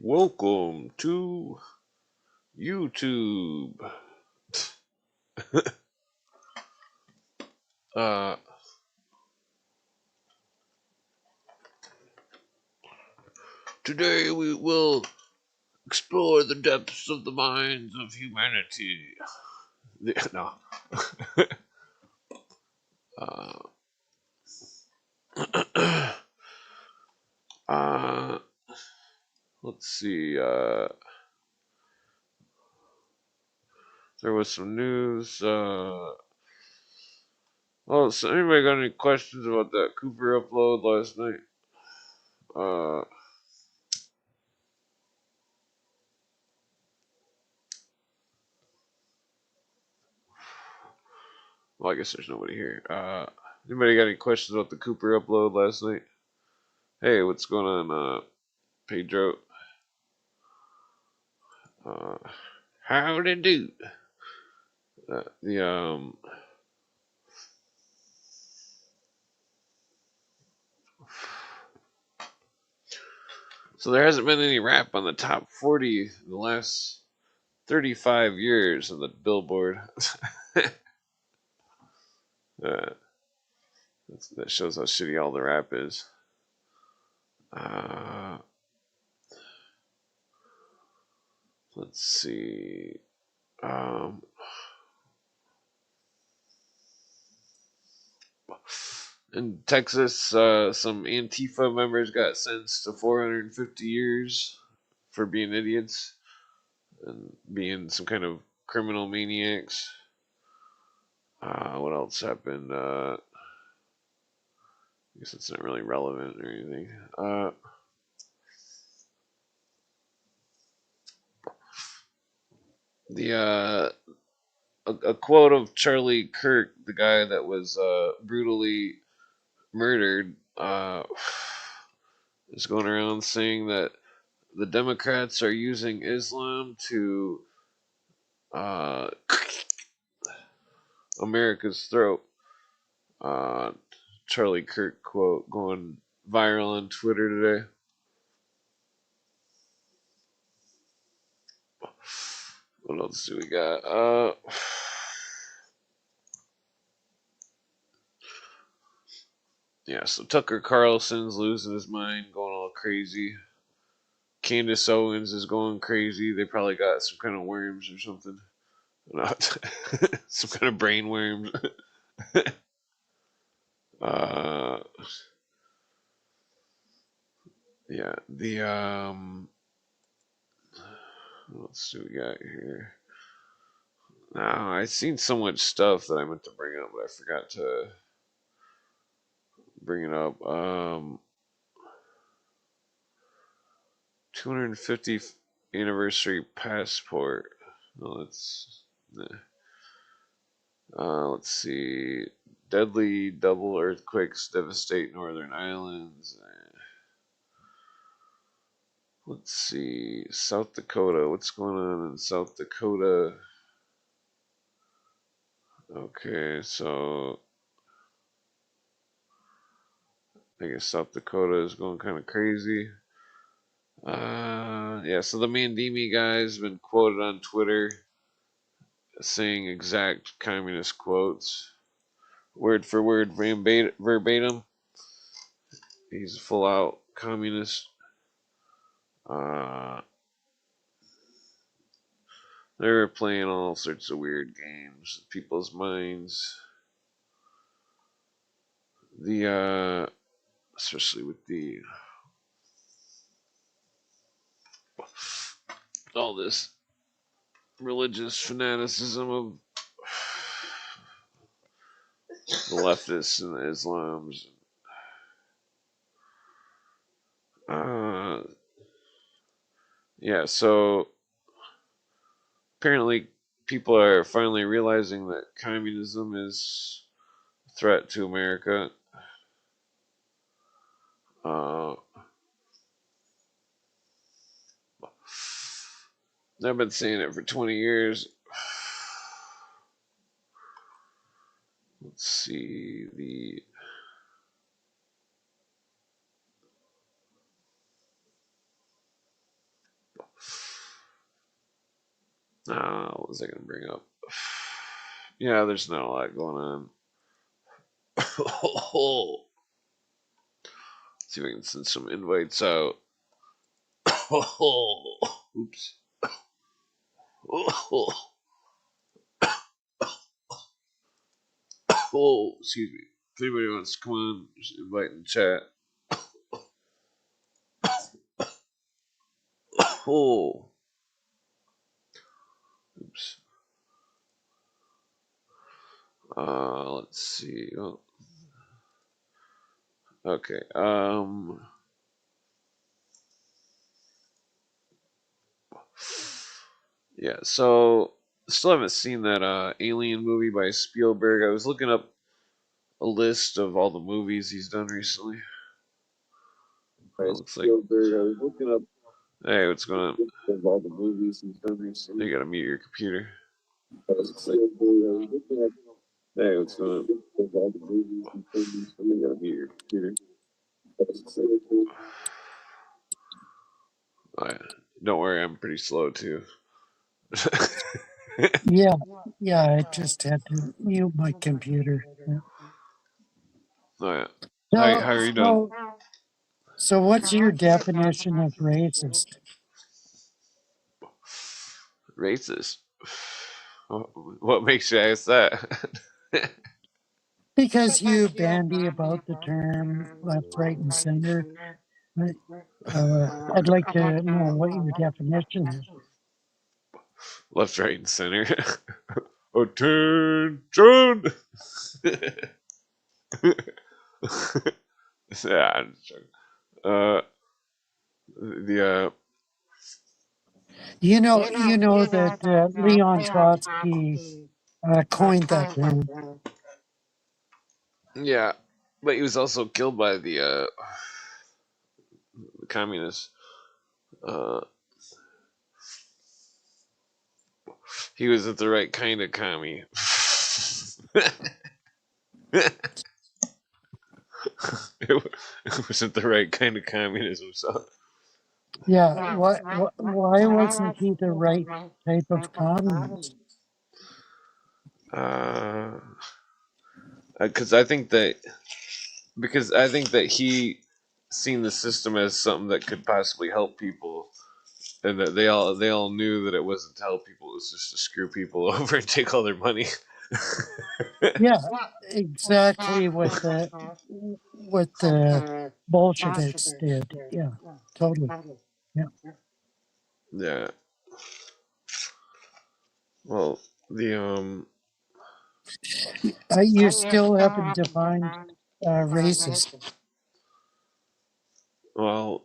Welcome to YouTube. Uh, Today we will explore the depths of the minds of humanity. No. uh, uh, let's see. There was some news. So anybody got any questions about that Cooper upload last night? Uh, well, I guess there's nobody here. Anybody got any questions about the Cooper upload last night? Hey, what's going on, Pedro? Uh, how to do? The So there hasn't been any rap on the top 40 in the last 35 years on the Billboard. uh, that shows how shitty all the rap is. Uh, let's see. Um, in Texas, some Antifa members got sentenced to 450 years for being idiots and being some kind of criminal maniacs. What else happened? I guess it's not really relevant or anything. The a quote of Charlie Kirk, the guy that was brutally murdered, is going around saying that the Democrats are using Islam to uh, America's throat. Uh, Charlie Kirk quote going viral on Twitter today. What else do we got? Yeah, so Tucker Carlson's losing his mind, going all crazy. Candace Owens is going crazy. They probably got some kind of worms or something. Not some kind of brain worms. uh, yeah, the what else do we got here? Now I seen so much stuff that I meant to bring up, but I forgot to bring it up. 250th anniversary passport. No, let's see. Deadly double earthquakes devastate northern islands. Let's see. South Dakota. What's going on in South Dakota? Okay, so I guess South Dakota is going kind of crazy. Yeah, so the Mandimi guy's been quoted on Twitter saying exact communist quotes, word for word, verbatim. He's a full out communist. Uh, they're playing all sorts of weird games with people's minds. Especially with all this religious fanaticism of the leftists and the Islams. Uh, yeah, so apparently people are finally realizing that communism is a threat to America. Uh, I've been saying it for 20 years. Let's see the What was I going to bring up? Yeah, there's not a lot going on. See if I can send some invites out. Oops. Excuse me. If anybody wants to come on, just invite in chat. Oops. Let's see. Oh, okay. Yeah. So still haven't seen that Alien movie by Spielberg. I was looking up a list of all the movies he's done recently. It looks like Spielberg. I was looking up. Hey, what's going on? Of all the movies he's done recently. You gotta mute your computer. Hey, what's going on? Of all the movies he's done recently. You gotta mute your computer. Oh, yeah. Don't worry, I'm pretty slow too. Yeah, I just had to mute my computer. Yeah. Oh yeah. So, How are you doing? So what's your definition of racist? Racist. What makes you ask that? Because you bandy about the term left, right, and center. I'd like to know what your definition is. Left, right, and center. Attention! Yeah, I'm just joking. The You know that Leon Trotsky coined that term. yeah, but he was also killed by the communists. Uh, he wasn't the right kind of commie. It wasn't the right kind of communism. So, Yeah, why wasn't he the right type of communist? because I think that he seen the system as something that could possibly help people, and that they all knew that it wasn't to help people; it was just to screw people over and take all their money. Yeah, exactly what the Bolsheviks did. Yeah, totally. Yeah. Yeah. Well, the You still haven't defined racist. well,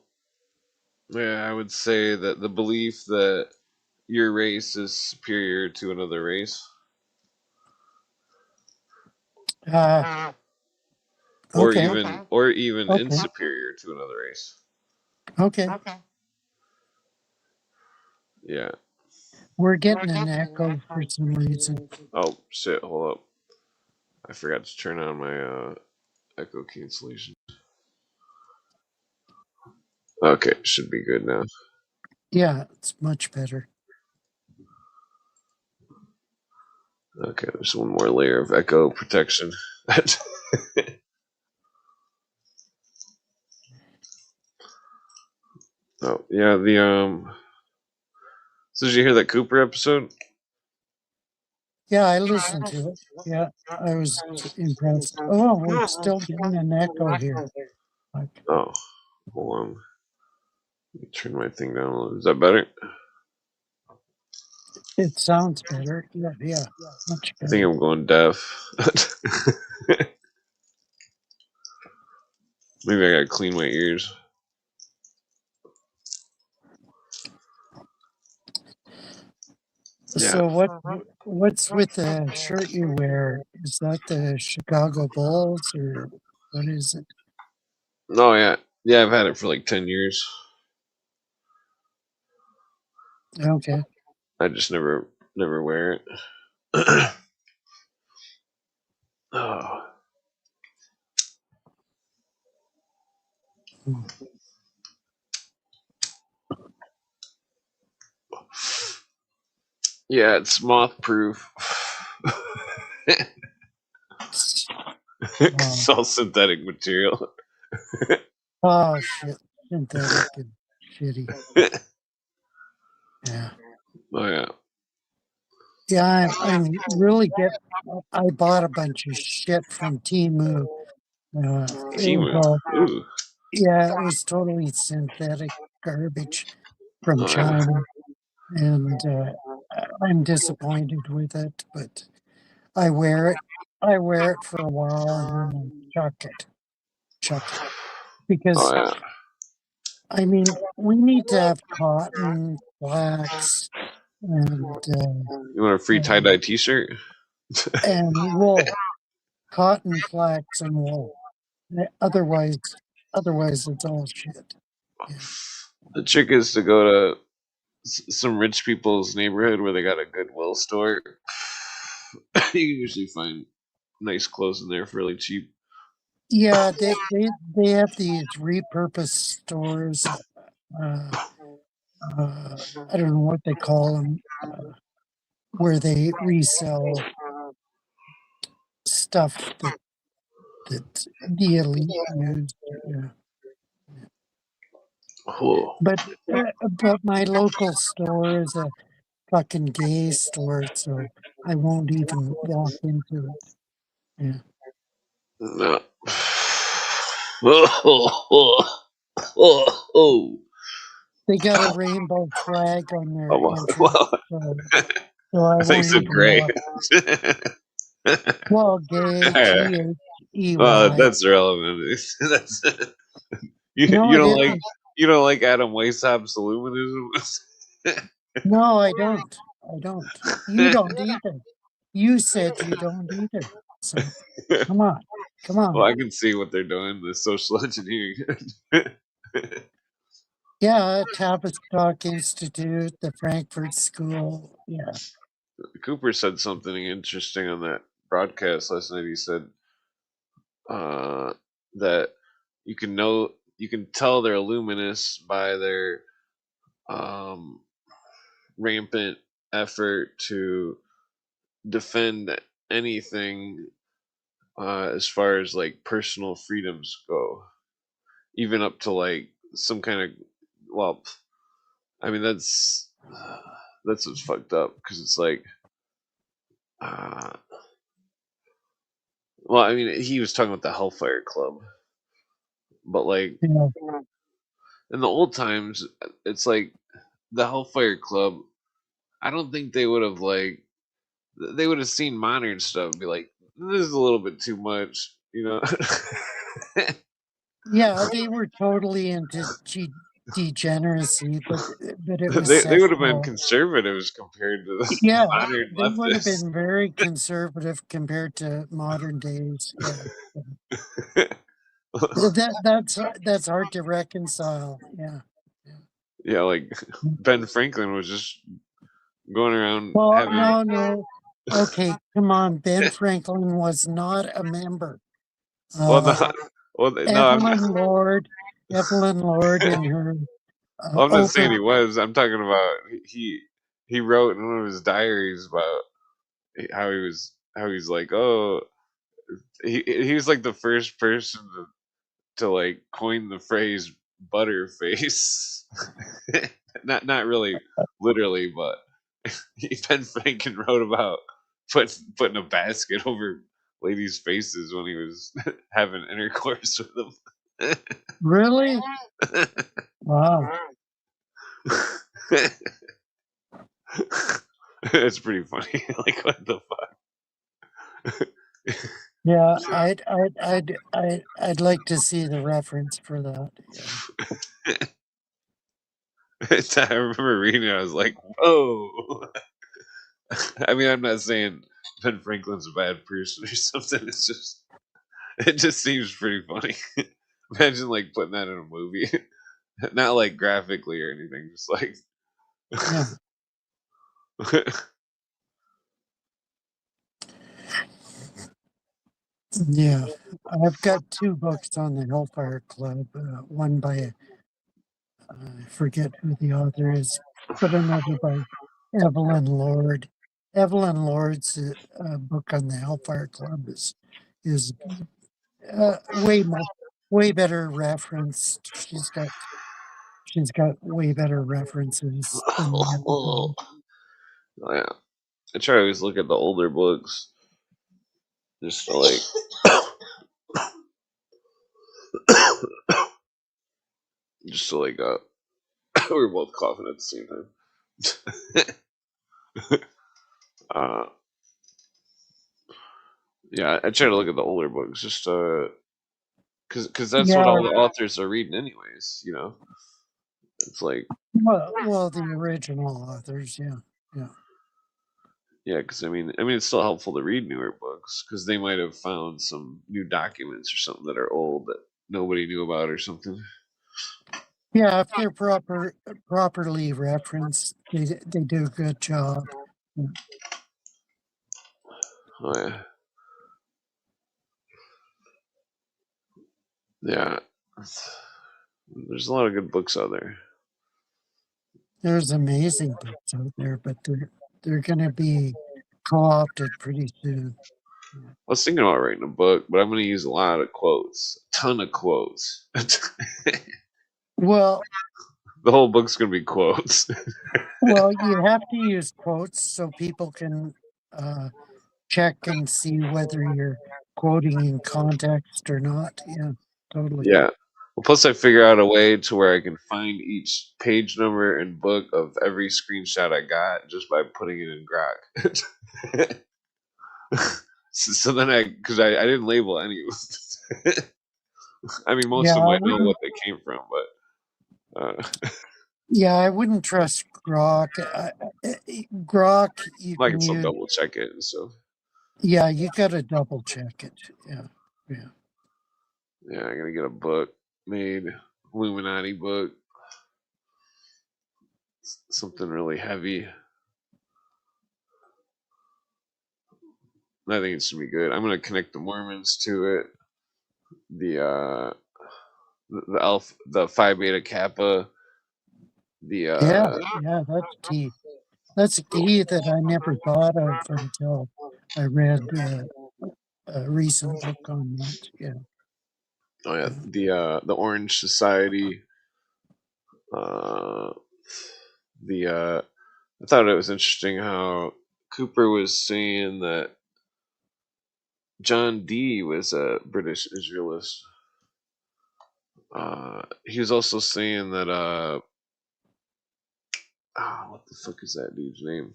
yeah, I would say that the belief that your race is superior to another race, Okay. or even Okay. insuperior to another race. Okay. Yeah. We're getting an echo for some reason. Oh shit! Hold up. I forgot to turn on my echo cancellation. Okay, should be good now. Yeah, it's much better. Okay, there's one more layer of echo protection. Oh yeah, the. So did you hear that Cooper episode? Yeah, I listened to it. Yeah, I was impressed. Oh, we're still getting an echo here. Oh, hold on. Let me turn my thing down. Is that better? It sounds better. Yeah, much I think better. I'm going deaf. Maybe I gotta clean my ears. Yeah. So what's with the shirt you wear? Is that the Chicago Bulls or what is it? Oh yeah, yeah. I've had it for like 10 years. Okay. I just never wear it. Oh. Hmm. Yeah, it's moth proof. Wow. It's all synthetic material. Oh shit. Synthetic and shitty. Yeah. Oh yeah, Yeah, I'm really I bought a bunch of shit from Temu. It was Timu. all, Ooh. yeah, it was totally synthetic garbage from Oh yeah. China. And I'm disappointed with it, but I wear it. I wear it for a while and then I chuck it. Oh Because, yeah. I mean, we need to have cotton, flax, and, You want a free tie and, dye T-shirt? and wool. Cotton, flax, and wool. Otherwise, otherwise it's all shit. Yeah. The trick is to go to some rich people's neighborhood where they got a Goodwill store. You can usually find nice clothes in there for really cheap. Yeah, they have these repurposed stores. Uh, I don't know what they call them, where they resell stuff that the elite use. Yeah. Oh, But my local store is a fucking gay store, so I won't even walk into it. Yeah. no. Oh. They got a rainbow flag on their Oh, entrance, well, so I I think won't it's a even gray. walk. Well, gay, Well, Gey. that's relevant. That's you. No, You it don't like isn't. Adam Weishaupt's illuminism. No, I don't. I don't. You don't either. You said you don't either. So come on. Come Well, on. I can see what they're doing. The social engineering. Yeah, Tavistock Institute, the Frankfurt School. Yeah. Cooper said something interesting on that broadcast last night. He said uh, that you can tell they're luminous by their um, rampant effort to defend anything as far as like personal freedoms go, even up to like some kind of well, I mean that's what's fucked up because it's like uh, well, I mean he was talking about the Hellfire Club, but like Yeah. in the old times, it's like the Hellfire Club. I don't think they would have like they would have seen modern stuff and be like, this is a little bit too much, you know. Yeah, they were totally into degeneracy, but it was They would have been sexual. conservatives compared to the Yeah, modern they would have leftists. been very conservative compared to modern days. Yeah. That's hard to reconcile. Yeah. Yeah, like Ben Franklin was just going around Well, having. no. Okay, come on. Ben Franklin was not a member. Well, Uh, the, no, I'm not. Evelyn Lord, Evelyn Lord in her Well, I'm not saying open. he was. I'm talking about he wrote in one of his diaries about how he's like, oh, he was like the first person to like coin the phrase butterface. Not really literally, but Ben Franklin wrote about putting a basket over ladies' faces when he was having intercourse with them. Really? Wow. It's pretty funny. Like what the fuck? Yeah, I'd like to see the reference for that. Yeah. I remember reading it. I was like, "Whoa!" I mean, I'm not saying Ben Franklin's a bad person or something. It just seems pretty funny. Imagine like putting that in a movie, not like graphically or anything, just like Yeah. Yeah. I've got two books on the Hellfire Club. One by I forget who the author is, but another by Evelyn Lord. Evelyn Lord's book on the Hellfire Club is way better referenced. She's got way better references than the other Oh, one. yeah. I try to always look at the older books just to like just to like we were both coughing at the same time. uh yeah, I try to look at the older books just because that's what Yeah, all the authors are reading anyways, you know. It's like well, the original authors, yeah, yeah. yeah, because I mean it's still helpful to read newer books because they might have found some new documents or something that are old that nobody knew about or something. Yeah, if they're properly referenced, they do a good job. Yeah. Oh yeah, yeah. There's a lot of good books out there. There's amazing books out there, but they're going to be co-opted pretty soon. Yeah. I was thinking about writing a book, but I'm going to use a lot of quotes, a ton of quotes. Well, The whole book's going to be quotes. well, you have to use quotes so people can uh, check and see whether you're quoting in context or not. Yeah, totally. Yeah. Well, plus I figure out a way to where I can find each page number and book of every screenshot I got just by putting it in Grok. So then because I didn't label any of them. I mean, most Yeah, of them I I know wouldn't. what they came from, but Yeah, I wouldn't trust Grok. Grok, you I can can still use. double check it. And so, Yeah, you got to double check it. Yeah, yeah. yeah, I'm going to get a book made, Illuminati book, something really heavy. I think it's going to be good. I'm going to connect the Mormons to it, the Alpha, the Phi Beta Kappa, the Yeah, yeah, that's key. That's a key that I never thought of until I read a recent book on that. Yeah, oh yeah, yeah, the Orange Society, uh, the I thought it was interesting how Cooper was saying that John Dee was a British Israelist. He was also saying that what the fuck is that dude's name?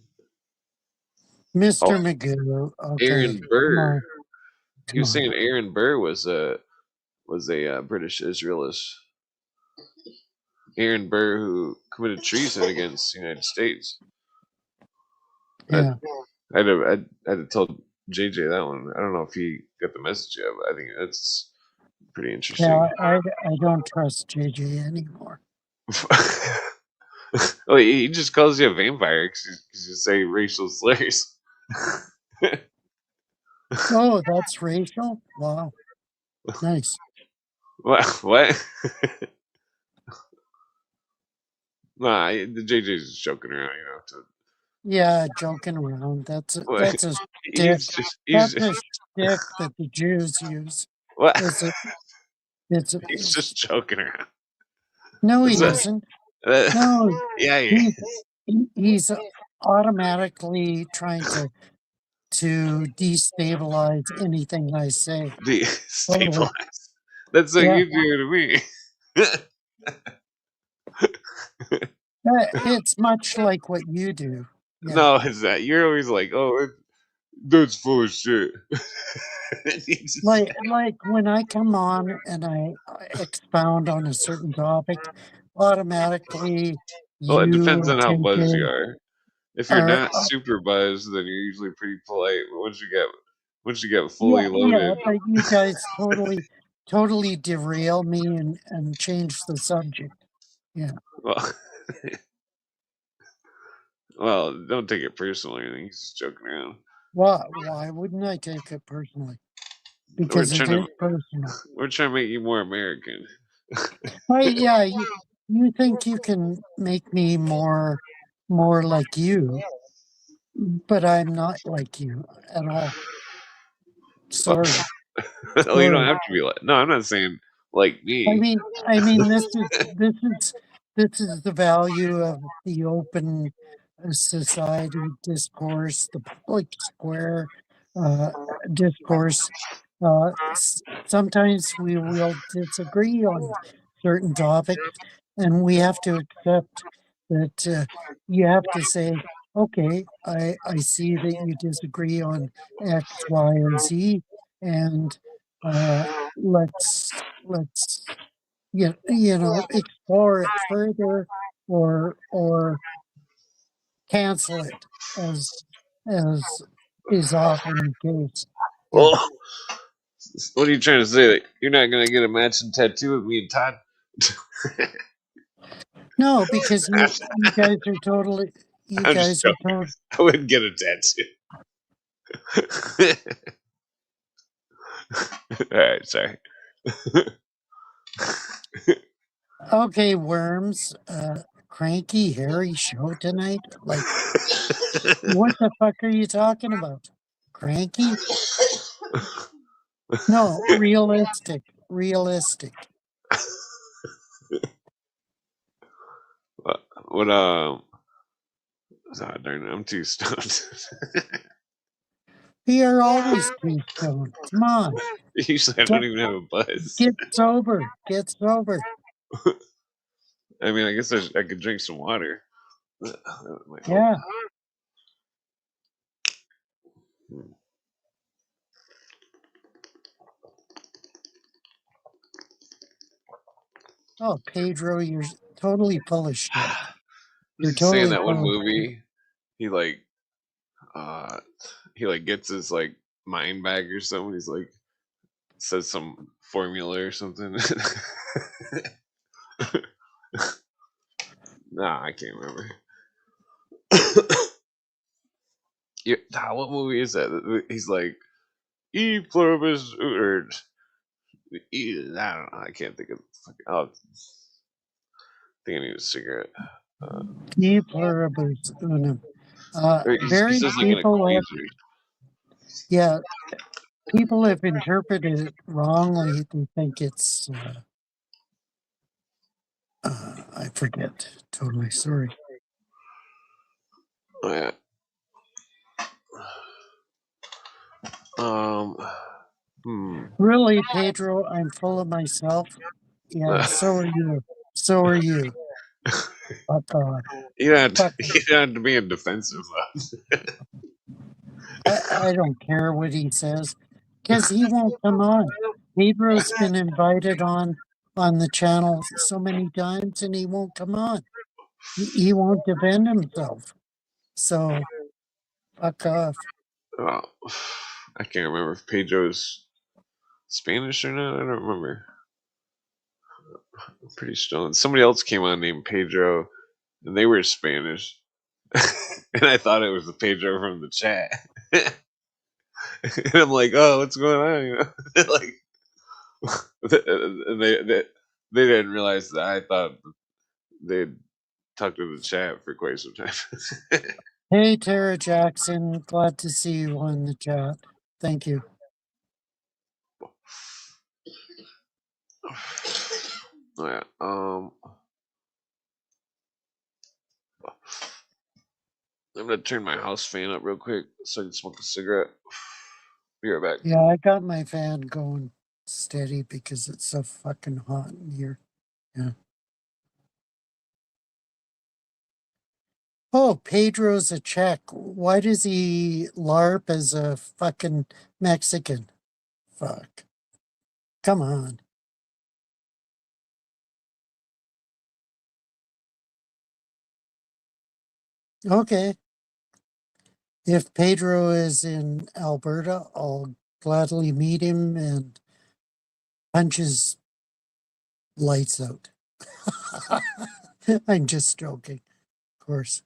Oh, Mr. Magoo. Okay, Aaron come Burr. on, He come was on. saying Aaron Burr was a British Israelist. Aaron Burr who committed treason against the United States. I, Yeah, I had to tell JJ that one. I don't know if he got the message yet, but I think that's pretty yeah. interesting. I don't trust JJ anymore. Well, he just calls you a vampire because you say racial slurs. Oh, that's racial. Wow, nice. What? What? Nah, the JJ's just joking around, you know. Yeah, joking around. That's a He's stick. just he's That's just, a stick that the Jews use. what? It's a. It's a. He's just joking around. No, That's he a, isn't. uh, No, yeah, he's he's automatically trying to destabilize anything I say. Totally. destabilized. That's what Yeah. you do to me. It's much like what you do. Yeah. No, it's that you're always like, oh, that's full of shit. You just- Like when I come on and I expound on a certain topic, automatically well, it depends you on how take buzzed you it are. If you're or not super buzzed, then you're usually pretty polite. But once you get fully yeah, yeah, loaded, but you guys totally derail me and change the subject. Yeah. well, well, don't take it personally. I think he's just joking around. Why wouldn't I take it personally? We're Because it trying is to personal. we're trying to make you more American. Yeah, you think you can make me more like you. but I'm not like you at all. Well, Sorry. well, you don't Sorry. have to be like. No, I'm not saying like me. This is the value of the open society discourse, the public square uh, discourse. Sometimes we will disagree on certain topics, and we have to accept that you have to say, okay, I see that you disagree on X, Y, or Z, and let's explore it further or cancel it as is often the case. Yeah. Well, what are you trying to say? That you're not gonna get a matching tattoo with me and Todd? No, because you guys are totally you I'm just guys are joking. I wouldn't get a tattoo. All right, sorry. okay, worms. Cranky hairy show tonight. Like, what the fuck are you talking about? Cranky? No, realistic. Realistic. What oh, darn it, I'm too stoned. We are always too stoned. Come on. Usually, I don't Get even have a buzz. get sober. Get sober. I mean, I guess I could drink some water. That might help. Yeah. Oh, Pedro, you're totally full of shit. You're He's saying totally that one full of shit. movie, he like uh he like gets his like mind back or something. He's like says some formula or something. Nah, I can't remember. What movie is that? He's like E pluribus or I don't know. I can't think of. I think I need a cigarette. E pluribus unum. He Very says like in a people have, queasy. yeah, people have interpreted it wrongly. They think it's, I forget. Totally sorry. Oh, yeah. Um. Really, Pedro, I'm full of myself. Yeah, so are you. So are you. Fuck off. You don't have to, Fuck. you don't have to be in defensive though. I don't care what he says because he won't come on. Pedro's been invited on the channel so many times and he won't come on. He won't defend himself. So fuck off. Oh, I can't remember if Pedro's Spanish or not. I don't remember. I'm pretty stoned. Somebody else came on named Pedro, and they were Spanish, and I thought it was the Pedro from the chat. And I'm like, oh, what's going on? You know, like, and they didn't realize that I thought they'd talked to the chat for quite some time. Hey Tara Jackson, glad to see you on the chat. Thank you. Oh, yeah. I'm gonna turn my house fan up real quick so I can smoke a cigarette. Be right back. Yeah, I got my fan going steady because it's so fucking hot in here. Yeah. Oh, Pedro's a Czech. Why does he LARP as a fucking Mexican? Fuck. Come on. Okay. If Pedro is in Alberta, I'll gladly meet him and punch his lights out. I'm just joking, of course.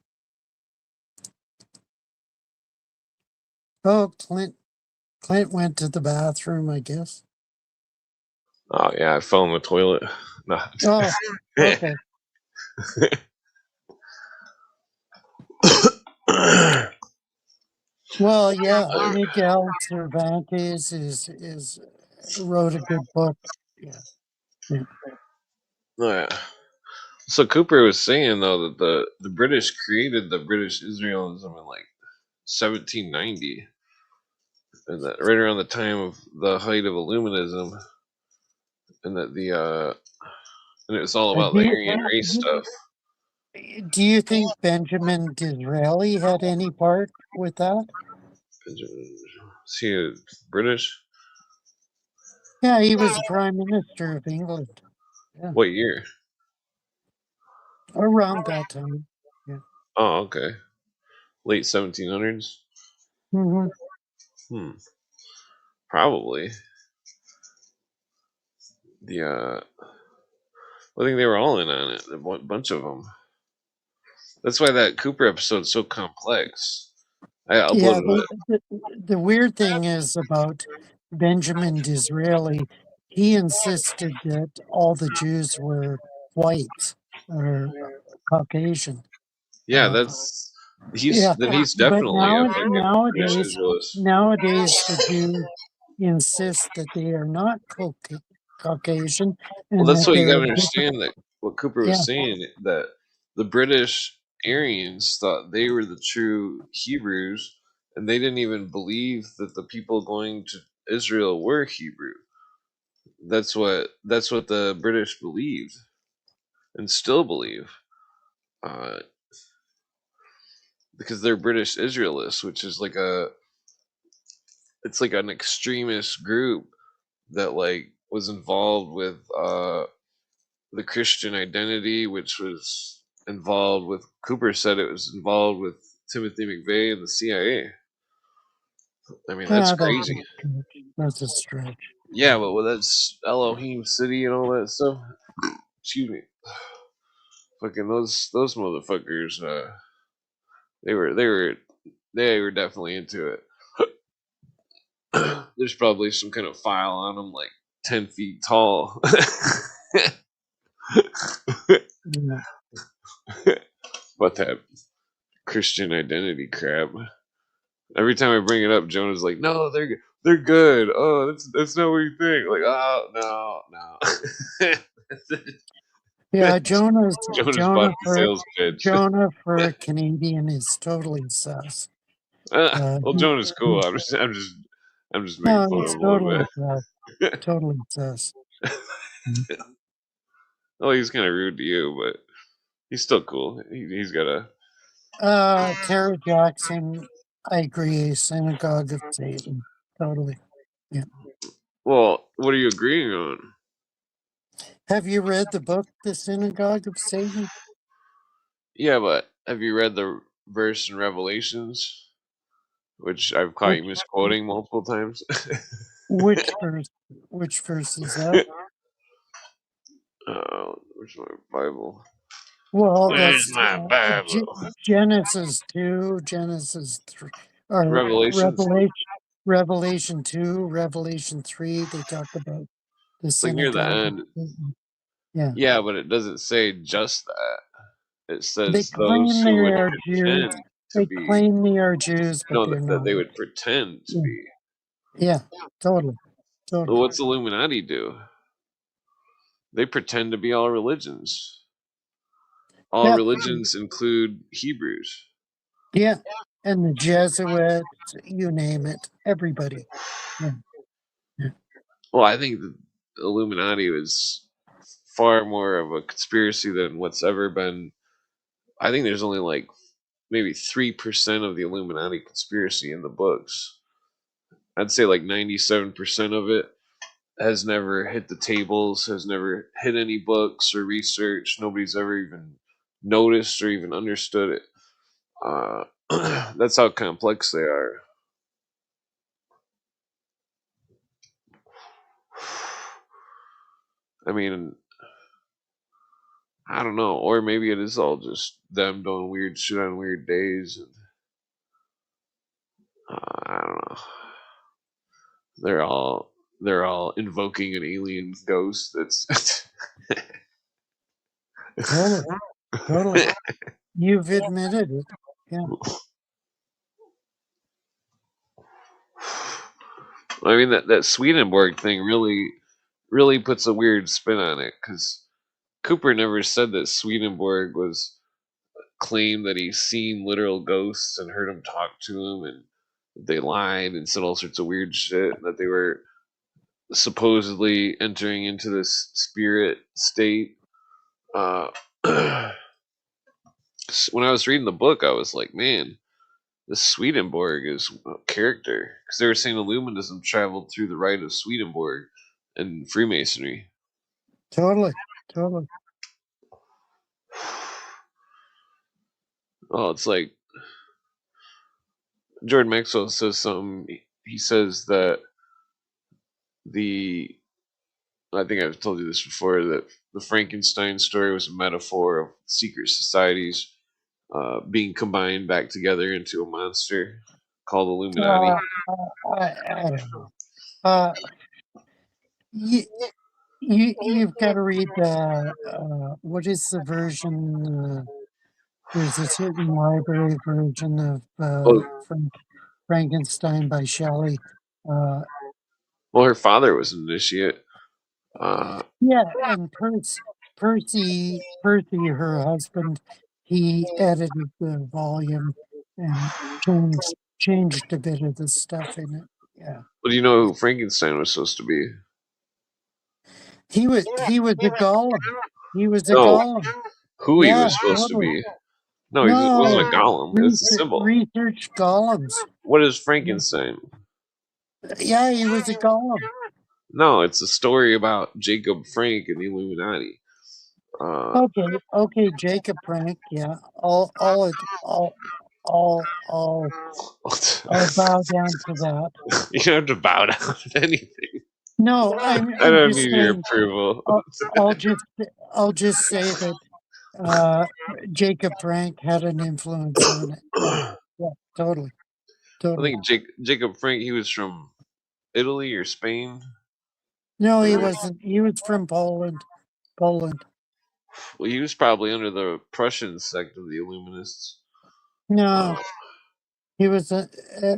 Oh, Clint went to the bathroom, I guess. Oh yeah, I fell in the toilet. No. Oh, okay. Well, yeah, Miguel Cervantes is wrote a good book. Yeah, yeah. Yeah. So Cooper was saying though that the British created the British Israelism in like 1790, and that right around the time of the height of Illuminism, and that the and it was all about the Do Aryan race stuff. do you think Benjamin Disraeli had any part with that? Is he British? Yeah, he was Prime Minister of England. Yeah, What year? around that time. Yeah. Oh, okay. Late 1700s. Hmm. Hmm. Probably. The I think they were all in on it. A bunch of them. That's why that Cooper episode's so complex. I Yeah, uploaded it. the weird thing is about Benjamin Disraeli, he insisted that all the Jews were white or Caucasian. Yeah, Uh, that's yeah, he's but definitely a British nowadays, Israelist. nowadays the Jews insist that they are not Caucasian Well, and that's that what you got they're to different. understand. That what Cooper Yeah, was saying, that the British Aryans thought they were the true Hebrews, and they didn't even believe that the people going to Israel were Hebrew. That's what the British believed and still believe, uh, because they're British Israelists, which is like it's like an extremist group that like was involved with the Christian identity, which was involved with Cooper said it was involved with Timothy McVeigh and the CIA. I mean, that's yeah, that's a crazy. stretch. That's a stretch. Yeah, but that's Elohim City and all that stuff. Excuse me. Fucking those motherfuckers. They were they were they were definitely into it. There's probably some kind of file on them, like 10 feet tall. Yeah. But that Christian identity crap. Every time I bring it up, Jonah's like, "No, they're good. Oh, that's not what you think." Like, oh no. Yeah, Jonah's bought the sales pitch. Jonah for a Canadian is totally sus. Well, Jonah's cool. I'm just making No, fun of it's him a totally little sus. bit. Totally sus. Mm. Well, he's kind of rude to you, but he's still cool. He's got a. Tara Jackson, I agree, Synagogue of Satan. Totally. Yeah. Well, what are you agreeing on? Have you read the book, The Synagogue of Satan? Yeah, but have you read the verse in Revelations, which I've caught you Which misquoting multiple times? which verse? Which verse is that? Where's my Bible? Well, Where's that's my Bible? Genesis 2, Genesis 3, or Revelations. Revelation 2, Revelation 3. They talk about the It's like near the synagogue of end. Satan. Yeah. Yeah, but it doesn't say just that. It They says those claim they who would are Jews. pretend to They be, claim they are Jews, but no, they're that not. they would pretend to Yeah, be. yeah, totally, Well, totally. what's Illuminati do? They pretend to be all religions. All Yeah, religions include Hebrews. yeah. And the Jesuits, you name it, everybody. Yeah, yeah. Well, I think the Illuminati was far more of a conspiracy than what's ever been. I think there's only like maybe 3% of the Illuminati conspiracy in the books. I'd say like 97% of it has never hit the tables, has never hit any books or research. Nobody's ever even noticed or even understood it. Uh, that's how complex they are. I mean, I don't know, or maybe it is all just them doing weird shit on weird days. And, I don't know. They're all invoking an alien ghost. That's Totally, totally. You've admitted it. Yeah. I mean that Swedenborg thing really puts a weird spin on it because Cooper never said that Swedenborg was claimed that he's seen literal ghosts and heard them talk to him, and they lied and said all sorts of weird shit, that they were supposedly entering into this spirit state. Uh, when I was reading the book, I was like, man, this Swedenborg is a character, because they were saying Illuminism traveled through the rite of Swedenborg and Freemasonry. Totally, totally. Oh, it's like Jordan Maxwell says something. He says that the I think I've told you this before, that the Frankenstein story was a metaphor of secret societies being combined back together into a monster called Illuminati. I don't know. Uh, you, you've got to read what is the version? There's a certain library version of Well, Frankenstein by Shelley. Uh, well, her father was an initiate. Uh, yeah, and Percy, her husband, he edited the volume and changed a bit of the stuff in it. Yeah, well, do you know who Frankenstein was supposed to be? he was a golem. He was a No, golem. who he Yeah, was supposed to totally. be. No, he wasn't No, a golem. It was a symbol. research golems. What is Yeah, Frankenstein? yeah, he was a golem. No, it's a story about Jacob Frank and the Illuminati. Uh, Okay, Jacob Frank. Yeah, I'll I'll bow down to that. you don't have to bow down to anything. No, I I'm don't just need your saying. approval. I'll, I'll just I'll just say that uh, Jacob Frank had an influence on it. Yeah, I yeah, totally, totally. think Jacob Frank, he was from Italy or Spain. No, he wasn't. He was from Poland. Poland. Well, he was probably under the Prussian sect of the Illuminists. No, Uh, he was a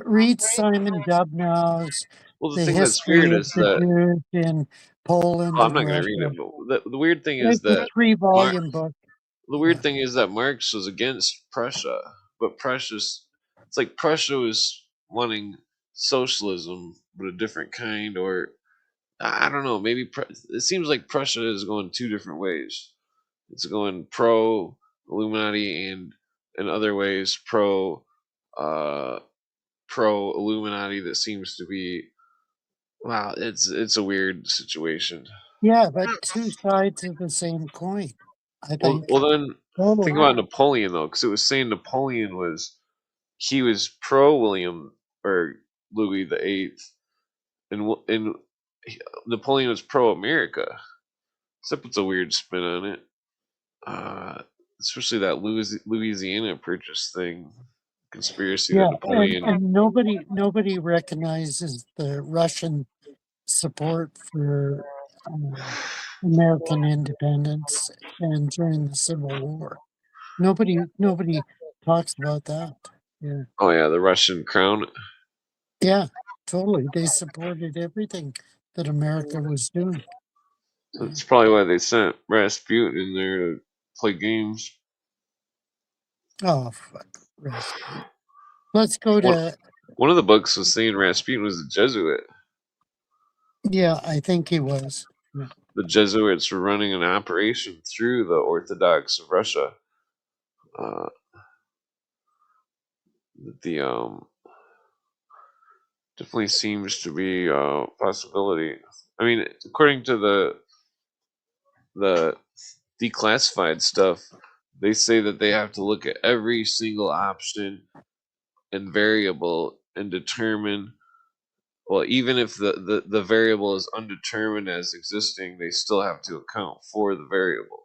read Simon Dubnow's well, the The thing that's weird History of is the that, Jews in Poland well, I'm and not going to read Russia. it, but the weird thing is It's a that three-volume book. the Yeah. weird thing is that Marx was against Prussia, but it's like Prussia was wanting socialism, but a different kind, or I don't know, maybe it seems like Prussia is going two different ways. It's going pro Illuminati and in other ways uh, pro Illuminati. That seems to be, wow. It's a weird situation. Yeah, but two sides of the same coin, I think. Well, then think Totally. about Napoleon though, because it was saying Napoleon was he was pro William or Louis the VIII, and Napoleon was pro America. Except puts a weird spin on it. Especially that Louisiana Purchase thing, conspiracy that Yeah, and, Napoleon. and nobody recognizes the Russian support for American independence and during the Civil War. Nobody talks about that. Yeah. Oh yeah, the Russian crown. Yeah, totally. They supported everything that America was doing. That's probably why they sent Rasputin in there to play games. Oh, fuck. Rasputin. Let's go One to, one of the books was saying Rasputin was a Jesuit. yeah, I think he was. Yeah. The Jesuits were running an operation through the Orthodox of Russia. Uh, the definitely seems to be a possibility. I mean, according to the declassified stuff, they say that they have to look at every single option and variable and determine, well, even if the variable is undetermined as existing, they still have to account for the variable.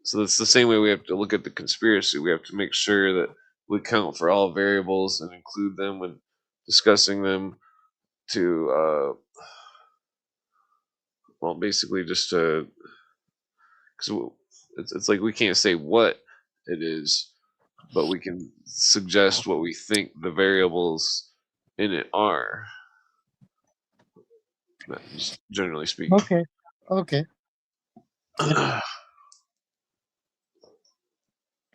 So it's the same way we have to look at the conspiracy. We have to make sure that we account for all variables and include them when discussing them to, well, basically just to, because it's like we can't say what it is, but we can suggest what we think the variables in it are. just generally speaking. Okay.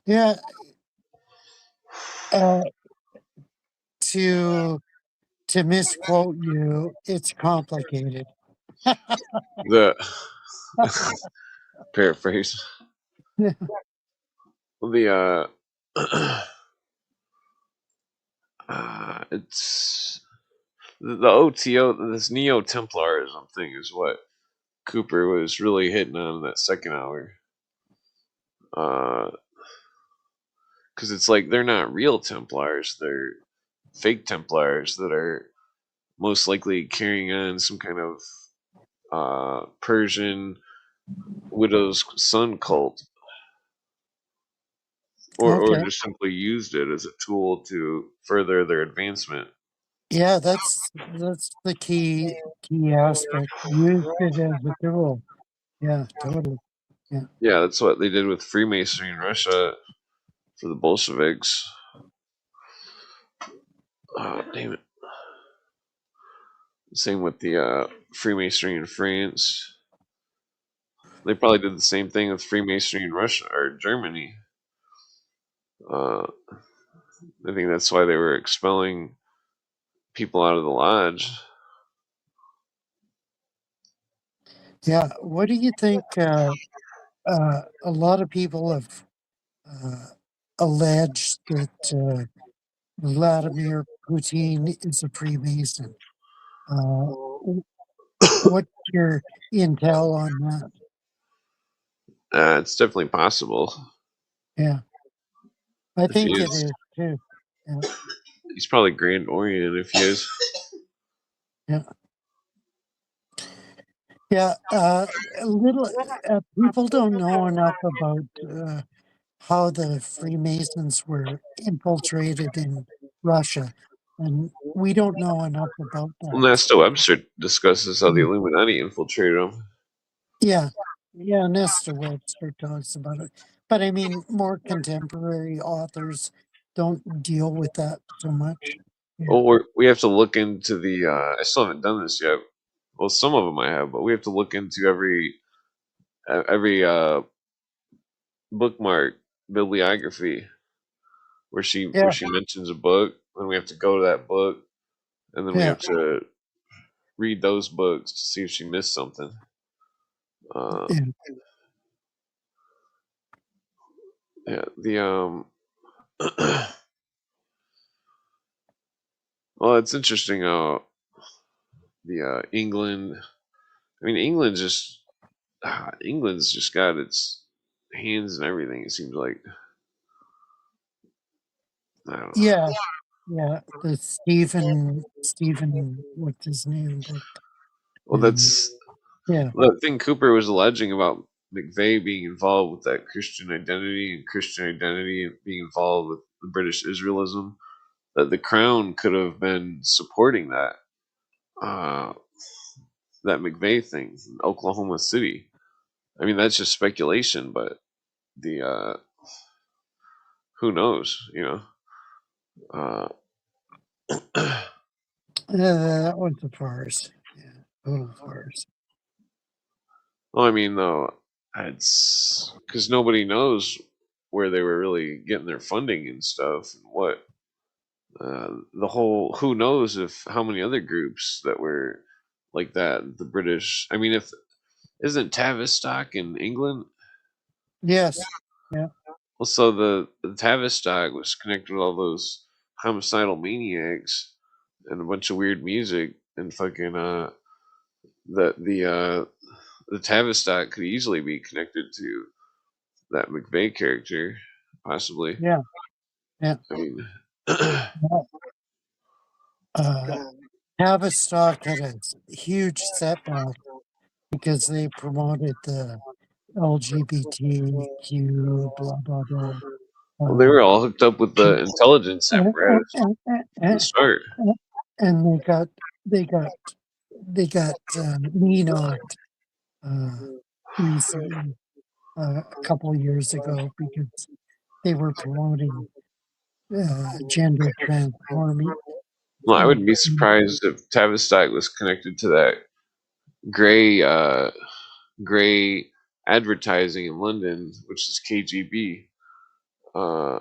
Yeah. Uh, to misquote you, it's complicated. The paraphrase. The it's the OTO. This Neo Templarism thing is what Cooper was really hitting on in that second hour. Because it's like they're not real Templars; they're fake Templars that are most likely carrying on some kind of Persian widow's son cult, or Okay. just simply used it as a tool to further their advancement. Yeah, that's the key aspect. Use it as a tool. Yeah, totally. Yeah. Yeah, that's what they did with Freemasonry in Russia for the Bolsheviks. Damn it. Same with the Freemasonry in France. They probably did the same thing with Freemasonry in Russia or Germany. Uh, I think that's why they were expelling people out of the lodge. Yeah. What do you think? A lot of people have uh, alleged that Vladimir Putin is a Freemason. Uh, w- what's your intel on that? It's definitely possible. Yeah, I If he think it is, is too. Yeah, he's probably Grand Orient if he is. yeah, yeah. A little people don't know enough about how the Freemasons were infiltrated in Russia, and we don't know enough about Well, that. Nesta Webster discusses how the Mm. Illuminati infiltrated him. Yeah, yeah. Nesta Webster talks about it, but I mean, more contemporary authors don't deal with that so much. Yeah, Well, we have to look into the. I still haven't done this yet. Well, some of them I have, but we have to look into every bookmark bibliography where yeah, she mentions a book. Then we have to go to that book, and then we yeah. have to read those books to see if she missed something. Uh, Yeah. yeah, well, it's interesting how the England. I mean, England's just got its hands in everything. It seems like I don't know. Yeah, yeah, the Stephen, what's his name? But Well, that's yeah, the thing Cooper was alleging about McVeigh being involved with that Christian identity and Christian identity being involved with the British Israelism. That the Crown could have been supporting uh, that McVeigh thing in Oklahoma City. I mean, that's just speculation, but the who knows, you know? Uh, that was a farce. Yeah, total farce. well, I mean, though, it's because nobody knows where they were really getting their funding and stuff, and what the whole. Who knows if how many other groups that were like that? The British. I mean, if isn't Tavistock in England? Yes, yeah, Well, so the Tavistock was connected with all those homicidal maniacs and a bunch of weird music and fucking the Tavistock could easily be connected to that McVeigh character, possibly. yeah, yeah. I mean, Uh, Tavistock had a huge setback because they promoted the LGBTQ, blah blah blah. well, they Uh, were all hooked up with the intelligence and, apparatus from the and, start. and they got me not recently, a couple of years ago, because they were promoting gender transforming. Well, I Uh, wouldn't be surprised if Tavistock was connected to that Gray Gray Advertising in London, which is KGB. Uh,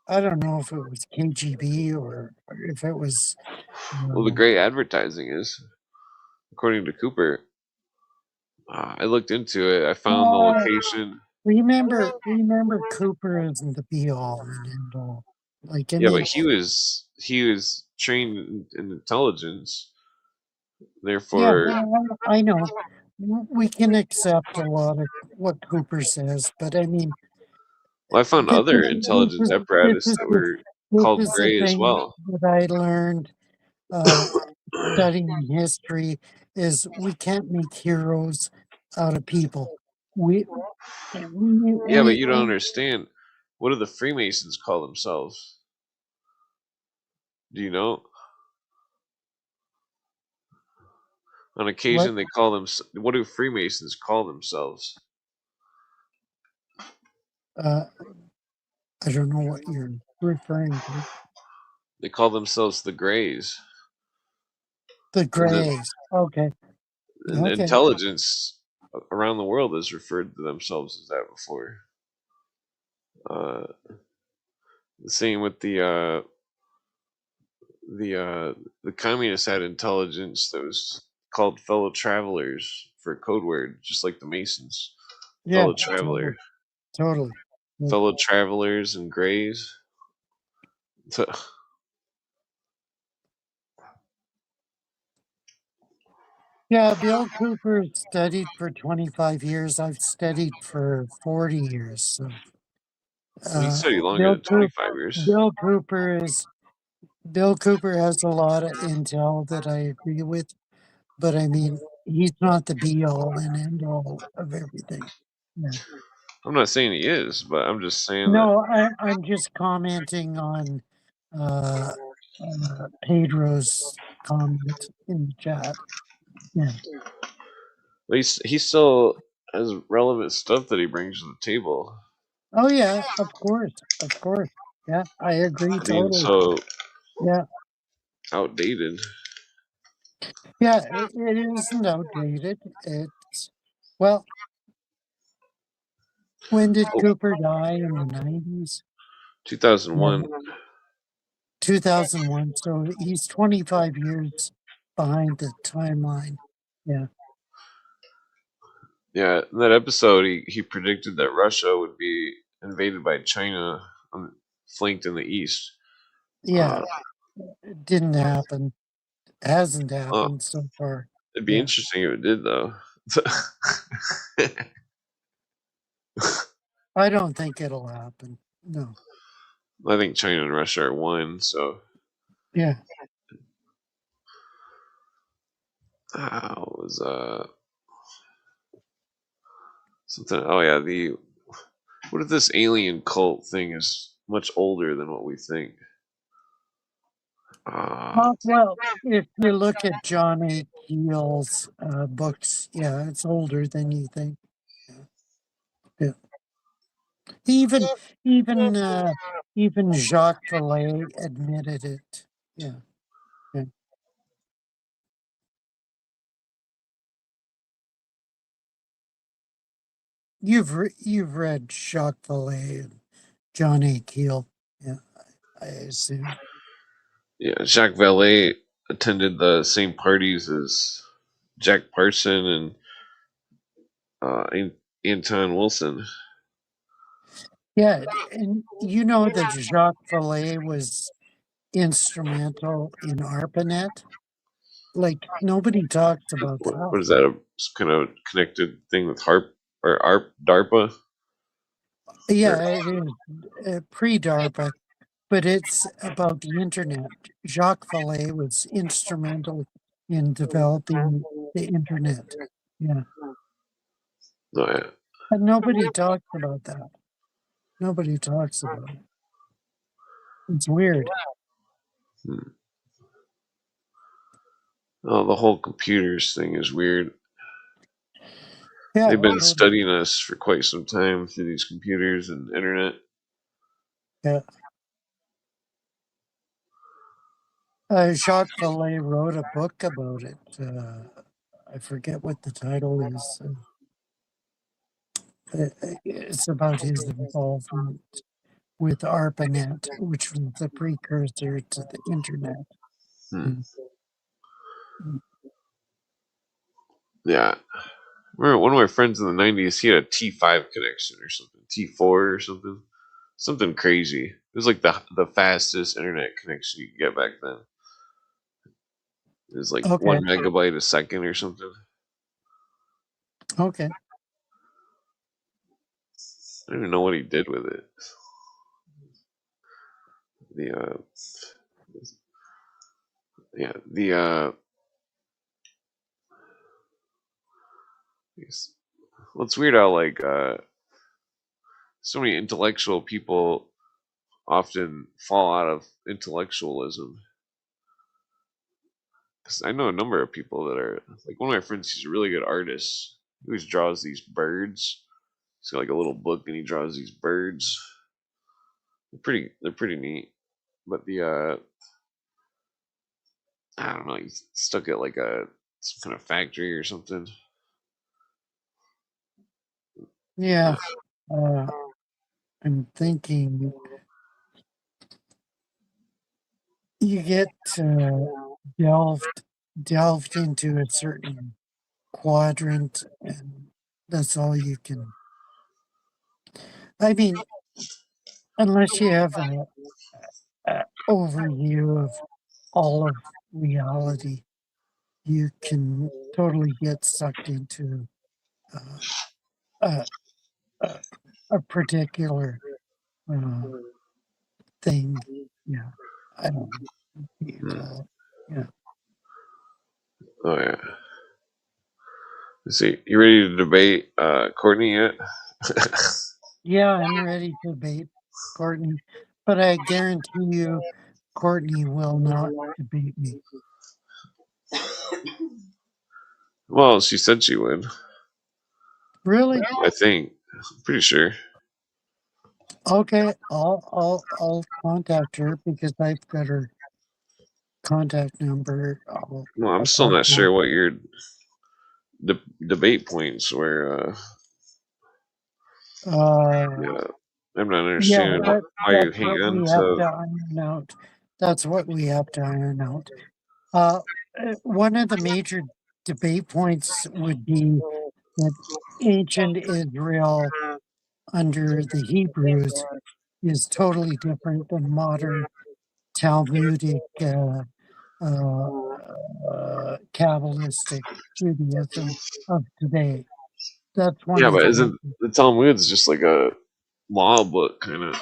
I don't know if it was KGB or if it was. well, the Gray Advertising is, according to Cooper. I looked into it. I found the Uh, location. remember, Cooper isn't the be all and end all. Like, I Yeah, but mean, he was trained in intelligence. yeah, Therefore, I know. We can accept a lot of what Cooper says, but I mean, well, I found this other is intelligence apparatus that were this called is the Gray as thing well. that I learned uh, studying history is we can't make heroes out of people. We we Yeah, but we, you don't we understand. What do the Freemasons call themselves? Do you know? On what occasion, they call them. What do Freemasons call themselves? uh, I don't know what you're referring to. They call themselves the Greys. The And then Greys. Okay. and Okay. intelligence around the world has referred to themselves as that before. Uh, the same with the communists had intelligence that was called fellow travelers for a code word, just like the Masons. Yeah. Fellow traveler, Totally. Yeah. fellow travelers and Greys. Yeah, Bill Cooper studied for 25 years. I've studied for 40 years. So, He uh, studied longer Bill than Cooper, 25 years. Bill Cooper is Bill Cooper has a lot of intel that I agree with, but I mean, he's not the be all and end all of everything. Yeah. I'm not saying he is, but I'm just saying that No, I'm just commenting on uh, Pedro's comment in the chat. Yeah. he still has relevant stuff that he brings to the table. Oh yeah, of course, of course. Yeah, I agree I mean, totally. so Yeah, outdated. yeah, it isn't outdated. It's well, when did Oh, Cooper die? In the 90s? Yeah, 2001. 2001. So he's 25 years behind the timeline. Yeah, Yeah, in that episode, he predicted that Russia would be invaded by China, flanked in the east. yeah, Uh, it didn't happen. Hasn't uh, happened so far. it'd be Yeah. interesting if it did, though. I don't think it'll happen. No. I think China and Russia are one. So, Yeah. was something? Oh yeah, the what if this alien cult thing is much older than what we think? Uh, Well, if you look at John A. Keel's books, yeah, it's older than you think. Yeah. Yeah. Even even even Jacques Vallée admitted it. Yeah. Yeah. You've read Jacques Vallée and John A. Keel. Yeah, I assume. yeah, Jacques Vallée attended the same parties as Jack Parson and Anton Wilson. Yeah, and you know that Jacques Vallée was instrumental in ARPANET. Like nobody talks about that. What is that? A kind of connected thing with HARP or ARP DARPA? Or, Yeah, it is pre-DARPA, but it's about the internet. Jacques Vallée was instrumental in developing the internet. Yeah, no, yeah. but nobody talks about that. Nobody talks about it. It's weird. Hmm. Oh, the whole computers thing is weird. Yeah, They've been totally. studying us for quite some time through these computers and internet. Yeah. Jacques Vallée wrote a book about it. I forget what the title is. It's about his involvement with ARPANET, which was the precursor to the internet. Hmm. Yeah. Remember one of my friends in the 90s, he had a T5 connection or something, T4 or something. Something crazy. It was like the fastest internet connection you could get back then. It was like Okay. 1 megabyte a second or something. Okay. I don't even know what he did with it. The yeah, the well, it's weird how like so many intellectual people often fall out of intellectualism. Because I know a number of people that are like one of my friends. He's a really good artist. He always draws these birds. He's got like a little book and he draws these birds. They're pretty neat. But the I don't know. He's stuck at like some kind of factory or something. Yeah. I'm thinking you get delved into a certain quadrant, and that's all you can. I mean, unless you have a overview of all of reality, you can totally get sucked into uh, a, a particular uh, thing. Yeah, I don't know what you Hmm. call it. Yeah, Oh yeah. Let's see, you ready to debate Courtney yet? yeah, I'm ready to debate Courtney, but I guarantee you, Courtney will not debate me. Well, she said she would. Really? I think. I'm pretty sure. Okay, I'll contact her because I've got her contact number. Well, I'm I'll still talk not to sure what your debate points were. her. Uh, Yeah, I'm not Yeah, understanding why you that's hang what on we have to. to iron out. That's what we have to iron out. Uh, one of the major debate points would be that ancient Israel under the Hebrews is totally different than modern Talmudic, Kabbalistic Judaism of today. That's one Yeah, of but the isn't major. the Talmud's just like a law book kind of?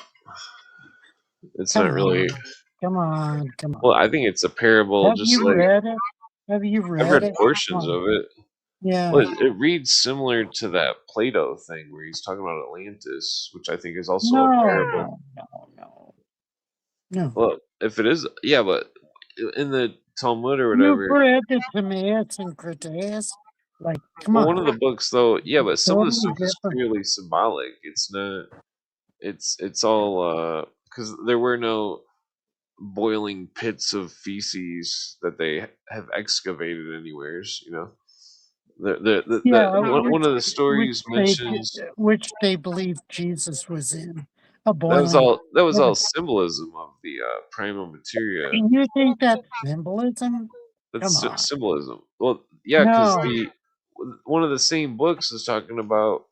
It's Come not really. on, come on, come Well, on. I think it's a parable, Have just you like read it? Have you I've read read it? Come portions on. of it. Yeah. Well, it reads similar to that Plato thing where he's talking about Atlantis, which I think is also a No, parable. no, no, no, no. Well, if it is, yeah, but in the Talmud or You've whatever, read the Timaeus and Critias? Like, come well, one on. of the books though, yeah, but some of the Totally stuff is different. purely symbolic. It's not. It's all because there were no boiling pits of feces that they have excavated anywheres. You know, Yeah, one of the stories mentions which they believe Jesus was in. A that was boiling all that was pit all of- symbolism of the primal materia. And you think that's symbolism? Come That's on. symbolism. Well, yeah, because No. the one of the same books is talking about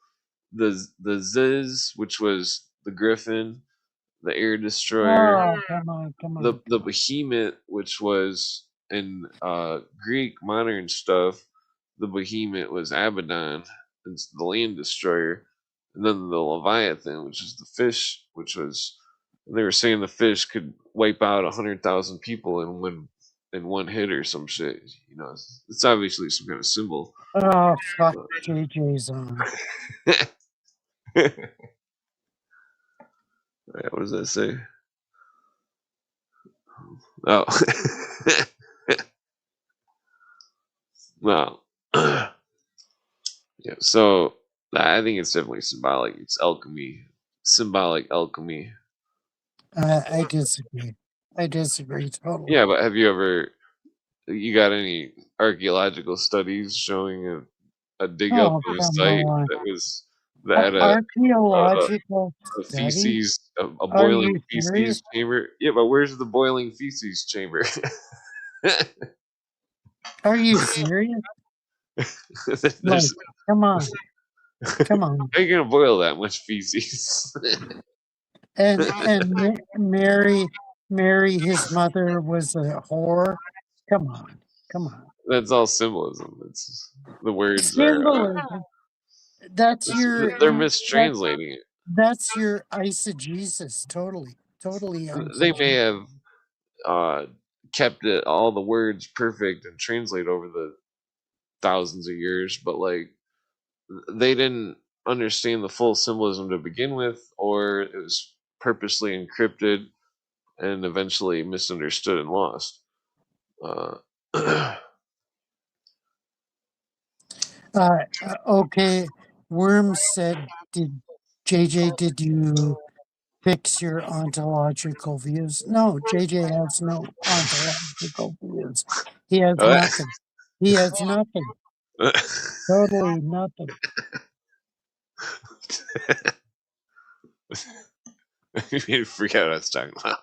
the Ziz, which was the Griffin, the air destroyer, Oh, come on, come on, the come on. behemoth, which was in Greek modern stuff. The behemoth was Abaddon, it's the land destroyer, and then the Leviathan, which is the fish, which was. They were saying the fish could wipe out 100,000 people in one hit or some shit. You know, it's obviously some kind of symbol. Oh, fuck JJ's on. Yeah, what does that say? Oh, well, yeah. So I think it's definitely symbolic. It's alchemy, symbolic alchemy. I disagree. I disagree totally. Yeah, but have you ever? You got any archaeological studies showing a dig up Oh, of a come site on. that had Archaeological a study? feces, a Are boiling you serious? feces chamber? Yeah, but where's the boiling feces chamber? Are you serious? Like, There's come on. Come on. how you gonna boil that much feces? And Mary, his mother was a whore. Come on. Come on. That's all symbolism. It's the words are Symbolism. That's your they're that mistranslating it. that's your eisegesis. Totally. Totally They may eisegesis. have uh, kept it all the words perfect and translate over the thousands of years, but like they didn't understand the full symbolism to begin with, or it was purposely encrypted and eventually misunderstood and lost. Uh, Okay. Worms said, "Did JJ? Did you fix your ontological views?" No, JJ has no ontological views. He has uh, nothing. He has nothing. Totally nothing. you made me forget what I was talking about.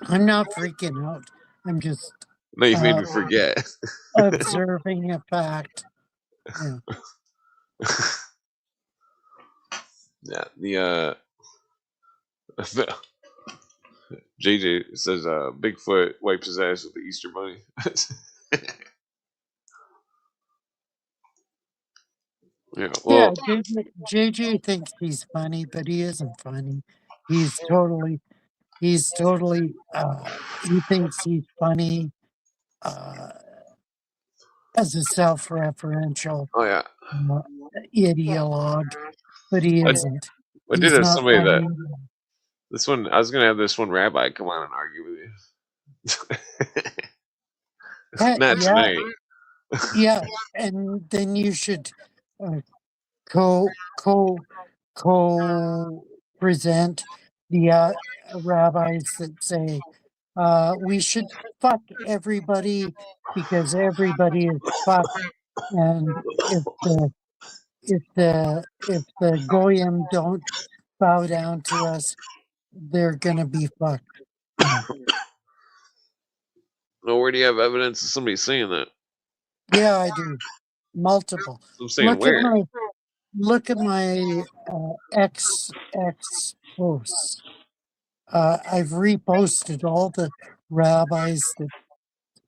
I'm not freaking out. I'm just No, you made uh, me forget. observing a fact. Yeah. Yeah, JJ says Bigfoot wipes his ass with the Easter Bunny. Yeah, Yeah, well, JJ thinks he's funny, but he isn't funny. He's totally, he thinks he's funny uh, as a self-referential oh yeah, uh, ideologue, but he I, isn't. I did He's have not somebody that funny. this one. I was gonna have this one rabbi come on and argue with you. Not Yeah, tonight. yeah, and then you should uh, co co co present the rabbis that say we should fuck everybody because everybody is fucked, and if the goyim don't bow down to us, they're gonna be fucked. Yeah, No, where do you have evidence of somebody saying that? yeah, I do. Multiple. I'm saying Look at where? my X posts. I've reposted all the rabbis that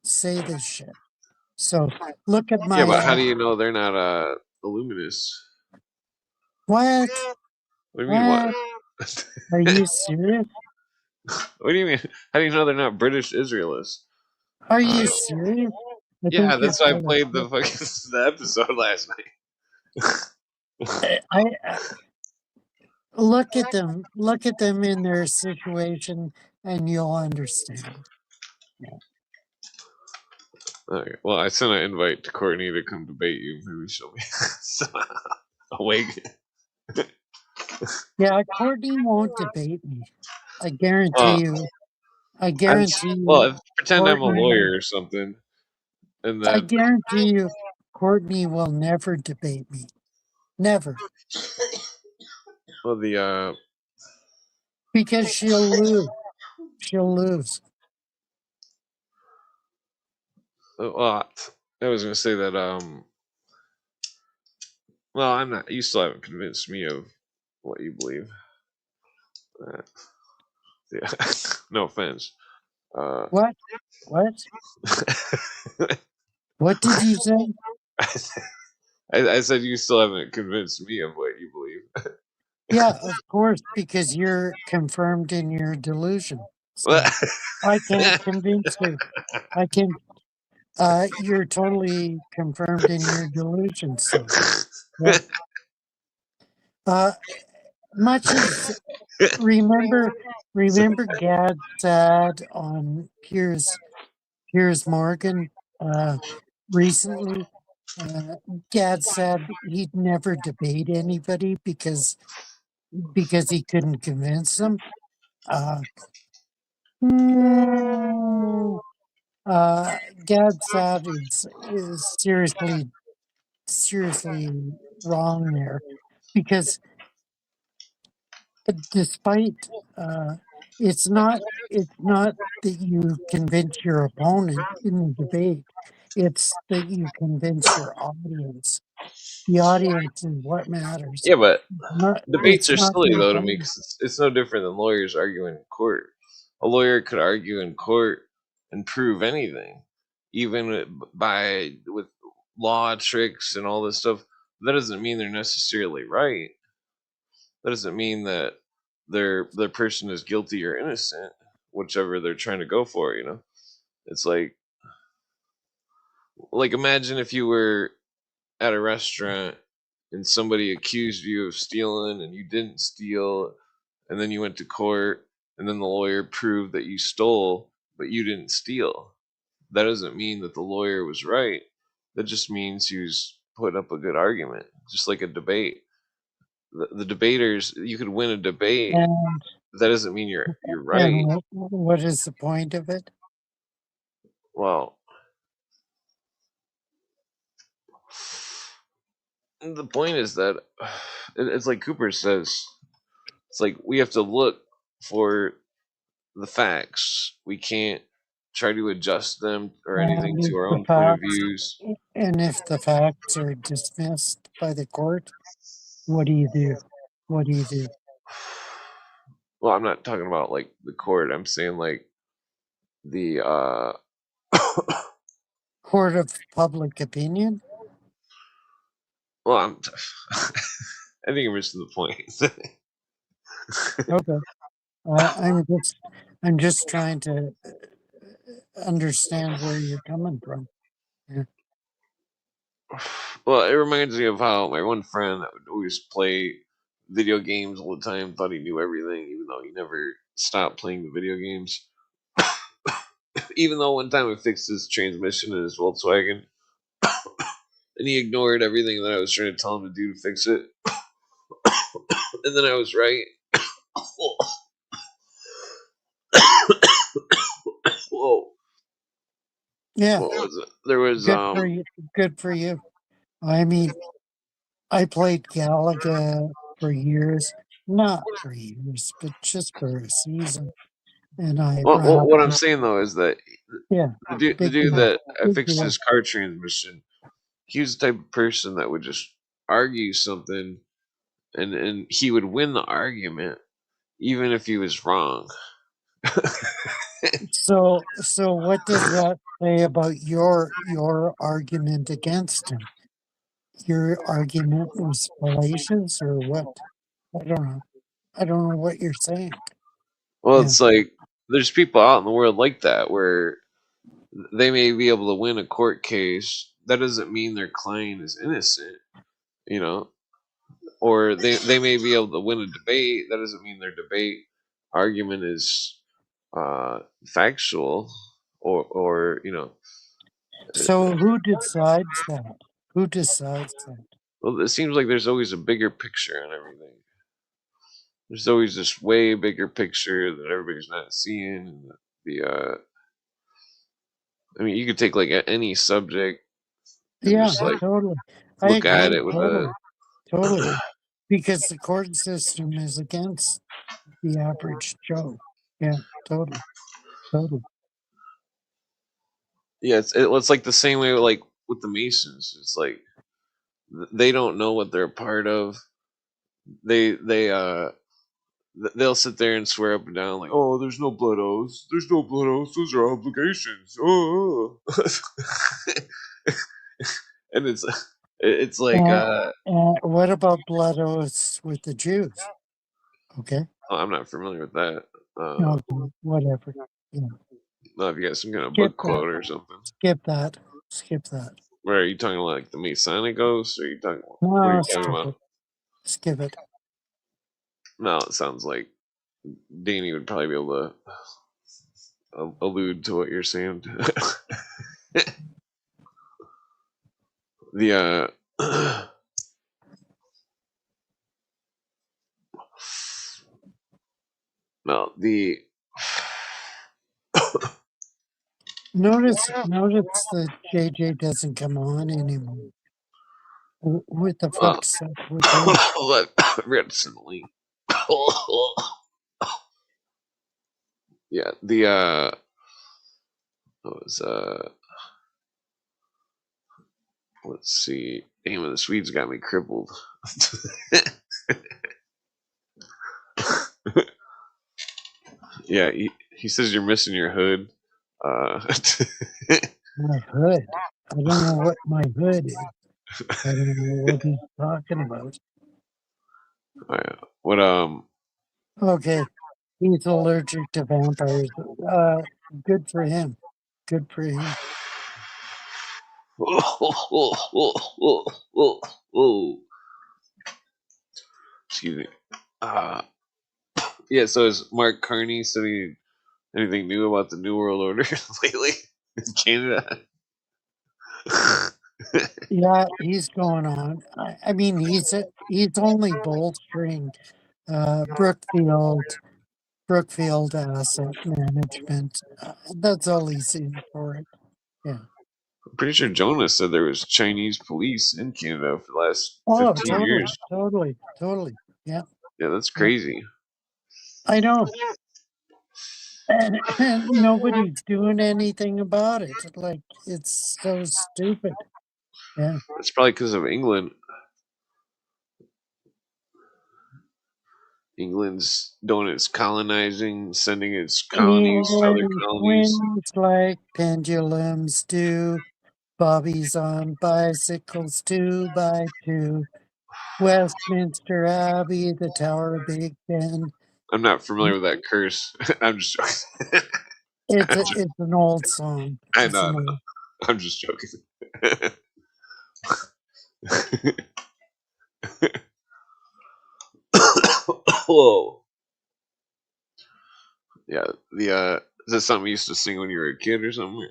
say this shit. So look at Yeah, my but how do you know they're not illuminists? what? What do you mean what? What? Are you serious? What do you mean? How do you know they're not British Israelists? Are Uh, you serious? I yeah, think you're that's why I full of played the shit. fucking the episode last night. I look at them. Look at them in their situation, and you'll understand. Yeah. Okay, well, I sent an invite to Courtney to come debate you. Maybe she'll be awake. Yeah, Courtney won't debate me. I Uh, guarantee you. I I'm, guarantee well, you, pretend I'm a Courtney. lawyer or something, and I then guarantee you, Courtney will never debate me. Never. well, the Because she'll lose. She'll lose. well, I was gonna say that well, I'm not. You still haven't convinced me of what you believe. Uh, yeah, no offense. Uh, What? What? What did you say? I said you still haven't convinced me of what you believe. Yeah, of course, because you're confirmed in your delusion. What? So I can't convince you. I can you're totally confirmed in your delusion. So yeah. Uh much as remember Gad said on Piers Morgan recently. Uh, Gad said he'd never debate anybody because he couldn't convince them. Uh, mm, Gad Saad is seriously wrong there, because despite it's not that you convince your opponent in the debate, it's that you convince your audience. The audience is what matters. Yeah, but debates It's are not silly the though to me opponent. 'cause it's no different than lawyers arguing in court. A lawyer could argue in court and prove anything, even with law tricks and all this stuff. That doesn't mean they're necessarily right. That doesn't mean that their person is guilty or innocent, whichever they're trying to go for. It's like imagine if you were at a restaurant and somebody accused you of stealing and you didn't steal, and then you went to court and then the lawyer proved that you stole but you didn't steal. That doesn't mean that the lawyer was right. That just means he was putting up a good argument, just like a debate. The debaters, you could win a debate. And That doesn't mean you're right. and what is the point of it? Well, the point is that it's like Cooper says. It's like we have to look for the facts. We can't try to adjust them or anything And if to our the own point of facts views. and if the facts are dismissed by the court, what do you do? What do you do? Well, I'm not talking about like the court. I'm saying like the Court of public opinion? well, I think you're missing the point. Okay. I'm just trying to understand where you're coming from. Yeah. Well, it reminds me of how my one friend that would always play video games all the time thought he knew everything, even though he never stopped playing the video games. Even though one time I fixed his transmission in his Volkswagen, and he ignored everything that I was trying to tell him to do to fix it, and then I was right. Whoa, Yeah, what was it? There was good for you. Good for you. I mean, I played Galaga for years, not for years, but just for a season. And I ran well, up what I'm against, saying though is that yeah, the big dude deal. that I Big fixed deal. his car transmission, he was the type of person that would just argue something, and he would win the argument even if he was wrong. So what does that say about your argument against him? Your argument was fallacious or what? I don't know. I don't know what you're saying. Well, Yeah. it's like there's people out in the world like that where they may be able to win a court case. That doesn't mean their client is innocent, you know, or they may be able to win a debate. That doesn't mean their debate argument is factual, or So who decides that? Who decides that? well, it seems like there's always a bigger picture on everything. There's always this way bigger picture that everybody's not seeing. And I mean, you could take like any subject and Yeah, just like totally. I look at agree. it with a Totally. Totally. Because the court system is against the average Joe. Yeah, totally. Totally. yeah. It's like the same way like with the Masons. It's like they don't know what they're a part of. They'll sit there and swear up and down like, "Oh, there's no blood oaths. There's no blood oaths. Those are obligations." Oh, and it's like And, and what about blood oaths with the Jews? Okay. I'm not familiar with that. No, whatever. Yeah. If you got some kind of Skip book that. quote or something. Skip that. Skip that. Where are you talking like the Masonic oaths? Or are you talking? What are No, you talking skip about? it. Skip it. No, it sounds like Danny would probably be able to allude to what you're saying. The no, the Notice that JJ doesn't come on anymore. What the Uh, fuck's up with him? recently. Yeah, the what was let's see. Damn it, the Swedes got me crippled. Yeah, he says you're missing your hood. My hood. I don't know what my hood is. I don't know what he's talking about. What Okay, he's allergic to vampires. Good for him. Good for him. excuse me. Uh yeah, so has Mark Carney said anything new about the New World Order lately in Canada? Yeah, he's going on. I mean, he's only bolstering Brookfield Asset Management. That's all he's in for it. Yeah. I'm pretty sure Jonas said there was Chinese police in Canada for the last Oh, 15 totally, years. totally. Yeah, Yeah, that's yeah. crazy. I know. And nobody's doing anything about it. Like, it's so stupid. Yeah. It's probably because of England. England's doing its colonizing, sending its colonies to other England colonies. swings like pendulums do. Bobbies on bicycles 2 by 2. Westminster Abbey, the Tower of Big Ben. I'm not familiar with that curse. I'm just joking. It's an old song. I It's know, an old. I'm just joking. Whoa. Yeah, the is that something you used to sing when you were a kid or something?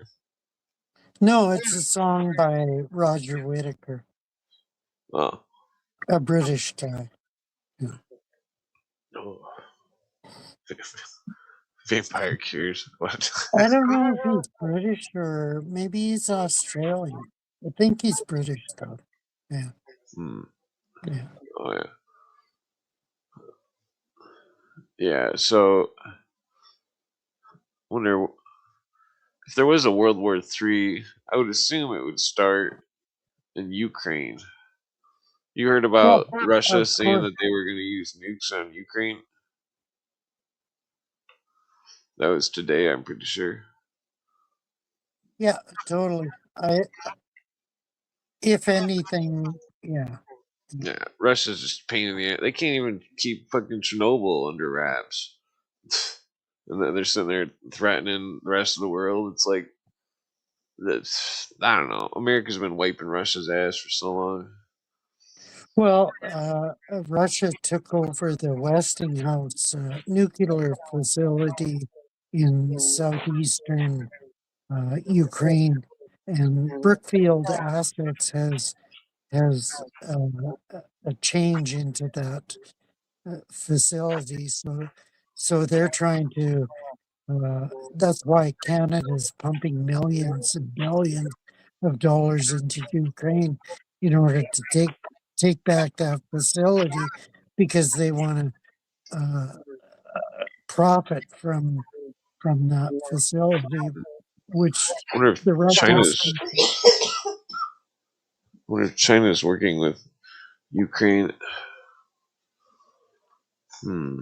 No, it's a song by Roger Whittaker, Oh. a British guy. Yeah. Oh. Vampire Cures. What? I don't know if he's British or maybe he's Australian. I think he's British though. Yeah, Hmm. yeah. Oh yeah. Yeah. So, wonder if there was a World War III. I would assume it would start in Ukraine. You heard Well, about Russia of saying course. that they were going to use nukes on Ukraine? That was today, I'm pretty sure. Yeah, totally. If anything, yeah. Yeah, Russia's just a pain in the ass. They can't even keep fucking Chernobyl under wraps. And then they're sitting there threatening the rest of the world. It's like, I don't know. America's been wiping Russia's ass for so long. Well, Russia took over the Westinghouse nuclear facility in southeastern Ukraine, and Brookfield Assets has a change into that facility. So they're trying to. That's why Canada's pumping millions and billions of dollars into Ukraine in order to take back that facility because they want to profit from that facility, which I wonder if the Russians. China's, working with Ukraine. Hmm.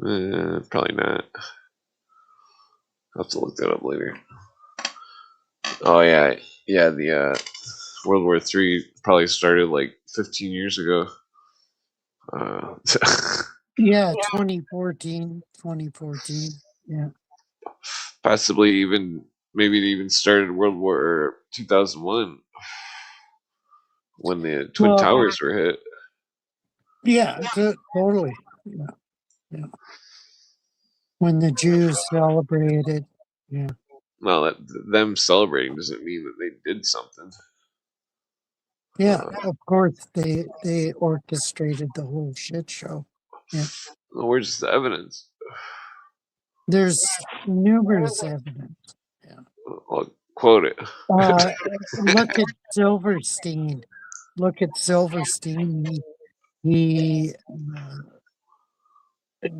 Probably not. I'll have to look that up later. Oh yeah, yeah. The World War III probably started like 15 years ago. Uh, Yeah, 2014. Yeah. possibly even maybe it even started World War 2001 when the Twin Well, Towers were hit. yeah, totally. Yeah, yeah. When the Jews celebrated. Yeah. Well, them celebrating doesn't mean that they did something. Yeah, Uh, of course they orchestrated the whole shit show. Yeah. where's the evidence? There's numerous evidence. I'll quote it. Look at Silverstein. Look at Silverstein. He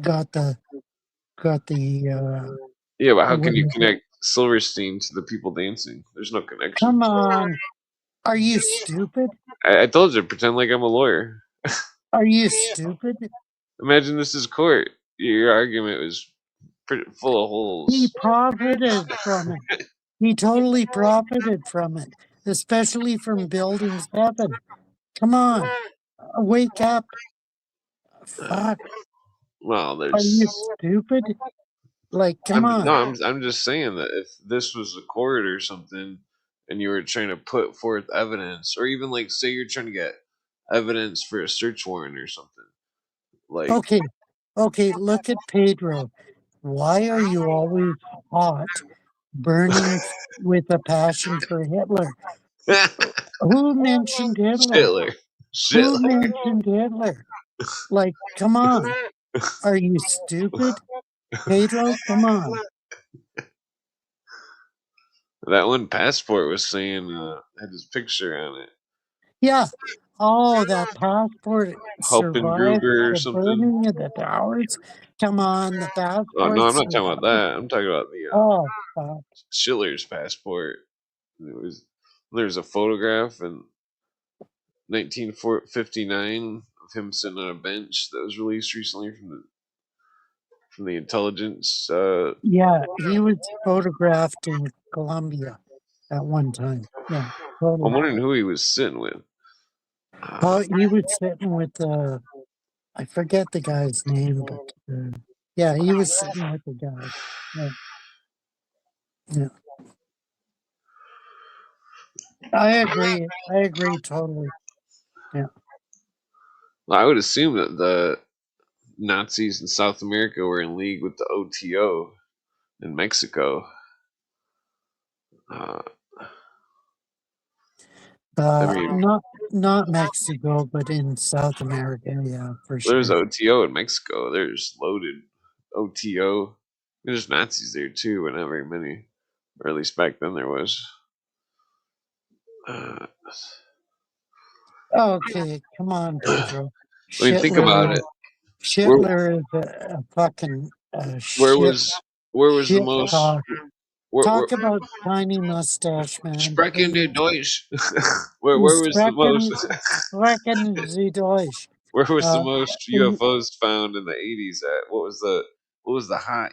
got the Yeah, but how what can you is it? connect Silverstein to the people dancing? There's no connection. Come on. Are you stupid? I told you, pretend like I'm a lawyer. Are you stupid? Imagine this is court. Your argument was pretty full of He holes. profited from it. He totally profited from it, especially from Building 7. Come on. Wake up. Fuck. Well, Are you there's. stupid? Like, come on. I'm just saying that if this was a court or something, and you were trying to put forth evidence, or even like say you're trying to get evidence for a search warrant or something, like Okay, look at Pedro. Why are you always hot, burning with a passion for Hitler? Who mentioned Hitler? Shitler, Who Shitler. mentioned Hitler? Like, come on. Are you stupid? Pedro, come on. That one passport was saying had his picture on it. Yeah. Oh, that passport survived Gruber or the something. burning of the towers. Come on, the Oh no, passport I'm not talking about survived. that. I'm talking about the Oh, fuck. Schiller's passport. There's a photograph in 1959 of him sitting on a bench that was released recently from the intelligence. Yeah, he was photographed in Colombia at one time. Yeah, I'm totally. wondering who he was sitting with. Oh, he was sitting with I forget the guy's name, but yeah, he was sitting with the guy. Yeah, yeah. I agree. I agree totally. Yeah. I would assume that the Nazis in South America were in league with the OTO in Mexico. Uh, I mean, Not Mexico, but in South America. Yeah, for there's sure. OTO in Mexico. There's loaded OTO. There's Nazis there too, but not very many. Or at least back then there was. Uh, Okay, come on, Pedro. I mean, think about Shitler, it. Where Shitler is a fucking where was where was the shit most? talk. Where Talk about tiny mustache man, Sprechende please. Deutsch? Where was the most? Sprechen Sie Deutsch. Where was the Uh, most in, UFOs found in the 80s at? What was the hot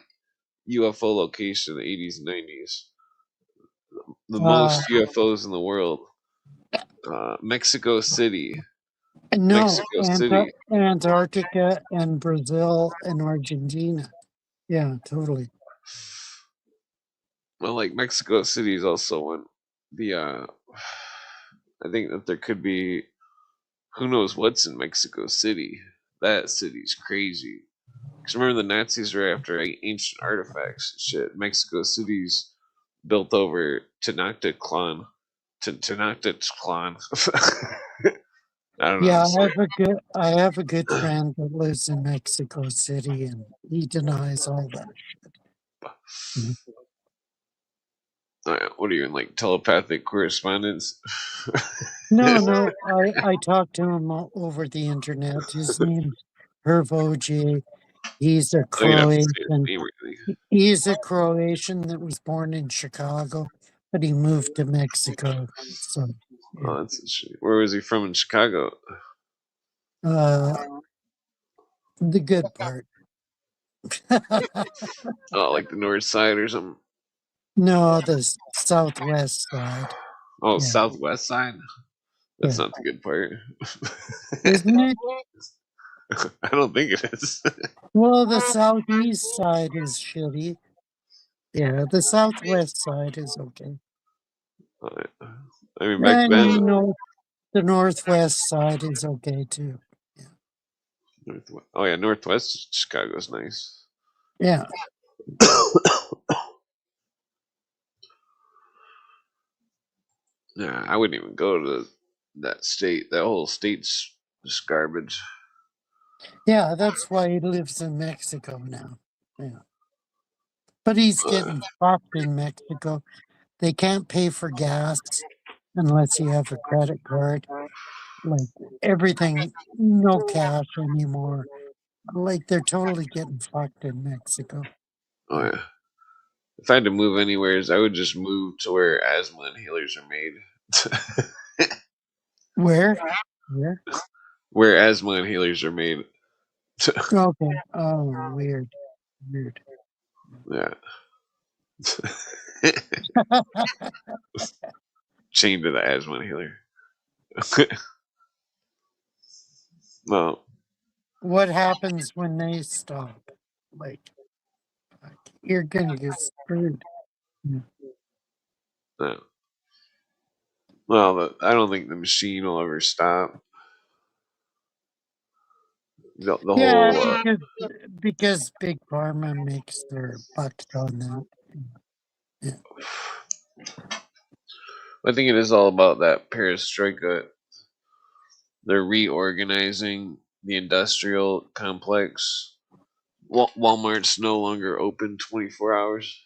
UFO location in the 80s and 90s? The uh, most UFOs in the world. Mexico City. no, Mexico City. Antarctica and Brazil and Argentina. Yeah, totally. Well, like Mexico City is also one. The I think that there could be who knows what's in Mexico City. That city's crazy. Because remember, the Nazis were after ancient artifacts and shit. Mexico City's built over Tenochtitlan. Tenochtitlan. I don't know how Yeah, to say it. I have a good friend that lives in Mexico City, and he denies all that. Mhm. What are you in, like telepathic correspondence? No, I talked to him over the internet. His name's Herv OJ. He's a I don't even have to say his Croatian. name or anything. He's a Croatian that was born in Chicago, but he moved to Mexico. So, yeah. Oh, that's interesting. Where was he from in Chicago? Uh, the good part. Oh, like the north side or something. No, the southwest side. Oh, Yeah, southwest side. That's yeah. not the good part. Isn't it? I don't think it is. Well, the southeast side is shitty. Yeah, the southwest side is okay. I mean, back And then, the northwest side is okay too. Oh yeah, northwest Chicago's nice. Yeah. Yeah, I wouldn't even go to that state. That whole state's just garbage. Yeah, that's why he lives in Mexico now. Yeah. But he's getting fucked in Mexico. They can't pay for gas unless you have a credit card. Like everything, no cash anymore. Like they're totally getting fucked in Mexico. Oh yeah. If I had to move anywheres, I would just move to where asthma inhalers are made. Where? Where? Where asthma inhalers are made. Okay. Oh, weird. Weird. Yeah. Chained to the asthma inhaler. No. What happens when they stop? Like, fuck, you're gonna get screwed. Yeah. No. Well, I don't think the machine will ever stop. The Yeah, whole. because Big Pharma makes their bucks on that. Yeah. I think it is all about that perestroika. They're reorganizing the industrial complex. Walmart's no longer open 24 hours.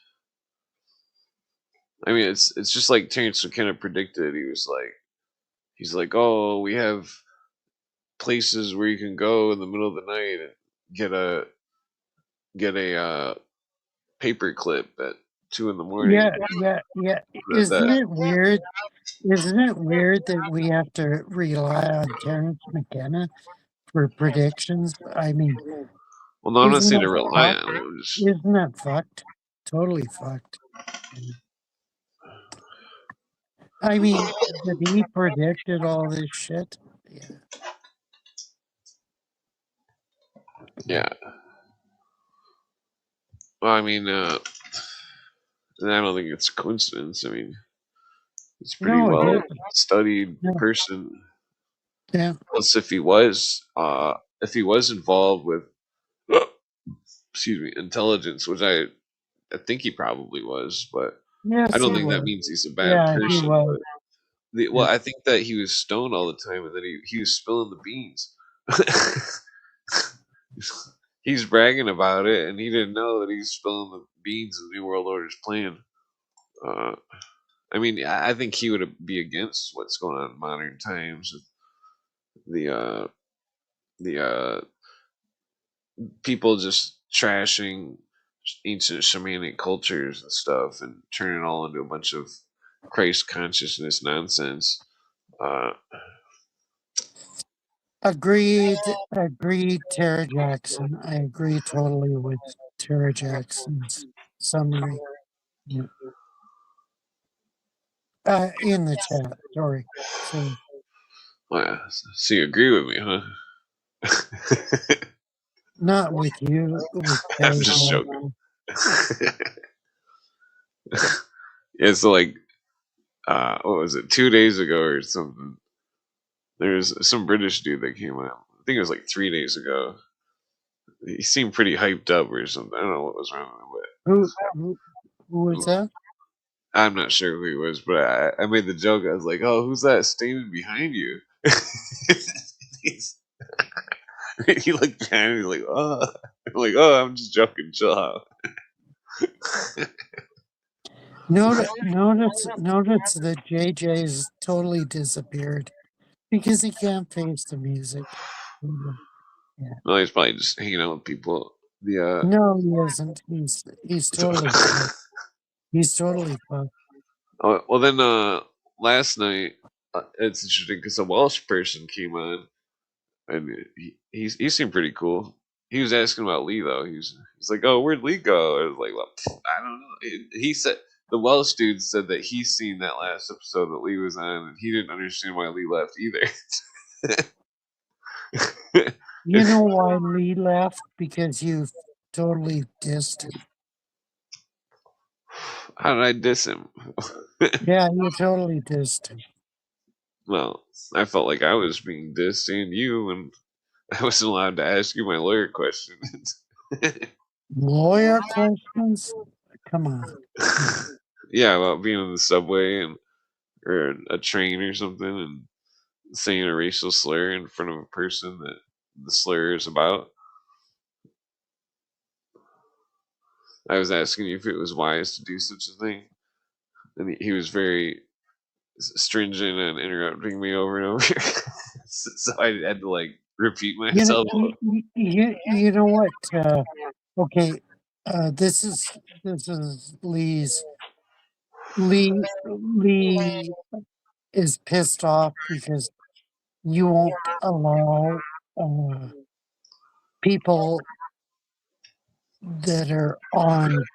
I mean, it's just like Terrence McKenna predicted. He's like, oh, we have places where you can go in the middle of the night and get a paper clip at 2 in the morning. Yeah. Isn't That it weird? Isn't it weird that we have to rely on Terrence McKenna for predictions? I mean, well, no, I'm not isn't saying to that rely fucked? on it. Isn't that fucked? Totally fucked. I mean, that he predicted all this shit. Yeah. Yeah. Well, I mean, and I don't think it's a coincidence. I mean, it's pretty No, it well isn't. studied No. person. Yeah. Plus, if he was involved with, excuse me, intelligence, which I think he probably was, but I Yes, don't he think that was. means he's a bad Yeah, he person. was. But Yeah. I think that he was stoned all the time, and then he was spilling the beans. He's bragging about it, and he didn't know that he's spilling the beans of the New World Order's plan. Uh, I mean, I think he would be against what's going on in modern times. The people just trashing ancient shamanic cultures and stuff, and turning it all into a bunch of Christ consciousness nonsense. Uh, Agreed, Tara Jackson. I agree totally with Tara Jackson's summary. Yeah. In the chat, sorry. So well, so you agree with me, huh? not with you, with I'm Tara just joking. Jackson. Yeah, so like, what was it? 2 days ago or something. There was some British dude that came out. I think it was like 3 days ago. He seemed pretty hyped up or something. I don't know what was wrong with Who who was him, that? but I'm not sure who he was. But I made the joke. I was like, "Oh, who's that standing behind you?" He's- he looked behind me. He's like, "Oh, I'm like, oh, I'm just joking. Chill out." Notice that JJ's totally disappeared because he can't face the music. Yeah. No, he's probably just hanging out with people. The No, he isn't. He's totally fucked. He's totally fucked. well, then last night it's interesting because a Welsh person came on, and he seemed pretty cool. He was asking about Lee though. He's like, "Oh, where'd Lee go?" I was like, "Well, I don't know." He said the Welsh dude said that he's seen that last episode that Lee was on, and he didn't understand why Lee left either. You know why Lee left? Because you totally dissed him. How did I diss him? Yeah, you totally dissed him. Well, I felt like I was being dissed and you, and I wasn't allowed to ask you my lawyer questions. Lawyer questions? Come on. Yeah, about being on the subway and or a train or something and saying a racial slur in front of a person that the slur is about. I was asking you if it was wise to do such a thing, and he was very stringent and interrupting me over and over. So I had to like repeat You know, myself. you know what? Okay, this is Lee's. Lee is pissed off because you won't allow uh, people that are on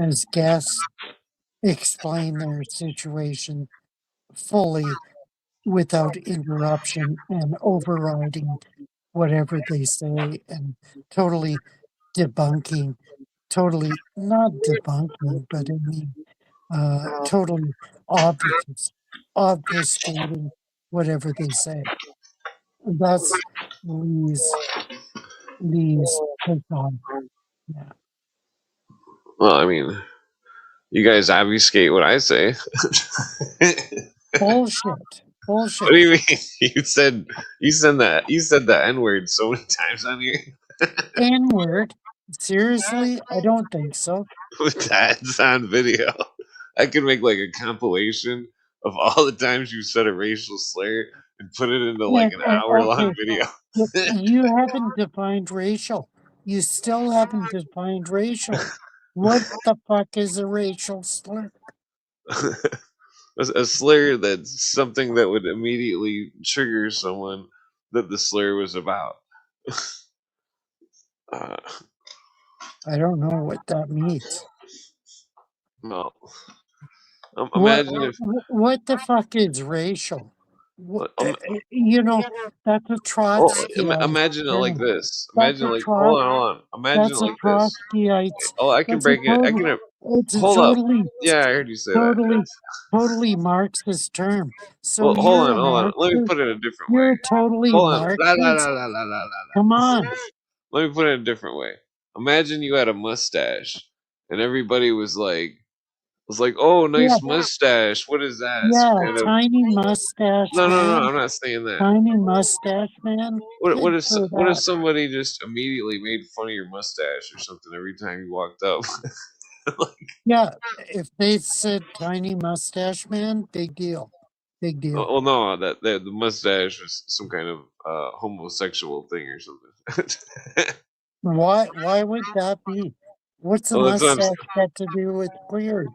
as guests explain their situation fully without interruption and overriding whatever they say and totally debunking, totally not debunking, but I mean, totally obfuscating whatever they say. That's Lee's take on. Yeah. Well, I mean, you guys obfuscate what I say. Bullshit. What Bullshit. do you mean? You said the N word so many times on here. N word. Seriously? I don't think so. That's on video. I could make like a compilation of all the times you said a racial slur and put it into like an hour long Okay. video. You haven't defined racial. You still haven't defined racial. What the fuck is a racial slur? A slur that's something that would immediately trigger someone that the slur was about. Uh, I don't know what that means. well, What imagine if what the fuck is racial? um, You know, that's a Trotskyite imagine it like term. this. That's Imagine a like Trot. hold on. Imagine it That's a like this. Trotskyite. Oh, I can That's a break it. I total. can It's a hold up. totally, Yeah, I heard you say that. totally, totally Marxist term. So Well, you're a hold on. Let me Marxist. put it a different way. You're totally Hold on. La la la Marxist. la la la la. Come on. Let me put it a different way. Imagine you had a mustache, and everybody was like, "Oh, Yeah, nice mustache. What is that?" Some yeah. kind of Tiny mustache no. man. I'm not saying that. Tiny mustache man. What Good if for what if that. somebody just immediately made fun of your mustache or something every time you walked up? Yeah, if they said tiny mustache man, big deal. Big deal. Well, no, that the mustache was some kind of homosexual thing or something. Why would that be? What's a Well, that's what mustache got to do with queers?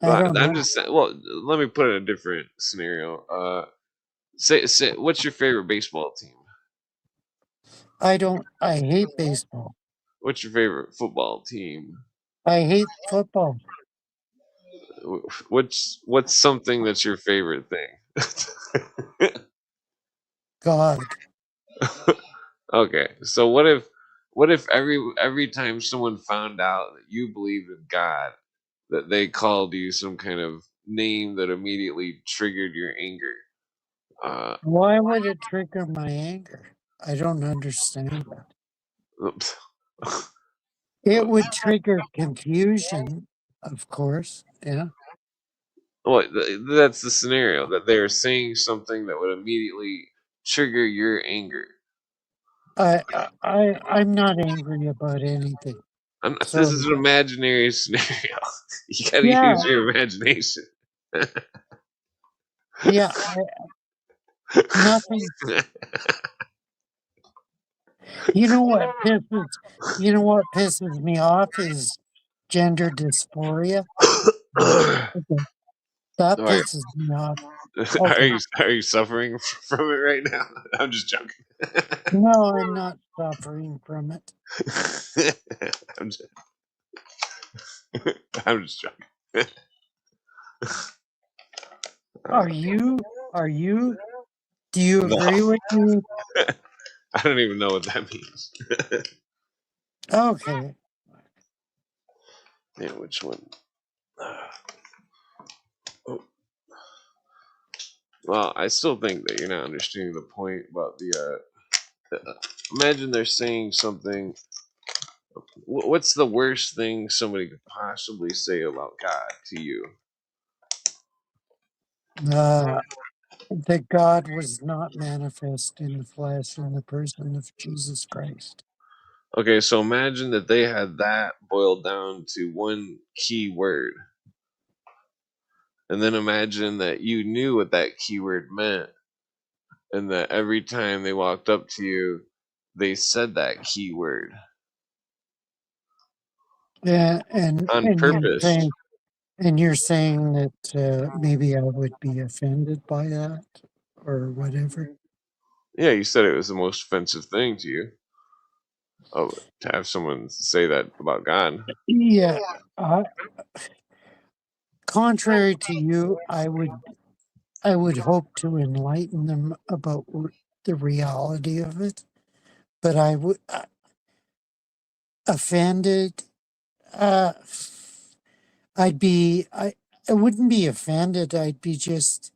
I don't I'm know. just saying. Well, let me put it in a different scenario. Say, what's your favorite baseball team? I hate baseball. What's your favorite football team? I hate football. What's something that's your favorite thing? God. Okay, so what if every time someone found out that you believed in God, that they called you some kind of name that immediately triggered your anger? Uh, Why would it trigger my anger? I don't understand that. It would trigger confusion, of course. Yeah. well, that's the scenario that they're saying something that would immediately trigger your anger. I'm not angry about anything. This So is an imaginary scenario. You got to yeah, use your imagination. yeah, nothing. You know what pisses me off is gender dysphoria. Okay, that All right. pisses me off. Are Okay. you suffering from it right now? I'm just joking. No, I'm not suffering from it. I'm just, I'm just joking. Are you? Are you? Do you No, agree with me? I don't even know what that means. Okay. Yeah, which one? Oh, well, I still think that you're not understanding the point about imagine they're saying something. What's the worst thing somebody could possibly say about God to you? Uh, that God was not manifest in the flesh in the person of Jesus Christ. Okay, so imagine that they had that boiled down to one key word. And then imagine that you knew what that keyword meant, and that every time they walked up to you, they said that keyword Yeah, on purpose. and you're saying that maybe I would be offended by that or whatever. Yeah, you said it was the most offensive thing to you. Oh, to have someone say that about God. Yeah, uh, contrary to you, I would hope to enlighten them about the reality of it, but I would offended. Uh, I wouldn't be offended. I'd be just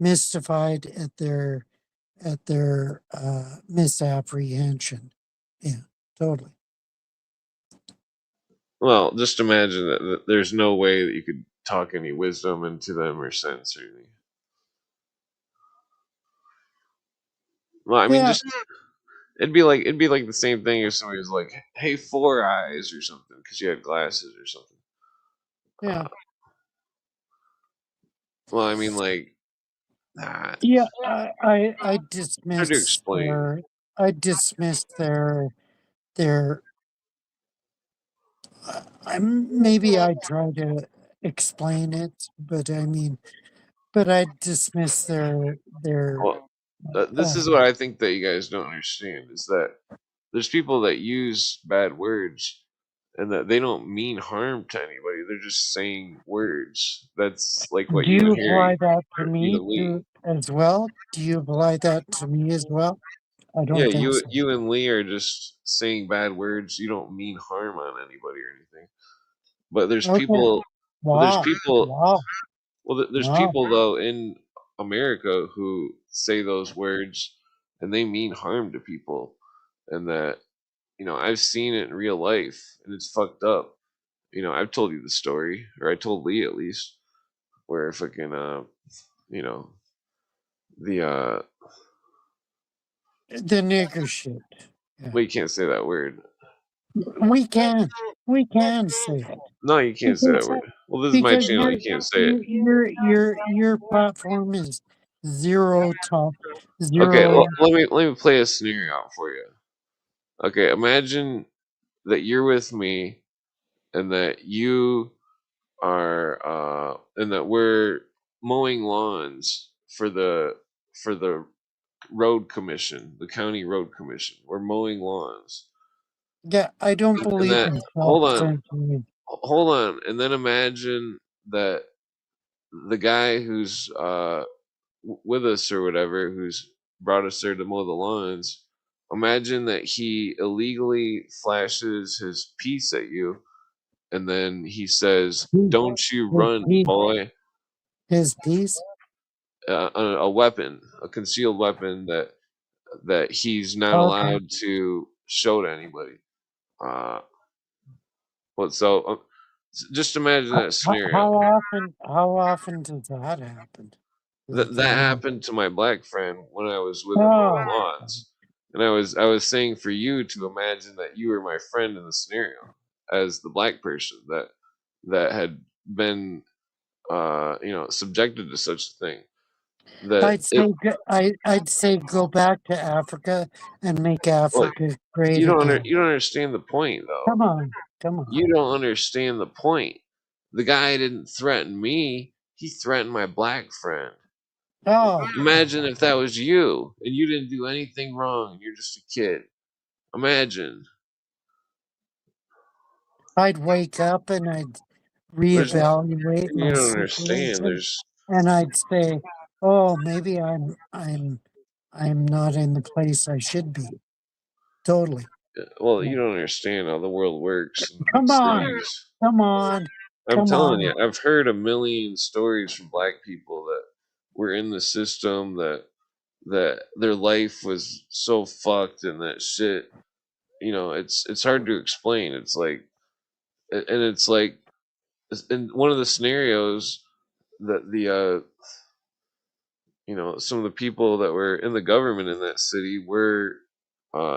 mystified at their misapprehension. Yeah, totally. Well, just imagine that there's no way that you could talk any wisdom into them or sense or anything. Well, I mean, Yeah, just it'd be like the same thing if somebody was like, "Hey, four eyes" or something because you had glasses or something. yeah, Well, I mean, like, nah, yeah. hard to explain. I dismiss their. Maybe I try to explain it, but I mean, but I dismiss their. Well, this Uh, is what I think that you guys don't understand is that there's people that use bad words and that they don't mean harm to anybody. They're just saying words. That's like what do you you and Harry apply that to or you me and Lee. too as well? Do you apply that to me as well? I Yeah, don't think so. you and Lee are just saying bad words. You don't mean harm on anybody or anything. But Okay. there's Wow. people, Wow. there's Wow. people though in America who say those words and they mean harm to people, and that I've seen it in real life and it's fucked up. I've told you the story, or I told Lee at least, where fucking you know, the The nigger shit. Yeah. well, you can't say that word. We can. We can say it. No, you can't say that Because word. Well, this is my because channel. You can't say it. your platform is zero top Okay, well, zero. let me play a scenario out for you. Okay, imagine that you're with me and that you are and that we're mowing lawns for the road commission, the county road commission. We're mowing lawns. Yeah, I don't And believe that in self-censoring. hold on, and then imagine that the guy who's with us or whatever, who's brought us there to mow the lawns, imagine that he illegally flashes his piece at you, and then he says, His, "Don't you his run, piece, boy!" his piece. A weapon, a concealed weapon that he's not Okay. allowed to show to anybody. Uh, what so? Just imagine that scenario. How often does that happen? Like, That I mean, happened to my black friend when I was with him mowing oh, lawns, and I was saying for you to imagine that you were my friend in the scenario as the black person that had been subjected to such a thing. That it I'd say go back to Africa and make Look, Africa great again. you don't understand the point though. Come on, come on. You don't understand the point. The guy didn't threaten me. He threatened my black friend. Oh, Imagine if that was you and you didn't do anything wrong. You're just a kid. Imagine. I'd wake up and I'd There's reevaluate you my don't understand. situation, and I'd say, "Oh, maybe I'm not in the place I should be." Totally. Well, Yeah. you don't understand how the world works in big Come on, cities. come on, I'm come telling you, on. I've heard a million stories from black people that were in the system that their life was so fucked and that shit. It's hard to explain. It's like, and it's like in one of the scenarios that the some of the people that were in the government in that city were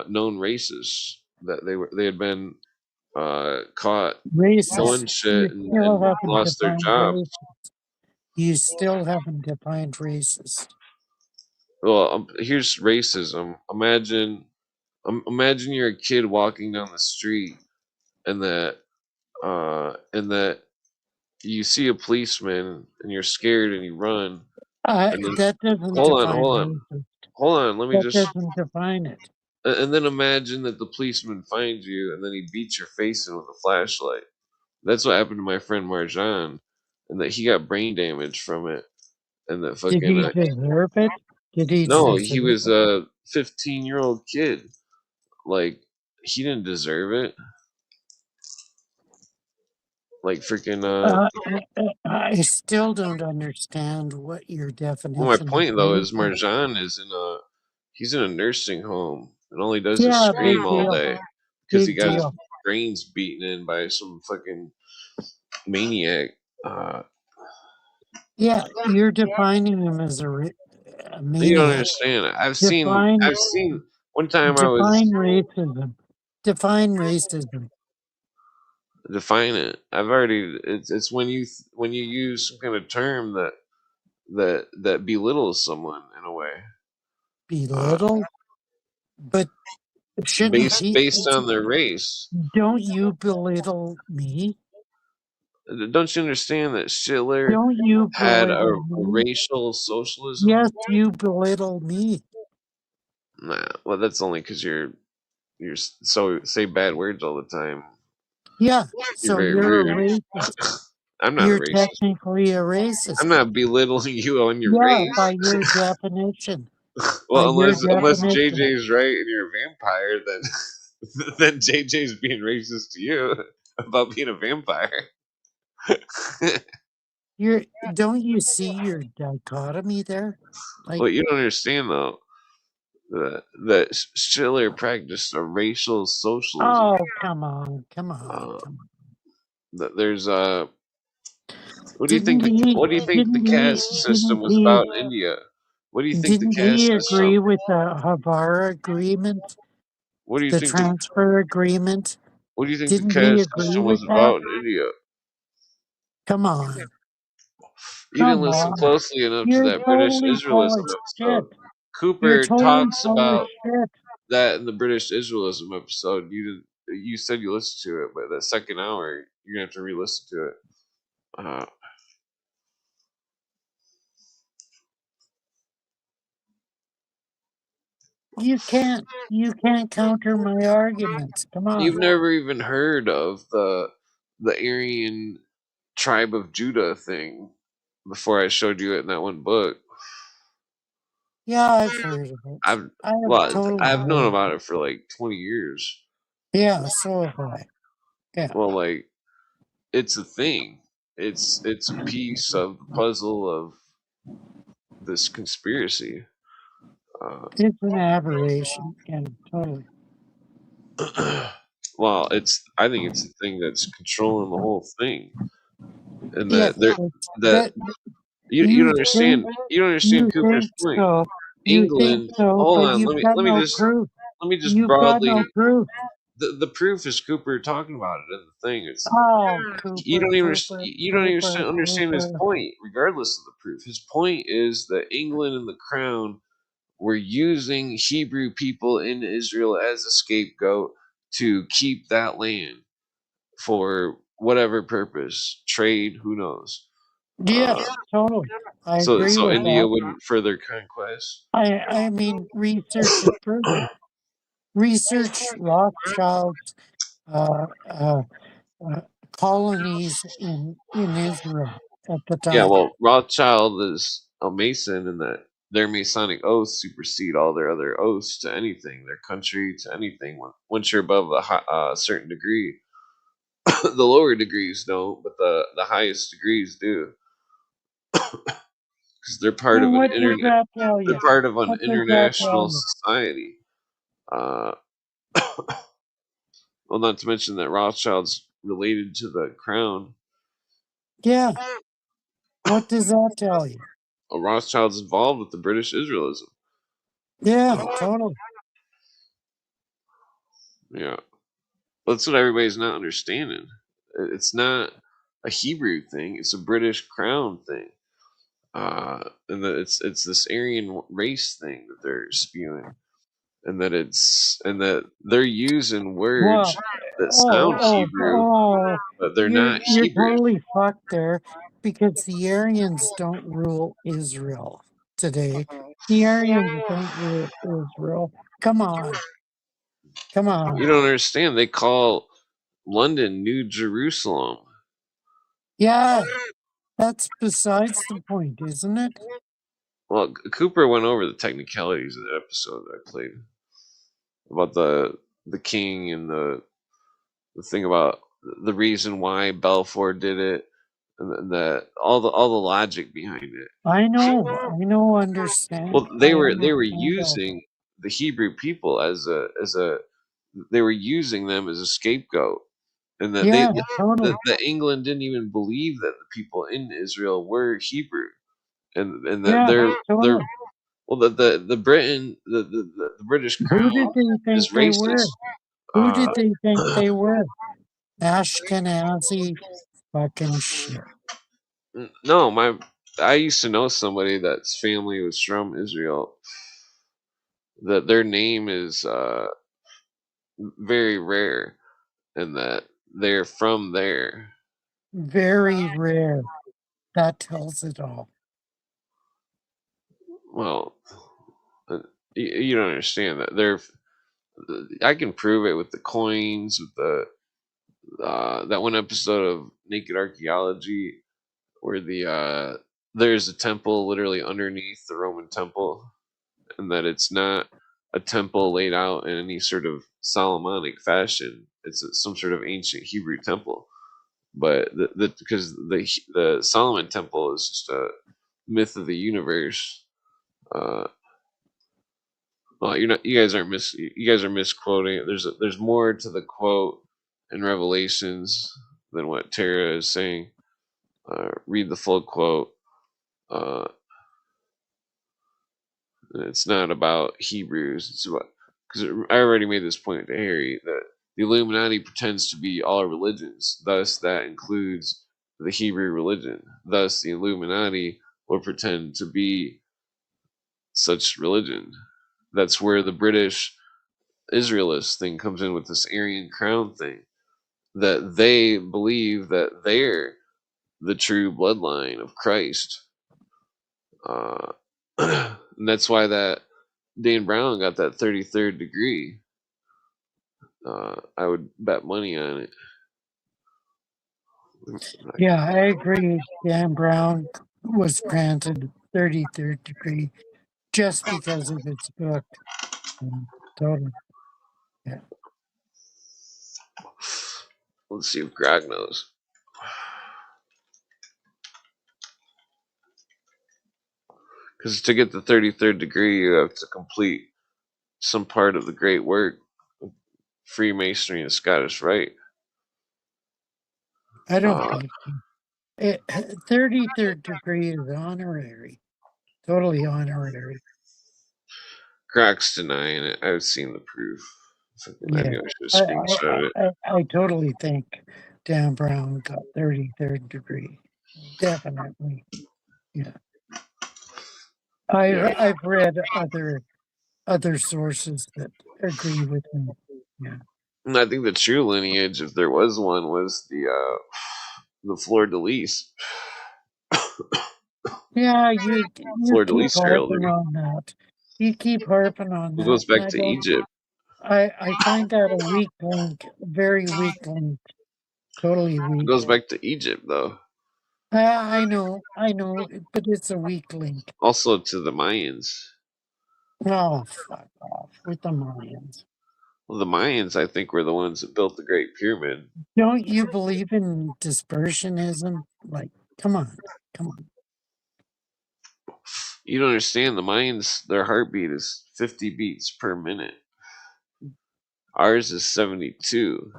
known racists that they had been caught Racist. doing shit You still and haven't lost their defined jobs. racist. You still haven't defined racist. Well, here's racism. Imagine you're a kid walking down the street, and that you see a policeman and you're scared and you run, and then That doesn't hold on, define hold on, racist. hold on. Let me That just doesn't define it. and then imagine that the policeman finds you and then he beats your face in with a flashlight. That's what happened to my friend Marjan, and that he got brain damage from it, and that Did fucking he deserve it? Did he no, he deserve was it? a 15-year-old kid. Like he didn't deserve it. Like freaking I still don't understand what your well, my definition of point though race is is. Marjan is he's in a nursing home and all he does is Yeah, big scream all deal. day because he Big got his deal. brains beaten in by some fucking maniac. Yeah, you're defining him as a You don't maniac. understand. Define I've seen one time I was define racism. Define racism. define it. I've already it's when you use some kind of term that belittles someone in a way. Uh, Belittle? But shouldn't based on their race. don't you belittle me? Don't you understand that Hitler Don't you had belittle a me? racial socialism? Yes, you belittle me. Nah, well, that's only because so say bad words all the time. Yeah, You're so very you're a rude. racist. I'm not a You're racist. technically a I'm racist. not belittling you on your Yeah, race. by your definition. By Well, your unless definition. JJ's right and you're a vampire, then then JJ's being racist to you about being a vampire. Don't you see your dichotomy there? Like, What you don't understand though that Schiller practiced a racial socialism. oh, come on, come on, Uh, come on. that there's Didn't he, what do you think the caste system was about in India? What do you think the didn't caste he system? agree with the Havara agreement, What do you the think the transfer agreement? what do you think the Didn't he caste agree system with was that? about in India? Come on, You didn't come listen on. closely enough to You're that British totally full Israelism of shit. episode. You're Cooper totally talks full of about shit. that in the British Israelism episode. You said you listened to it, but that second hour you're gonna have to re-listen to it. Uh, You can't counter my arguments. Come you've on. never even heard of the Aryan tribe of Judah thing before I showed you it in that one book. Yeah, I've heard of it. I've I have well, totally I've known heard. about it for like 20 years. Yeah, so have I. Yeah. Well, like it's a thing. It's a piece of the puzzle of this conspiracy. Uh, It's an aberration. Yeah, totally. well, I think it's the thing that's controlling the whole thing, and Yeah, that that you think you don't understand you Cooper's think point. so. You think England, so, hold but on, you've got no proof. let me just You've got no broadly proof. the proof is Cooper talking about it in the thing. It's Oh, Cooper, Cooper, you don't even Cooper, understand his Cooper. point, regardless of the proof. His point is that England and the Crown were using Hebrew people in Israel as a scapegoat to keep that land for whatever purpose, trade, who knows. Yeah, Uh, totally. I agree so with India that. wouldn't further conquest. I mean, research it further. Research Rothschild's uh, uh, uh, colonies in Israel at the Yeah, time. well, Rothschild is a Mason in that their Masonic oaths supersede all their other oaths to anything, their country to anything. Once you're above a certain degree, the lower degrees don't, but the highest degrees do, because they're part And of an what does internet. that tell They're you? part of an What does that tell international you? society. Uh, well, not to mention that Rothschild's related to the crown. Yeah, what does that tell you? Rothschild's involved with the British Israelism. Yeah, totally. Yeah. That's what everybody's not understanding. It's not a Hebrew thing; it's a British Crown thing, and that it's this Aryan race thing that they're spewing, and that they're using words Well, that sound Hebrew, but they're not you're Hebrew. totally fucked there because the Aryans don't rule Israel today. The Aryans don't rule Israel. Come on, come on. You don't understand. They call London New Jerusalem. Yeah, that's besides the point, isn't it? Well, Cooper went over the technicalities of the episode that I played about the king and the thing about the reason why Balfour did it, and that all the logic behind it. I know, Well, I they were understand all that. using the Hebrew people as a they were using them as a scapegoat, and that Yeah, totally. that England didn't even believe that the people in Israel were Hebrew, and that Yeah, they're totally. well the Britain the British Who Crown did they think is they were? racist. Who did they think they were? Ashkenazi fucking shit. No, I used to know somebody that's family was from Israel. That their name is very rare, and that they're from there. Very rare. That tells it all. Well, uh, you don't understand that they're. I can prove it with the coins, with the that one episode of Naked Archaeology where there's a temple literally underneath the Roman temple, and that it's not a temple laid out in any sort of Solomonic fashion. It's some sort of ancient Hebrew temple, but because the Solomon temple is just a myth of the universe. Uh, well, you guys aren't you guys are misquoting it. There's more to the quote in Revelations than what Tara is saying. Read the full quote. Uh, it's not about Hebrews. It's about because I already made this point to Harry that the Illuminati pretends to be all religions. Thus, that includes the Hebrew religion. Thus, the Illuminati will pretend to be such religion. That's where the British Israelist thing comes in with this Aryan crown thing. That they believe that they're the true bloodline of Christ. And that's why that Dan Brown got that 33rd degree. I would bet money on it. Yeah, I agree. Dan Brown was granted 33rd degree just because of its book. Totally. Yeah. Let's see if Greg knows. Because to get the 33rd degree, you have to complete some part of the great work of Freemasonry and Scottish Rite. I don't Uh, think it, 33rd degree is honorary. Totally honorary. Greg's denying it. I've seen the proof. I Yeah. knew I should I, have screenshot it. I totally think Dan Brown got 33rd degree. Definitely. Yeah. Yeah. I've read other sources that agree with me. Yeah. And I think the true lineage, if there was one, was the Fleur de Lis. Yeah, you Fleur de keep Lis harping heraldry. on that. You keep harping on It that, goes and back to Egypt. I find that a weak link, very weak link, totally It weak. goes back to Egypt, though. I know, but it's a weak link. Also to the Mayans. Oh, fuck off with the Mayans. Well, the Mayans, I think, were the ones that built the Great Pyramid. Don't you believe in dispersionism? Like, come on, come on. You don't understand. The Mayans, their heartbeat is 50 beats per minute. Ours is 72.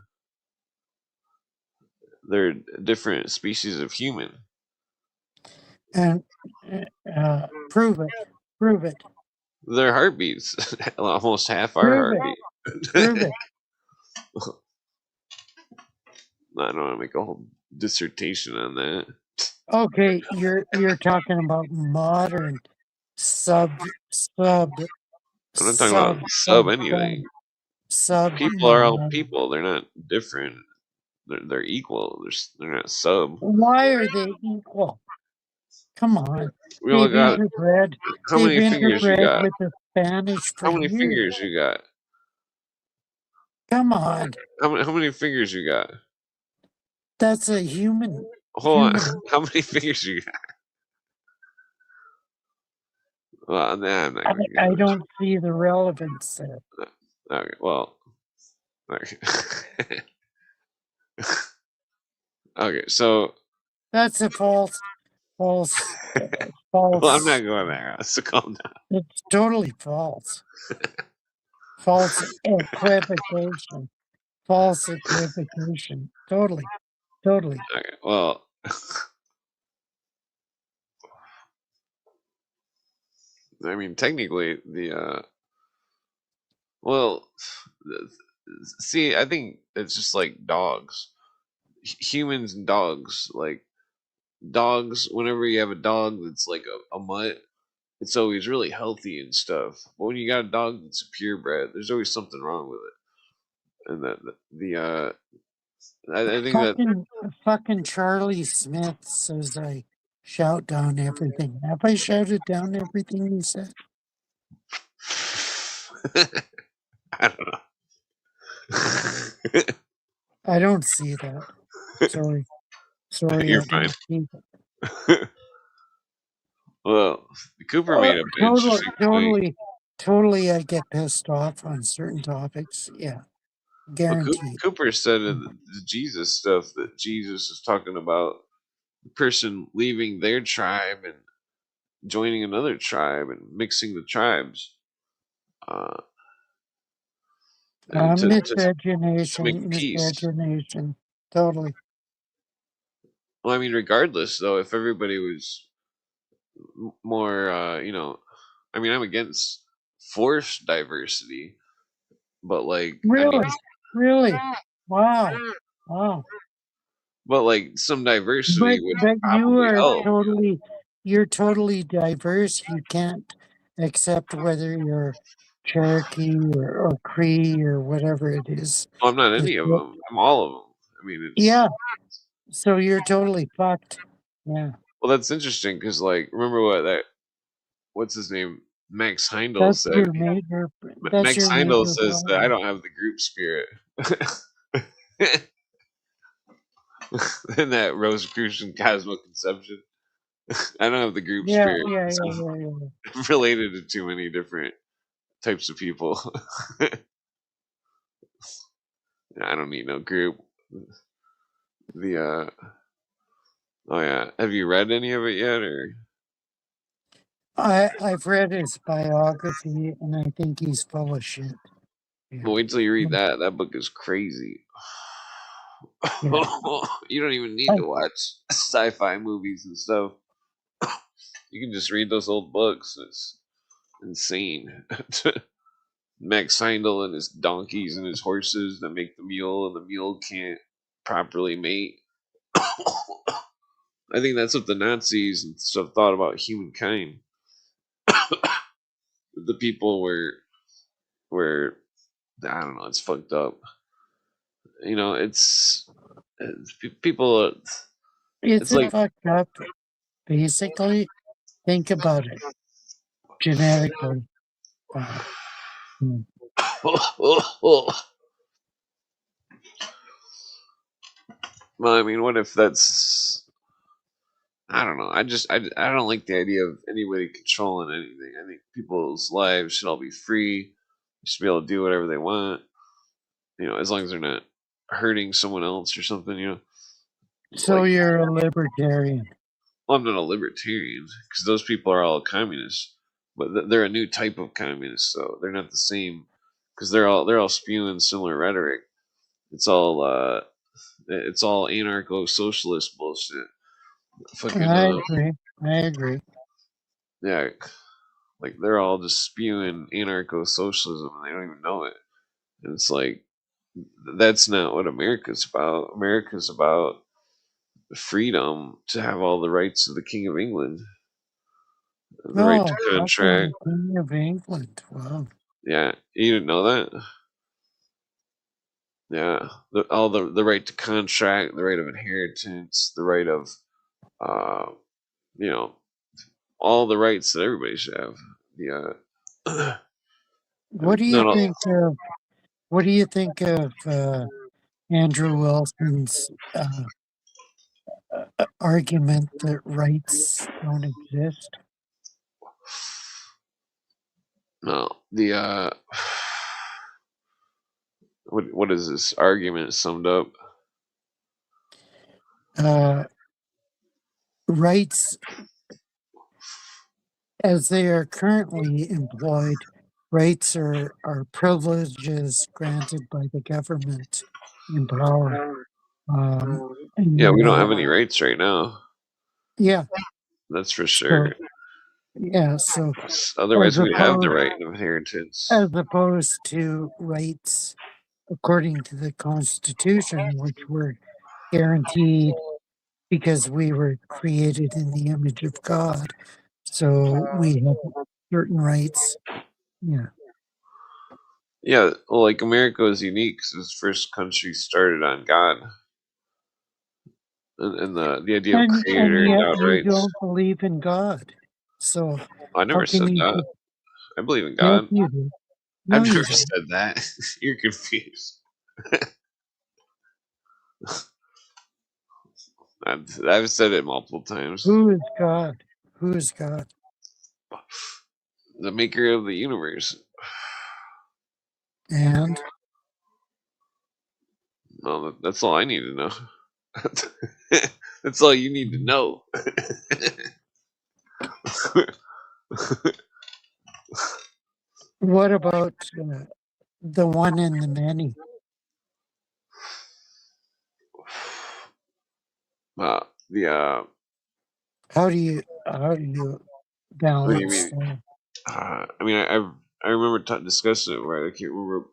They're a different species of human. And prove it, prove it, Their heartbeats almost half our prove it, heartbeat. prove it. I don't want to make a whole dissertation on that. Okay, you're talking about modern sub sub I'm not talking about sub anything. sub People are all humanity. people. They're not different. They're equal. They're not sub. Why are they equal? Come on. We only They've got interbred. how They've many fingers you interbred got? with the Spanish for How many years. fingers you got? Come on. How many fingers you got? That's a human. Hold on. Human. How many fingers you got? Well, nah, I'm not gonna get I into don't see the relevance there. this. Okay, well, okay. Okay, so That's a false, false, well, I'm not false. going there. So calm down. It's totally false. False equivocation. False equivocation. Totally. Totally. Okay, well, I mean, technically, well, see, I think it's just like dogs, humans and dogs. Like dogs, whenever you have a dog that's like a mutt, it's always really healthy and stuff. But when you got a dog that's a purebred, there's always something wrong with it. And that I think that Fucking Charlie Smith says I shout down everything. Have I shouted down everything he said? I don't know. I don't see that. Sorry. Sorry, You're I don't see that. fine. Well, Cooper made an interesting point. Totally I get pissed off on certain topics. Yeah. Well, Guaranteed. Cooper said in the Jesus stuff that Jesus is talking about the person leaving their tribe and joining another tribe and mixing the tribes uh, and to make peace. Miscegenation. Totally. Well, I mean, regardless, though, if everybody was more, I mean, I'm against forced diversity, but like, I mean, Really? Wow. Wow. but like some diversity would But you probably are help. you're totally diverse. You can't accept whether you're Cherokee or Cree or whatever it is. Well, I'm not that any of you- them. I'm all of them. I mean, it's Yeah. So you're totally fucked. Yeah. well, that's interesting because, like, remember what's his name? Max Heindel That's said. your major Max Heindel says that I problem. don't have the group spirit. In that Rosicrucian Cosmo conception, I don't have the group Yeah, spirit. yeah, So yeah, yeah, yeah. I'm related to too many different types of people. I don't need no group. The oh yeah, have you read any of it yet, or? I've read his biography and I think he's full of shit. Yeah. Well, wait till you read that. That book is crazy. Yeah. You don't even need to watch sci-fi movies and stuff. You can just read those old books. It's insane. Max Heindel and his donkeys and his horses that make the mule, and the mule can't properly mate. I think that's what the Nazis and stuff thought about humankind. The people were I don't know. It's fucked up. You know, it's people. It's It's like fucked up. Basically, think about it genetically. Hmm. well, I mean, what if that's I don't know. I don't like the idea of anybody controlling anything. I think people's lives should all be free. They should be able to do whatever they want. You know, as long as they're not hurting someone else or something. You know, So like you're a libertarian. well, I'm not a libertarian because those people are all communists, but they're a new type of communist, so they're not the same because they're all spewing similar rhetoric. It's all anarcho socialist bullshit. Fucking I agree. I agree. yeah, like they're all just spewing anarcho socialism and they don't even know it. And it's like that's not what America's about. America's about the freedom to have all the rights of the King of England, the right to Oh, contract. fucking King of England. Wow. Yeah, you didn't know that? Yeah, all the right to contract, the right of inheritance, the right of, uh, you know, all the rights that everybody should have. Yeah, I What mean, do you not all. think of what do you think of Andrew Wilson's argument that rights don't exist? No, the what is this argument summed up? Uh, rights, as they are currently employed, rights are privileges granted by the government in power. Yeah, we And don't have any rights right now. yeah, That's for sure. so yeah, so as Otherwise, we'd have the opposed right of inheritance. as opposed to rights according to the Constitution, which were guaranteed because we were created in the image of God. So we have certain rights. Yeah. Yeah, well, like America is unique because it was the first country started on God, and the idea of And creator yet endowed you rights. don't believe in God. So I how never can said you that. I believe in yes God. you do. No, I've you never don't. said that. You're confused. I've said it multiple times. Who is God? Who is God? The maker of the universe. And Well, that's all I need to know. That's all you need to know. what about the one and the many? The How do you what do you balance mean? that? I mean, I remember discussing it, right? I can't remember.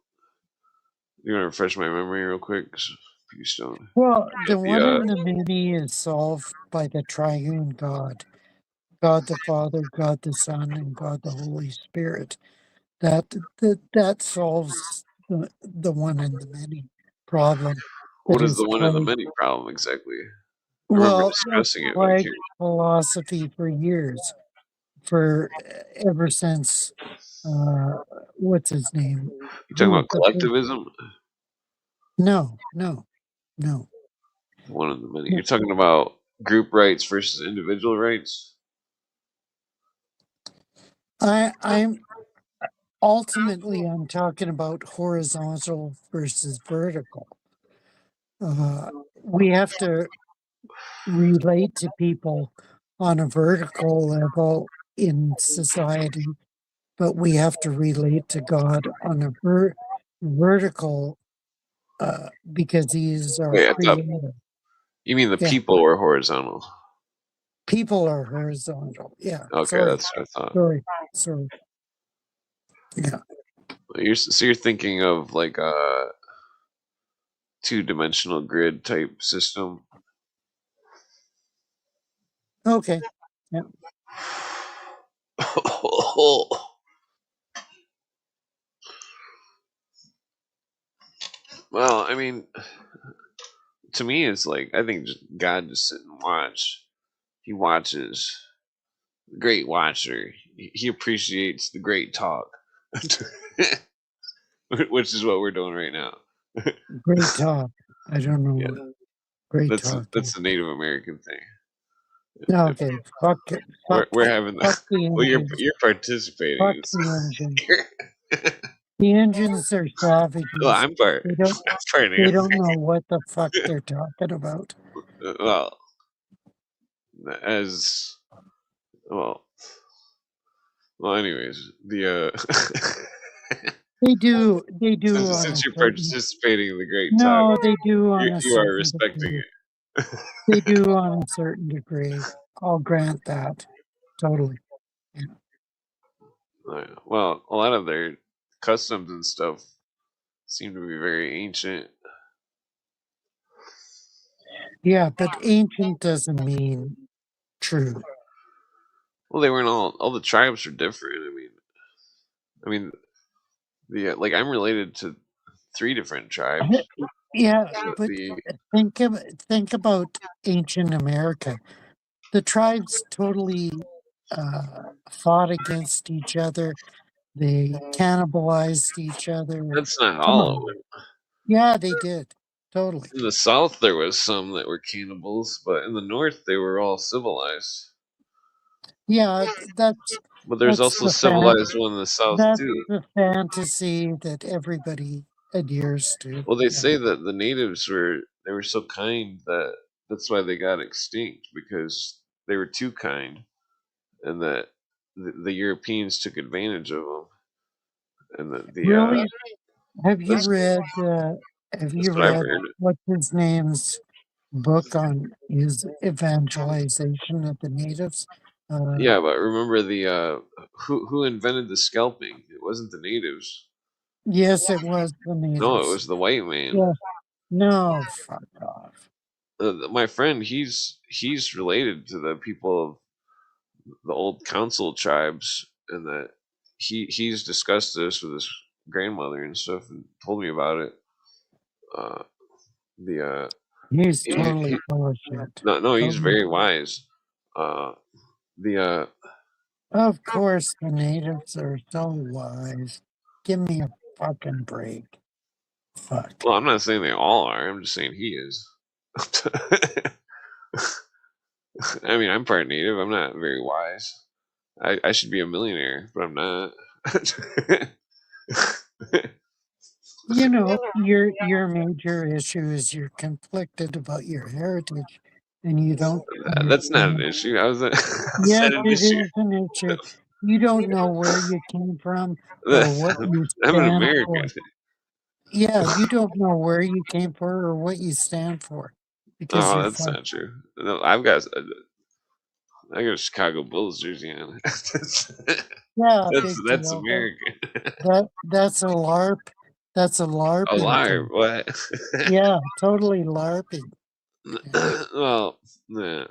You want to refresh my memory real quick? 'Cause please don't. Well, the The one and the many is solved by the triune God, God the Father, God the Son, and God the Holy Spirit. That solves the one and the many problem that what is is the one and the plagued. many problem exactly? I remember Well, that's discussing it, but I plagued can't. philosophy for years, for ever since uh, what's his name? You Who talking was about the first? collectivism? No, no, no. The one and the many. no. You're talking about group rights versus individual rights. I'm ultimately I'm talking about horizontal versus vertical. We have to relate to people on a vertical level in society, but we have to relate to God on a vertical because He is our Wait, I thought creator. you mean the Yeah, people were horizontal. people are horizontal. Yeah, Okay, sorry, that's what I thought. sorry, sorry. Yeah, So you're thinking of like a two-dimensional grid type system. okay. Yeah, Well, I mean, to me, it's like I think God just sit and watch. He watches. Great watcher. He appreciates the great talk, which is what we're doing right now. great talk. I don't know Yeah, what great that's talk is. that's the Native American thing. If Okay, fuck it. we're having Fuck the well, engines. you're participating. Fuck the engines. The engines are Well, savages. I'm part. They don't I'm parting. they don't know what the fuck they're talking about. Well, as well. Well, anyways, the They do since, on a since you're certain participating in the great talk, no, they do on a you are certain respecting degree. it. They do on a certain degree. I'll grant that. Totally. Yeah. Well, a lot of their customs and stuff seem to be very ancient. Yeah, but ancient doesn't mean true. Well, they weren't all the tribes are different. I mean, like I'm related to 3 different tribes. Yeah, but The think about ancient America. The tribes totally fought against each other. They cannibalized each other. That's not Come all of on. them. Yeah, they did. Totally. In the South, there was some that were cannibals, but in the North, they were all civilized. Yeah, But there's that's also the fan civilized one in the South that's too. the fantasy that everybody adheres to. Well, they Yeah. say that the natives were so kind that that's why they got extinct because they were too kind, and that the Europeans took advantage of them, and Really? Have you that's read have that's you what I've read heard. what's his name's book on his evangelization of the natives? Uh, Yeah, but remember the who invented the scalping? It wasn't the natives. yes, it was the No, it natives. was the white man. Yeah. No, fuck off. My friend, he's related to the people of the old council tribes, and that he's discussed this with his grandmother and stuff, and told me about it. Uh, the He's totally he full of shit. no, he's Totally. very wise. Uh, the Of course, the natives are so wise. Give me a fucking break. Fuck. well, I'm not saying they all are. I'm just saying he is. I mean, I'm part native. I'm not very wise. I should be a millionaire, but I'm not. You know, your major issue is you're conflicted about your heritage and you don't That's not an understand. issue. I was I Yes, said an it issue. is an issue. You don't know where you came from or what you I'm an stand American. for. Yeah, you don't know where you came from or what you stand for because Oh, you're that's fucked. not true. No, I got a Chicago Bulls jersey on. Yeah, big That's deal. American. That's a LARP. That's a A LARPing liar, thing. what? Yeah, totally LARPing. Yeah. Well, yeah.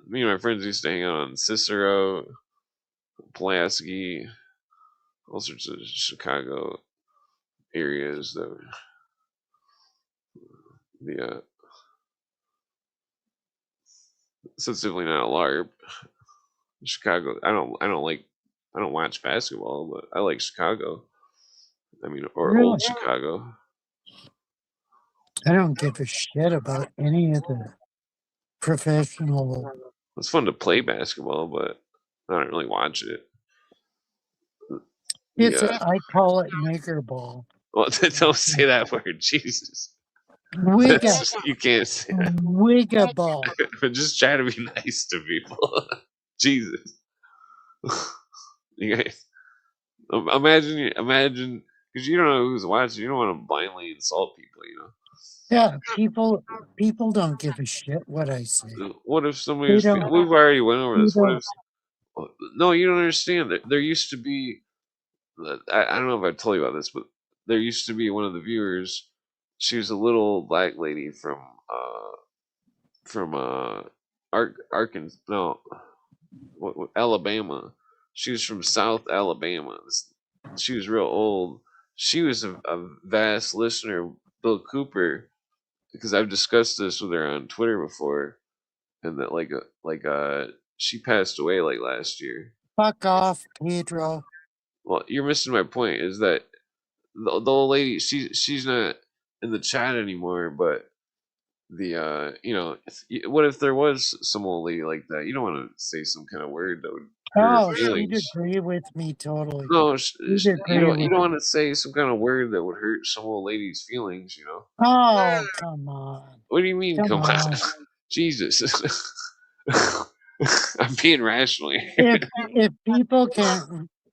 Me and my friends used to hang out on Cicero, Pulaski, all sorts of Chicago areas that were the so it's definitely not a LARP. Chicago. I don't watch basketball, but I like Chicago. I mean, or Really, old Chicago. I don't give a shit about any of the professional. It's fun to play basketball, but I don't really watch it. It's Yeah. I call it nigger ball. Well, don't say that word, Jesus. Wigga, That's just, you can't say that. wigga ball. But just try to be nice to people. Jesus. You guys, imagine, because you don't know who's watching. You don't want to blindly insult people. Yeah, people don't give a shit what I say. What if They somebody's? don't. We've already went over They this. What if? don't. No, you don't understand. There used to be. I don't know if I told you about this, but there used to be one of the viewers. She was a little black lady from Arkansas. No, Alabama. She was from South Alabama. She was real old. She was a vast listener of Bill Cooper because I've discussed this with her on Twitter before, and that she passed away like last year. Fuck off, Pedro. Well, you're missing my point. Is that the old lady? She's not in the chat anymore, but what if there was some old lady like that? You don't want to say some kind of word that would hurt her Oh, she'd feelings. agree with me totally. No, She'd agree you with. don't want to say some kind of word that would hurt some old lady's feelings. Oh, come on, What do you mean? come Come on, on. Jesus. I'm being rational here.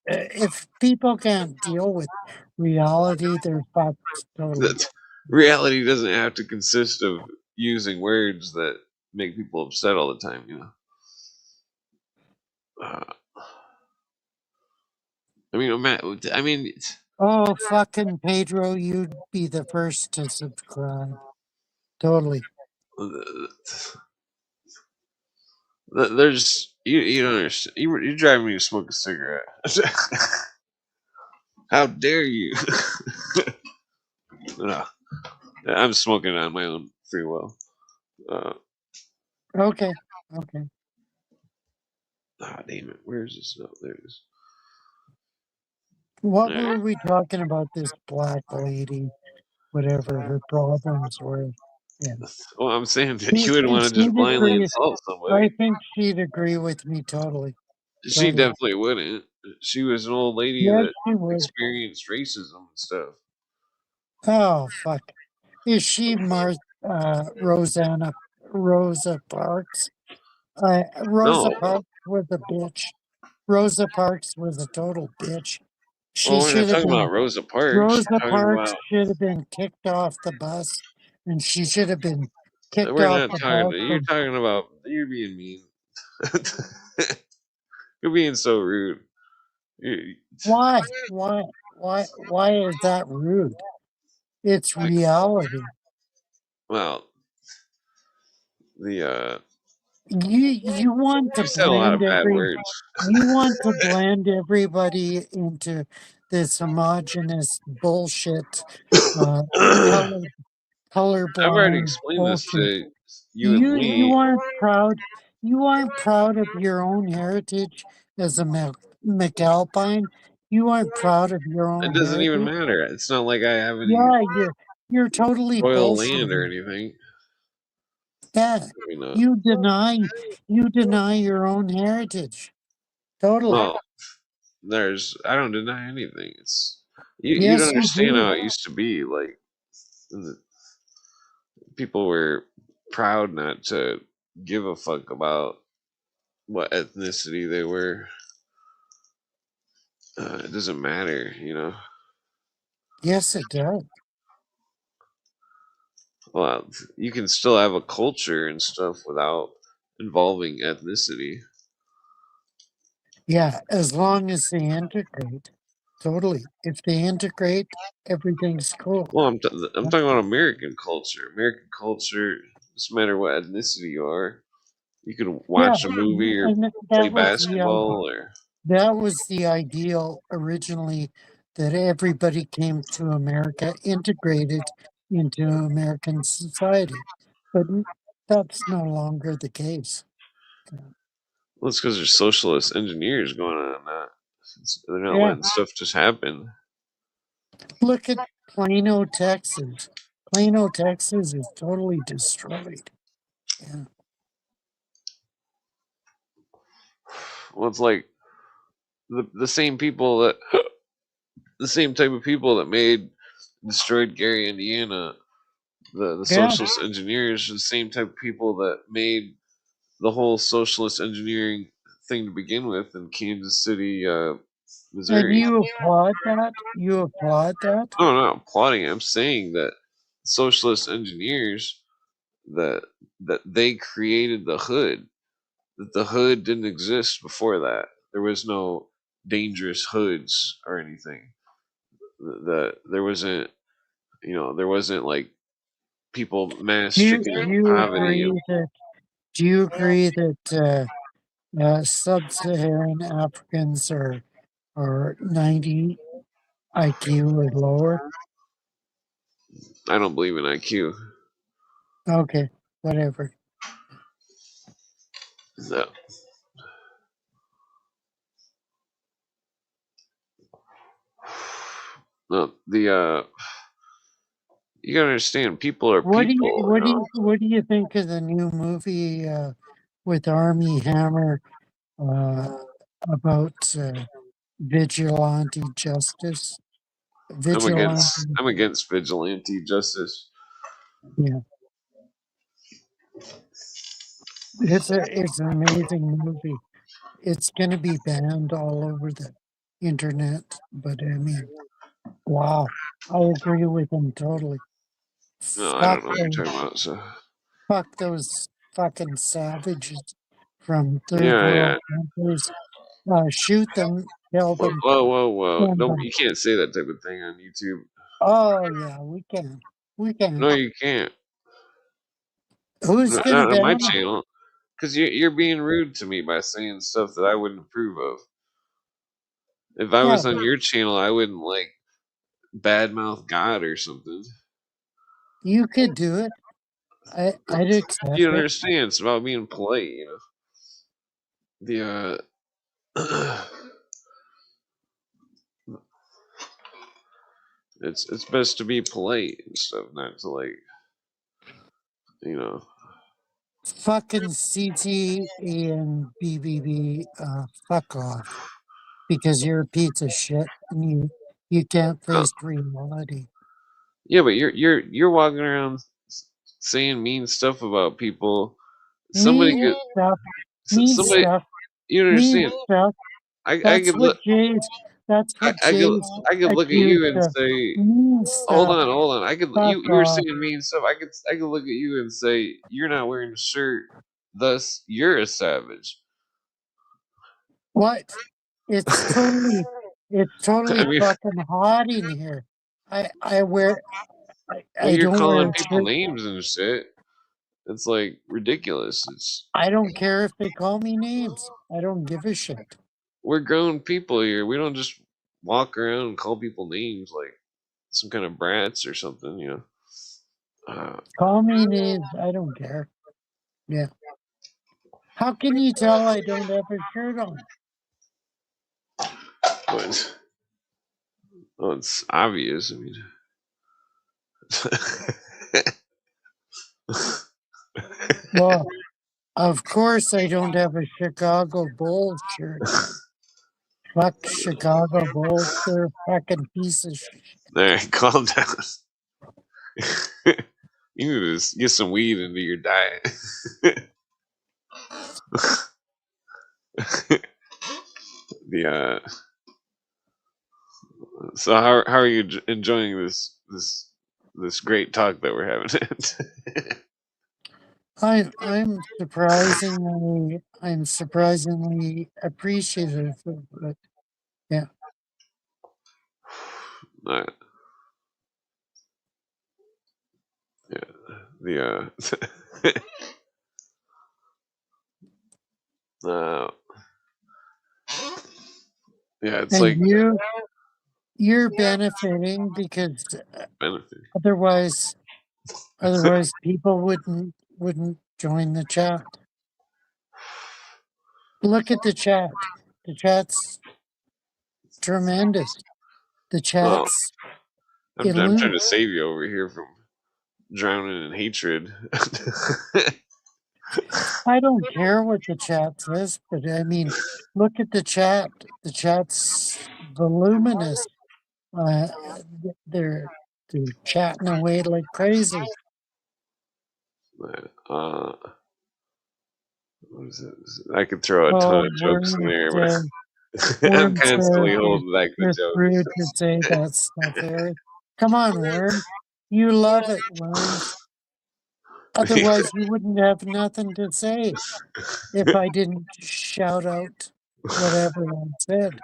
If people can't deal with reality, they're fucked totally. That reality doesn't have to consist of using words that make people upset all the time. Uh, I mean, Oh, fucking Pedro, you'd be the first to subscribe. Totally. There's you don't understand. You're driving me to smoke a cigarette. How dare you? No, I'm smoking on my own free will. Okay. Okay. Damn it. Where is this? Oh, there it is. What Alright. were we talking about? This black lady, whatever her problems were. Yeah. Well, I'm saying that you would want to just She'd blindly agree. insult I somebody. think she'd agree with me totally. She Totally. definitely wouldn't. She was an old lady Yes, that she would. experienced racism and stuff. Oh, fuck. Is she Rosa Parks? Rosa No. Parks was a bitch. Rosa Parks was a total bitch. She Well, we're not should have talking been, about Rosa Parks. Rosa We're talking Parks about. should have been kicked off the bus, and she should have been kicked We're off not the talking. bus. You're talking about. You're being mean. You're being so rude. You- Why? Why is that rude? It's reality. well, the You want to you said a lot of blend bad words. you want to blend everybody into this homogenous bullshit, uh, I've color already colorblind explained this bullshit. to you and You Lee. aren't proud. You aren't proud of your own heritage as a McAlpine. You aren't proud of your It own doesn't even heritage. matter. It's not like I have any Yeah, you're totally royal land or bullshitting. anything. Yeah, You know. you deny you deny your own heritage. Totally. Well, I don't deny anything. It's you don't Yes, you understand do. how it used to be. Like the- people were proud not to give a fuck about what ethnicity they were. It doesn't matter, you know. Yes, it does. Well, you can still have a culture and stuff without involving ethnicity. Yeah, as long as they integrate. Totally. If they integrate, everything's cool. Well, I'm talking about American culture. American culture doesn't matter what ethnicity you are. You can Yeah, watch a movie or and play basketball or that was the ideal originally, that everybody came to America integrated into American society. But that's no longer the case. well, it's because there's socialist engineers going on. They're not Yeah. letting stuff just happen. Look at Plano, Texas. Plano, Texas is totally destroyed. Yeah. Well, it's like the same people that the same type of people that made destroyed Gary, Indiana. The Yeah. socialist engineers are the same type of people that made the whole socialist engineering thing to begin with in Kansas City, And Missouri. you applaud that? You applaud that? No, I'm not plotting it. I'm saying that socialist engineers that they created the hood. That the hood didn't exist before that. There was no dangerous hoods or anything. That there wasn't, there wasn't like people mass stricken in poverty. Do you agree that sub-Saharan Africans are 90 IQ or lower? I don't believe in IQ. Okay, whatever. No. No, you gotta understand, people are people. What do you think of the new movie with Army Hammer uh, about vigilante justice? Vigilante, I'm against vigilante justice. yeah. It's an amazing movie. It's going to be banned all over the internet, but I mean, wow, I agree with him totally. No, I Fuck don't know what you're those, talking about. So fuck those fucking savages from third yeah, world yeah. countries. Shoot them, tell them. Whoa. send No, them. you can't say that type of thing on YouTube. Oh yeah, we can. We can. No, you can't. Who's gonna Not on my ban them? channel. Because you're being rude to me by saying stuff that I wouldn't approve of. If I Yeah, was on your channel, I wouldn't like badmouth God or something. you could do it. I'd You accept don't it. understand. It's about being polite, you know. The it's best to be polite and stuff, not to like, you know. Fucking CT and BBB, fuck off. Because you're a piece of shit and you can't Uh, face reality. yeah, but you're walking around saying mean stuff about people. Somebody Mean could stuff, mean somebody stuff, you don't mean understand. stuff. I That's could what look Jay's, that's I, what I could Jay's I could look at you accused and of. say, Mean hold stuff, on, hold on. I could fuck you were off. saying mean stuff. I could look at you and say you're not wearing a shirt, thus you're a savage. What? It's totally, it's I totally mean, fucking hot in here. I wear, well, I you're don't wear calling a people shirt. names and shit. It's like ridiculous. It's I don't care if they call me names. I don't give a shit. we're grown people here. We don't just walk around and call people names like some kind of brats or something, you know. Call me names. I don't care. Yeah. How can you tell I don't have a shirt on? But well, it's obvious. I mean, Well, of course I don't have a Chicago Bulls shirt. Fuck Chicago Bulls. They're a fucking piece of shit. there, calm down. You need to get some weed into your diet. the so how are you enjoying this great talk that we're having? I'm surprisingly appreciative of it. Yeah. uh, yeah, the uh, yeah, it's like And you're benefiting because benefit. otherwise people wouldn't join the chat. Look at the chat. The chat's tremendous. The Well, chat's I'm trying elite. to save you over here from drowning in hatred. I don't care what the chat says, but I mean, look at the chat. The chat's voluminous. Uh, they're they're chatting away like crazy. uh, what is it? I could throw a ton Oh, of jokes in there, but I'm Worm constantly says holding back the it's jokes. rude to say that stuff, Eric. Come on, Worm. You love it, Worms. Otherwise, you wouldn't have nothing to say if I didn't shout out whatever I said.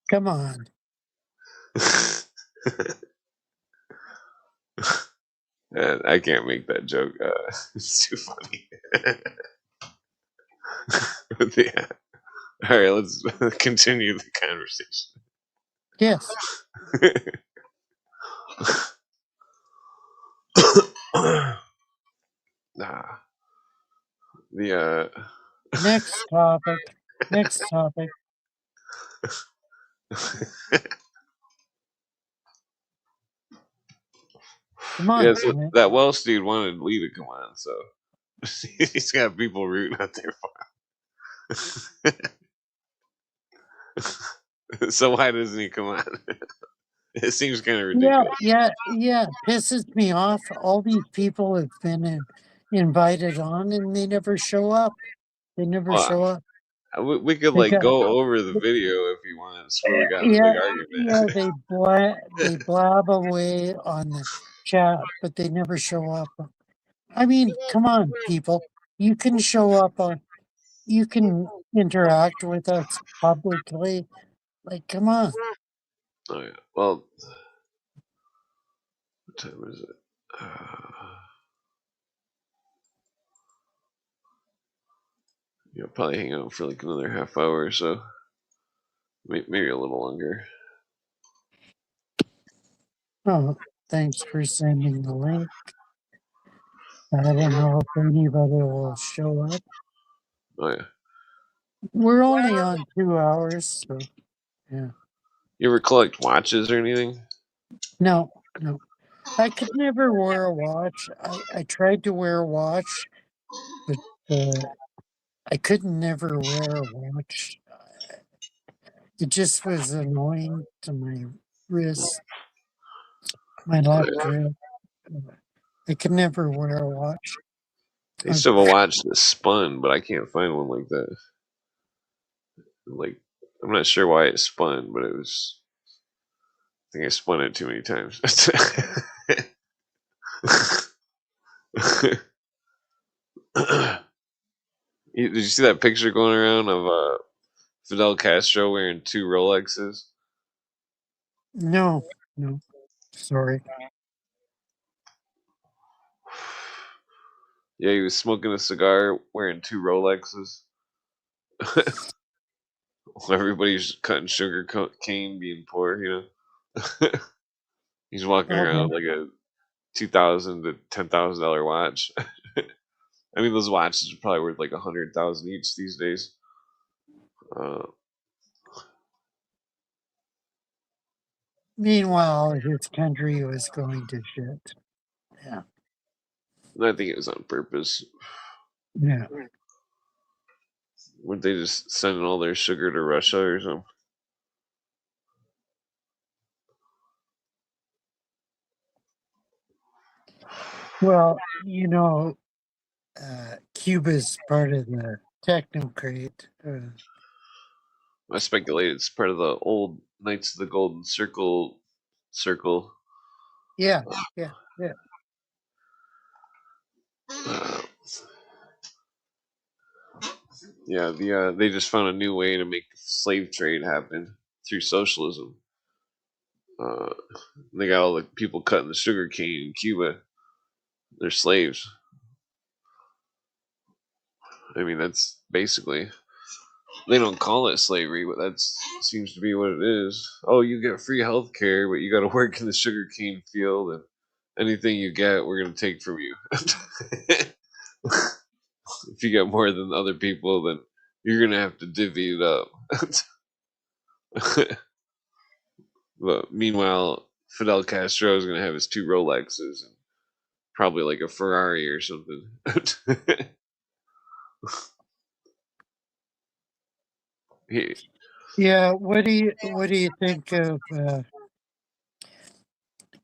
Come on. And I can't make that joke. It's too funny. But yeah. All right, let's continue the conversation. Yes. Nah, the Next topic. Next topic. Come on. yeah, so that Welsh dude wanted Lee to come on, so he's got people rooting out there for him. So why doesn't he come on? It seems kind of ridiculous. Yeah. Pisses me off. All these people have been invited on and they never show up. They never Well, show up. we could They like got go over the video if you want. That's where we got in a yeah, big argument. they blab away on the chat, but they never show up. I mean, come on, people. You can show up on you can interact with us publicly Like, come on. Oh yeah. Well, what time is it? You'll probably hang out for like another half hour or so, maybe a little longer. Oh, thanks for sending the link. I don't know if anybody will show up. Oh yeah. We're only on 2 hours, so yeah. You ever collect watches or anything? No, no. I could never wear a watch. I tried to wear a watch, but I could never wear a watch. It just was annoying to my wrist, my Oh, left yeah. wrist. I could never wear a watch. I used to have a watch that spun, but I can't find one like that. Like, I'm not sure why it spun, but it was. I think I spun it too many times. Did you see that picture going around of Fidel Castro wearing two Rolexes? No, no, sorry. Yeah, he was smoking a cigar wearing two Rolexes. Everybody's cutting sugar cane, being poor, you know. He's walking around Okay. like a $2,000 to $10,000 watch. I mean, those watches are probably worth like 100,000 each these days. Uh, Meanwhile, his country was going to shit. Yeah, I think it was on purpose. yeah. Would they just send all their sugar to Russia or something? Well, Cuba's part of the technocrate. I speculate it's part of the old Knights of the Golden Circle. Yeah, yeah, yeah. Uh, yeah, they just found a new way to make slave trade happen through socialism. Uh, they got all the people cutting the sugar cane in Cuba. They're slaves. I mean, that's basically. They don't call it slavery, but that seems to be what it is. Oh, you get free health care, but you got to work in the sugarcane field, and anything you get, we're going to take from you. If you get more than other people, then you're going to have to divvy it up. But meanwhile, Fidel Castro is going to have his two Rolexes and probably like a Ferrari or something. he, Yeah, what do you think of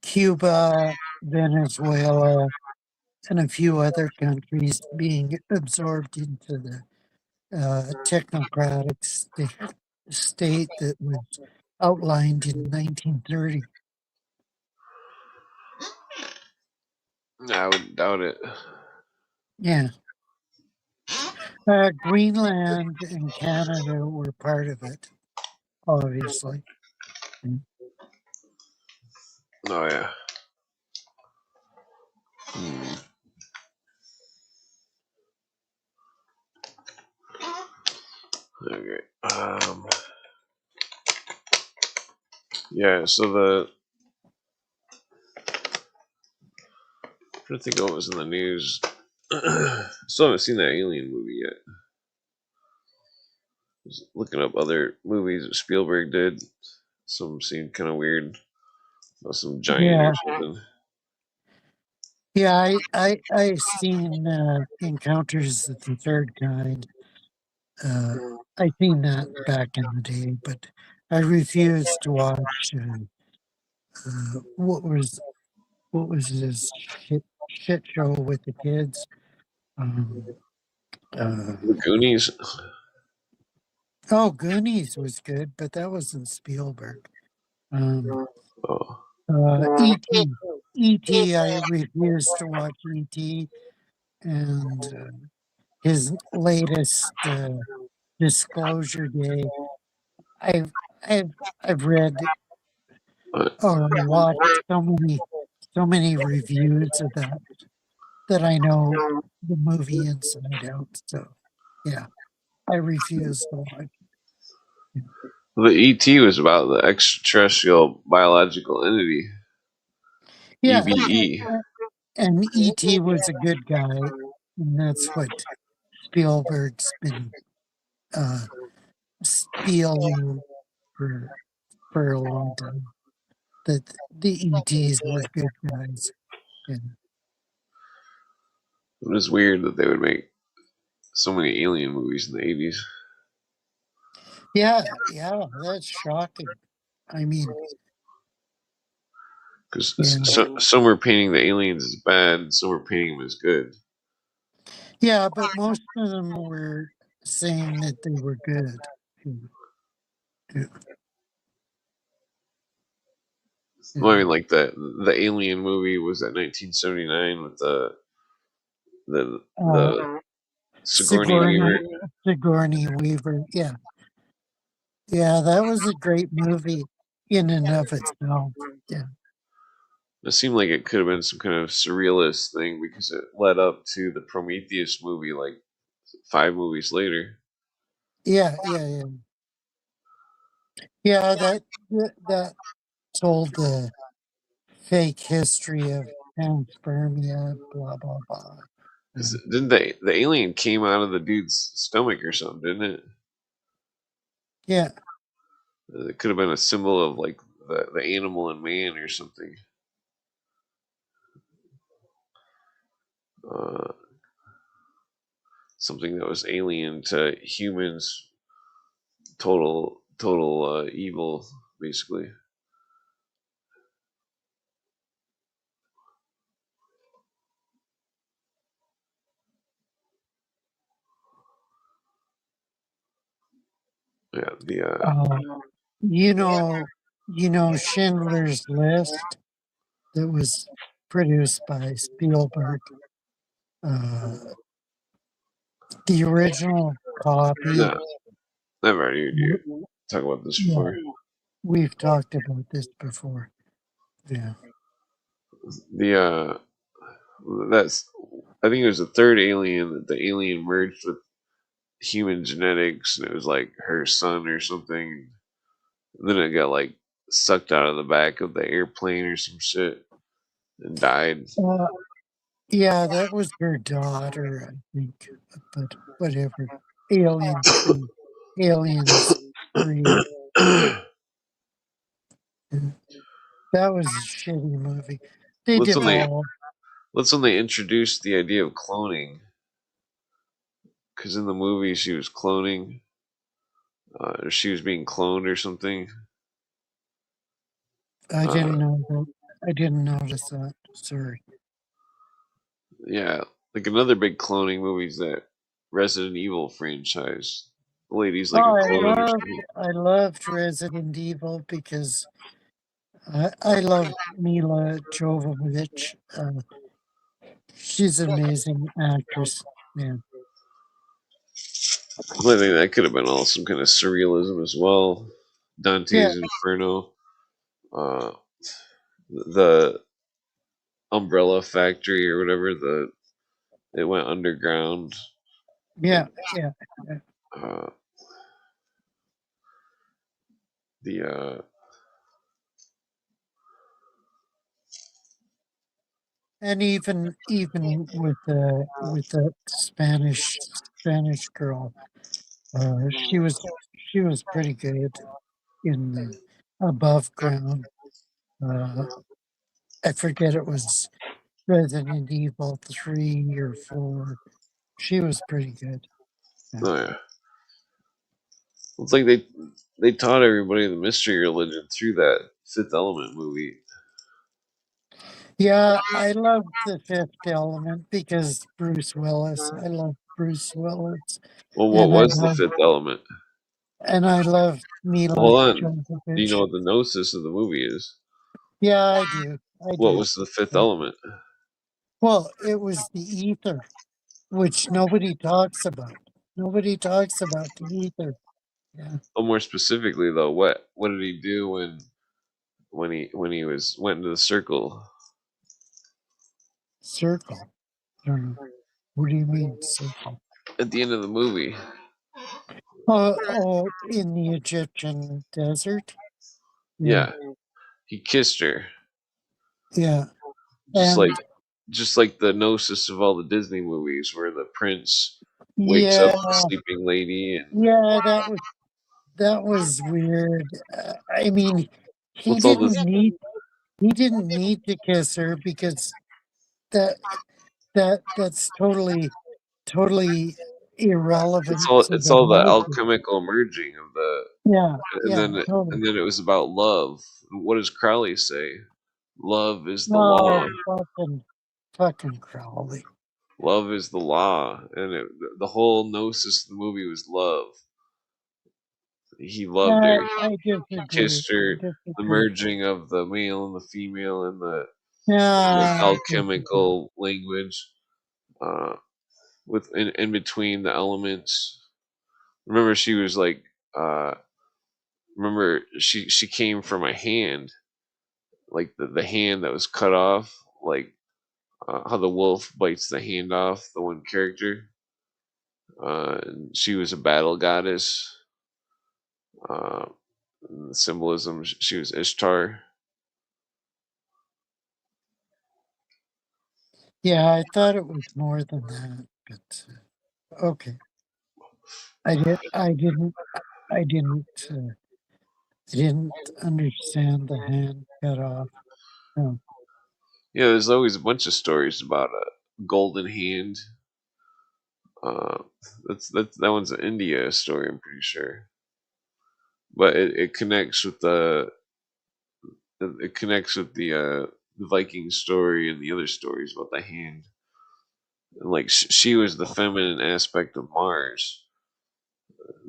Cuba, Venezuela, and a few other countries being absorbed into the technocratic state that was outlined in 1930? I would doubt it. Yeah. Greenland and Canada were part of it, obviously. Oh yeah. Hmm. Okay. Yeah. So I'm trying to think of what was in the news. Still haven't seen that Alien movie yet. Just looking up other movies that Spielberg did. Some seemed kind of weird. About some giant Yeah. or something. Yeah, I seen Encounters of the Third Kind. I seen that back in the day, but I refused to watch what was this shit show with the kids. Um, uh, The Goonies. oh, Goonies was good, but that wasn't Spielberg. Um, Oh. E.T. E.T. I refused to watch E.T. and his latest Disclosure Day. I I've read But or watched so many reviews of that I know the movie inside out. So yeah, I refuse to watch. the ET was about the extraterrestrial biological entity, Yeah, EBE. and E.T. was a good guy, and that's what Spielberg's been uh, stealing for for a long time. That the E.T.s were good guys. And It was weird that they would make so many alien movies in the 80s. yeah, that's shocking. I mean, Because yeah, some were painting the aliens as bad, and some were painting them as good. yeah, but most of them were saying that they were good. Yeah, Well, I yeah. mean, like the Alien movie was at 1979 with Uh, the Sigourney Sigourney Weaver. Sigourney Weaver. Yeah, yeah, that was a great movie in and of itself. Yeah, It seemed like it could have been some kind of surrealist thing because it led up to the Prometheus movie, like 5 movies later. yeah. Yeah, that told the fake history of panspermia, blah blah blah. Because Yeah, didn't the alien came out of the dude's stomach or something, didn't it? yeah. It could have been a symbol of like the animal and man or something. Uh, Something that was alien to humans, total evil, basically. Yeah, Uh, you know, Schindler's List that was produced by Spielberg. Uh, the original copy. no, I've already heard you w- talk about this Yeah, before. we've talked about this before. Yeah. The that's I think it was the third alien that the alien merged with human genetics, and it was like her son or something. And then it got like sucked out of the back of the airplane or some shit and died. Uh, yeah, that was her daughter, I think. But whatever. Alien 3. Aliens 3. Yeah. That was a shitty movie. They What's when they devolved. What's when they introduced the idea of cloning? Because in the movie she was cloning, or she was being cloned or something. I Uh, didn't know that. I didn't notice that. Sorry. yeah, like another big cloning movie is that Resident Evil franchise. The lady's like a Oh, clone or something. I loved Resident Evil because I love Mila Jovovich. She's an amazing actress. Yeah. I think that could have been all some kind of surrealism as well. Yeah. Dante's Inferno, uh, the Umbrella Factory or whatever. It went underground. Like Yeah. Yeah. Yeah. uh, the And even with the Spanish girl, she was pretty good in the above ground. Uh, I forget it was Resident Evil 3 or 4. She was pretty good. Yeah. oh yeah, it's like they taught everybody the mystery religion through that Fifth Element movie. Yeah, I love The Fifth Element because Bruce Willis. I love Bruce Willis, Well, what and I was the love Fifth Element? Mila Hold on. Do you know Jovovich. what the gnosis of the movie is? Yeah, I do. I What do. was the Fifth Yeah. Element? Well, it was the ether, which nobody talks about. Nobody talks about the ether. Yeah. Well, more specifically though, what did he do when he went into the circle Circle. I don't know. What do you mean circle? at the end of the movie? Oh, in the Egyptian desert. Yeah. Yeah, he kissed her, Yeah. just like And just like the gnosis of all the Disney movies, where the prince wakes up yeah, the sleeping lady, and yeah, that was weird. I mean, he what's all this? didn't need he didn't need to kiss her because that that's totally It's irrelevant all to it's the all the movie. alchemical merging of the, Yeah, and yeah, totally. then it was about love. What does Crowley say? Love is the Oh, law. fucking Crowley. Love is the law, and the whole gnosis of the movie was love. He loved her. I He disagree. kissed I her. The disagree. merging of the male and the female, and the Yeah, I disagree. alchemical language, uh, with in between the elements. Remember, she was like, uh, remember she came from a hand, like the hand that was cut off, like how the wolf bites the hand off the one character. And she was a battle goddess. Uh, the symbolism, she was Ishtar. Yeah, I thought it was more than that, but okay. I did. I didn't understand the hand cut off. No. Yeah, there's always a bunch of stories about a golden hand. Uh, that one's an India story, I'm pretty sure, but it connects with the Viking story and the other stories about the hand. And like she was the feminine aspect of Mars.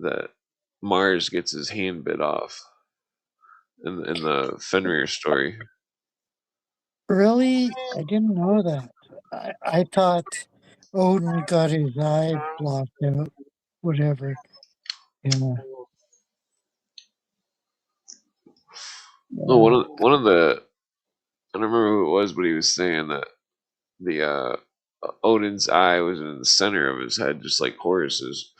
That Mars gets his hand bit off in the Fenrir story. Really, I didn't know that. I thought Odin got his eye blocked out. Whatever. Yeah. No, Yeah. one of the, I don't remember who it was, but he was saying that the Odin's eye was in the center of his head, just like Horus's.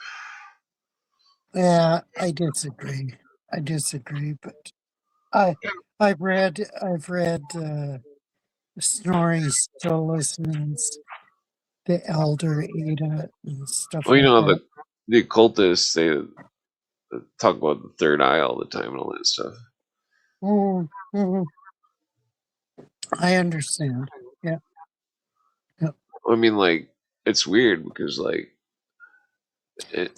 Yeah, I disagree. I disagree, but I I've read Snorri Sturluson's The Elder Ada and stuff Well, you like know that. the occultists, they talk about the third eye all the time and all that stuff. Mm, mhm. I understand. Yeah, yeah. I mean, like, it's weird because, like,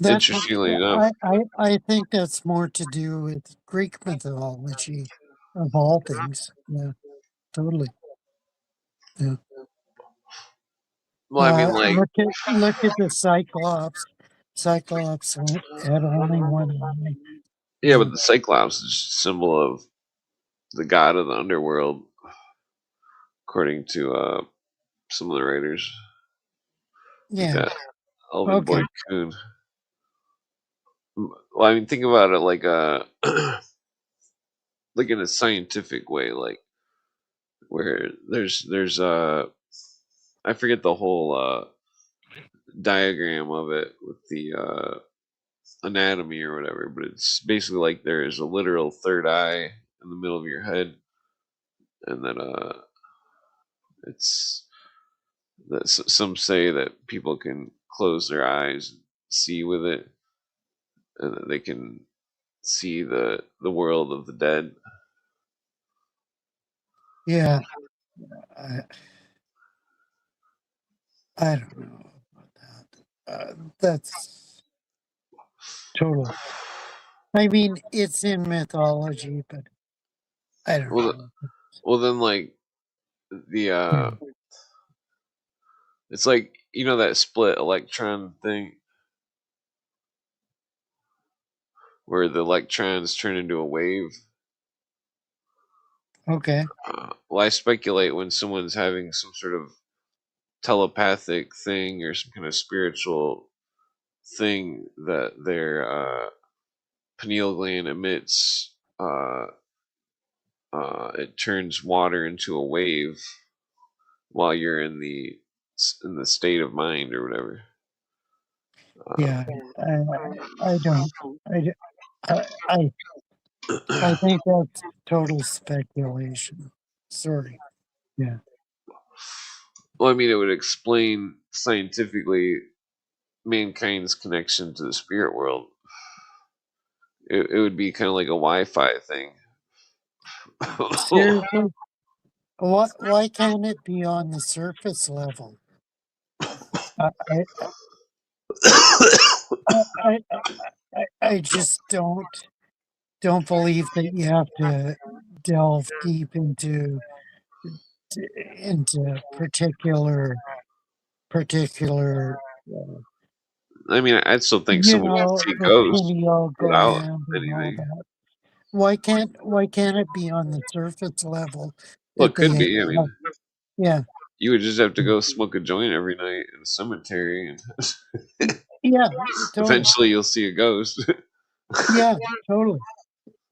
That interestingly enough, I think that's more to do with Greek mythology of all things. Yeah, totally. Yeah. well, I mean, like, Look at the Cyclops. Cyclops had only one eye. yeah, Yeah. but the Cyclops is just a symbol of the god of the underworld, according to some of the writers, like Yeah. that Alvin Boyd Okay. Kuhn. Well, I mean, think about it like like in a scientific way, like where there's I forget the whole diagram of it with the anatomy or whatever, but it's basically like there is a literal third eye in the middle of your head, and then it's that some say that people can close their eyes and see with it, and that they can see the world of the dead. Yeah. I I don't know about that. That's total. I mean, it's in mythology, but I don't Well, know. well, then like the Yeah. it's like you know that split electron thing where the electrons turn into a wave. Okay. Well, I speculate when someone's having some sort of telepathic thing or some kind of spiritual thing that they're pineal gland emits, it turns water into a wave while you're in the state of mind or whatever. Yeah, I don't. I, I, I I think that's total speculation. Sorry. Yeah. Well, I mean, it would explain scientifically mankind's connection to the spirit world. It would be kind of like a Wi-Fi thing. Seriously? Why can't it be on the surface level? I, I, I, I just don't believe that you have to delve deep into particular I mean, I still think someone could see the ghosts pineal without gland and all anything. that. Why can't it be on the surface level Well, that it could they be. I have? mean, Yeah, you would just have to go smoke a joint every night in a cemetery, and yeah, totally. eventually you'll see a ghost. Yeah, totally,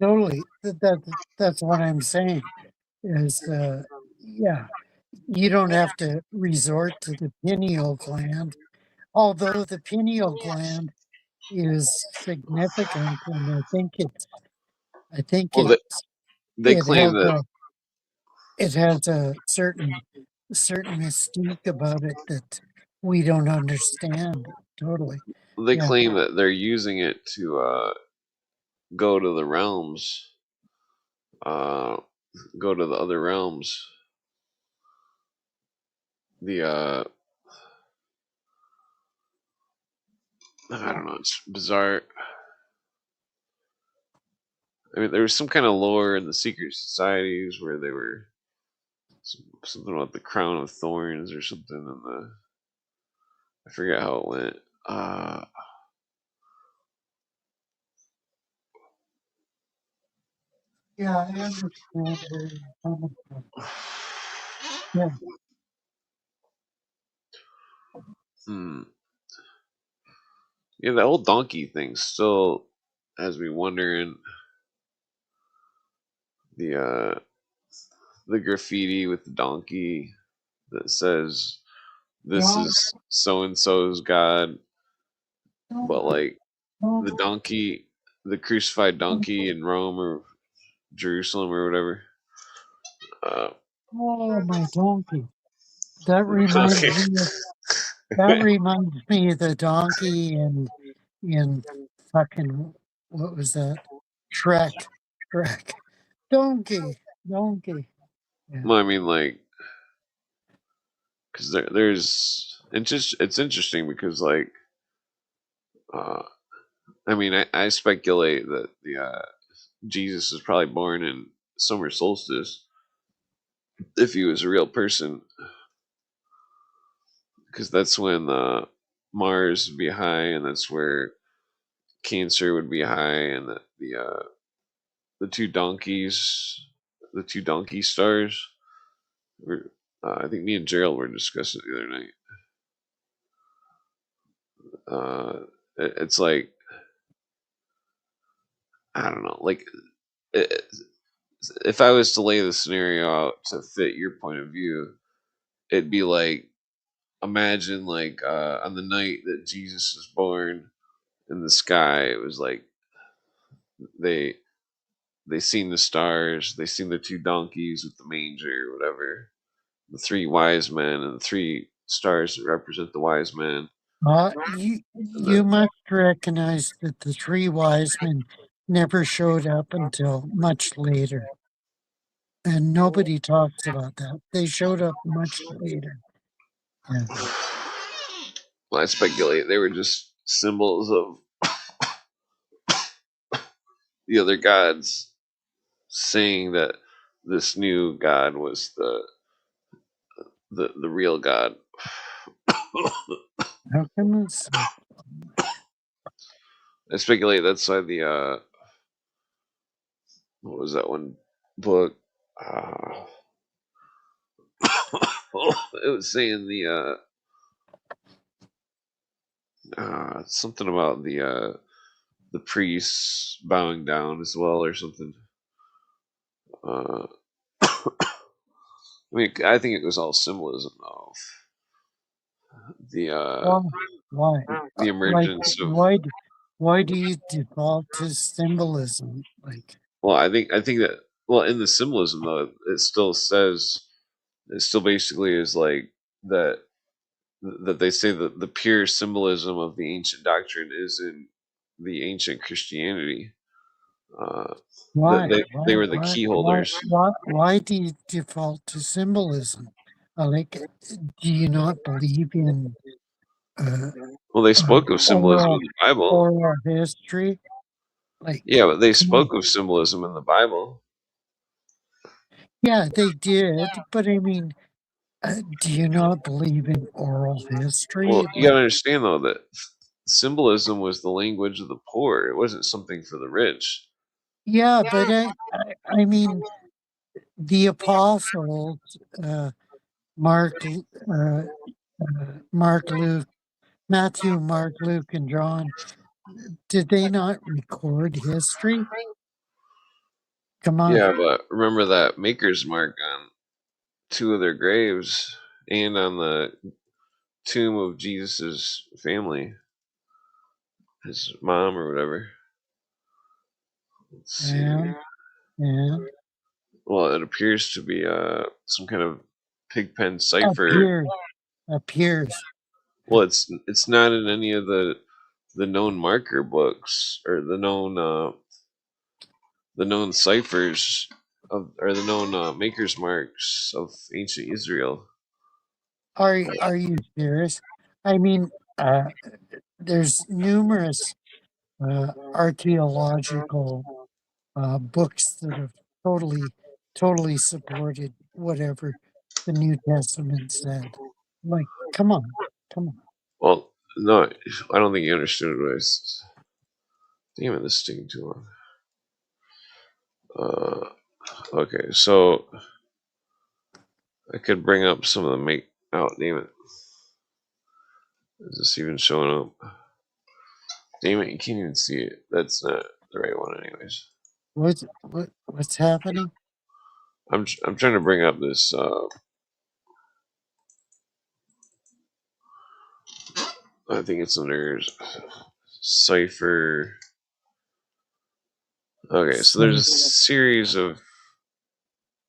totally. That's what I'm saying. Is yeah, you don't have to resort to the pineal gland, although the pineal gland is significant, and I think Well, they it claim has that a certain mystique about it that we don't understand totally. Yeah. they're using it to go to the realms, uh, go to the other realms. The I don't know. It's bizarre. I mean, there was some kind of lore in the secret societies where they were something about the crown of thorns or something, and I forget how it went. Yeah, I understand where you're coming from. Yeah. Hmm. Yeah, the old donkey thing still has me wondering the the graffiti with the donkey that says this Don't, is so and so's God, but don't, like don't, the donkey, the crucified donkey in Rome or Jerusalem or whatever. Uh, oh, my donkey. That reminds okay. me of that reminds me of the donkey in fucking what was that? Shrek. Shrek. Donkey. Donkey. Yeah. Well, I mean, like, because there's it's interesting because like, uh, I mean, I speculate that the Jesus is probably born in summer solstice if he was a real person, because that's when Mars would be high, and that's where Cancer would be high, and the two donkeys, the two donkey stars. Were, I think me and Gerald were discussing it the other night. It's like I don't know, like it, if I was to lay the scenario out to fit your point of view, it'd be like imagine like on the night that Jesus was born in the sky, it was like they they seen the stars, they seen the two donkeys with the manger, or whatever, the three wise men, and the three stars that represent the wise men. And You must recognize that the three wise men never showed up until much later, and nobody talks about that. They showed up much later. Yeah. well, I speculate they were just symbols of the other gods, saying that this new god was the real god. How come it's I speculate that's why the what was that one book? Uh, it was saying the something about the the priests bowing down as well or something. Uh, I mean, I think it was all symbolism of the Why? Why? the Like, emergence of. why do you default to symbolism? Like, Well, I think that, well, in the symbolism though, it still says, it still basically is like that, that they say that the pure symbolism of the ancient doctrine is in the ancient Christianity. Uh, that why? they were the key holders. Why do you default to symbolism? Like, do you not believe in uh, Well, they spoke of symbolism in oral the Bible. history? Like, Yeah, but they come on. spoke of symbolism in the Bible. Yeah, they did, but I mean, do you not believe in oral Well, history? you gotta Like, understand though that symbolism was the language of the poor. It wasn't something for the rich. yeah, but I mean, the apostles, Mark, Mark, Luke, Matthew, Mark, Luke, and John, did they not record history? Come on. Yeah, but remember that maker's mark on two of their graves and on the tomb of Jesus's family, his mom or whatever. Let's see. And, and Well, it appears to be some kind of pigpen cipher. appears, appears. Well, it's not in any of the known marker books or the known ciphers of, or the known maker's marks of ancient Israel. Are you serious? I mean, there's numerous archaeological books that have totally supported whatever the New Testament said. Like, come on. Well, no, I don't think you understood what I. Damn it, this is taking too long. Okay, so I could bring up some of the make. Oh, damn it! Is this even showing up? Damn it, you can't even see it. That's not the right one, anyways. What's happening? I'm trying to bring up this. I think it's under cipher. Okay, so there's a So, series of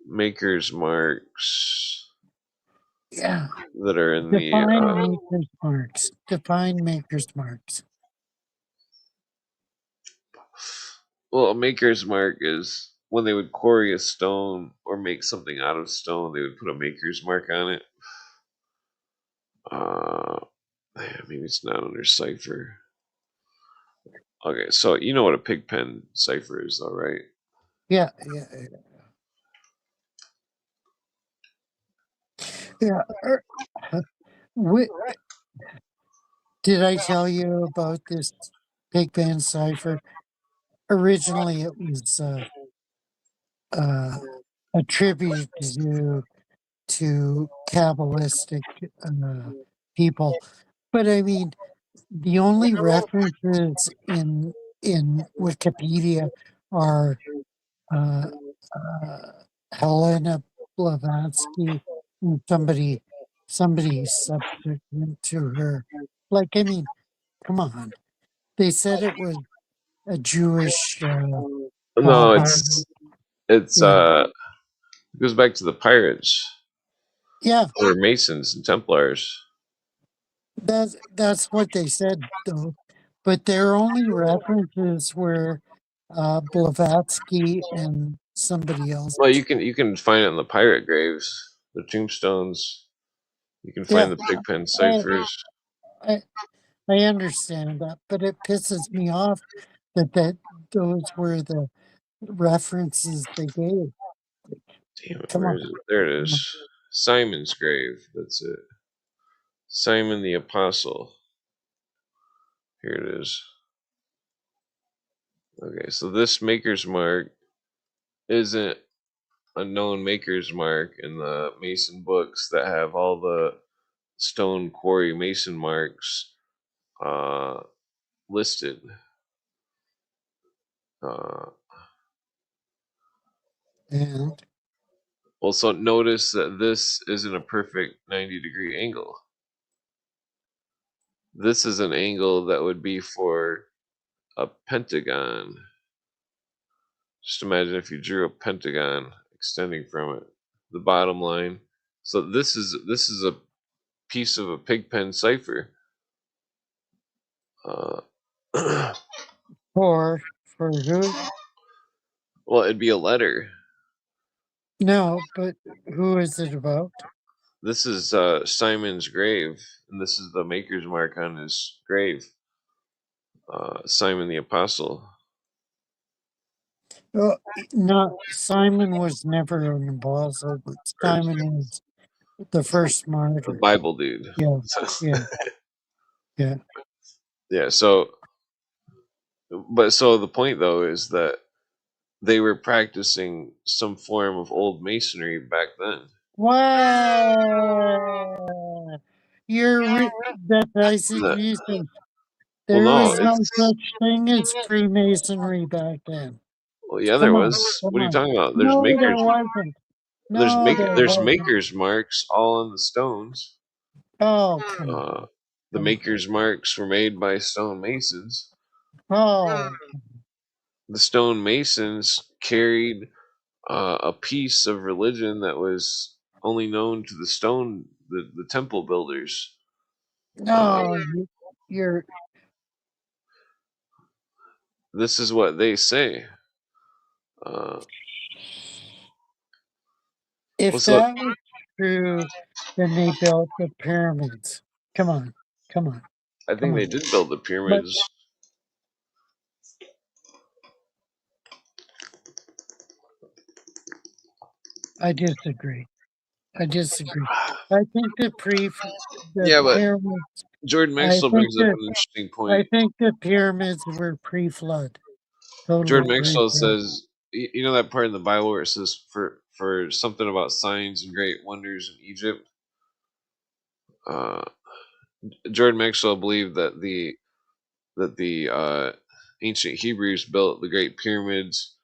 maker's marks yeah, that are in the. define maker's marks. Define maker's marks. Well, a maker's mark is when they would quarry a stone or make something out of stone, they would put a maker's mark on it. Uh, maybe it's not under cipher. Okay, so you know what a pigpen cipher is, though, right? Yeah, yeah. Wh- did I tell you about this Big Band cipher? Originally, it was uh, attributed to Kabbalistic people, but I mean, the only references in Wikipedia are uh, uh, Helena Blavatsky and somebody subsequent to her. Like, I mean, come on. They said it was a Jewish No, rabbi. it's Yeah, it goes back to the pirates yeah. or Masons and Templars. That's what they said though. But their only references were Blavatsky and somebody else. Well, you can find it in the pirate graves, the tombstones. You can find Yeah, the pigpen I, ciphers. I I understand that, but it pisses me off that those were the references they gave. Damn it, Come where on. is it? There it Come on. is. Simon's grave. That's it. Simon the Apostle. Here it is. Okay, so this maker's mark isn't a known maker's mark in the Mason books that have all the stone quarry Mason marks uh, listed. And Also, notice that this isn't a perfect 90-degree angle. This is an angle that would be for a pentagon. Just imagine if you drew a pentagon extending from it, the bottom line. So this is a piece of a Pigpen cipher. for who? Well, it'd be a letter. No, but who is it about? This is Simon's grave, and this is the maker's mark on his grave. Simon the Apostle. Oh, no, Simon was never an apostle, but Simon was the first The martyr. Bible dude. Yeah, yeah, yeah. Yeah, so the point though is that they were practicing some form of old masonry back then. What? That's ICGC. There no, was no it's such thing as Freemasonry back then. well, yeah, there Come on, was. come What are you on. talking about? No, there wasn't. No, there There's wasn't. maker's marks all on the stones. Oh, come on. The Come on. maker's marks were made by stonemasons. Oh, The stonemasons carried a piece of religion that was only known to the temple builders. no, you're. This is what they say. If Well, so that was true, then they built the pyramids. Come on, come on. I think they did build the pyramids. I disagree. I disagree. I think the Yeah, but pyramids. Jordan Maxwell brings up an interesting point. I think the pyramids were pre-flood. Totally Jordan Maxwell says, you know that part in the Bible where it says for something about signs and great wonders in Egypt. Jordan Maxwell believed that the ancient Hebrews built the Great Pyramids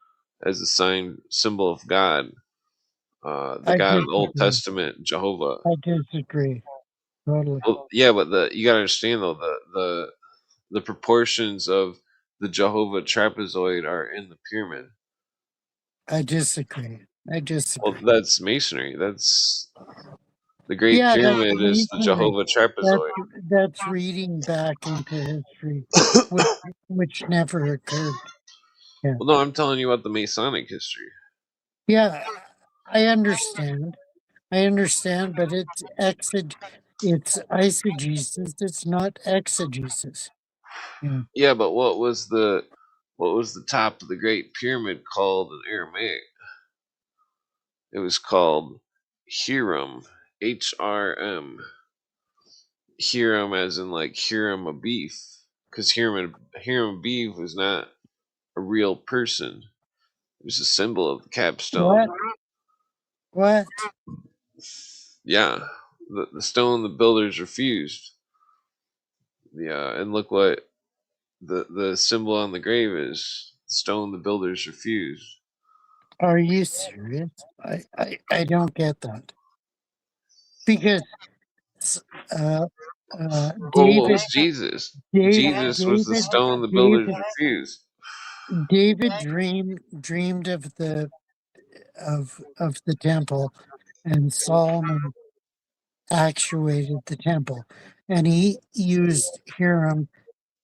as a symbol of God, the God of the Old Testament, Jehovah. I disagree. Totally. Well, yeah, but you gotta understand though the proportions of the Jehovah trapezoid are in the pyramid. I disagree. Well, that's masonry. That's the Great Pyramid is the Jehovah trapezoid. That's reading back into history, which never occurred. Yeah. Well, no, I'm telling you about the Masonic history. Yeah, I understand. But it's eisegesis. It's not exegesis. Yeah, but what was the top of the Great Pyramid called in Aramaic? It was called Hiram, HRM. Hiram, as in like Hiram a beef, because Hiram beef was not a real person. It was a symbol of the capstone. What? Yeah, the stone the builders refused. Yeah, and look what the symbol on the grave is. The stone the builders refused. Are you serious? I don't get that. Because David was Jesus. Jesus was the stone the builders refused. David dreamed of the temple, and Solomon actuated the temple, and he used Hiram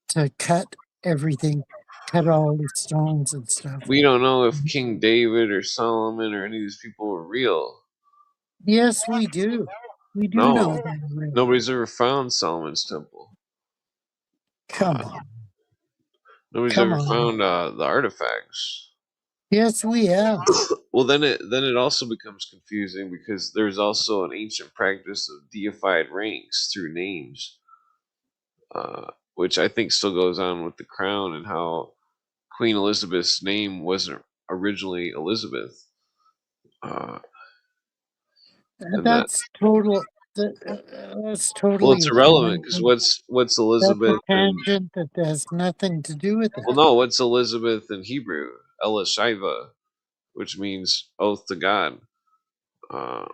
to cut everything, cut all the stones and stuff. We don't know if King David or Solomon or any of these people were real. Yes, we do. We do know they're real. Nobody's ever found Solomon's temple. Come on. Nobody's ever found the artifacts. Yes, we have. Well, then it also becomes confusing because there's also an ancient practice of deified ranks through names, which I think still goes on with the crown and how Queen Elizabeth's name wasn't originally Elizabeth. That's total That's Well, totally it's a irrelevant because tangent. what's That's a Elizabeth and tangent that has nothing to do with well, it. no, what's Elizabeth in Hebrew? Ella Shiva, which means oath to God. Uh,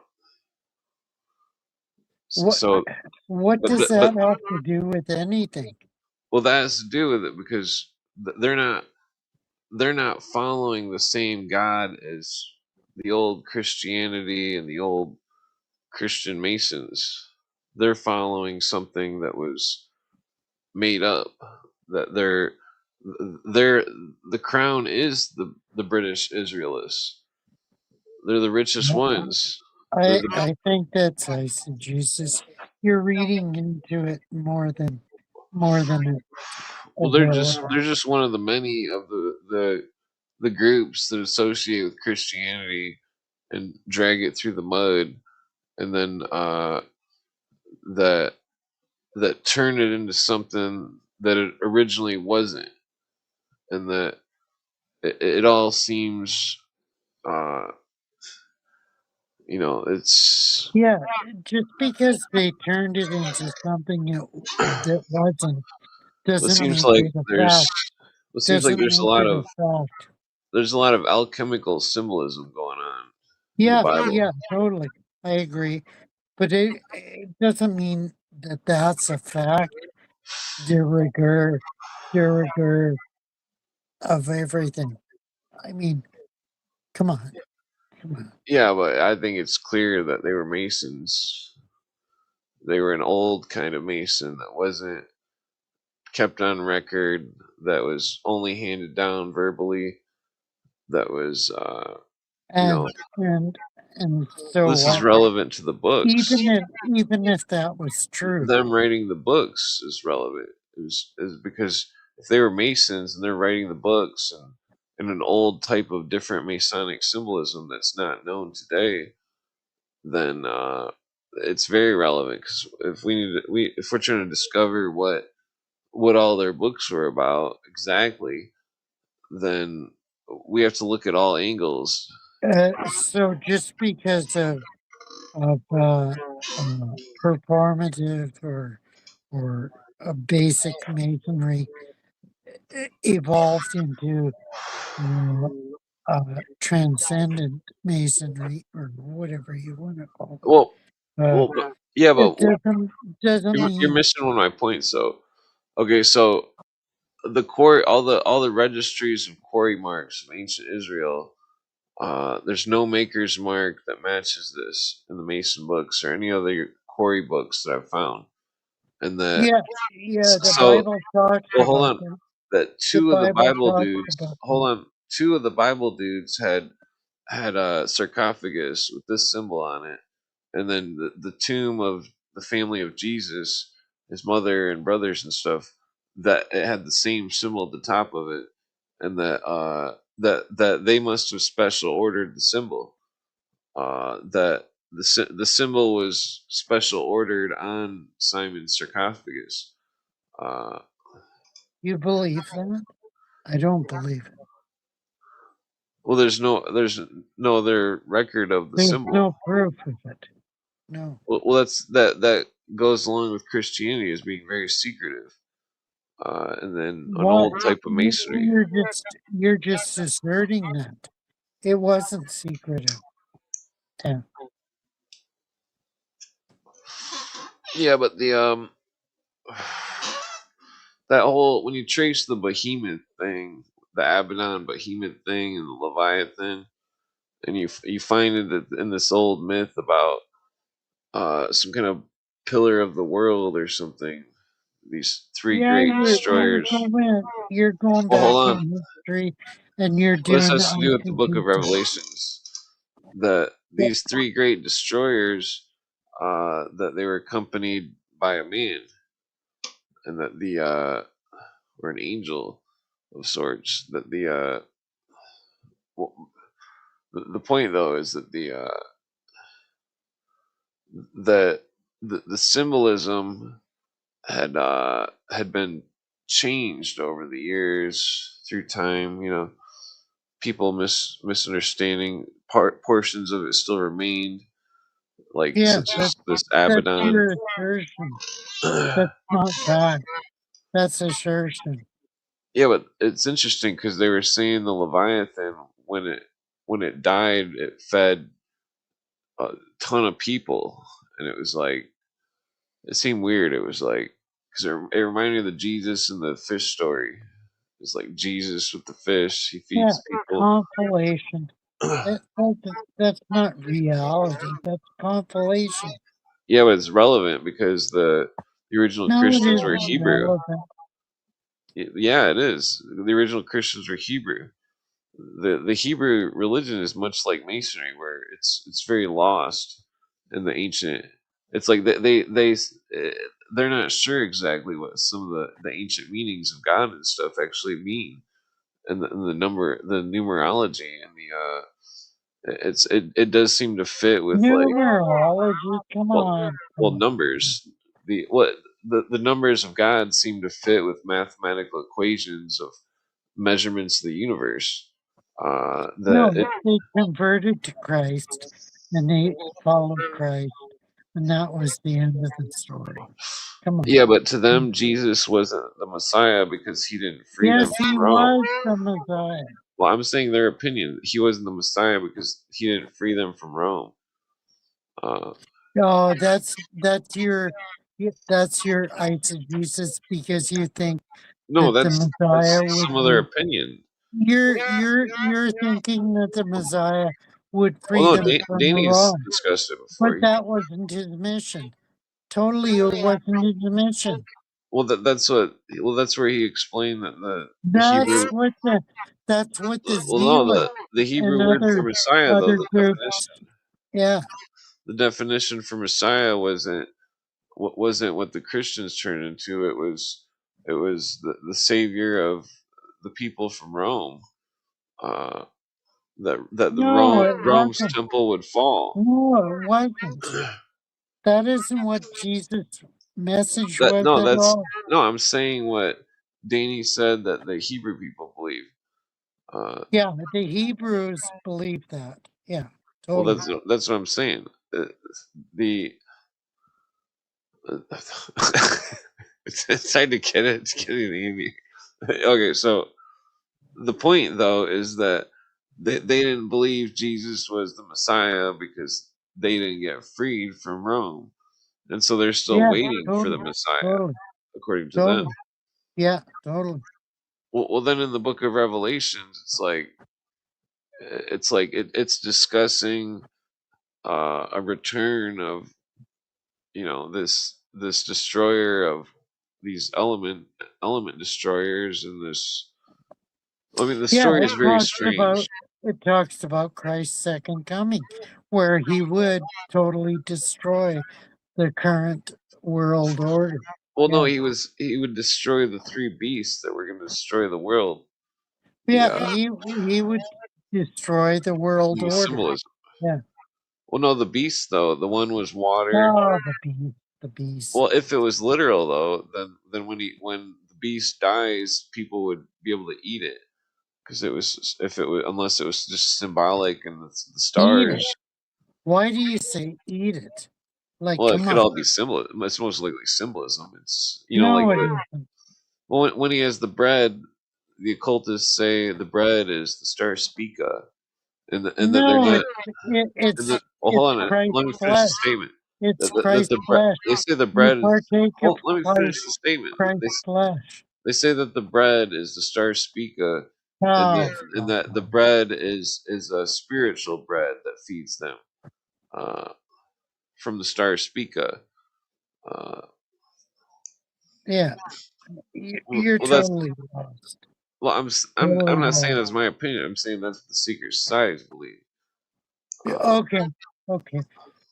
What so, what does but that have to do with anything? well, that has to do with it because they're not following the same God as the old Christianity and the old Christian Masons. They're following something that was made up. That they're the crown is the British Israelists. They're the richest ones. They're the I think that's eisegesis. You're reading into it more than it well, ever. they're just one of the many of the groups that associate with Christianity and drag it through the mud, and then that turn it into something that it originally wasn't, and that it all seems, uh, it's Yeah, just because they turned it into something that wasn't it doesn't seems make like it a there's fact. it seems like Doesn't make it a fact. there's a lot of alchemical symbolism going on in the Yeah, Bible. yeah, totally. I agree. But it doesn't mean that that's a fact de rigueur of everything. I mean, come on, come on. Yeah, but I think it's clear that they were Masons. They were an old kind of Mason that wasn't kept on record, that was only handed down verbally, that was, you know, And and and so this is what? relevant to the books. Even if that was true, Them writing the books is relevant. Is because if they were Masons and they're writing the books and in an old type of different Masonic symbolism that's not known today, then it's very relevant. Because if we're trying to discover what all their books were about exactly, then we have to look at all angles. so just because of performative or a basic masonry evolved into uh, transcendent masonry or whatever you want to call Well, it. yeah, It but doesn't you're mean missing one of my points. So, okay, so the quarry, all the registries of quarry marks of ancient Israel, there's no maker's mark that matches this in the Mason books or any other quarry books that I've found. And that yeah, yeah. The so Bible talks well, hold about on. them. That The two of the Bible Bible talks dudes, about hold them. on, two of the Bible dudes had a sarcophagus with this symbol on it, and then the tomb of the family of Jesus, his mother and brothers and stuff, that it had the same symbol at the top of it, and that they must have special ordered the symbol. That the symbol was special ordered on Simon's sarcophagus. Uh, You believe that? I don't believe it. well, there's no other record of the There's symbol. no proof of it. No. Well, that goes along with Christianity as being very secretive, and then an What old type of masonry. you're just asserting that it wasn't secretive. Yeah. Yeah, but the that whole when you trace the behemoth thing, the Abaddon behemoth thing, and the Leviathan, and you find it in this old myth about some kind of pillar of the world or something. These three Yeah, great you're destroyers. going Well, hold back on. in history and you're Well, this doing has to do with the Book of eisegesis. Revelations. That Yeah, these three great destroyers, that they were accompanied by a man, and that the or an angel of sorts. That well, the point though is that the the symbolism had been changed over the years through time. People misunderstanding portions of it still remained, like Yeah, such as this that's Abaddon. your assertion. That's not fact. That's assertion. Yeah, but it's interesting because they were saying the Leviathan when it died, it fed a ton of people, and it was like it seemed weird. It was like because it reminded me of the Jesus and the fish story. It's like Jesus with the fish; he Yeah, feeds people. compilation. That's not reality. That's compilation. Yeah, but it's relevant because the original No, it Christians were isn't Hebrew. relevant. Yeah, it is. The original Christians were Hebrew. The Hebrew religion is much like Masonry, where it's very lost in the ancient. It's like they're not sure exactly what some of the ancient meanings of God and stuff actually mean, and the numerology and the it does seem to fit with like Numerology, come well on. numbers the numbers of God seem to fit with mathematical equations of measurements of the universe. No, That it they converted to Christ and they followed Christ, and that was the end of the story. Come on. Yeah, but to them Jesus wasn't the Messiah because he didn't free them Yes, from he Rome. was the Messiah. Well, I'm saying their opinion. He wasn't the Messiah because he didn't free them from Rome. Uh, Oh, that's your eisegesis because you think no, that the that's Messiah would some of their be. opinion. You're thinking that the Messiah would free Well, no, them from Danny's Rome, discussed it but before. that wasn't his mission. Totally, it wasn't his mission. Well, that's where he explained that the That's Hebrew. what the that's what the Well, no, Zealots the and Hebrew word for Messiah, though, other groups. Yeah, the definition for Messiah wasn't what the Christians turned into. It was the savior of the people from Rome. Uh, that the no, it Rome's wasn't. temple would fall. No, it wasn't. That isn't what Jesus' message That was no, at that's all. no. I'm saying what Danny said that the Hebrew people believe. Uh, Yeah, the Hebrews believed that. Yeah, well, totally. that's what I'm saying. The it's time to get it. It's getting Amy. Okay, so the point though is that they didn't believe Jesus was the Messiah because they didn't get freed from Rome, and so they're still Yeah, waiting for the totally, Messiah, totally, according to them. totally. Yeah, totally. Well, then in the Book of Revelations, it's discussing a return of this destroyer of these element destroyers and this. I mean, the Yeah, story is very strange. it talks about Christ's second coming, where he would totally destroy the current world order. Well, no, Yeah. he would destroy the three beasts that were going to destroy the world. The Yeah, he would destroy the world the order. symbolism. Yeah. Well, no, the beast though, the one was water. Oh, the beast. Well, if it was literal though, then when the beast dies, people would be able to eat it because it was if it was unless it was just symbolic and the Eat it. stars. Why do you say eat it? Like, Well, it come could on. all be symbol. It's most likely symbolism. It's like No, it isn't. when he has the bread, the occultists say the bread is the star Spica, and that they're No, not. Well, it's hold on. Christ's Let me finish the flesh. statement. It's That Christ's the bread. flesh. They say the You bread is. partake of Well, let me finish the statement. Christ's flesh. They say that the bread is the star Spica, Oh, and that the bread is a spiritual bread that feeds them uh, from the star Spica. Uh, yeah. You're well, that's totally lost. well. I'm Totally not saying lost. that's my opinion. I'm saying that's what the secret societies believe. Okay. Okay.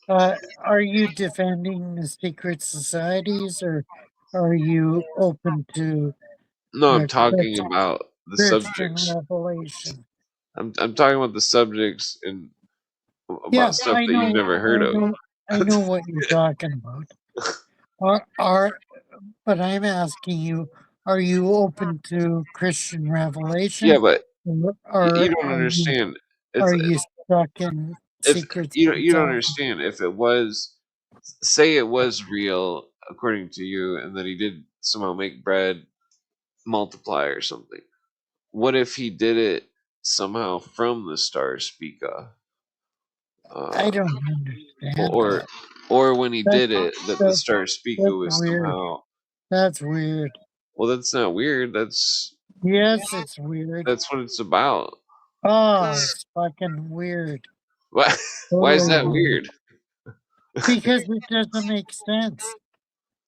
Are you defending the secret societies or are you open to No, I'm uh, talking Chris- about the Christian subjects. revelation? I'm talking about the subjects and Yeah, about stuff that you've never heard of. I know what you're talking about. Are but I'm asking you, are you open to Christian Yeah, revelation, but or you don't understand. It's are you stuck in? if secrets you don't inside. understand, if it was, say it was real according to you, and that he did somehow make bread multiply or something. What if he did it somehow from the stars Spica? I Uh, don't understand or that. or when he That's did it, that the that's stars Spica that's was weird. somehow. That's weird. Well, that's not weird. Yes, it's weird. That's what it's about. Oh, it's fucking weird. Why? Why is Totally that weird. weird? Because it doesn't make sense.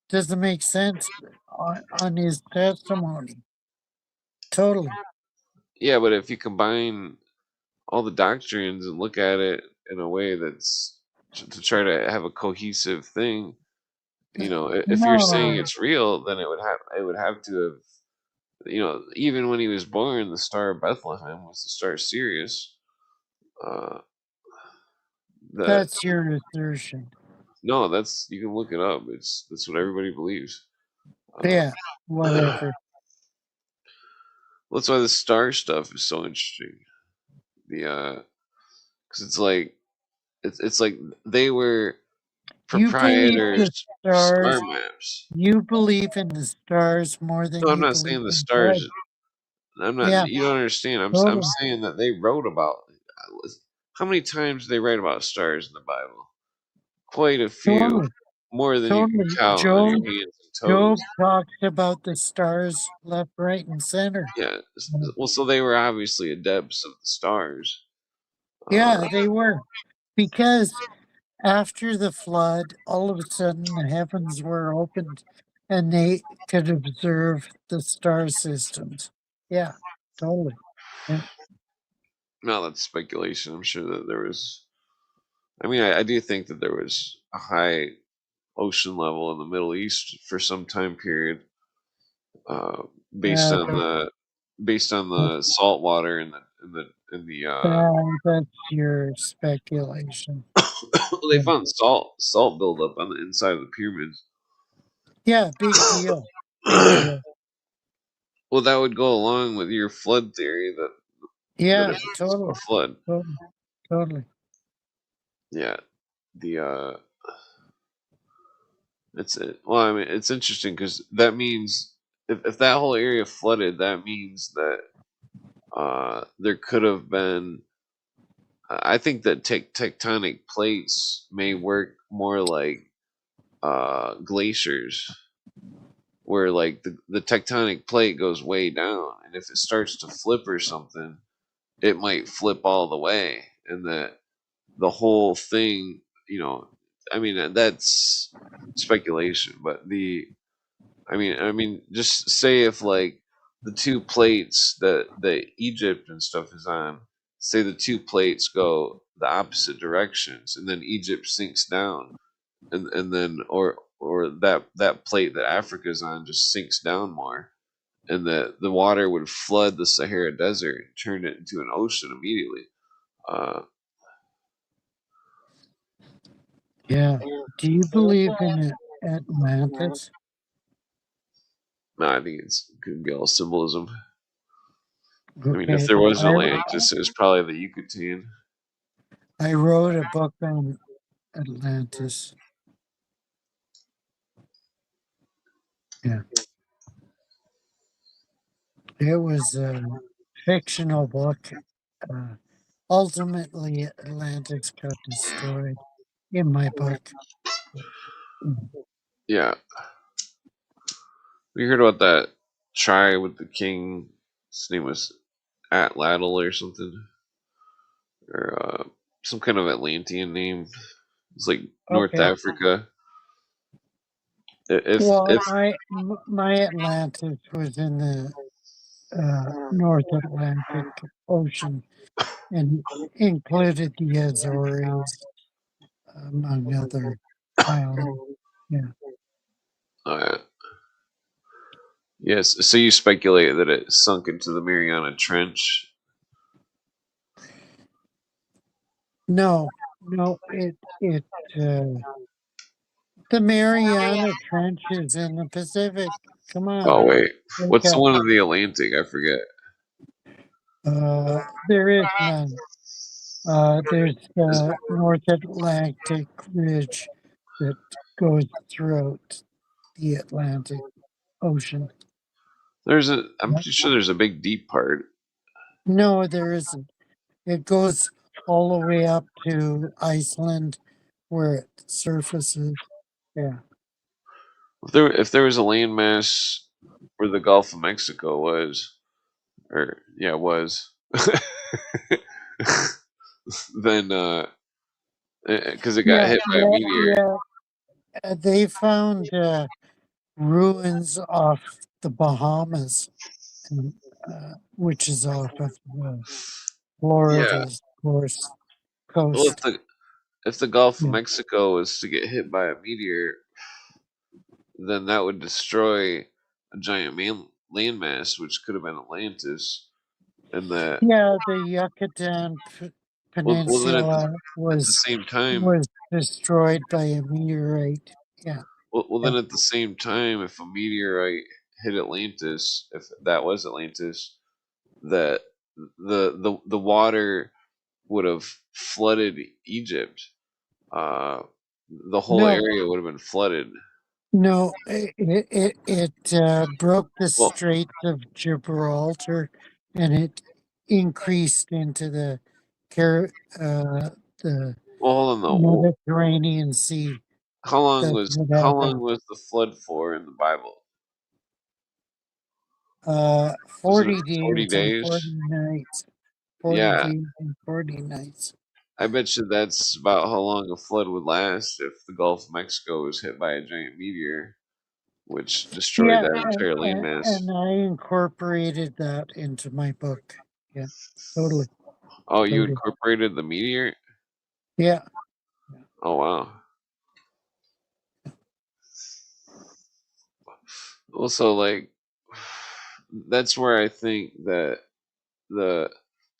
Doesn't make sense on his testimony. Totally. Yeah, but if you combine all the doctrines and look at it in a way that's to try to have a cohesive thing, if you're saying No, it's real, then it would have to have, even when he was born, the Star of Bethlehem was the Star Sirius. Uh, that that's your assertion. No, that's, you can look it up. That's what everybody believes. Uh, Yeah, whatever. that's why the star stuff is so interesting. Because it's like they were You believe the proprietors of star stars. maps. You believe in the stars more than No, I'm you not believe saying the in stars. God. I'm not. Yeah, You don't understand. I'm totally, saying that they wrote about. How many times do they write about stars in the Bible? Quite a few, totally, more than you can totally. count on your hands and toes. Job talks about the stars left, right, and center. Yeah. Well, so they were obviously adepts of the stars. Uh, Yeah, they were. Because after the flood, all of a sudden the heavens were opened and they could observe the star systems. Yeah, totally. Yeah, no, that's speculation. I'm sure that there was. I mean, I do think that there was a high ocean level in the Middle East for some time period, uh, based yeah on the salt water that's your speculation. they Yeah, found salt buildup on the inside of the pyramids. yeah, big deal. Big deal. Well, that would go along with your flood theory that Yeah, it was a totally. flood. Totally. Totally. Yeah, the it's it. Well, I mean, it's interesting because that means if that whole area flooded, that means that there could have been. I think that tectonic plates may work more like glaciers, where like the tectonic plate goes way down, and if it starts to flip or something, it might flip all the way, and the whole thing, I mean, that's speculation, but I mean, just say if like the two plates that Egypt and stuff is on, say the two plates go the opposite directions, and then Egypt sinks down, and then or that plate that Africa's on just sinks down more, and the water would flood the Sahara Desert and turn it into an ocean immediately. Uh, Yeah. Do you believe in Atlantis? no, I think it could be all symbolism. I mean, if Okay. there was Atlantis, it was probably the Yucatan. I wrote a book on Atlantis. Yeah. It was a fictional book. Uh, ultimately, Atlantis got destroyed in my book. Mm. Yeah, we heard about that tribe with the king. His name was Atlatl or something, or some kind of Atlantean name. It's like North Okay. Africa. If Well, my Atlantis was in the North Atlantic Ocean and included the Azores, among other islands. Yeah. uh, yes, so you speculate that it sunk into the Mariana Trench. No, no, uh, the Mariana Trench is in the Pacific. Come on, Oh wait, wake what's the up. one in the Atlantic? I forget. There is none. There's the North Atlantic Ridge that goes throughout the Atlantic Ocean. I'm pretty sure there's a big deep part. No, there isn't. It goes all the way up to Iceland where it surfaces. Yeah. If there was a landmass where the Gulf of Mexico was, or yeah, was, then because it got Yeah, hit by a meteor. yeah. They found ruins off the Bahamas, and, which is off of Yeah. Florida's course Well, coast. if the Gulf of Yeah. Mexico was to get hit by a meteor, then that would destroy a giant landmass, which could have been Atlantis, and that. Yeah, the Yucatan Well, then Peninsula at the same time, was destroyed by a meteorite. Yeah, yeah. then at the same time, if a meteorite hit Atlantis, if that was Atlantis, that the water would have flooded Egypt. Uh, the whole No, area would have been flooded. no, it broke the Well, Strait of Gibraltar, and it increased into the hold on though. Mediterranean Sea. How long That's was what how long happened. was the flood for in the Bible? Was it 40 40 days and days? 40 nights. 40 Yeah, days and 40 nights. I bet you that's about how long a flood would last if the Gulf of Mexico was hit by a giant meteor, which destroyed Yeah, that entire landmass. and I incorporated that into my book. Yeah, totally, Oh, you totally. incorporated the meteor? Yeah, Oh wow. Also, like, that's where I think that the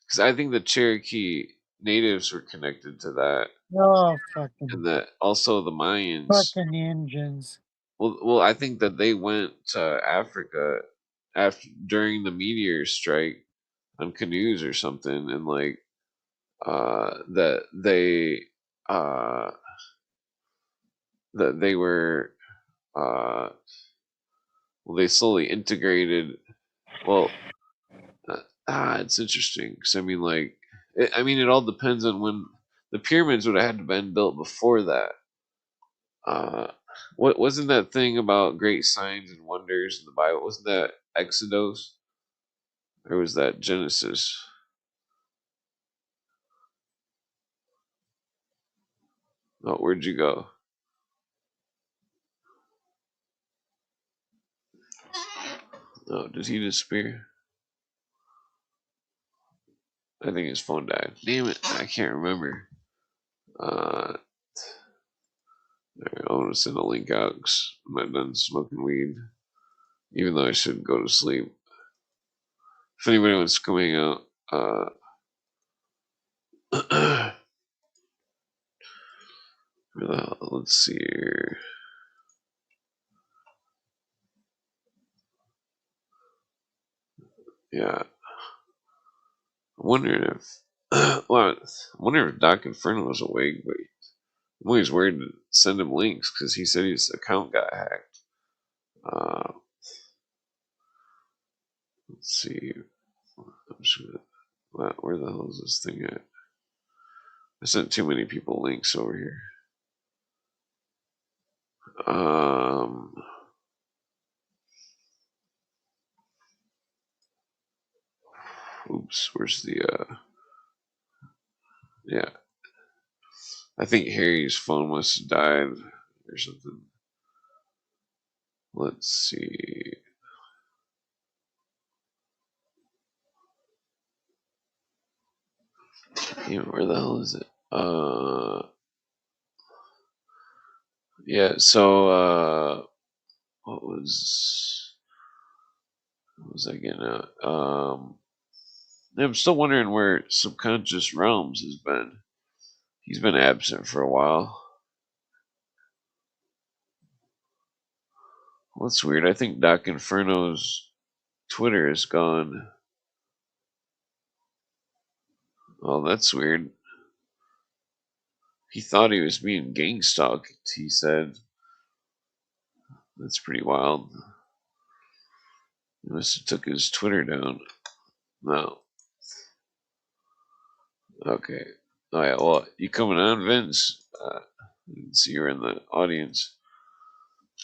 because I think the Cherokee natives were connected to that, oh, and that also the Mayans. fucking engines. Well, I think that they went to Africa after during the meteor strike on canoes or something, and like uh that they were uh well they slowly integrated. Well, it's interesting because I mean, like, it all depends on when the pyramids would have had to been built before that. Uh, what wasn't that thing about great signs and wonders in the Bible? Wasn't that Exodus or was that Genesis? Oh, where'd you go? Oh, did he disappear? I think his phone died. Damn it, I can't remember. Uh, I want to send a link out because I'm not done smoking weed, even though I should go to sleep. If anybody wants to come hang out, let's see here. Yeah, I'm wondering if, well, I'm wondering if Doc Inferno was awake, but I'm always worried to send him links because he said his account got hacked. Uh, let's see. I'm just gonna, where the hell is this thing at? I sent too many people links over here. Oops, where's the yeah. I think Harry's phone must have died or something. Let's see. Where the hell is it? Yeah, so what was I getting at? I'm still wondering where Subconscious Realms has been. He's been absent for a while. Well, that's weird. I think Doc Inferno's Twitter is gone. Oh, that's weird. He thought he was being gang stalked, he said. That's pretty wild. He must have took his Twitter down. No. Okay. Oh yeah, well, you coming on, Vince? I didn't see you were in the audience.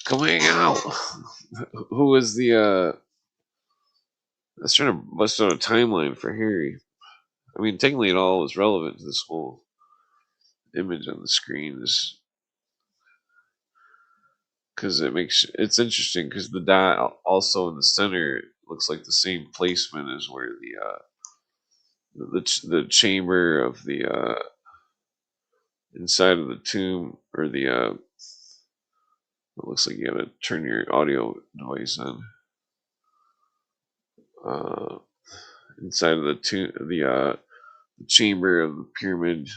Come hang out. Who was the I was trying to bust out a timeline for Harry. I mean, technically it all is relevant to this whole image on the screen. This because it's interesting because the dot also in the center looks like the same placement as where the chamber of the inside of the tomb, or the it looks like you gotta turn your audio device on. Inside of the tomb, the chamber of the pyramid.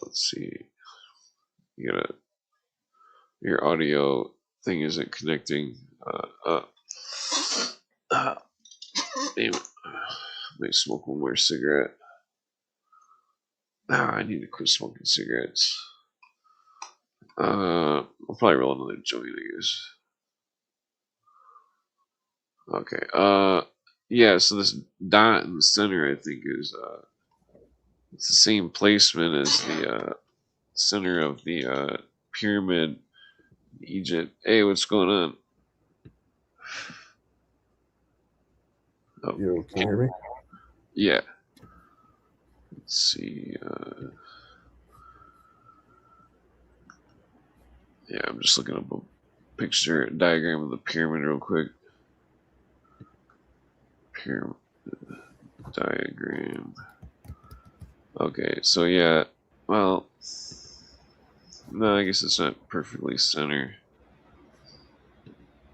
Let's see. You gotta, your audio thing isn't connecting. Damn it. I might smoke one more cigarette. I need to quit smoking cigarettes. I'll probably roll another joint, I guess. Okay. Yeah, so this dot in the center, I think, is it's the same placement as the center of the pyramid in Egypt. Hey, what's going on? Oh. You can hear me? Yeah. Let's see. Yeah, I'm just looking up a picture, diagram of the pyramid real quick. Pyramid diagram. Okay, so yeah, well, no, I guess it's not perfectly center.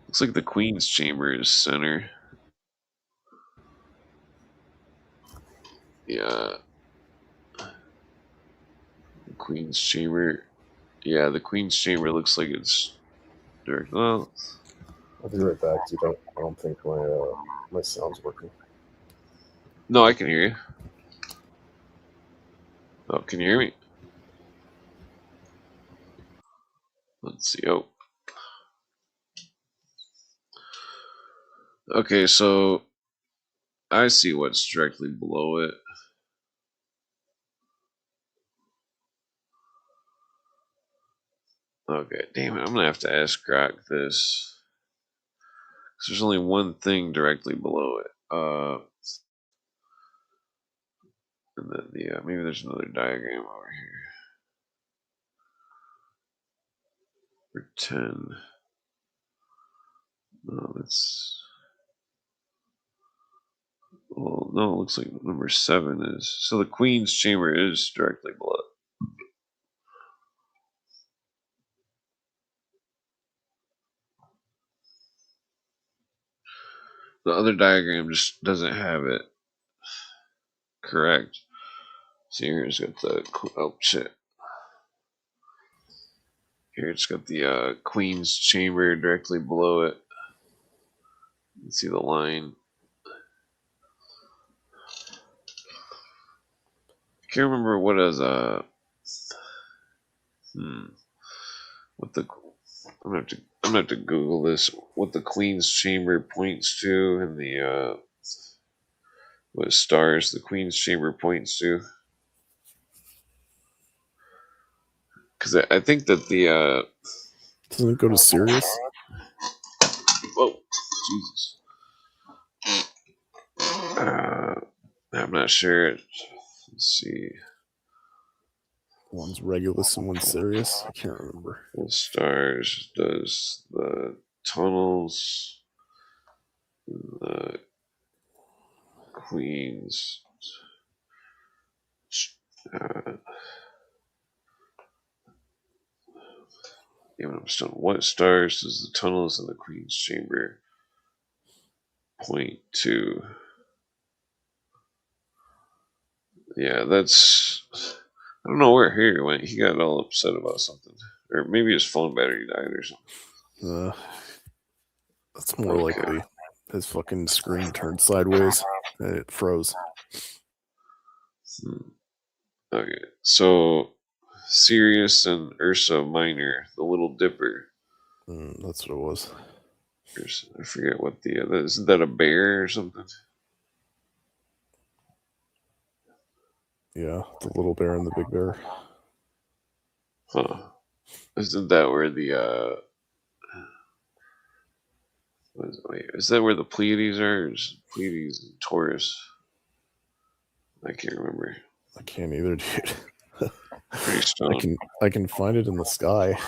Looks like the Queen's Chamber is center. Yeah. The Queen's Chamber. Yeah, the Queen's Chamber looks like it's direct. Well, I'll be right back. I don't think my sound's working. no, I can hear you. Oh, can you hear me? Let's see. Oh. Okay, so I see what's directly below it. Okay, damn it. I'm gonna have to ask Grok this. Cause there's only one thing directly below it. And then maybe there's another diagram over here. For 10. No, that's. Well, no, it looks like number 7 is. So the Queen's Chamber is directly below it. The other diagram just doesn't have it correct. So here it's got the. Oh, shit. Here it's got the Queen's Chamber directly below it. You can see the line. I can't remember what as what the I'm gonna have to Google this. What the Queen's Chamber points to, and the what stars the Queen's Chamber points to. Because I think that the doesn't it go to Sirius? Whoa, Jesus. I'm not sure. Let's see. One's Regulus and one's Sirius. I can't remember. The stars does the tunnels, the Queen's. Even I'm still. What stars does the tunnels in the Queen's Chamber point to? Yeah, that's. I don't know where Harry went. He got all upset about something, or maybe his phone battery died or something. That's more likely. His fucking screen turned sideways and it froze. Okay, so Sirius and Ursa Minor, the Little Dipper. That's what it was. I forget what isn't that a bear or something? Yeah, the little bear and the big bear. Huh. Isn't that where is that where the Pleiades are? Pleiades and Taurus? I can't remember. I can't either, dude. Pretty stoned. I can find it in the sky.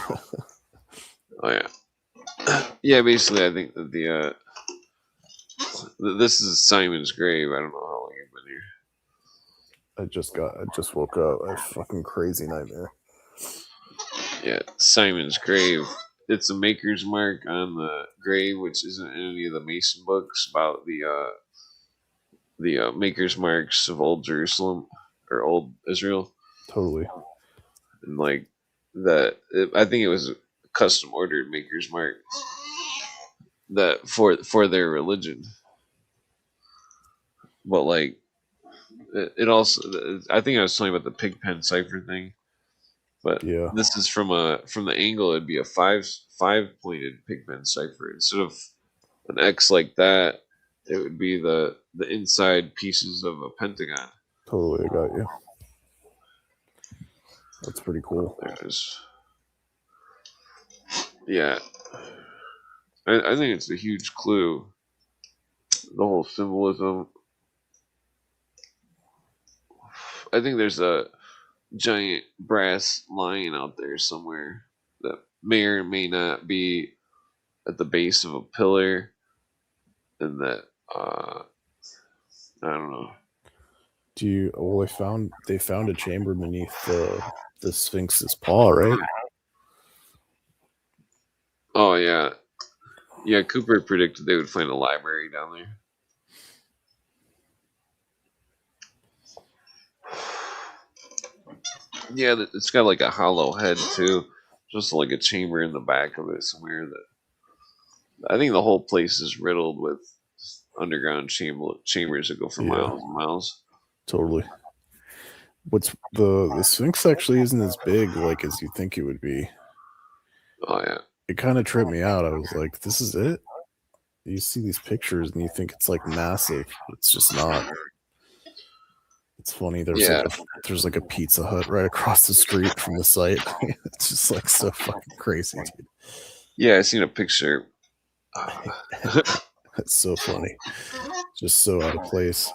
Oh yeah. Yeah, basically I think that this is Simon's grave. I don't know how long you've been here. I just woke up. I have a fucking crazy nightmare. Yeah, Simon's grave. It's a maker's mark on the grave, which isn't in any of the Mason books about the maker's marks of Old Jerusalem or Old Israel. Totally. And like that, I think it was a custom ordered maker's mark that for their religion. But like it also, I think I was telling you about the Pigpen cipher thing. But yeah, this is from the angle. It'd be a five pointed Pigpen cipher instead of an X like that. It would be the inside pieces of a pentagon. Totally, I got you. That's pretty cool. Yeah, I think it's a huge clue. The whole symbolism. I think there's a giant brass lion out there somewhere that may or may not be at the base of a pillar, and that I don't know. They found a chamber beneath the Sphinx's paw, right? Oh yeah. Yeah, Cooper predicted they would find a library down there. Yeah, it's got like a hollow head too. Just like a chamber in the back of it somewhere. That I think the whole place is riddled with underground chambers that go for miles and miles. Totally. What's the Sphinx actually isn't as big like as you think it would be. Oh yeah. It kind of tripped me out. I was like, this is it? You see these pictures and you think it's like massive. It's just not. It's funny. There's like a Pizza Hut right across the street from the site. It's just like so fucking crazy, dude. Yeah, I seen a picture. It's so funny. Just so out of place.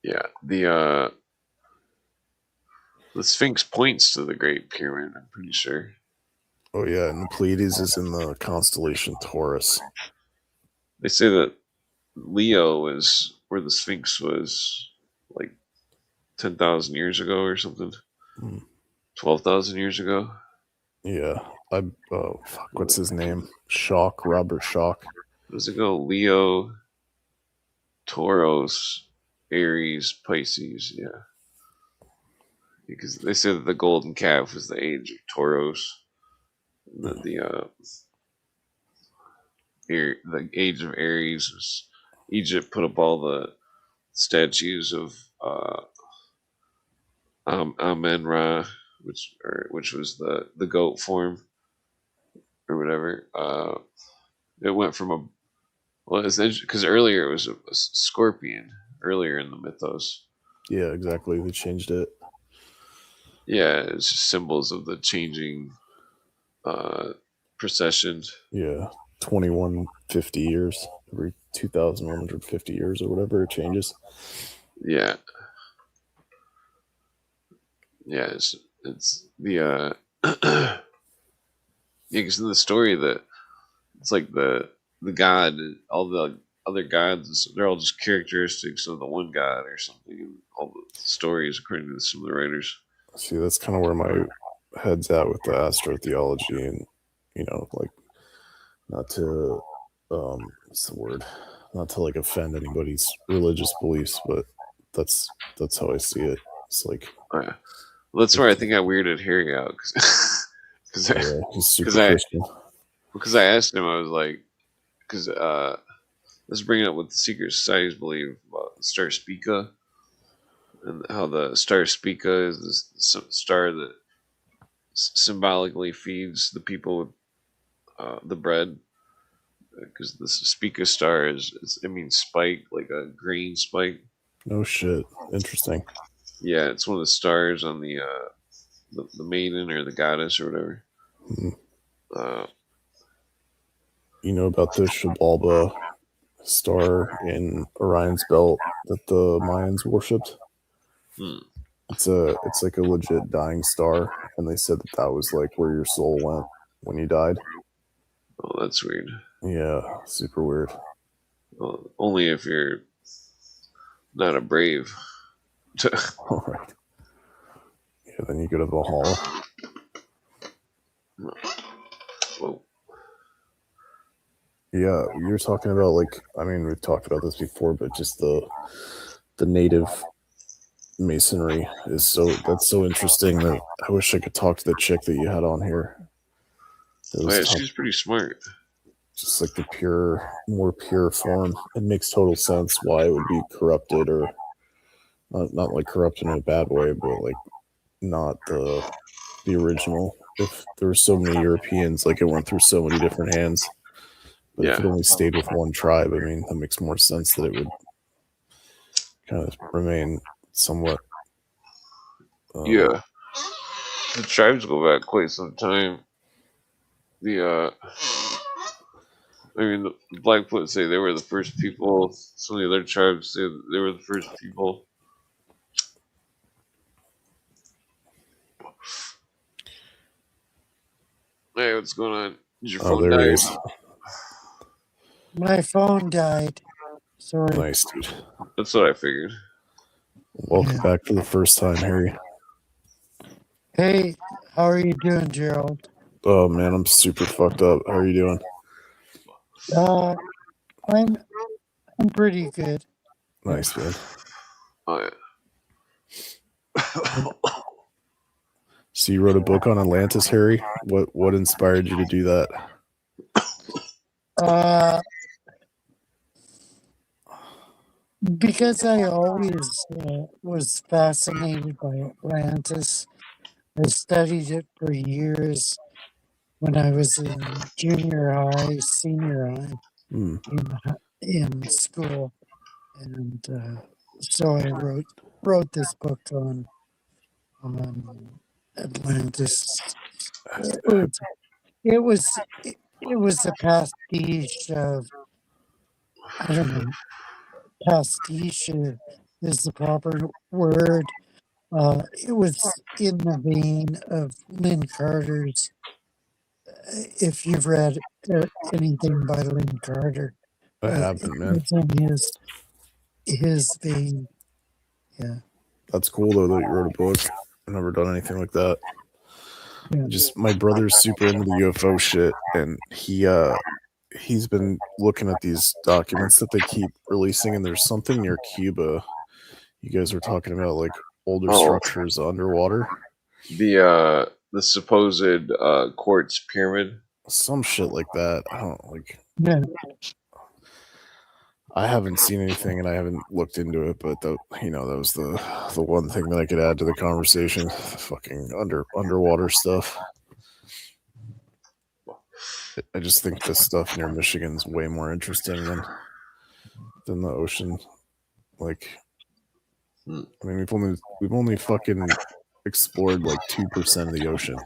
Yeah, the Sphinx points to the Great Pyramid, I'm pretty sure. Oh yeah, and the Pleiades is in the constellation Taurus. They say that Leo is where the Sphinx was like 10,000 years ago or something. 12,000 years ago. Yeah. What's his name? Robert Schoch. Does it go Leo, Taurus, Aries, Pisces? Yeah. Because they say that the golden calf was the age of Taurus. And that the age of Aries was Egypt put up all the statues of Amen-Ra, which was the goat form or whatever. It went from because earlier it was a scorpion earlier in the mythos. Yeah, exactly. They changed it. Yeah, it's just symbols of the changing procession. Yeah, 2150 years, every 2,150 years or whatever, it changes. Yeah. Yeah, it's the yeah, because in the story that it's like the god, all the other gods, they're all just characteristics of the one god or something. And all the stories, according to some of the writers. See, that's kind of where my head's at with the astrotheology, and like not to what's the word? Not to like offend anybody's religious beliefs, but that's how I see it. It's like, oh, yeah. Well, that's where I think I weirded Harry out because I asked him, I was like, because let's bring it up what the secret societies believe about Star Spica, and how the star Spica is the star that symbolically feeds the people with the bread. Because the Spica star it means spike, like a green spike. No shit. Interesting. Yeah, it's one of the stars on the maiden or the goddess or whatever. You know about the Xibalba star in Orion's belt that the Mayans worshipped? It's like a legit dying star, and they said that was like where your soul went when you died. Oh, that's weird. Yeah, super weird. Well, only if you're not a brave. All right. Yeah, then you go to Valhalla. Whoa. Yeah, you're talking about we've talked about this before, but just the native masonry is that's so interesting that I wish I could talk to the chick that you had on here. She's pretty smart. Just like the more pure form. It makes total sense why it would be corrupted, or not like corrupted in a bad way, but like not the original. If there were so many Europeans, like it went through so many different hands. But if it only stayed with one tribe, I mean, that makes more sense that it would kind of remain somewhat. The tribes go back quite some time. The Blackfoot say they were the first people. Some of the other tribes say they were the first people. Hey, what's going on? Did your phone die? My phone died. Sorry. Nice, dude. That's what I figured. Welcome back for the first time, Harry. Hey, how are you doing, Gerald? Oh man, I'm super fucked up. How are you doing? I'm pretty good. Nice, man. Oh yeah. So you wrote a book on Atlantis, Harry? What inspired you to do that? Because I always was fascinated by Atlantis. I studied it for years when I was in junior high, senior high, in school, and so I wrote this book on Atlantis. It was a pastiche of, I don't know, pastiche is the proper word. It was in the vein of Lynn Carter's. If you've read anything by Lynn Carter, I haven't, man. It's in his vein. Yeah. That's cool though that you wrote a book. I've never done anything like that. Yeah. Just my brother's super into the UFO shit, and he's been looking at these documents that they keep releasing, and there's something near Cuba. You guys were talking about like older structures underwater. The supposed quartz pyramid. Some shit like that. I don't like. Yeah. I haven't seen anything, and I haven't looked into it, but that was the one thing that I could add to the conversation. Fucking underwater stuff. I just think this stuff near Michigan's way more interesting than the ocean. Like, I mean, we've only fucking explored like 2% of the ocean,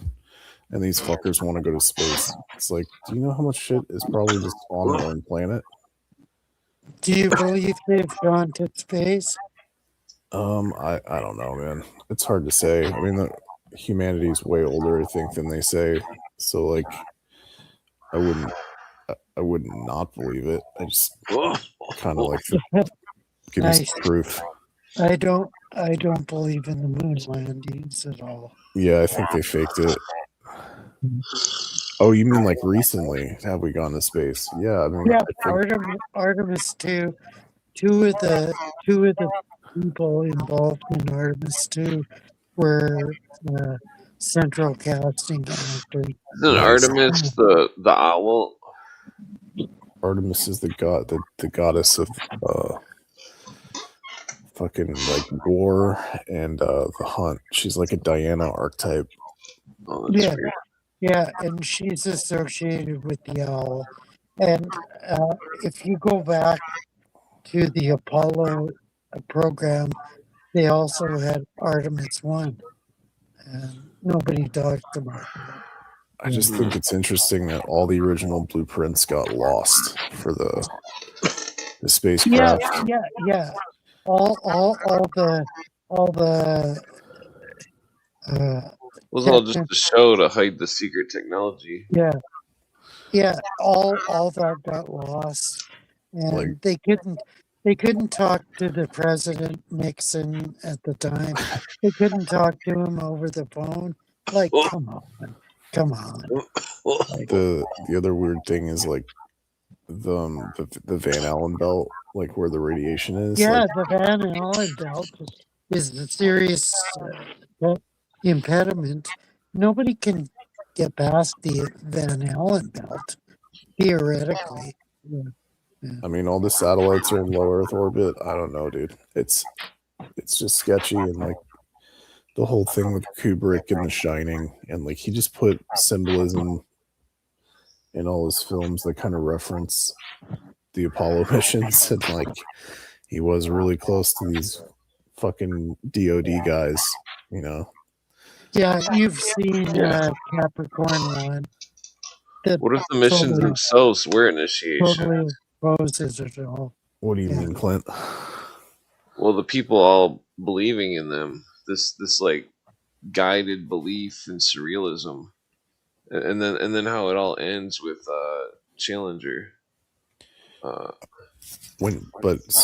and these fuckers want to go to space. It's like, do you know how much shit is probably just on our own planet? Do you believe they've gone to space? I don't know, man. It's hard to say. I mean, humanity's way older, I think, than they say. So, like, I wouldn't not believe it. I just kind of like to give me some proof. I don't believe in the moon landings at all. Yeah, I think they faked it. Oh, you mean like recently? Have we gone to space? Yeah, I mean, Artemis 2. Two of the people involved in Artemis 2 were central casting actors. Isn't Artemis the owl? Artemis is the goddess of fucking like War and The Hunt. She's like a Diana archetype. Oh, that's weird. Yeah, and she's associated with the owl. And if you go back to the Apollo program, they also had Artemis 1. And nobody talks about that. I just think it's interesting that all the original blueprints got lost for the spacecraft. Yeah. All the It was all just a show to hide the secret technology. Yeah. All that got lost, and they couldn't talk to the President Nixon at the time. They couldn't talk to him over the phone. Like, come on. Like, the other weird thing is like the Van Allen belt, like where the radiation is. Yeah, like, the Van Allen belt is the serious impediment. Nobody can get past the Van Allen belt, theoretically. I mean, all the satellites are in low Earth orbit. I don't know, dude. It's just sketchy, and like the whole thing with Kubrick and The Shining, and like he just put symbolism in all his films that kind of reference the Apollo missions, and like he was really close to these fucking DoD guys, you know. Yeah, you've seen Capricorn 1. What if the missions themselves were initiation? Totally opposes it all. What do you mean, Clint? Well, the people all believing in them, this like guided belief in surrealism, and then how it all ends with Challenger. So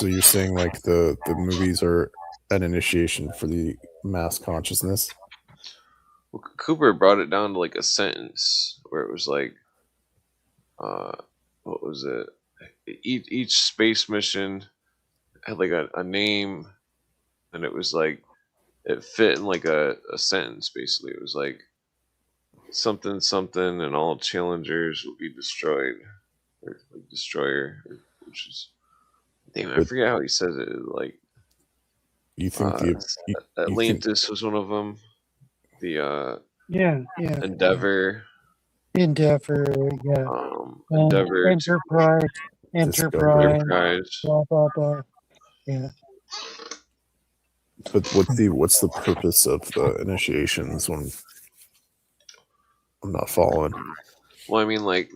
you're saying like the movies are an initiation for the mass consciousness? Well, Cooper brought it down to like a sentence where it was like, what was it? Each space mission had like a name, and it was like it fit in like a sentence. Basically, it was like something, and all challengers will be destroyed, or like destroyer, which is I forget how he says it. Like, you think Atlantis was one of them. The Endeavor, yeah. Endeavor, Enterprise, blah blah blah. Yeah. But what's the purpose of the initiations when I'm not following? Well, I mean, like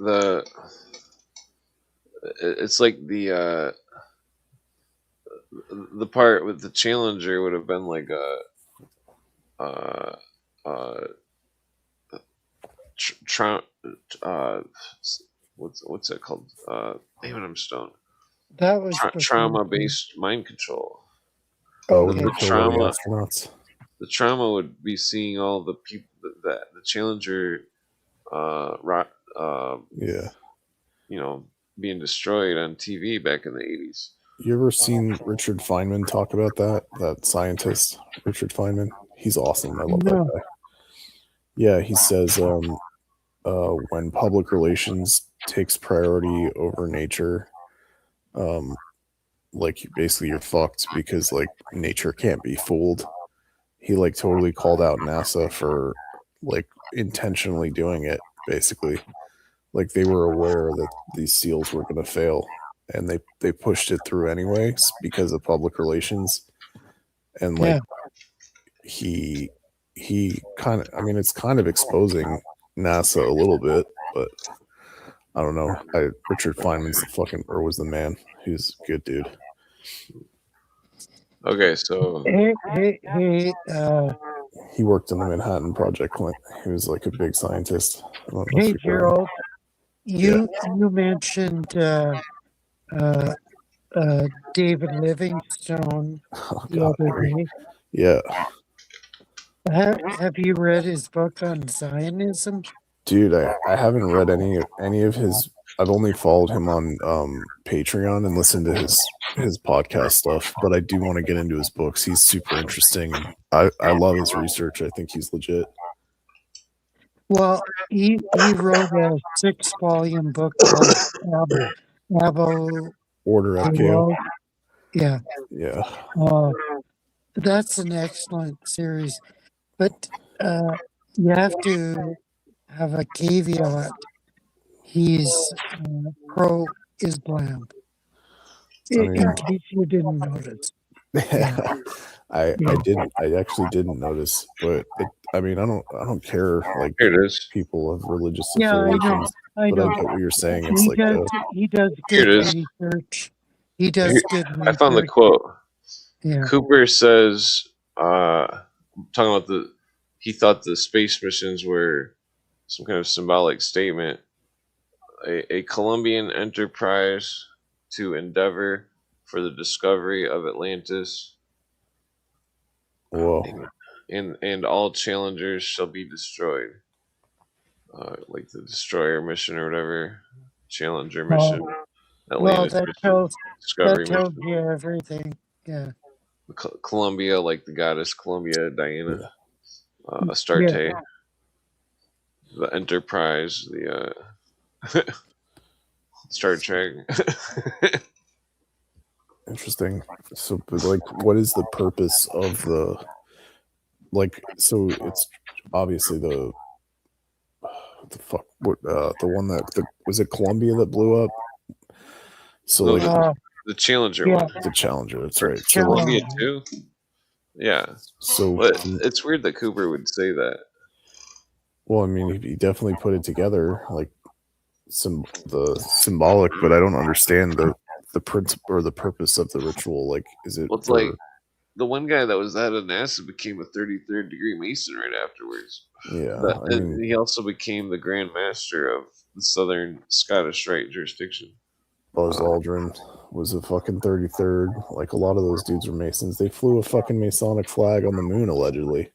it's like the part with the Challenger would have been like what's that called? Damn it, I'm stoned. That was trauma-based mind control. Okay. The trauma would be seeing all the people that the Challenger, being destroyed on TV back in the 80s. You ever seen Richard Feynman talk about that scientist, Richard Feynman? He's awesome. I love that guy. Yeah, he says when public relations takes priority over nature, like basically you're fucked because like nature can't be fooled. He like totally called out NASA for like intentionally doing it, basically. Like they were aware that these SEALs were going to fail, and they pushed it through anyway because of public relations. And like he kind of, I mean, it's kind of exposing NASA a little bit, but I don't know. Richard Feynman's was the man. He's a good dude. Okay, so he worked on the Manhattan Project, Clint. He was like a big scientist. Hey, Gerald, you mentioned David Livingstone the other day. Yeah. Have you read his book on Zionism? Dude, I haven't read any of his. I've only followed him on Patreon and listened to his podcast stuff, but I do want to get into his books. He's super interesting. I love his research. I think he's legit. Well, he wrote a 6-volume book called Order FKO. Yeah. Yeah. That's an excellent series, but you have to have a caveat. He's pro Islam, I mean, in case you didn't notice. Yeah. I actually didn't notice, but I mean, I don't care. Like, Here it is. people of religious Yeah, I know. affiliations, I but I know. get what you're saying. It's He like does. He does Here good it is. research. He does Here- good I found the research. quote. Yeah. Cooper says, talking about he thought the space missions were some kind of symbolic statement. A Colombian enterprise to endeavor for the discovery of Atlantis, whoa, and all challengers shall be destroyed. Like the destroyer mission or whatever, challenger mission, Well, Atlantis that mission, discovery tells mission. you everything. Yeah. Columbia, like the goddess Columbia, Diana, Astarte, Yeah. the Enterprise, the Star Trek. interesting. So, but like, what is the purpose of the, like? So it's obviously the fuck, what, the one that was it Columbia that blew up? So No, like the Challenger yeah. one. the Challenger, that's right. So So like, Columbia too. Yeah. so But it's weird that Cooper would say that. well, I mean, he definitely put it together, like the symbolic, but I don't understand the principle or the purpose of the ritual. Like, is it Well, it's for, like the one guy that was out of NASA became a 33rd degree Mason right afterwards. yeah? But I mean, he also became the Grand Master of the Southern Scottish Rite jurisdiction. Buzz Aldrin was a fucking 33rd. Like, a lot of those dudes were Masons. They flew a fucking Masonic flag on the moon, allegedly.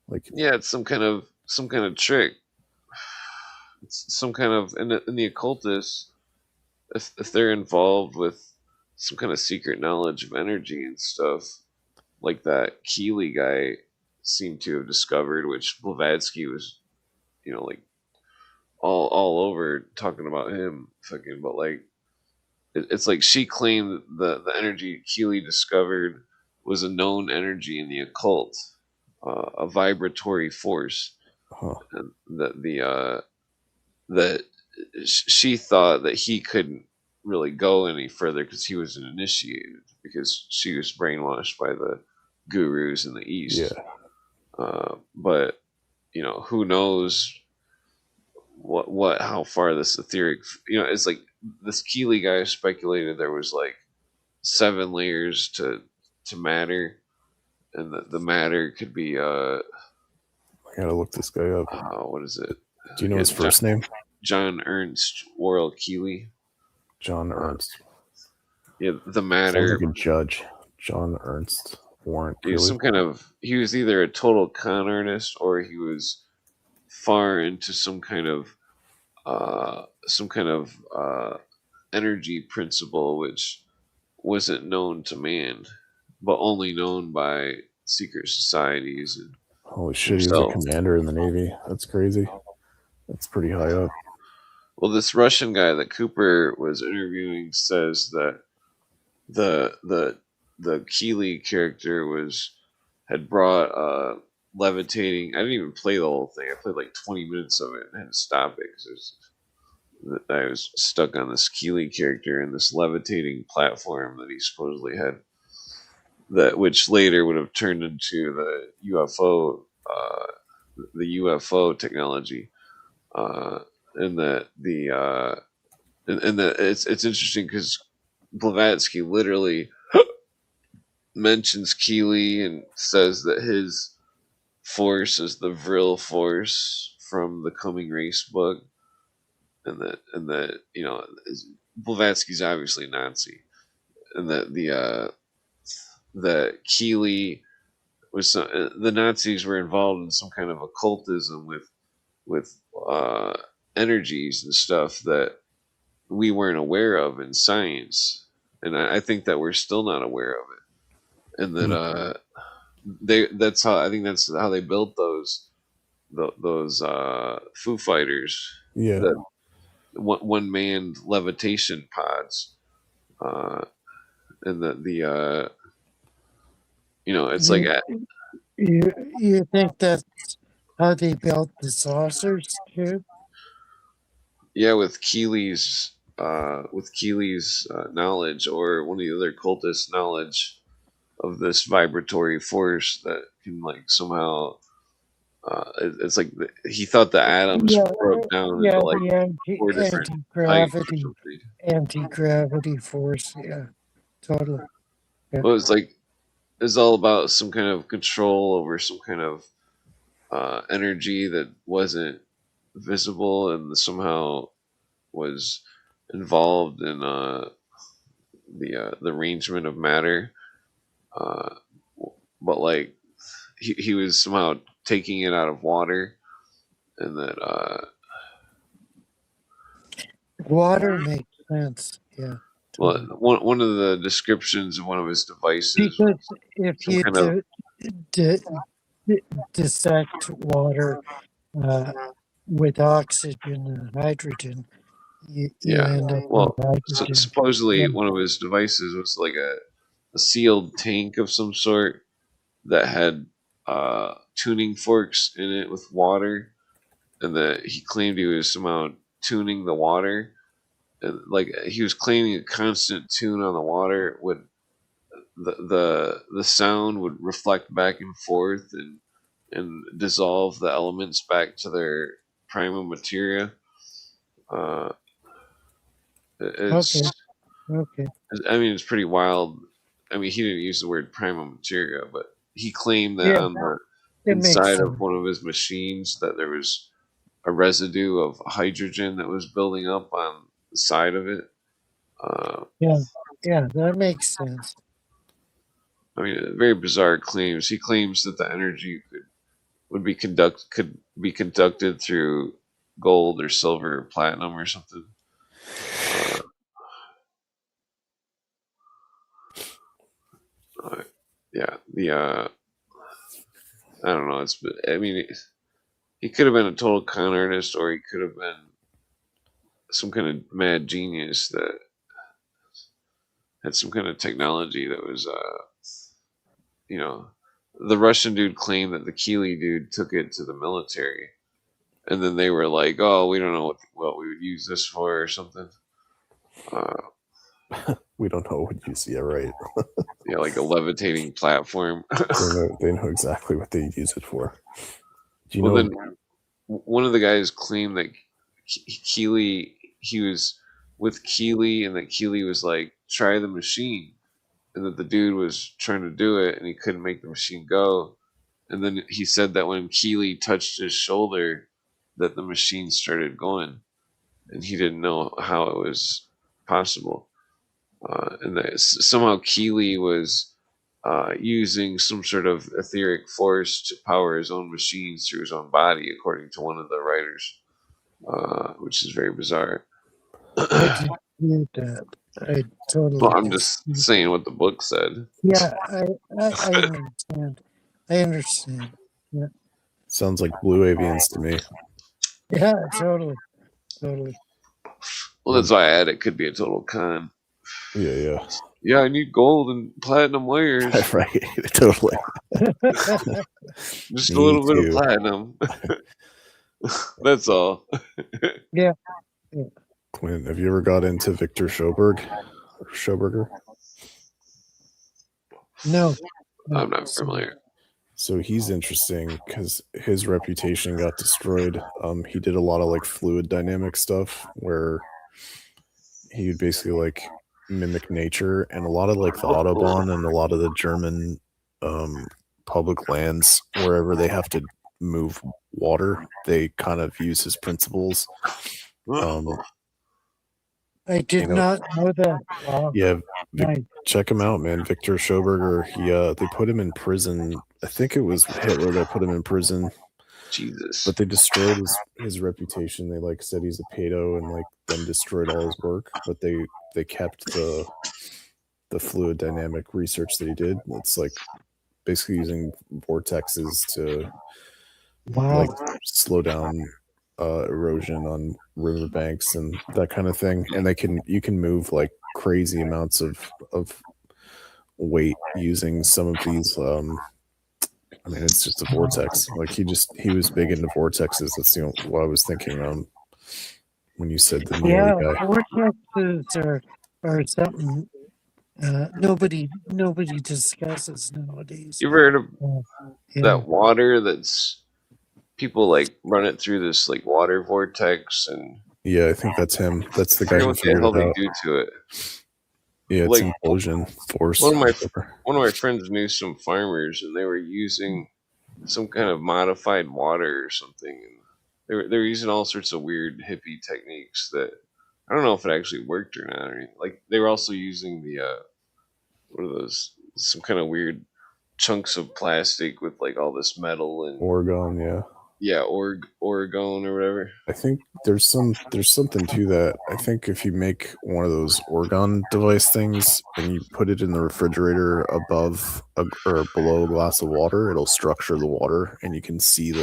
Like, Yeah, it's some kind of trick. It's some kind of in the occultists. If they're involved with some kind of secret knowledge of energy and stuff, like that Keeley guy seemed to have discovered, which Blavatsky was, like all over talking about him, fucking. But like, it's like she claimed the energy Keeley discovered was a known energy in the occult, a vibratory force, huh. and that she thought that he couldn't really go any further because he was an initiated, because she was brainwashed by the gurus in the East. Yeah. But who knows how far this etheric, it's like this Keeley guy speculated there was like 7 layers to matter, and the matter could be I gotta look this guy up. what is it? Do you know his first name? John Ernst Worrell Keeley. John Ernst. Yeah, the matter. Sounds like a judge. John Ernst Warren He was Keeley. he was either a total con artist, or he was far into some kind of energy principle which wasn't known to man, but only known by secret societies. And Holy shit, he was a commander in the Navy. That's crazy. That's pretty high up. Well, this Russian guy that Cooper was interviewing says that the Keeley character had brought levitating. I didn't even play the whole thing. I played like 20 minutes of it and had to stop it because I was stuck on this Keeley character and this levitating platform that he supposedly had, which later would have turned into the UFO technology, and that it's interesting because Blavatsky literally mentions Keeley and says that his force is the Vril force from the Coming Race book, and that Blavatsky's obviously Nazi, and that that Keeley was the Nazis were involved in some kind of occultism with energies and stuff that we weren't aware of in science, and I think that we're still not aware of it, and that that's how they built those Foo Fighters, Yeah. that one manned levitation pods, and that it's like You think that's how they built the saucers too? yeah, with Keely's knowledge, or one of the other cultists' knowledge of this vibratory force that can like somehow it's like he thought the atoms broke down into like The 4 different types or something. anti-gravity force. Yeah, totally. Yeah. Well, it's all about some kind of control over some kind of energy that wasn't visible and somehow was involved in the arrangement of matter. But like he was somehow taking it out of water, and that water makes sense. Yeah. Well, one of the descriptions of one of his devices, because if you dissect water with oxygen and hydrogen, you end up with hydrogen. supposedly one of his devices was like a sealed tank of some sort that had tuning forks in it with water, and that he claimed he was somehow tuning the water, and like he was claiming a constant tune on the water would the sound would reflect back and forth and dissolve the elements back to their prima materia. Okay. I mean, it's pretty wild. I mean, he didn't use the word prima materia, but he claimed that on the inside of one of his machines that there was a residue of hydrogen that was building up on the side of it. Yeah, that makes sense. I mean, very bizarre claims. He claims that the energy could be conducted through gold or silver or platinum or something. I don't know. I mean, he could have been a total con artist, or he could have been some kind of mad genius that had some kind of technology that was, the Russian dude claimed that the Keely dude took it to the military, and then they were like, "Oh, we don't know what we would use this for," or something. We don't know what you see. Yeah, right. Yeah, like a levitating platform. They know exactly what they use it for. Do you know? Then one of the guys claimed that Keely, he was with Keely, and that Keely was like, "Try the machine," and that the dude was trying to do it, and he couldn't make the machine go. And then he said that when Keely touched his shoulder, that the machine started going, and he didn't know how it was possible. And that somehow Keely was using some sort of etheric force to power his own machines through his own body, according to one of the writers, which is very bizarre. I didn't hear that. I totally. Well, I'm just saying what the book said. Yeah, I understand. I understand. Yeah. Sounds like Blue Avians to me. Yeah, totally. Well, that's why I add it could be a total con. Yeah. Yeah, I need gold and platinum wires. Right, totally. Just a little bit of platinum. That's all. Yeah. Quinn, have you ever got into Victor Schauberger? No. I'm not familiar. So he's interesting because his reputation got destroyed. He did a lot of like fluid dynamic stuff where he would basically like mimic nature, and a lot of like the Autobahn and a lot of the German public lands, wherever they have to move water, they kind of use his principles. I did not know that. Wow. Yeah, check him out, man. Victor Schauberger. They put him in prison. I think it was Hitler that put him in prison. Jesus. But they destroyed his reputation. They like said he's a pedo and like then destroyed all his work. But they kept the fluid dynamic research that he did. It's like basically using vortexes to like slow down erosion on riverbanks and that kind of thing. And you can move like crazy amounts of weight using some of these. I mean, it's just a vortex. Like he was big into vortexes. That's what I was thinking. When you said the Neely guy. Vortexes are something nobody discusses nowadays. You ever heard of that water that's people like run it through this like water vortex and yeah, I think that's him. That's the guy who what the figured hell it out. they do to it. Yeah, it's like, implosion force. One of my friends knew some farmers, and they were using some kind of modified water or something. And they were using all sorts of weird hippie techniques that I don't know if it actually worked or not. Or like they were also using the what are those? Some kind of weird chunks of plastic with like all this metal and orgone, yeah, orgone or whatever. I think there's something to that. I think if you make one of those orgone device things and you put it in the refrigerator above or below a glass of water, it'll structure the water, and you can see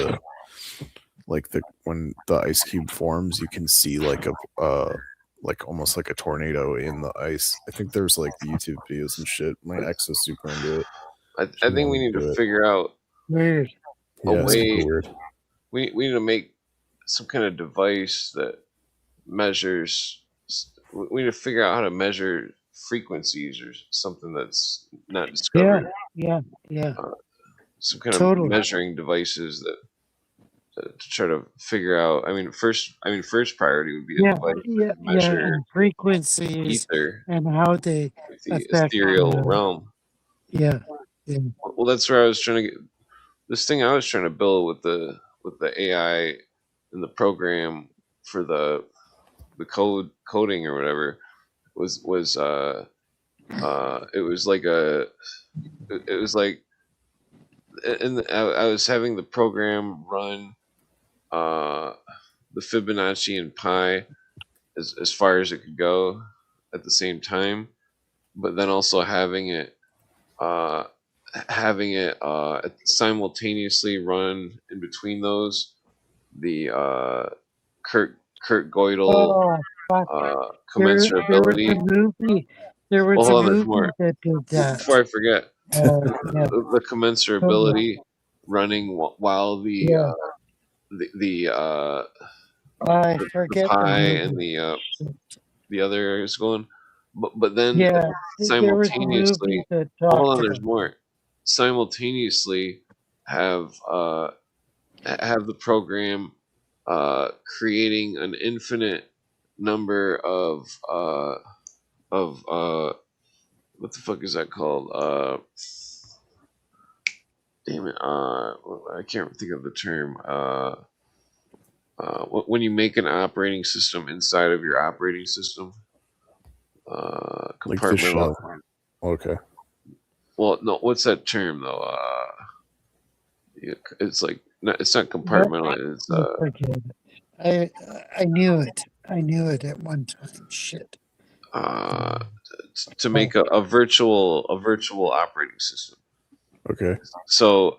when the ice cube forms, you can see like almost like a tornado in the ice. I think there's like YouTube videos and shit. My ex is super into it. I think we need to figure out a way. Weird. We need to make some kind of device that measures. We need to figure out how to measure frequencies or something that's not discovered. Yeah. Some kind of measuring devices that to try to figure out. I mean, first priority would be to measure and frequencies ether and how they the ethereal realm. Yeah. Well, that's where I was trying to get this thing. I was trying to build with the AI and the program for the coding or whatever was it was like and I was having the program run the Fibonacci and pi as far as it could go at the same time, but then also having it simultaneously run in between those the Kurt Gödel commensurability. There was a movie that did that. Before I forget, the commensurability running while the I forget pi and the other is going, but then simultaneously, hold on, there's more. Simultaneously, have the program creating an infinite number of what the fuck is that called? Damn it! I can't think of the term. When you make an operating system inside of your operating system, compartmental. Like okay. Well, no. What's that term though? It's like it's not compartmental. It's I knew it. I knew it at one time. Shit. To make a virtual operating system. Okay. So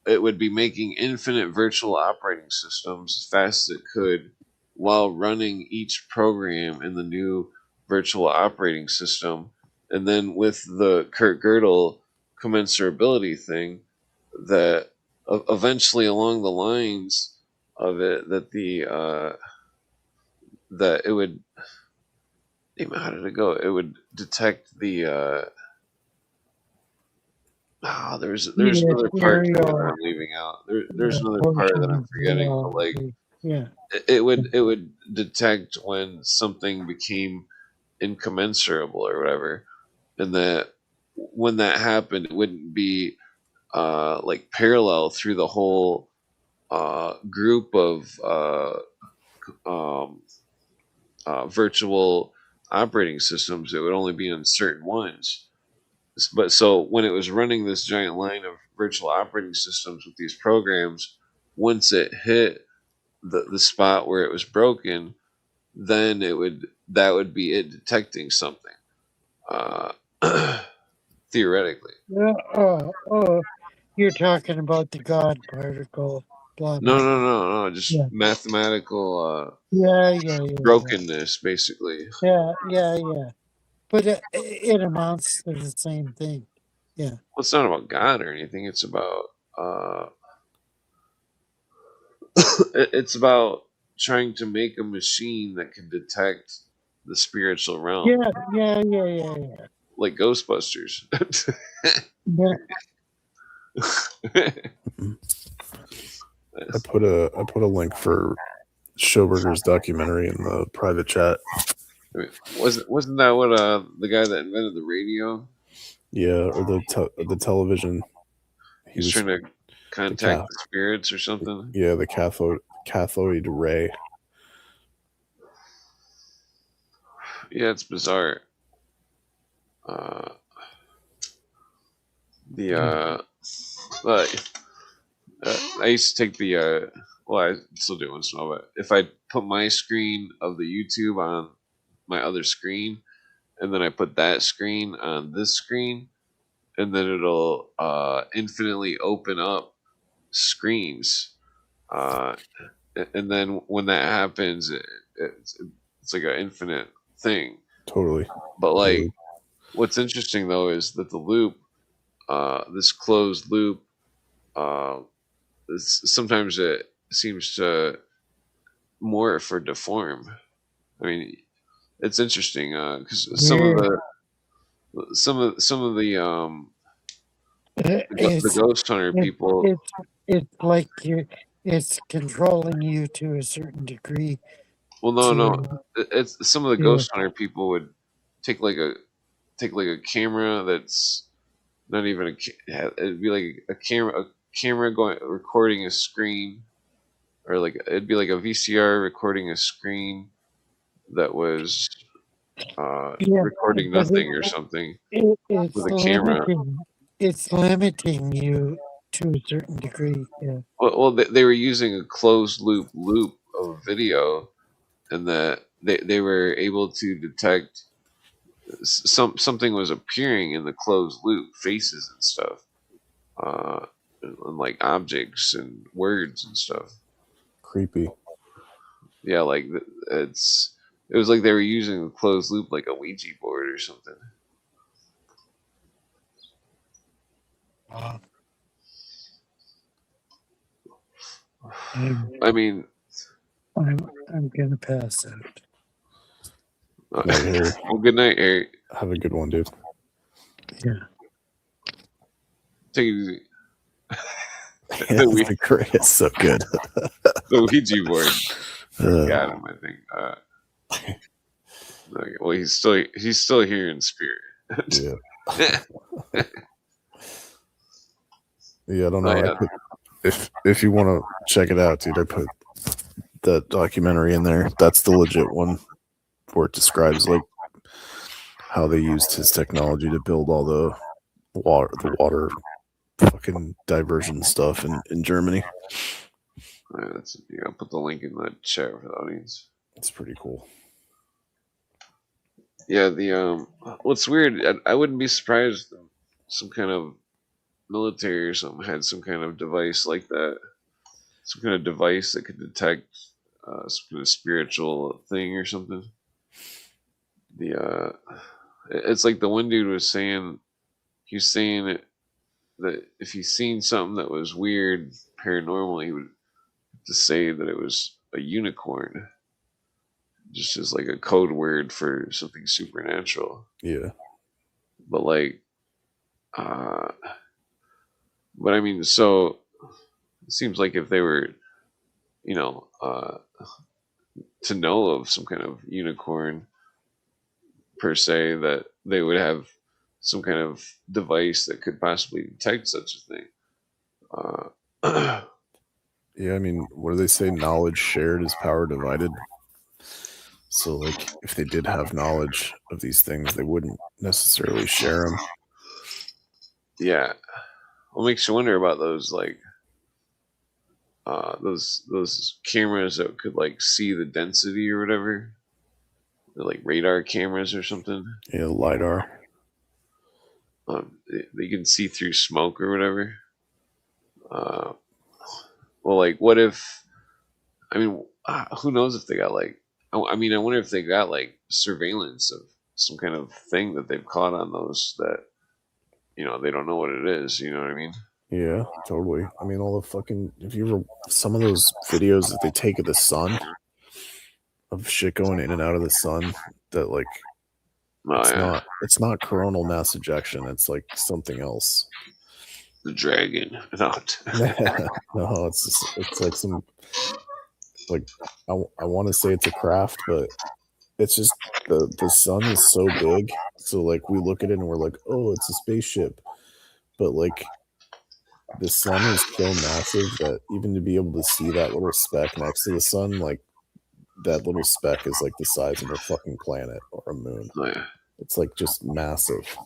it would be making infinite virtual operating systems as fast as it could while running each program in the new virtual operating system. And then with the Kurt Gödel commensurability thing, that eventually along the lines of it, that that it would, how did it go? It would detect the there's another part that I'm leaving out. There's another part that I'm forgetting. But like, it would detect when something became incommensurable or whatever, and that when that happened, it wouldn't be like parallel through the whole group of virtual operating systems. It would only be in certain ones. But so when it was running this giant line of virtual operating systems with these programs, once it hit the spot where it was broken, then that would be it detecting something, theoretically. You're talking about the God particle. Blah, blah. No. Just mathematical. Brokenness, basically. Yeah. but it amounts to the same thing. Yeah. Well, it's not about God or anything. It's about it's about trying to make a machine that can detect the spiritual realm, Yeah. like Ghostbusters. Yeah. I put a link for Schauberger's documentary in the private chat. I mean, wasn't that what the guy that invented the radio? Yeah, or the television. He's trying to contact the spirits or something. Yeah, the cathode ray. Yeah, it's bizarre. I used to take the well, I still do once in a while, but if I put my screen of the YouTube on my other screen, and then I put that screen on this screen, and then it'll infinitely open up screens. And then when that happens, it's like an infinite thing. Totally. But like, what's interesting though is that the loop, this closed loop, sometimes it seems to morph or deform. I mean, it's interesting because some of the ghost hunter people, it's like it's controlling you to a certain degree. Well, no. It's some of the ghost hunter people would take like a camera that's not even it'd be like a camera going recording a screen, or like it'd be like a VCR recording a screen that was recording nothing or something with a camera. It's limiting you to a certain degree. Yeah. Well, they were using a closed loop of video, and that they were able to detect something was appearing in the closed loop, faces and stuff, and like objects and words and stuff. Creepy. Yeah, like it was like they were using the closed loop like a Ouija board or something. I mean, I'm gonna pass out. Well, good night, Eric. Have a good one, dude. Yeah. Take it easy. It's so good. The Ouija board. Got him, I think. Well, he's still here in spirit. Yeah. Yeah, I don't know. If you want to check it out, dude, I put that documentary in there. That's the legit one, where it describes like how they used his technology to build all the water fucking diversion stuff in Germany. I'll put the link in the chat for the audience. It's pretty cool. Yeah, what's weird, I wouldn't be surprised if some kind of military or something had some kind of device like that. Some kind of device that could detect some kind of spiritual thing or something. It's like the one dude was saying, he was saying that if he's seen something that was weird, paranormal, he would have to say that it was a unicorn. Just as like a code word for something supernatural. Yeah. But like, but I mean, so it seems like if they were, to know of some kind of unicorn per se, that they would have some kind of device that could possibly detect such a thing. Yeah, I mean, what do they say? Knowledge shared is power divided. So, like, if they did have knowledge of these things, they wouldn't necessarily share them. Yeah. What makes you wonder about those, like, those cameras that could, like, see the density or whatever? They're like radar cameras or something. Yeah, LiDAR. They can see through smoke or whatever. Well, like, what if? I mean, who knows if they got like? I mean, I wonder if they got like surveillance of some kind of thing that they've caught on those that, you know, they don't know what it is. You know what I mean? Yeah, totally. I mean, all the fucking, if you ever, some of those videos that they take of the sun, of shit going in and out of the sun, that like, it's not coronal mass ejection. It's like something else. The dragon. Not. No, it's like some, like, I want to say it's a craft, but it's just the sun is so big. So like we look at it and we're like, oh, it's a spaceship. But like the sun is so massive that even to be able to see that little speck next to the sun, like that little speck is like the size of a fucking planet or a moon. Oh, yeah. It's like just massive.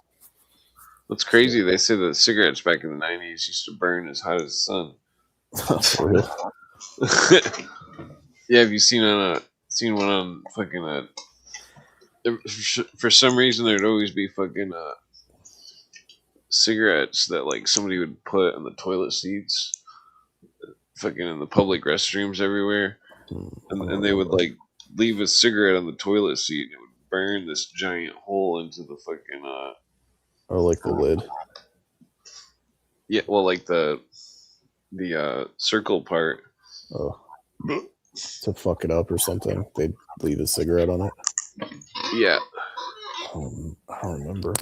What's crazy, they say that cigarettes back in the 90s used to burn as hot as the sun. For real? Yeah, have you seen one on fucking for some reason there'd always be fucking cigarettes that like somebody would put on the toilet seats, fucking in the public restrooms everywhere, and they would like leave a cigarette on the toilet seat and it would burn this giant hole into the fucking or like the lid. Yeah, well, like the circle part. Oh, to fuck it up or something, they'd leave a cigarette on it. Yeah, I don't remember.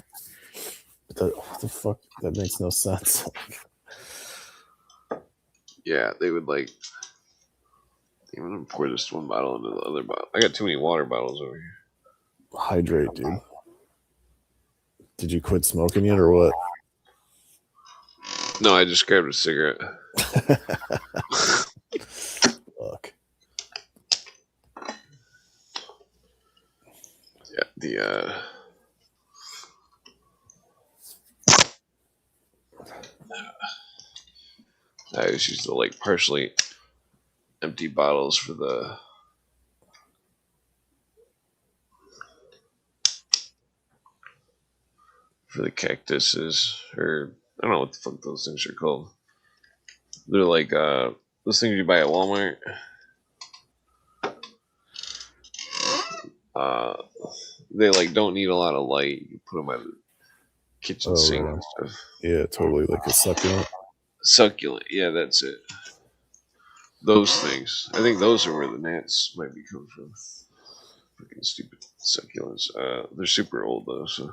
What the fuck? That makes no sense. Yeah, they would like. I'm gonna pour this one bottle into the other bottle. I got too many water bottles over here. Hydrate, dude. Did you quit smoking yet or what? No, I just grabbed a cigarette. Fuck. Yeah, I always use the like partially empty bottles for the cactuses, or I don't know what the fuck those things are called. They're like those things you buy at Walmart. They like don't need a lot of light. You put them at the kitchen sink and stuff. Yeah, totally, like a succulent. Succulent, yeah, that's it. Those things. I think those are where the gnats might be coming from. Fucking stupid succulents. They're super old though, so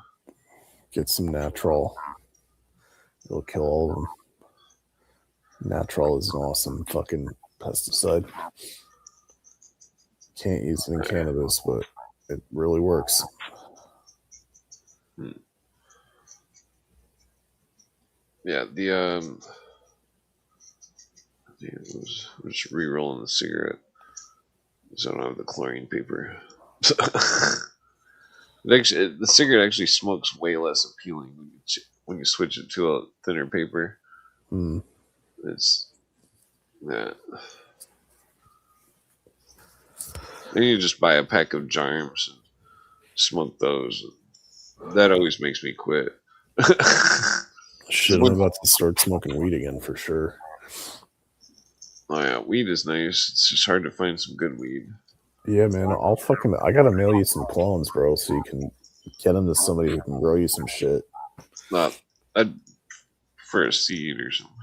get some natural. It'll kill all of them. Natural is an awesome fucking pesticide. Can't use it in cannabis, but it really works. Yeah, we're just re-rolling the cigarette, so I don't have the chlorine paper. The cigarette actually smokes way less appealing when you switch it to a thinner paper. It's yeah. Then you just buy a pack of Jarms and smoke those. That always makes me quit. Shit, I'm about to start smoking weed again for sure. Oh yeah, weed is nice. It's just hard to find some good weed. Yeah, man, I gotta mail you some clones, bro, so you can get them to somebody who can grow you some shit. I'd prefer a seed or something.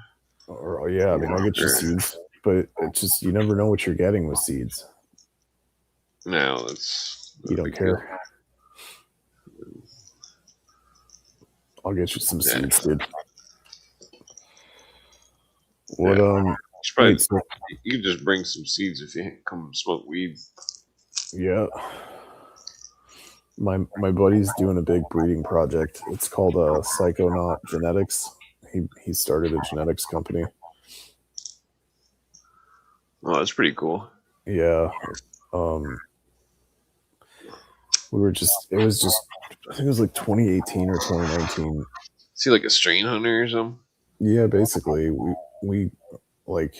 Or yeah, I mean, I'll get you seeds, but it's just you never know what you're getting with seeds. No, you don't care. I'll get you some seeds, dude. What you can just bring some seeds if you come smoke weed. Yeah. My buddy's doing a big breeding project. It's called Psychonaut Genetics. He started a genetics company. Oh, that's pretty cool. Yeah. It was just I think it was like 2018 or 2019. Is he like a strain hunter or something? Yeah, basically. We like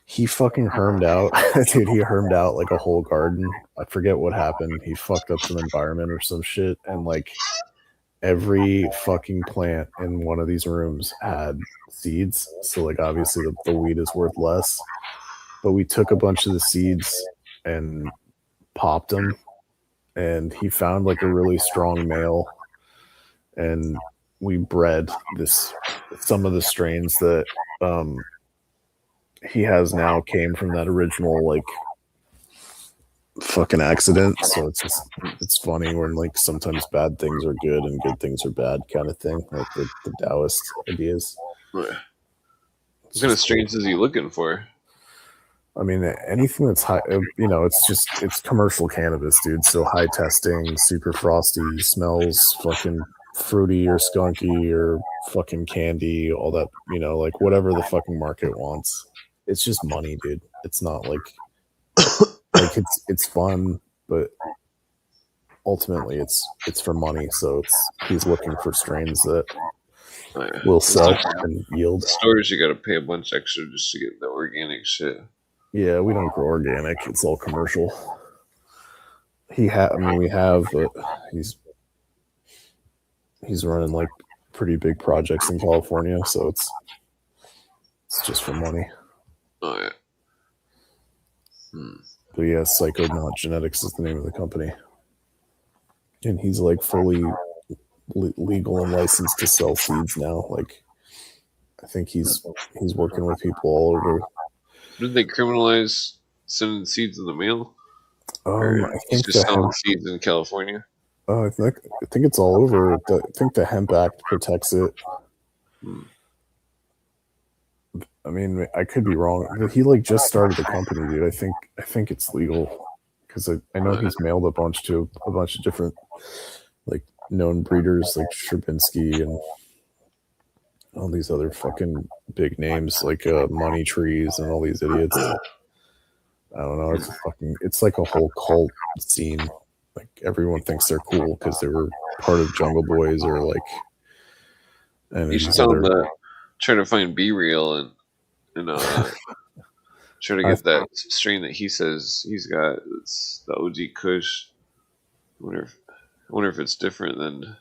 he fucking hermed out. Dude, he hermed out like a whole garden. I forget what happened. He fucked up some environment or some shit, and like every fucking plant in one of these rooms had seeds. So like obviously the weed is worth less. But we took a bunch of the seeds and popped them and he found like a really strong male, and we bred some of the strains that he has now came from that original like fucking accident. So it's funny when like sometimes bad things are good and good things are bad kind of thing, like the Taoist ideas. What kind of strains is he looking for? I mean, anything that's high, it's commercial cannabis, dude. So high testing, super frosty, smells fucking fruity or skunky or fucking candy, all that, like whatever the fucking market wants. It's just money, dude. It's not like it's fun, but ultimately it's for money. So he's looking for strains that will sell and yield. Stores, you got to pay a bunch extra just to get the organic shit. Yeah, we don't grow organic. It's all commercial. We have, but he's running like pretty big projects in California, so it's just for money. Oh yeah. But yeah, Psychonaut Genetics is the name of the company, and he's like fully legal and licensed to sell seeds now. Like, I think he's working with people all over. Did they criminalize sending seeds in the mail? I think just selling seeds in California. I think it's all over. I think the Hemp Act protects it. I mean, I could be wrong, but he like just started the company, dude. I think it's legal because I know he's mailed a bunch of different like known breeders like Stravinsky and all these other fucking big names like Money Trees and all these idiots. I don't know. It's like a whole cult scene. Like everyone thinks they're cool because they were part of Jungle Boys or like. And you should tell them to try to find Be Real and try to get that strain that he says he's got. It's the OG Kush. I wonder if it's different than.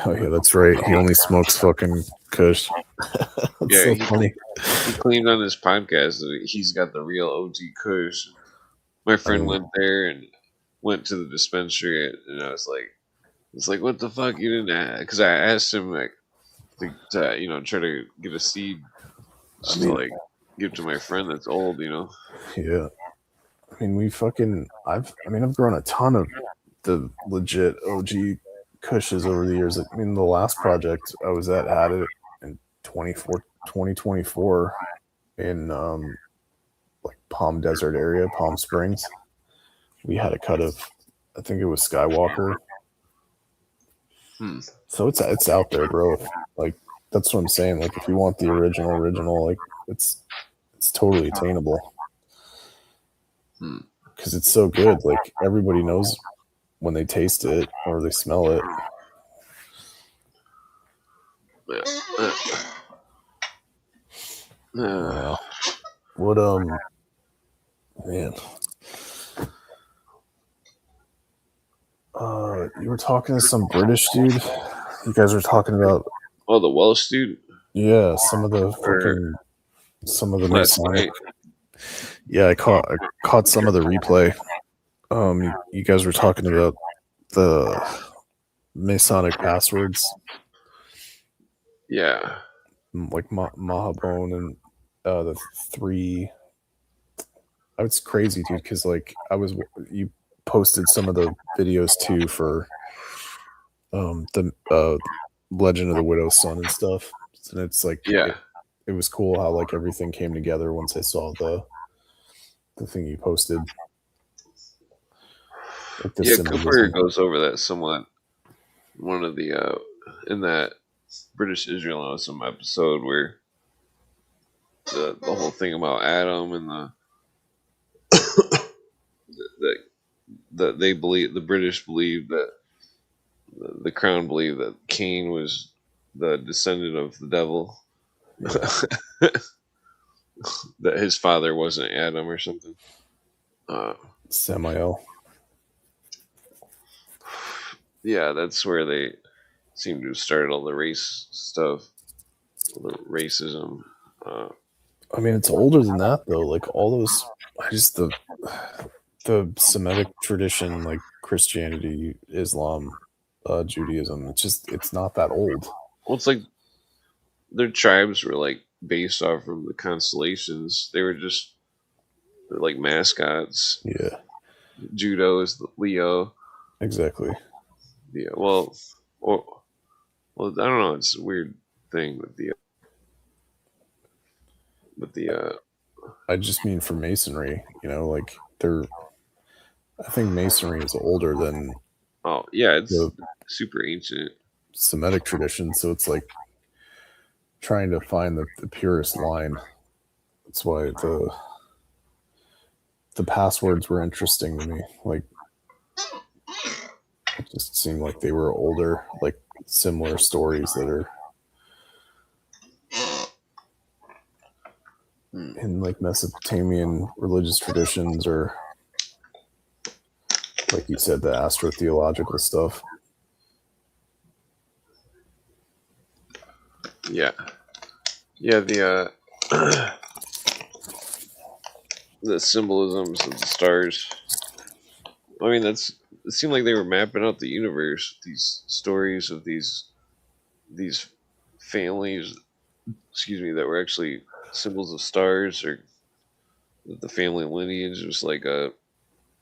Oh yeah, that's right. He only smokes fucking Kush. Yeah, so funny. He claimed on his podcast that he's got the real OG Kush. My friend went there and went to the dispensary, and I was like, what the fuck you didn't ask? Because I asked him like to try to get a seed just to like give to my friend that's old, Yeah. I mean, I've grown a ton of the legit OG Kushes over the years. I mean, the last project I was at had it in 2024 in like Palm Desert area, Palm Springs. We had a cut of, I think it was Skywalker. So it's out there, bro. Like, that's what I'm saying. Like, if you want the original, like it's totally attainable. Because it's so good. Like, everybody knows when they taste it or they smell it. Yeah. What man. You were talking to some British dude. You guys were talking about the Welsh dude. Yeah, some of the Masonic. Yeah, I caught some of the replay. You guys were talking about the Masonic passwords. Yeah, like Mahabone and the 3. It's crazy, dude. Because like you posted some of the videos too for the Legend of the Widow's Son and stuff, and it's like it was cool how like everything came together once I saw the thing you posted. Like Cooper goes over that somewhat. One of the in that British Israelism episode where the whole thing about Adam and that they believe, the British believe that the crown believed that Cain was the descendant of the devil. That his father wasn't Adam or something. Samael. Yeah, that's where they seem to have started all the race stuff, all the racism. I mean, it's older than that though. Like all those, the Semitic tradition like Christianity, Islam, Judaism. It's not that old. Well, it's like their tribes were like based off from the constellations. They were just like mascots. Yeah, Judo is the Leo. exactly. Yeah. Well, I don't know. It's a weird thing with the. I just mean for Masonry, like I think Masonry is older than. Oh yeah, it's super ancient Semitic tradition, so it's like trying to find the purest line. That's why the passwords were interesting to me. Like, it just seemed like they were older, like similar stories that are in like Mesopotamian religious traditions, or like you said, the astrotheological stuff. Yeah, the symbolisms of the stars. I mean, it seemed like they were mapping out the universe. These stories of these families, that were actually symbols of stars, or the family lineage was like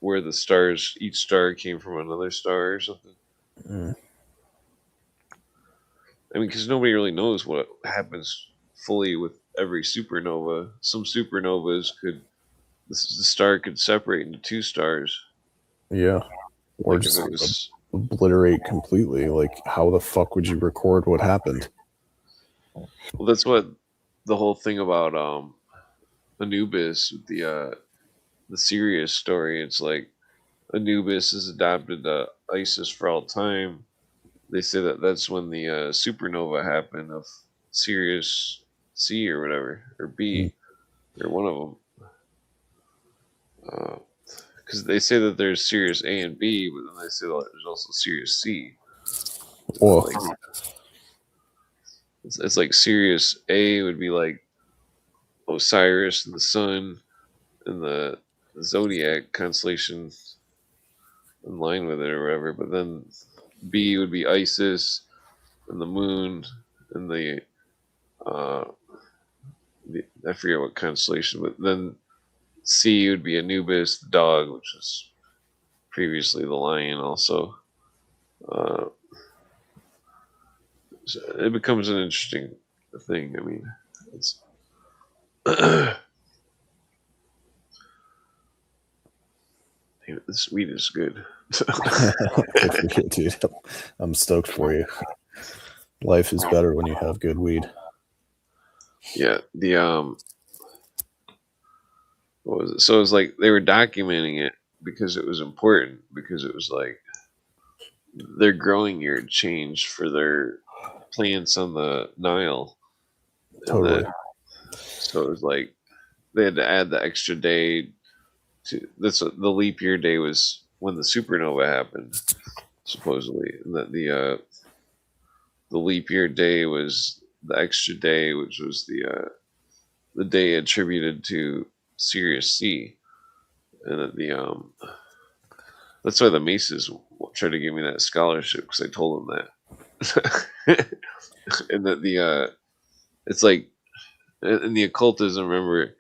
where the stars, each star came from another star or something. I mean, because nobody really knows what happens fully with every supernova. Some supernovas the star could separate into two stars. Yeah. Or like just obliterate completely. Like, how the fuck would you record what happened? Well, that's what the whole thing about Anubis, the Sirius story. It's like Anubis is adopted to Isis for all time. They say that's when the supernova happened of Sirius C or whatever, or B, or one of them. Because they say that there's Sirius A and B, but then they say that there's also Sirius C. Well, like, it's like Sirius A would be like Osiris and the sun and the zodiac constellation in line with it or whatever, but then B would be Isis and the moon and the I forget what constellation, but then C would be Anubis, the dog, which was previously the lion also. So it becomes an interesting thing. I mean, it's this weed is good. Dude, I'm stoked for you. Life is better when you have good weed. Yeah, what was it? So it was like they were documenting it because it was important, because it was like their growing year changed for their plants on the Nile. Totally. So it was like they had to add the extra day to this. The leap year day was when the supernova happened, supposedly, and that the leap year day was the extra day, which was the day attributed to Sirius C, and that that's why the Maces tried to give me that scholarship, because I told them that, and that it's like in the occultism. Remember,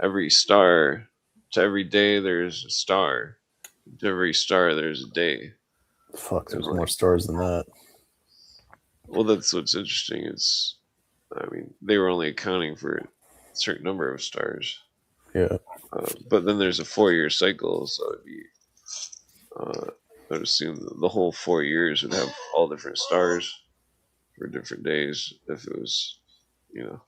every star, to every day there's a star, to every star there's a day. Fuck, there's more stars than that. Well, that's what's interesting. I mean, they were only accounting for a certain number of stars. Yeah. But then there's a 4-year cycle, so it'd be, I would assume the whole 4 years would have all different stars for different days, if it was, Yeah,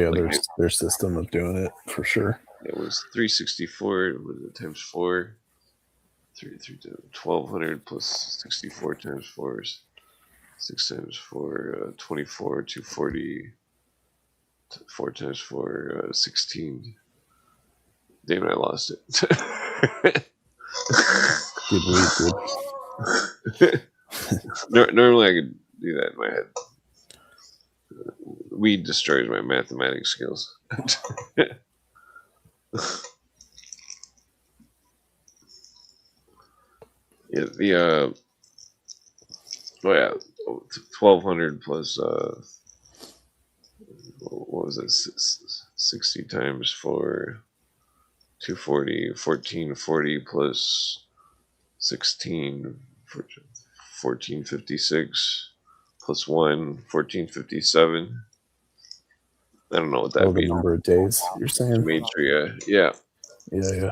like their system of doing it, for sure. It was 364 times 4. 1200 plus 64 times 4 is 6 times 4, 24, 240, 4 times 4, 16. Damn it, I lost it. Good weed, dude. Normally I could do that in my head. Weed destroys my mathematics skills. Yeah, the 1200 plus what was it? 60 times 4, 240, 1440 plus 16, 1456 plus 1, 1457. I don't know what that the means. number of days you're saying? Gematria, yeah. Yeah.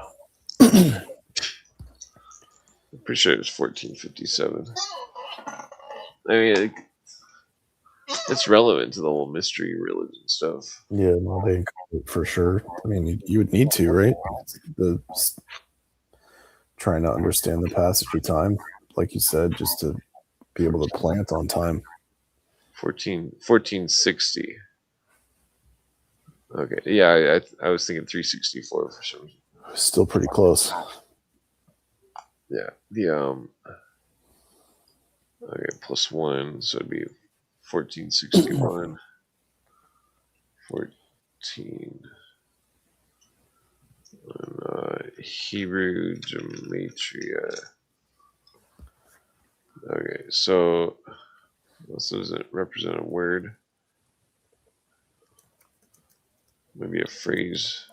I'm pretty sure it was 1457. I mean, it's relevant to the whole mystery religion stuff. Yeah, no, they include it for sure. I mean, you would need to, right? Trying to understand the passage of time, like you said, just to be able to plant on time. 1460. Okay, yeah, I was thinking 364 for some reason. Still pretty close. Yeah, the okay, plus 1, so it'd be 1461. 14. Hebrew gematria. Okay, so this doesn't represent a word. Maybe a phrase.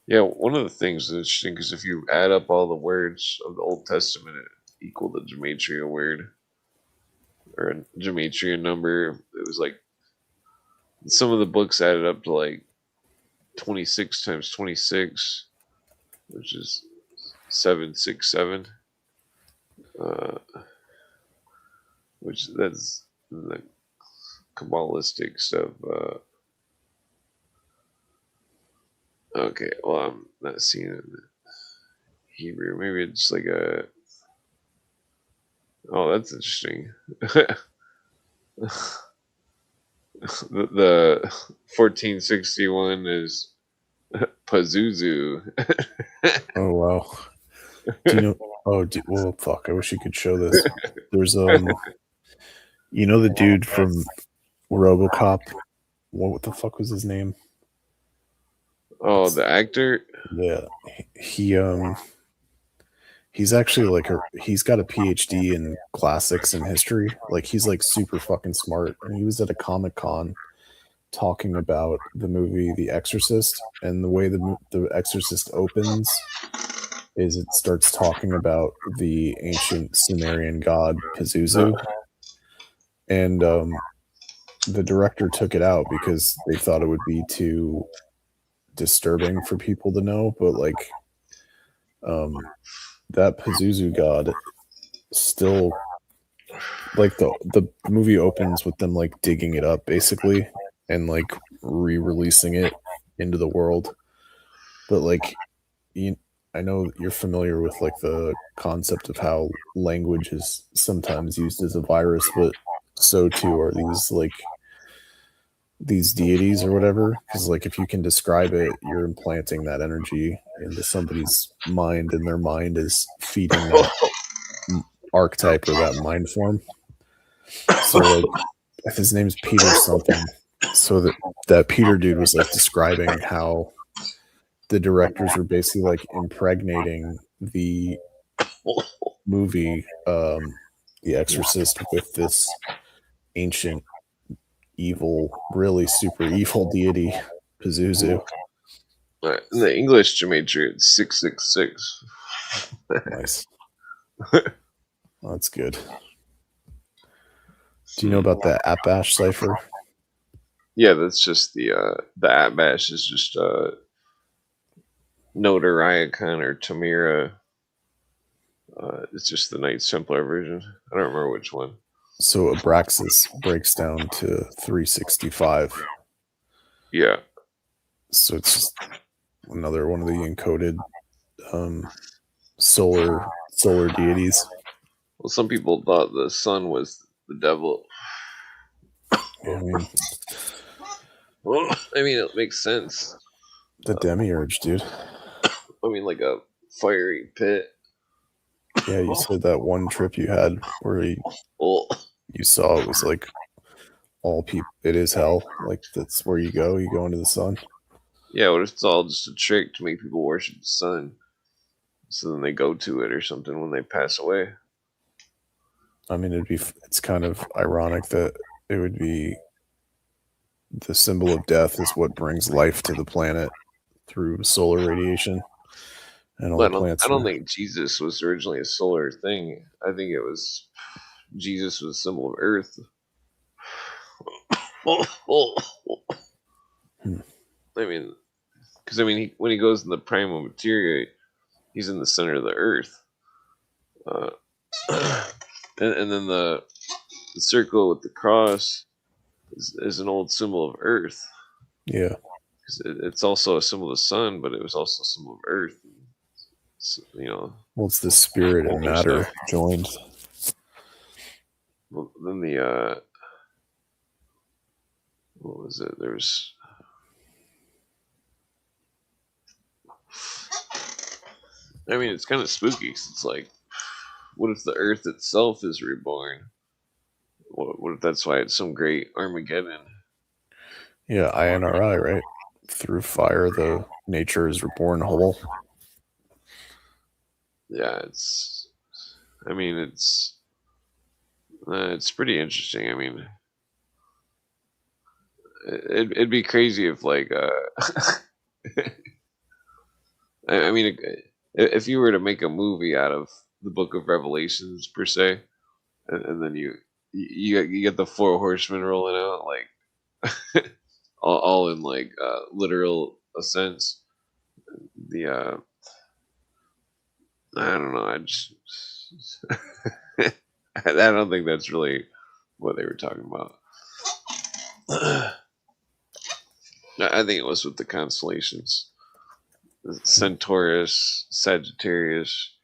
Yeah, one of the things that's interesting is if you add up all the words of the Old Testament, it equal the gematria word or a gematria number. It was like some of the books added up to like 26 times 26, which is 767. Which that's the Kabbalistic stuff. Okay, well, I'm not seeing it in Hebrew. Maybe it's like a. Oh, that's interesting. the 1461 is Pazuzu. Oh wow! Do you know? Oh, well, fuck! I wish you could show this. There's you know the dude from RoboCop. What the fuck was his name? Oh, the actor. Yeah, he's actually like he's got a PhD in classics and history. Like he's like super fucking smart. And he was at a Comic-Con talking about the movie The Exorcist, and the way the Exorcist opens is it starts talking about the ancient Sumerian god Pazuzu, and the director took it out because they thought it would be too disturbing for people to know. But like that Pazuzu god still, like the movie opens with them like digging it up basically and like re-releasing it into the world. But like I know you're familiar with like the concept of how language is sometimes used as a virus, but so too are these deities or whatever. Because like if you can describe it, you're implanting that energy into somebody's mind, and their mind is feeding that archetype or that mind form. So like if his name's Peter something, so that Peter dude was like describing how the directors were basically like impregnating the movie The Exorcist with this ancient evil, really super evil deity Pazuzu. In the English gematria, it's 666. Nice. That's good. Do you know about the Atbash cipher? Yeah, that's just the Atbash is just Notariacon or Tamira. It's just the Knights Templar version. I don't remember which one. So Abraxas breaks down to 365. Yeah. So it's just another one of the encoded solar deities. Well, some people thought the sun was the devil. Yeah, I mean, it makes sense. The demiurge, dude. I mean, like a fiery pit. Yeah, you said that one trip you had where you saw it was like all people. It is hell. Like that's where you go into the sun. Yeah, what if it's all just a trick to make people worship the sun? So then they go to it or something when they pass away. I mean, it's kind of ironic that it would be the symbol of death is what brings life to the planet through solar radiation. And all But the plants I don't think Jesus was originally a solar thing. I think it was Jesus was a symbol of Earth. I mean, because when he goes in the primal materia, he's in the center of the Earth, and then the circle with the cross is an old symbol of Earth. Yeah, it's also a symbol of the sun, but it was also a symbol of Earth. So, well, it's the spirit and matter joined. Well, then what was it? There's it's kind of spooky. 'Cause it's like, what if the Earth itself is reborn? What if that's why it's some great Armageddon? Yeah, INRI, right? Through fire, the nature is reborn whole. Yeah, it's pretty interesting. It'd be crazy if like if you were to make a movie out of the Book of Revelations per se, and then you get the four horsemen rolling out like all in like literal a sense. I don't know. I don't think that's really what they were talking about. I think it was with the constellations: Centaurus, Sagittarius,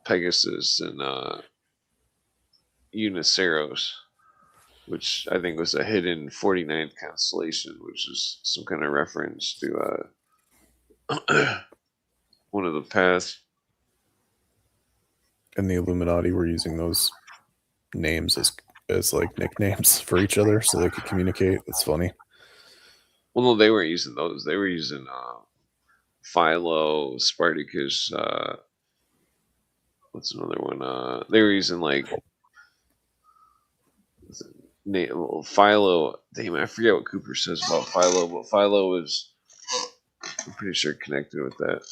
Pegasus, and Uniceros, which I think was a hidden 49th constellation, which is some kind of reference to one of the paths. And the Illuminati were using those names as like nicknames for each other so they could communicate. That's funny. Well, no, they weren't using those. They were using Philo, Spartacus. What's another one? They were using like Philo. Damn, I forget what Cooper says about Philo, but Philo was, I'm pretty sure, connected with that.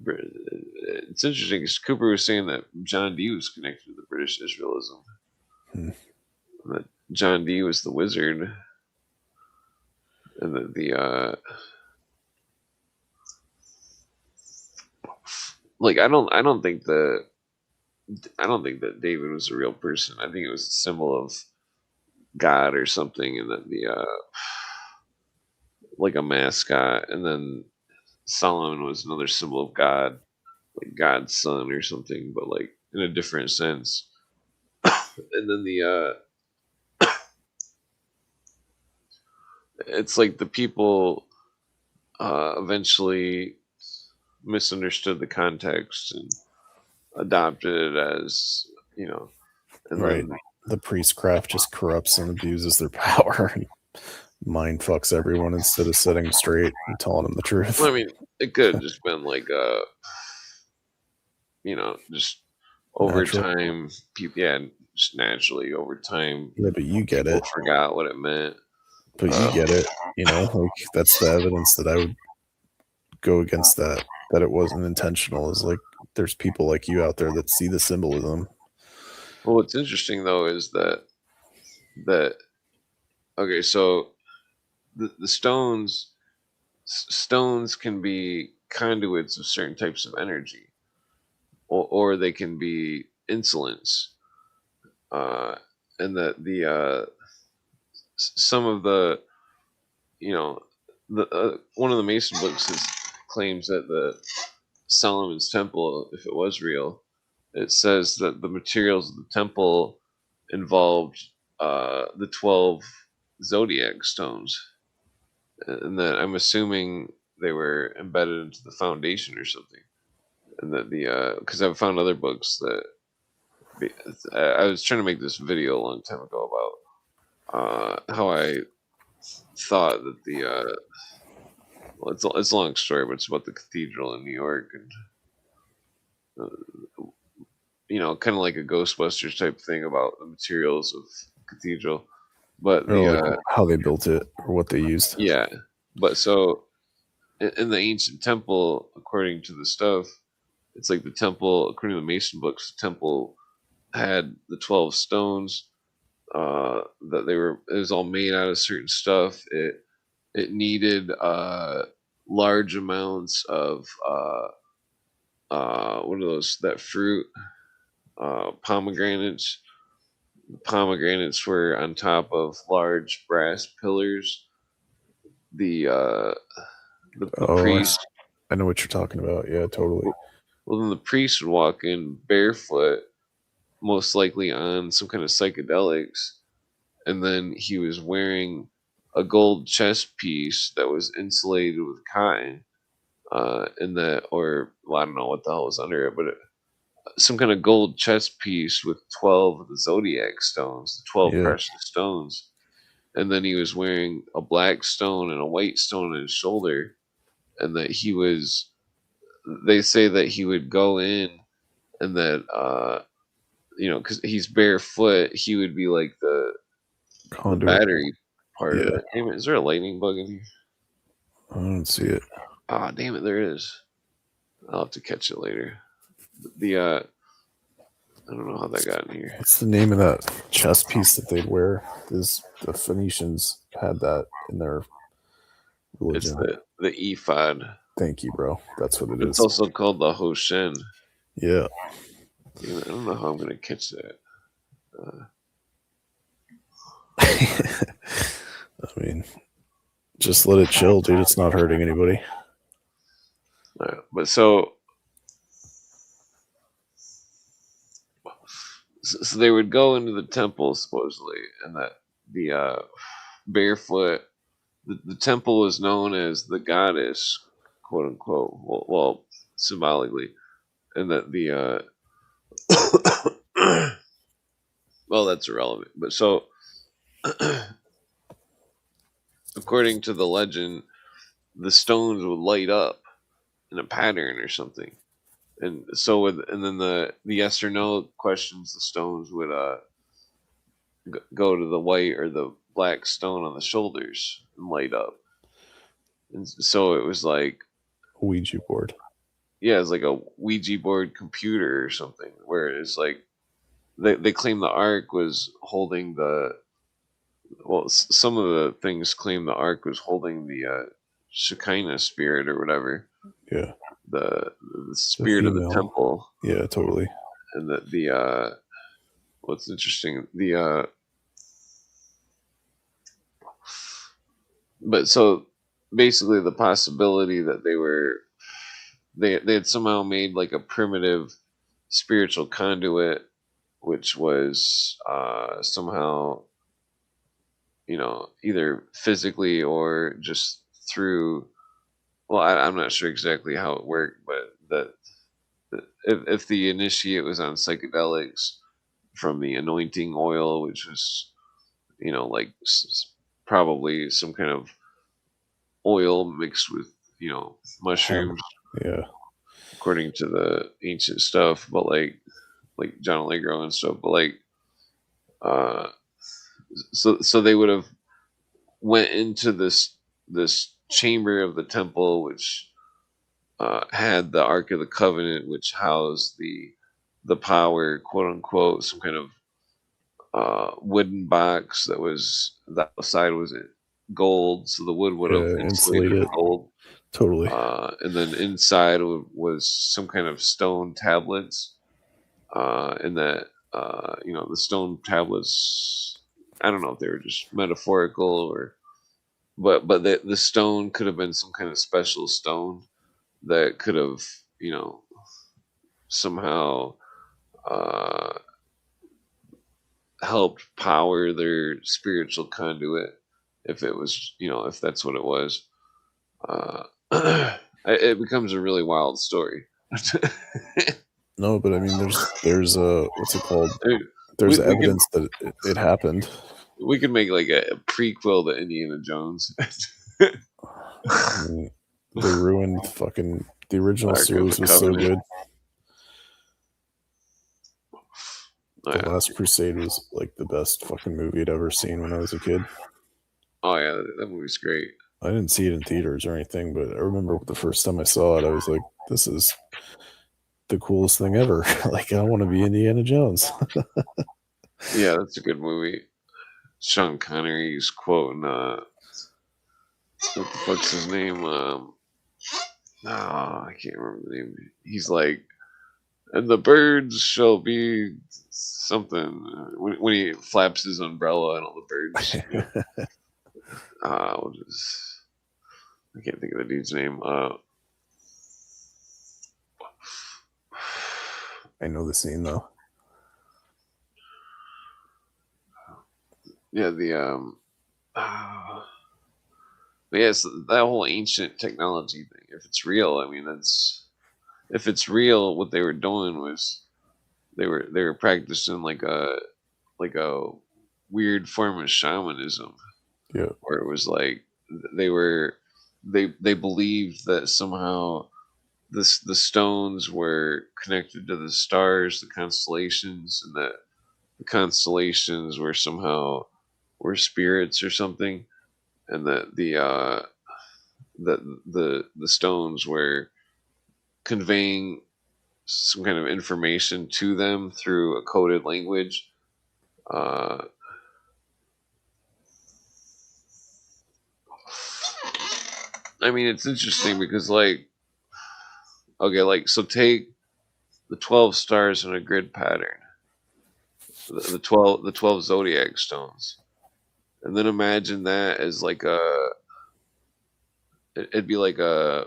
It's interesting because Cooper was saying that John Dee was connected to the British Israelism. That John Dee was the wizard, and that like I don't think that David was a real person. I think it was a symbol of God or something, and then like a mascot, and then Solomon was another symbol of God, like God's son or something, but like in a different sense. And then it's like the people eventually misunderstood the context and adopted it as, and right. Then the priestcraft just corrupts and abuses their power and mind fucks everyone instead of setting straight and telling them the truth. Well, it could have just been like just over time, people, just naturally over time. Yeah, but you get it. Forgot what it meant. But you get it, like that's the evidence that I would go against that it wasn't intentional. Is like there's people like you out there that see the symbolism. Well, what's interesting though is that okay, so the stones can be conduits of certain types of energy, or they can be insolence, and that some of the one of the Mason books claims that the Solomon's Temple, if it was real, it says that the materials of the temple involved the 12 zodiac stones, and that I'm assuming they were embedded into the foundation or something, and that because I've found other books that I was trying to make this video a long time ago about how I thought that the well, it's a long story, but it's about the cathedral in New York, and kind of like a Ghostbusters type thing about the materials of cathedral. But like how they built it or what they used. Yeah, but so in the ancient temple, according to the stuff, it's like the temple, according to the Mason books, the temple had the 12 stones. That it was all made out of certain stuff. It needed large amounts of what are those? That fruit, pomegranates. The pomegranates were on top of large brass pillars. The priest. I know what you're talking about. Yeah, totally. Well, then the priest would walk in barefoot, most likely on some kind of psychedelics, and then he was wearing a gold chest piece that was insulated with cotton, I don't know what the hell was under it, but some kind of gold chest piece with 12 of the zodiac stones, the 12 precious stones. And then he was wearing a black stone and a white stone on his shoulder, and that they say that he would go in, and that because he's barefoot, he would be like the battery part of it. Damn it, is there a lightning bug in here? I don't see it. Ah, damn it, there is. I'll have to catch it later. I don't know how that got in here. What's the name of that chest piece that they'd wear? The Phoenicians had that in their religion. It's the ephod. Thank you, bro. That's what it is. It's also called the Hoshen. Yeah. I don't know how I'm going to catch that. I mean, just let it chill, dude. It's not hurting anybody. But so they would go into the temple supposedly, and that the barefoot. The temple was known as the goddess, quote unquote. Well, symbolically, and that the well, that's irrelevant. But so, according to the legend, the stones would light up in a pattern or something, and then the yes or no questions, the stones would go to the white or the black stone on the shoulders and light up. And so it was like a Ouija board. Yeah, it's like a Ouija board computer or something, where it's like they claim the Ark was holding some of the things claim the Ark was holding the Shekinah spirit or whatever. Yeah. The spirit of the temple. Yeah, totally. And what's interesting, but so basically the possibility that they had somehow made like a primitive spiritual conduit, which was somehow, either physically or just through, well, I'm not sure exactly how it worked, but that if the initiate was on psychedelics from the anointing oil, which was, like probably some kind of oil mixed with, mushrooms. Yeah. According to the ancient stuff, but like John Allegro and stuff, but like, so they would have went into this chamber of the temple, which had the Ark of the Covenant, which housed the power, quote unquote, some kind of wooden box that was, the outside was gold, so the wood would have insulated gold. Totally. And then inside was some kind of stone tablets, and that the stone tablets, I don't know if they were just metaphorical but the stone could have been some kind of special stone that could have, somehow helped power their spiritual conduit, if it was, if that's what it was. It becomes a really wild story. No, but I mean, there's what's it called? There's evidence that it happened. We could make like a prequel to Indiana Jones. I mean, they ruined fucking the original Ark of series the was so Covenant. good. Oh, The yeah. Last Crusade was like the best fucking movie I'd ever seen when I was a kid. Oh yeah, that movie's great. I didn't see it in theaters or anything, but I remember the first time I saw it, I was like, this is the coolest thing ever. Like, I want to be Indiana Jones. Yeah, that's a good movie. Sean Connery's quoting what the fuck's his name? I can't remember the name. He's like, and the birds shall be something when he flaps his umbrella and all the birds. I can't think of the dude's name. I know the scene though. Yeah, but yes, that whole ancient technology thing. If it's real, I mean, if it's real. What they were doing was they were practicing like a weird form of shamanism. Yeah, where it was like they believed that somehow the stones were connected to the stars, the constellations, and that the constellations were spirits or something, and that the stones were conveying some kind of information to them through a coded language. I mean, it's interesting because, like, okay, like, so take the 12 stars in a grid pattern, the 12 zodiac stones, and then imagine that as like it'd be like a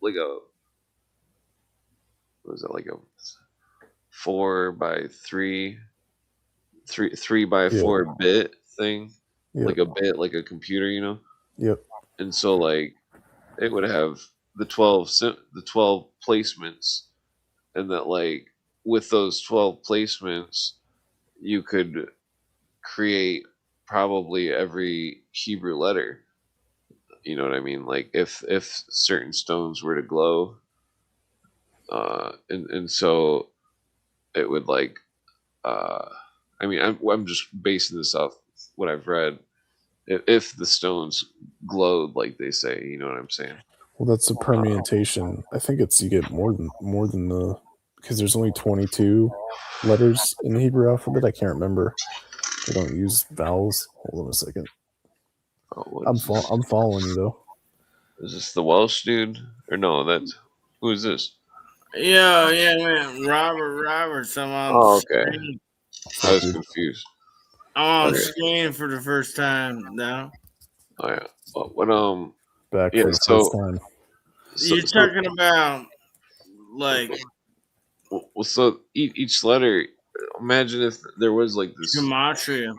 like a what is that, like a 3 by 4 bit thing, yep. like a bit, like a computer, Yep. and so like it would have the 12 placements, and that, like, with those 12 placements you could create probably every Hebrew letter. You know what I mean? Like, if certain stones were to glow, and so it would, like, I mean, I'm just basing this off what I've read. If the stones glowed like they say, you know what I'm saying? Well, that's a permutation. I think it's you get more than the because there's only 22 letters in the Hebrew alphabet. I can't remember. They don't use vowels. Hold on a second. Oh, I'm following you though. Is this the Welsh dude? Or no, who is this? Yeah, man. Roberts. I'm on okay. screen. I was confused. I'm on screen for the first time now. Oh yeah. What back for the first time. You're talking about like so each letter. Imagine if there was like this gematria.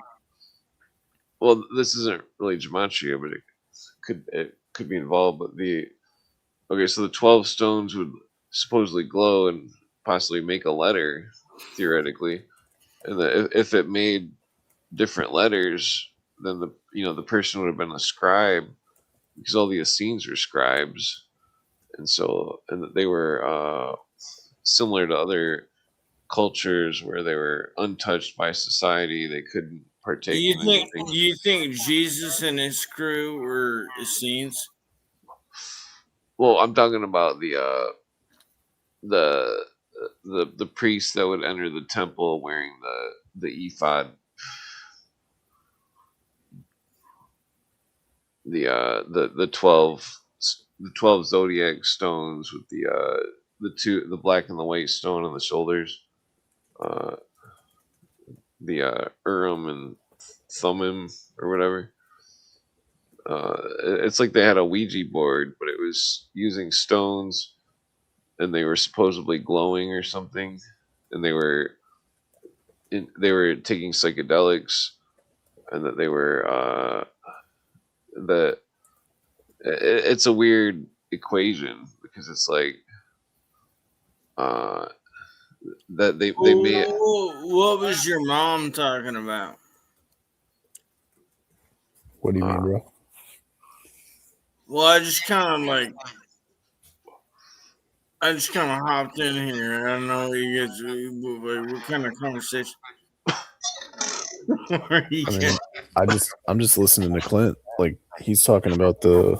Well, this isn't really gematria, but it could be involved. But so the 12 stones would supposedly glow and possibly make a letter, theoretically, and that if it made different letters, then the person would have been a scribe, because all the Essenes were scribes, and they were similar to other cultures where they were untouched by society. They couldn't partake in anything. Do you think Jesus and his crew were Essenes? Well, I'm talking about the priest that would enter the temple wearing the ephod. The 12 zodiac stones with the black and the white stone on the shoulders. The Urim and Thummim or whatever. It's like they had a Ouija board, but it was using stones, and they were supposedly glowing or something, and they were taking psychedelics, and that they were it's a weird equation, because it's like that they made. What was your mom talking about? What do you mean, bro? Well, I just kind of hopped in here. I don't know what you guys. What kind of conversation? I mean, I'm just listening to Clint. Like he's talking about the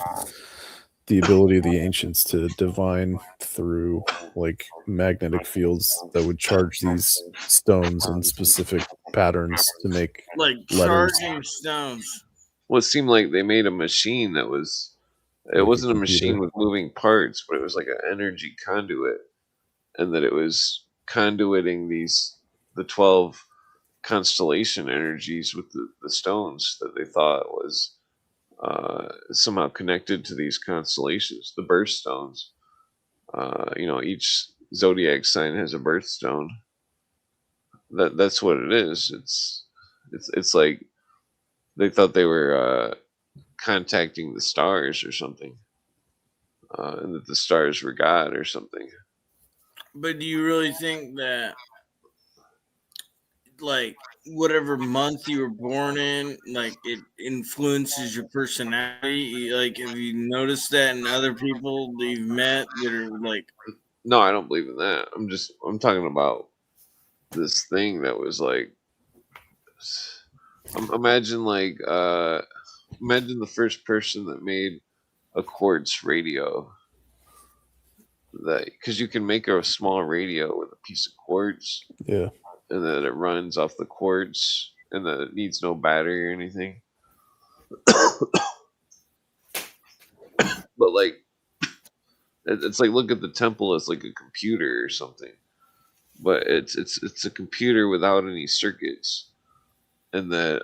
ability of the ancients to divine through like magnetic fields that would charge these stones in specific patterns to make like letters. charging stones. Well, it seemed like they made a machine that was. It Like a wasn't a computer. machine with moving parts, but it was like an energy conduit, and that it was conduiting the 12 constellation energies with the stones that they thought was somehow connected to these constellations, the birthstones. Each zodiac sign has a birthstone. That's what it is. It's like they thought they were contacting the stars or something, and that the stars were God or something. But do you really think that, like, whatever month you were born in, like, it influences your personality? Like, have you noticed that in other people that you've met that are like? No, I don't believe in that. I'm talking about this thing that was like, imagine imagine the first person that made a quartz radio. That because you can make a small radio with a piece of quartz, Yeah. and then it runs off the quartz, and then it needs no battery or anything. But like, it's like look at the temple as like a computer or something, but it's a computer without any circuits, and that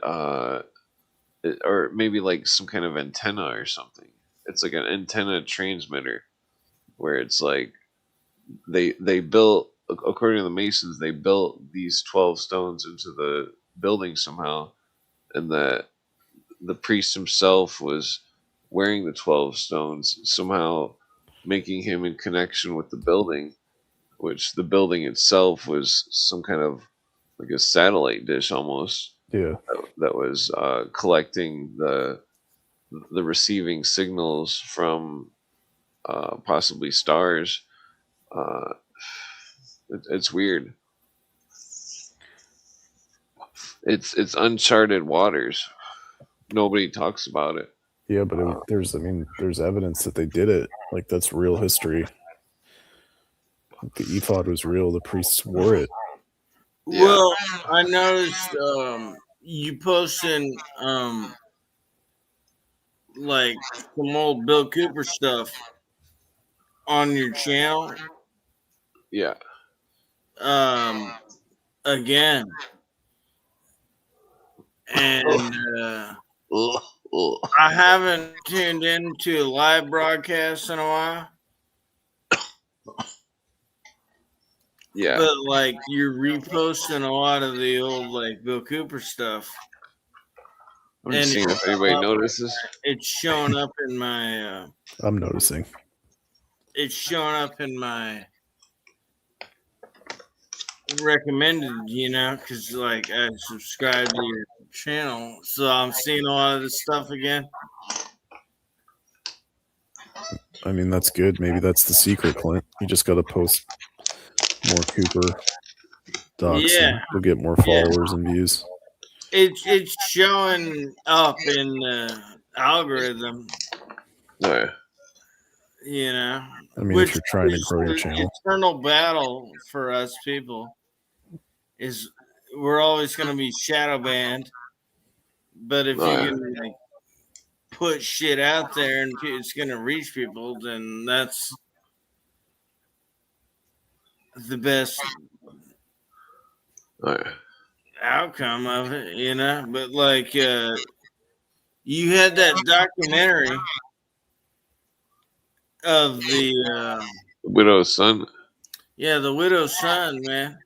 or maybe like some kind of antenna or something. It's like an antenna transmitter where it's like they built, according to the Masons, they built these 12 stones into the building somehow, and that the priest himself was wearing the 12 stones, somehow making him in connection with the building, which the building itself was some kind of like a satellite dish almost. Yeah. That was collecting the receiving signals from possibly stars. It's weird. It's uncharted waters. Nobody talks about it. Yeah, but there's evidence that they did it. Like that's real history. The ephod was real. The priests wore it. Yeah. Well, I noticed you posting like some old Bill Cooper stuff on your channel. Yeah. Again, and I haven't tuned into a live broadcast in a while. Yeah. But like you're reposting a lot of the old like Bill Cooper stuff. I'm just seeing if anybody notices. It's showing up in my I'm noticing. It's showing up in my recommended, because like I subscribe to your channel, so I'm seeing a lot of this stuff again. I mean, that's good. Maybe that's the secret, Clint. You just got to post more Cooper docs. Yeah, you'll get more followers and views. It's showing up in the algorithm. Yeah. I mean, if you're trying to grow your channel, the eternal battle for us people is we're always going to be shadow banned. But if you can like put shit out there and it's going to reach people, then that's the best outcome of it, But like, you had that documentary of the widow's son. Yeah, the widow's son, man.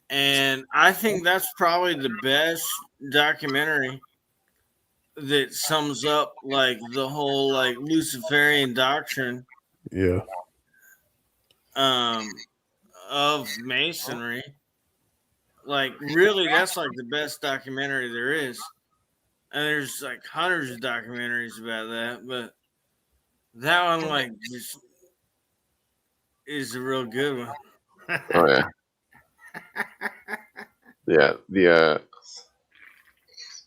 And I think that's probably the best documentary that sums up like the whole like Luciferian doctrine. Yeah. of Masonry. Like, really, that's like the best documentary there is. And there's like hundreds of documentaries about that, but that one, like, just is a real good one. Oh yeah. Yeah, yeah,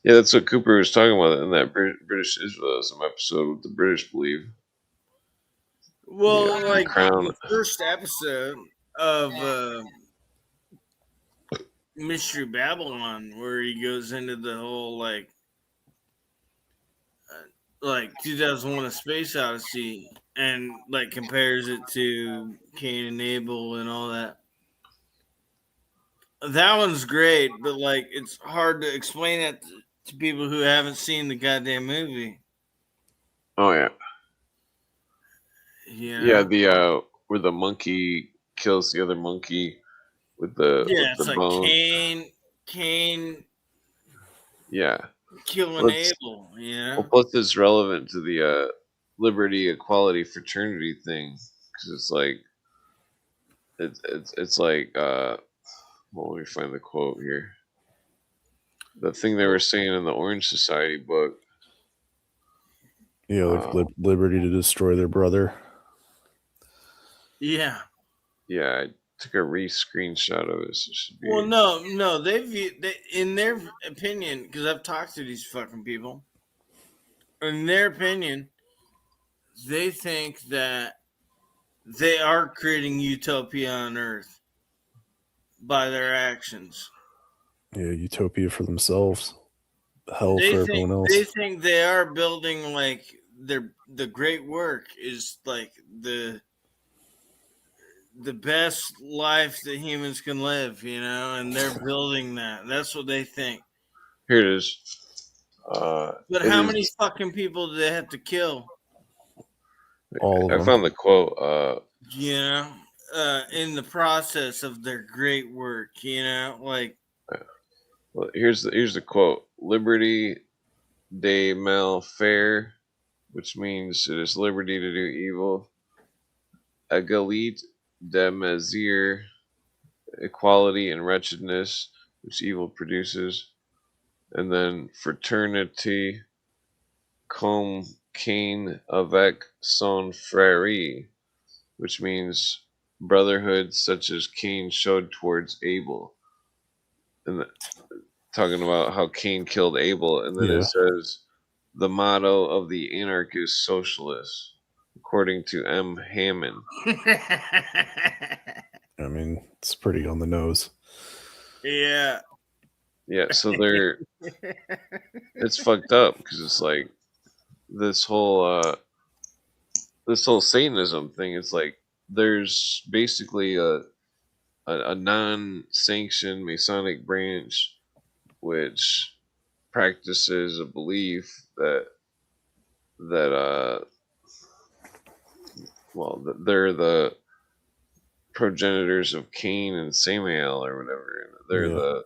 that's what Cooper was talking about in that British Israelism episode with the British believe. Well, Yeah, like Crown. the first episode of Mystery Babylon, where he goes into the whole like 2001: A Space Odyssey, and like compares it to Cain and Abel and all that. That one's great, but like it's hard to explain it to people who haven't seen the goddamn movie. Oh yeah. Yeah. The where the monkey kills the other monkey with the It's like bone. Cain Yeah. killing Abel. Yeah. Well, plus it's relevant to the liberty, equality, fraternity thing because it's like it's like well, let me find the quote here. The thing they were saying in the Orange Society book. Yeah, like liberty to destroy their brother. Yeah. Yeah, I took a screenshot of it. So it should be... Well, no, they in their opinion, because I've talked to these fucking people. In their opinion, they think that they are creating utopia on Earth by their actions. Yeah, utopia for themselves, hell for everyone else. They think they are building like the great work is like the best life that humans can live, and they're building that. That's what they think. Here it is. But how many fucking people do they have to kill? All of them. I found the quote. In the process of their great work, like. Well, here's the quote: "Liberty de mal faire," which means it is liberty to do evil. "Égalité de misère," equality and wretchedness, which evil produces. And then "fraternité comme Cain avec son frère," which means brotherhood such as Cain showed towards Abel. And talking about how Cain killed Abel, and then it says the motto of the anarchist socialists, according to M. Hammond. I mean, it's pretty on the nose. Yeah. Yeah, so they're it's fucked up because it's like this whole Satanism thing. It's like there's basically a non-sanctioned Masonic branch which practices a belief that they're the progenitors of Cain and Samael or whatever. They're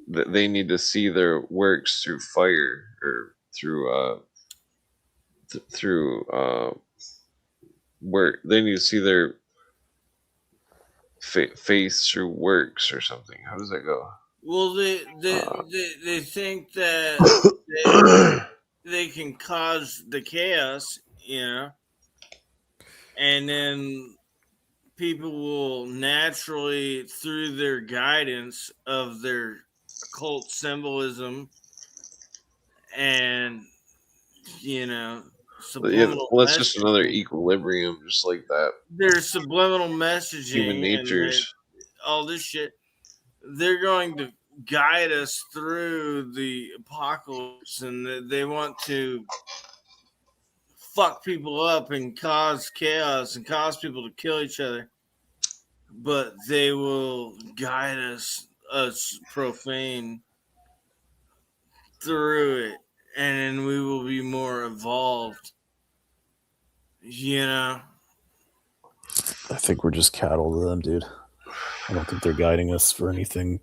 they need to see their works through fire or through work. They need to see their faith through works or something. How does that go? Well, they think that they can cause the chaos, and then people will naturally, through their guidance of their occult symbolism and subliminal that's just another equilibrium, just like that. There's subliminal messaging, human natures, all this shit. They're going to guide us through the apocalypse, and they want to fuck people up and cause chaos and cause people to kill each other. But they will guide us profane, through it, and then we will be more evolved. I think we're just cattle to them, dude. I don't think they're guiding us for anything.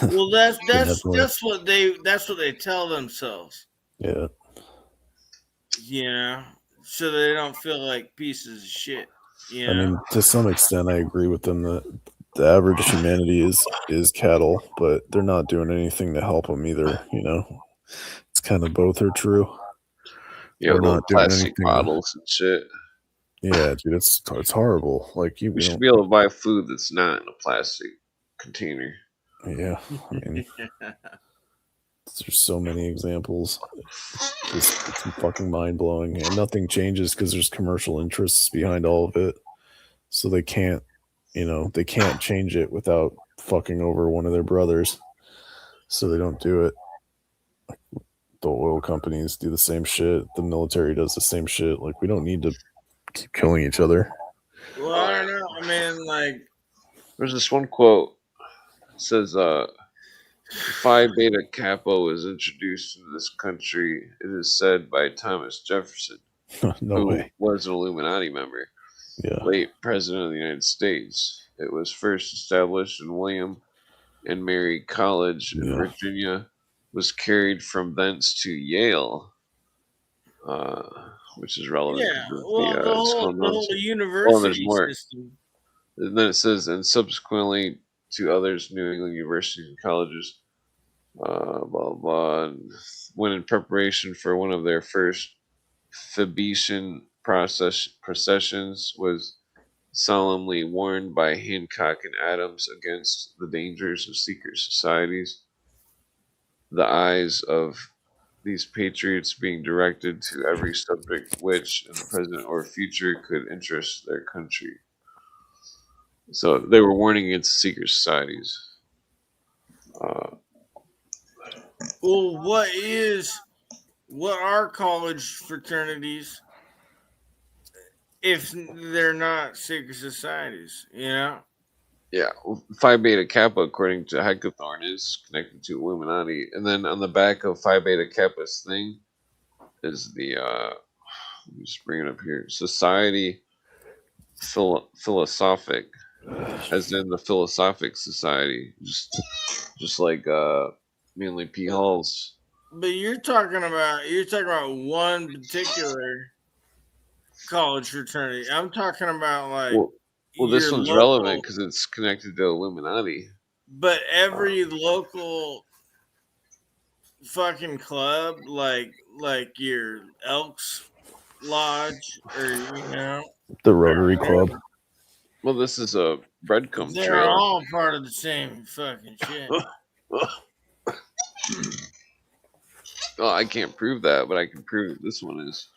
Well, that's what they tell themselves. Yeah. So they don't feel like pieces of shit. I mean, to some extent, I agree with them that the average humanity is cattle, but they're not doing anything to help them either. You know, it's kind of both are true. Yeah, We're little not doing plastic anything. bottles and shit. Yeah, dude, it's horrible. Like We should be able to buy food that's not in a plastic container. Yeah, I mean, there's so many examples. It's fucking mind blowing, and nothing changes because there's commercial interests behind all of it. So they can't, they can't change it without fucking over one of their brothers. So they don't do it. The oil companies do the same shit. The military does the same shit. Like, we don't need to keep killing each other. Well, I don't know. I mean, like, there's this one quote. It says, Phi Beta Kappa was introduced into this country, it is said, by Thomas Jefferson, No way. was an Illuminati member. Yeah. Late President of the United States. It was first established in William and Mary College in Virginia, was carried from thence to Yale, which is relevant. Yeah, well, the whole university system. And then it says, and subsequently to others New England universities and colleges, blah, blah, and when in preparation for one of their first Phoebician processions was solemnly warned by Hancock and Adams against the dangers of secret societies, the eyes of these patriots being directed to every subject which, in the present or future, could interest their country. So they were warning against secret societies. Well, what are college fraternities if they're not secret societies, Yeah, Phi Beta Kappa, according to Heckathorn, is connected to Illuminati. And then on the back of Phi Beta Kappa's thing is the, let me just bring it up here, Society Philosophic, as in the Philosophic Society, just like Manly P. Hall's. But you're talking about one particular college fraternity. I'm talking about like. Well, this one's relevant because it's connected to Illuminati. But every local fucking club, like your Elks Lodge, or the Rotary Club. Well, this is a breadcrumb trail. They're all part of the same fucking shit. Well, I can't prove that, but I can prove that this one is.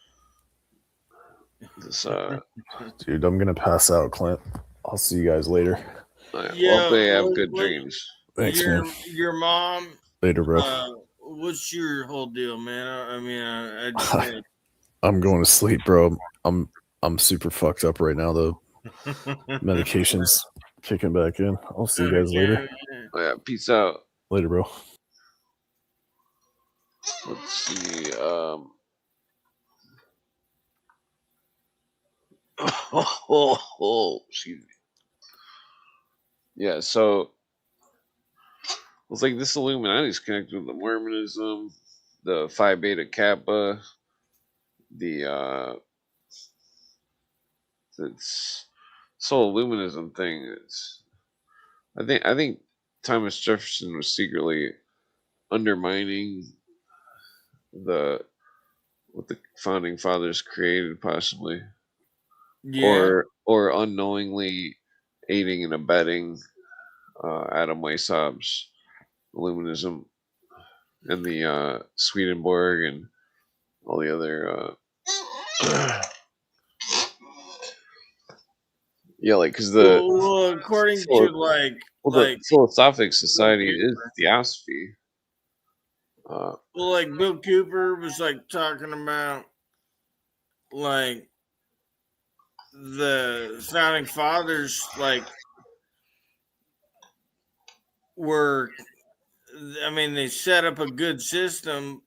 Dude, I'm gonna pass out, Clint. I'll see you guys later. Well, they have good dreams. Thanks, man. Your mom. Later, bro. What's your whole deal, man? I mean, I'm going to sleep, bro. I'm super fucked up right now. The medication's kicking back in. I'll see you guys later. Yeah, peace out. Later, bro. Let's see. Excuse me. Yeah, so it's like this Illuminati is connected with the Mormonism, the Phi Beta Kappa, the this whole Illuminism thing. I think Thomas Jefferson was secretly undermining what the founding fathers created, possibly. Yeah. Or unknowingly aiding and abetting Adam Weishaupt's Illuminism and the Swedenborg and all the other yeah, like because the according to the Philosophic Society is theosophy. Well, like Bill Cooper was like talking about like the founding fathers they set up a good system,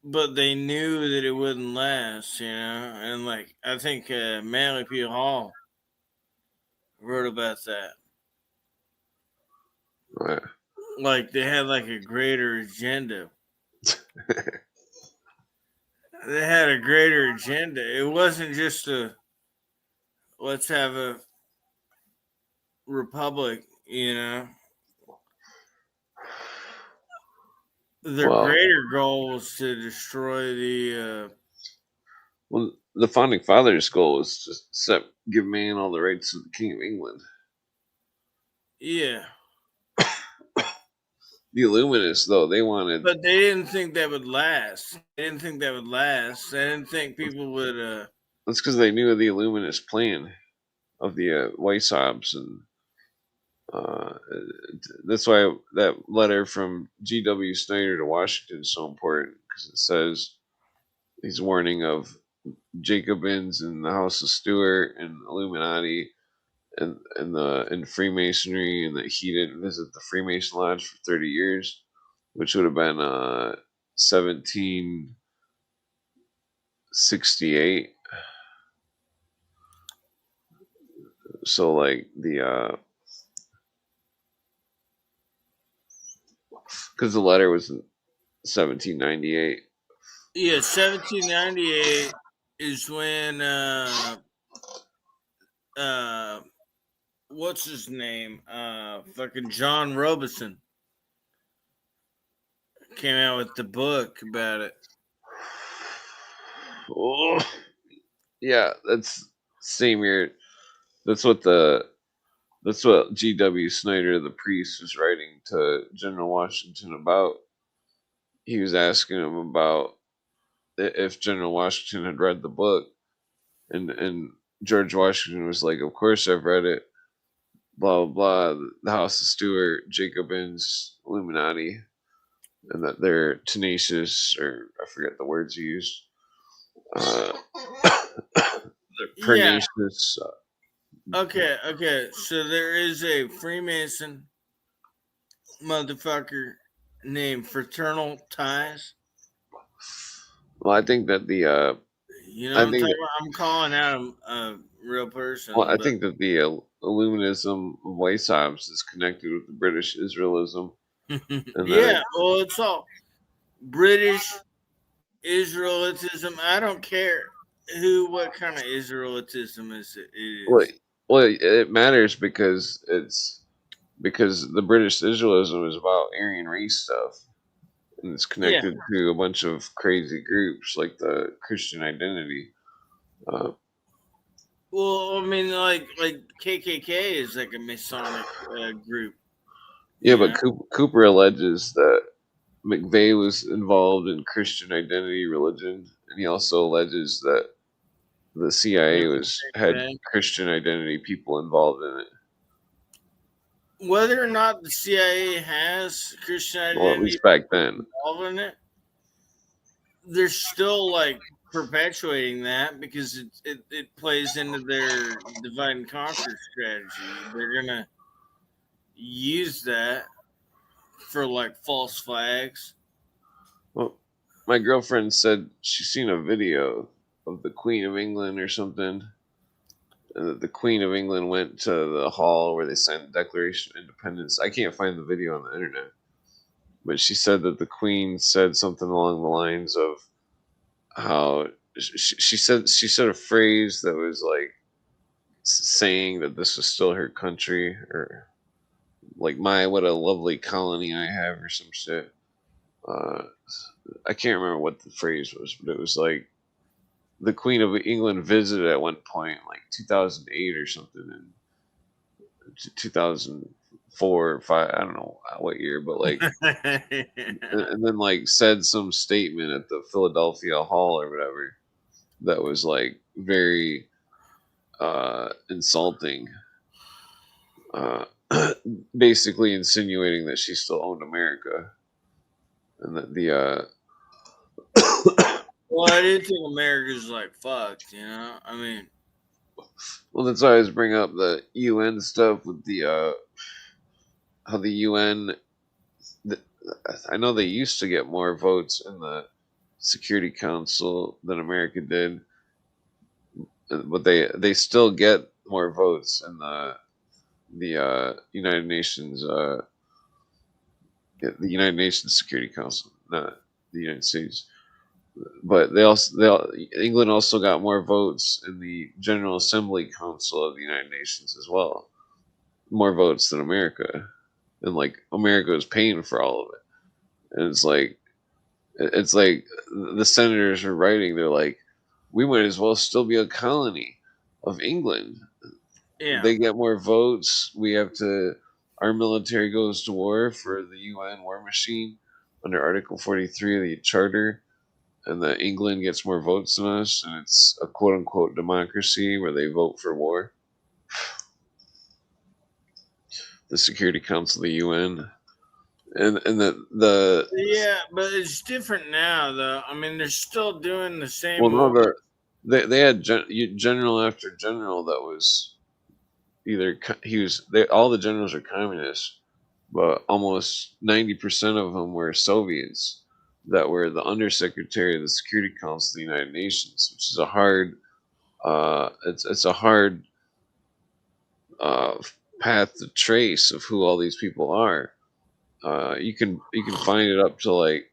but they knew that it wouldn't last, and I think Manly P. Hall wrote about that. Right. Like they had a greater agenda. They had a greater agenda. It wasn't just let's have a republic, Their greater goal was to destroy the. Well, the founding fathers' goal was to give man all the rights of the King of England. Yeah. The Illuminists, though, they wanted. But they didn't think that would last. They didn't think people would. That's because they knew the Illuminist plan of the Weishaupts, and that's why that letter from G.W. Snyder to Washington is so important, because it says he's warning of Jacobins and the House of Stuart and Illuminati and Freemasonry, and that he didn't visit the Freemason Lodge for 30 years, which would have been 1768. So like the because the letter was in 1798. Yeah, 1798 is when what's his name? Fucking John Robison came out with the book about it. Oh, yeah, that's same year. That's what G.W. Snyder, the priest, was writing to General Washington about. He was asking him about if General Washington had read the book, and George Washington was like, "Of course I've read it." Blah blah blah. The House of Stuart, Jacobins, Illuminati, and that they're tenacious, or I forget the words he used. They're pernicious. Yeah. Okay. So there is a Freemason motherfucker named Fraternal Ties. Well, I think that the I'm calling out a real person. Well, I think that the Illuminism of Weishaupts is connected with the British Israelism. Well, it's all British Israelitism. I don't care what kind of Israelitism is it. Well, it matters because the British Israelism is about Aryan race stuff, and it's connected to a bunch of crazy groups like the Christian Identity. Well, I mean, like KKK is like a Masonic group. Yeah, but Cooper alleges that McVeigh was involved in Christian Identity religion, and he also alleges that the CIA had Christian Identity people involved in it. Whether or not the CIA has Christian Identity, at least back then, involved in it, they're still like perpetuating that because it plays into their divide and conquer strategy. They're gonna use that for like false flags. Well, my girlfriend said she's seen a video of the Queen of England or something, and that the Queen of England went to the hall where they signed the Declaration of Independence. I can't find the video on the internet, but she said that the Queen said something along the lines of how she said a phrase that was like saying that this was still her country, or like, "My, what a lovely colony I have," or some shit. I can't remember what the phrase was, but it was like the Queen of England visited at one point, like 2008 or something, and 2004 or 5, I don't know what year, but like, and then like said some statement at the Philadelphia Hall or whatever that was like very insulting, basically insinuating that she still owned America, and that the well, I didn't think America's like fucked, I mean, well, that's why I always bring up the UN stuff with the how the UN. I know they used to get more votes in the Security Council than America did, but they still get more votes in the United Nations the United Nations Security Council, not the United States. but England also got more votes in the General Assembly Council of the United Nations as well, more votes than America, and like America was paying for all of it, and it's like the senators are writing, they're like, we might as well still be a colony of England. Yeah. They get more votes. Our military goes to war for the UN war machine under Article 43 of the Charter, and that England gets more votes than us, and it's a quote unquote democracy where they vote for war. The Security Council of the UN. And the Yeah, but it's different now, though. I mean, they're still doing the same. well, no, they had general after general that was either all the generals are communists, but almost 90% of them were Soviets that were the undersecretary of the Security Council of the United Nations, which is a hard it's a hard path to trace of who all these people are. You can find it up to like,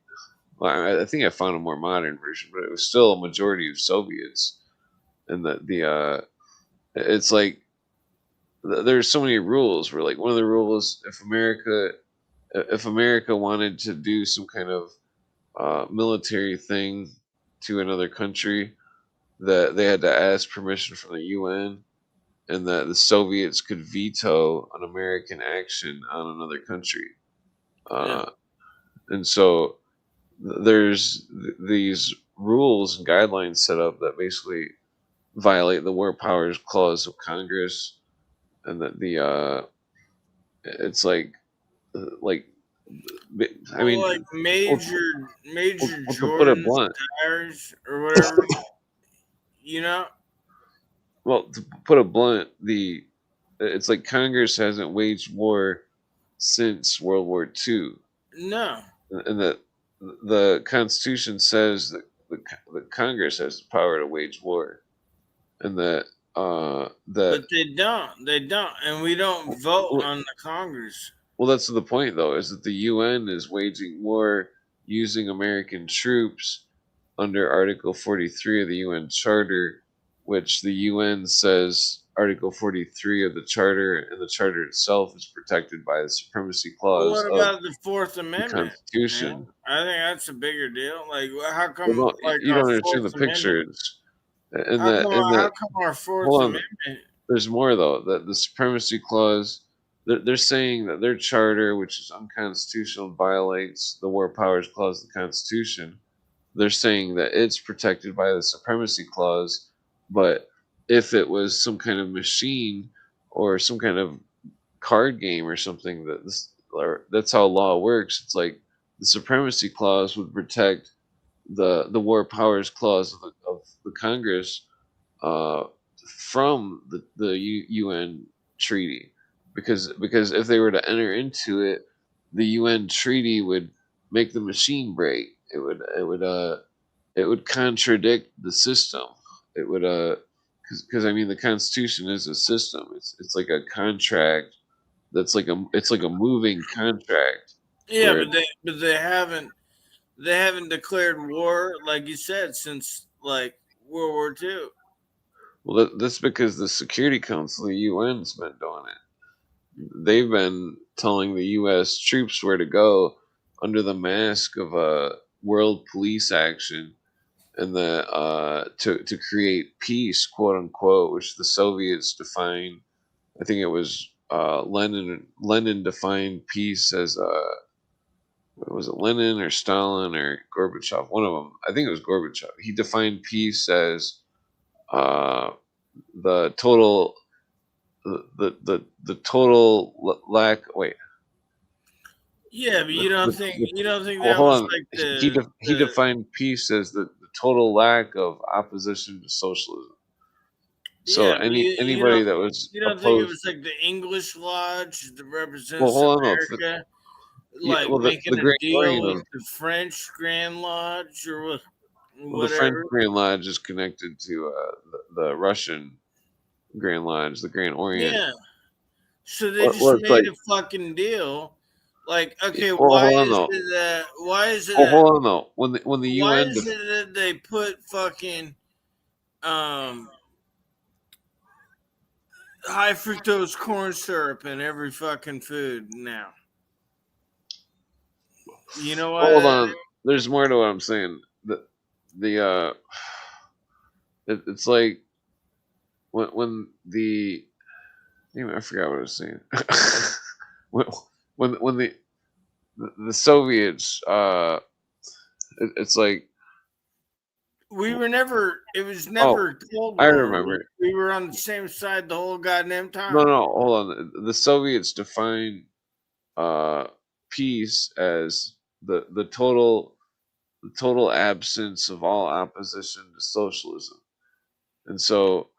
well, I think I found a more modern version, but it was still a majority of Soviets, and it's like there's so many rules. Where like one of the rules, if America wanted to do some kind of military thing to another country, that they had to ask permission from the UN, and that the Soviets could veto an American action on another country. And so there's these rules and guidelines set up that basically violate the War Powers Clause of Congress, and that it's like I mean, like Major to put it Jordan's blunt, tires or whatever. Well, to put it blunt, it's like Congress hasn't waged war since World War II. No. And that the Constitution says that the Congress has the power to wage war, and that but they don't, and we don't vote on the Congress. Well, that's the point, though, is that the UN is waging war using American troops under Article 43 of the UN Charter, which the UN says Article 43 of the Charter and the Charter itself is protected by the Supremacy Clause what about the Fourth Amendment? The Constitution. Man? I think that's a bigger deal. Like, how come? Well, like you don't understand the pictures. How come our Fourth Amendment? There's more, though. That the Supremacy Clause, they're saying that their charter, which is unconstitutional, violates the War Powers Clause of the Constitution. They're saying that it's protected by the Supremacy Clause, but if it was some kind of machine or some kind of card game or something, that's how law works. It's like the Supremacy Clause would protect the War Powers Clause of the Congress from the UN treaty, because if they were to enter into it, the UN treaty would make the machine break. It would contradict the system. It would because I mean the Constitution is a system. It's like a contract that's like a moving contract. Yeah, but they haven't declared war, like you said, since like World War II. Well, that's because the Security Council of the UN's been doing it. They've been telling the U.S. troops where to go under the mask of a world police action, and to create peace, quote unquote, which the Soviets defined. I think it was Lenin defined peace as was it Lenin or Stalin or Gorbachev? One of them. I think it was Gorbachev. He defined peace as the total the total lack. Wait. Yeah, but you don't think that was like he defined peace as the total lack of opposition to socialism. So yeah, anybody that was you don't opposed, think it was like the English Lodge that represents America, making a deal with the French Grand Lodge or what? Well, the French Grand Lodge is connected to the Russian Grand Lodge, the Grand Orient. Yeah. So they just made a fucking deal Like, okay, Well, hold on though. why is it Oh, that, hold on though. When the why UN is it that they put fucking high fructose corn syrup in every fucking food now? You know what? hold on, there's more to what I'm saying. The it's like when the damn it, I forgot what I was saying. when when the Soviets it's like We were never. It was oh never Cold I War. remember. We were on the same side the whole goddamn time. No, hold on. The Soviets define uh peace as the total absence of all opposition to socialism. And so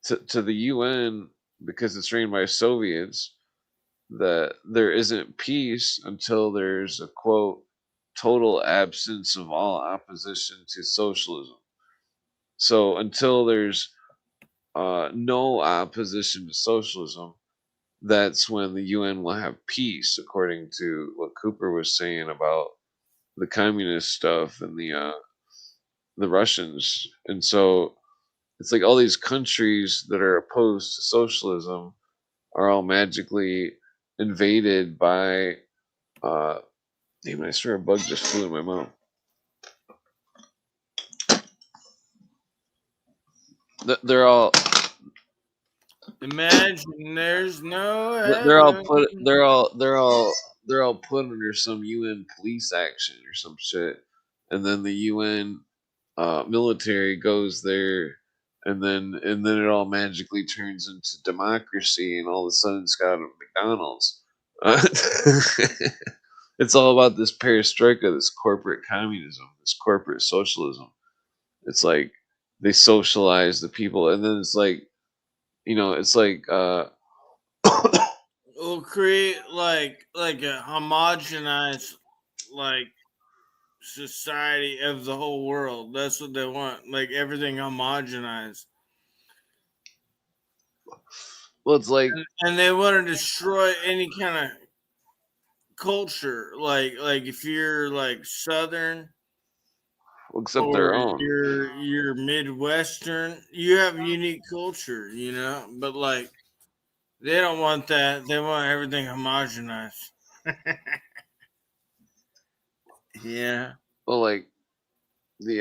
to the UN, because it's ran by Soviets, that there isn't peace until there's a quote total absence of all opposition to socialism. So until there's no opposition to socialism, that's when the UN will have peace, according to what Cooper was saying about the communist stuff and the Russians. And so it's like all these countries that are opposed to socialism are all magically invaded by damn, I swear a bug just flew in my mouth. They're all Imagine there's no they're all heaven. put they're all put under some UN police action or some shit, and then the UN military goes there, and then it all magically turns into democracy, and all of a sudden it's got a McDonald's. It's all about this perestroika, this corporate communism, this corporate socialism. It's like they socialize the people, and then it's like it's like We'll create like a homogenized like society of the whole world. That's what they want. Like everything homogenized. well, it's like And they want to destroy any kind of culture. Like if you're like Southern except their or own. you're Midwestern, you have unique culture, you know. But like they don't want that. They want everything homogenized. Yeah. Well, like the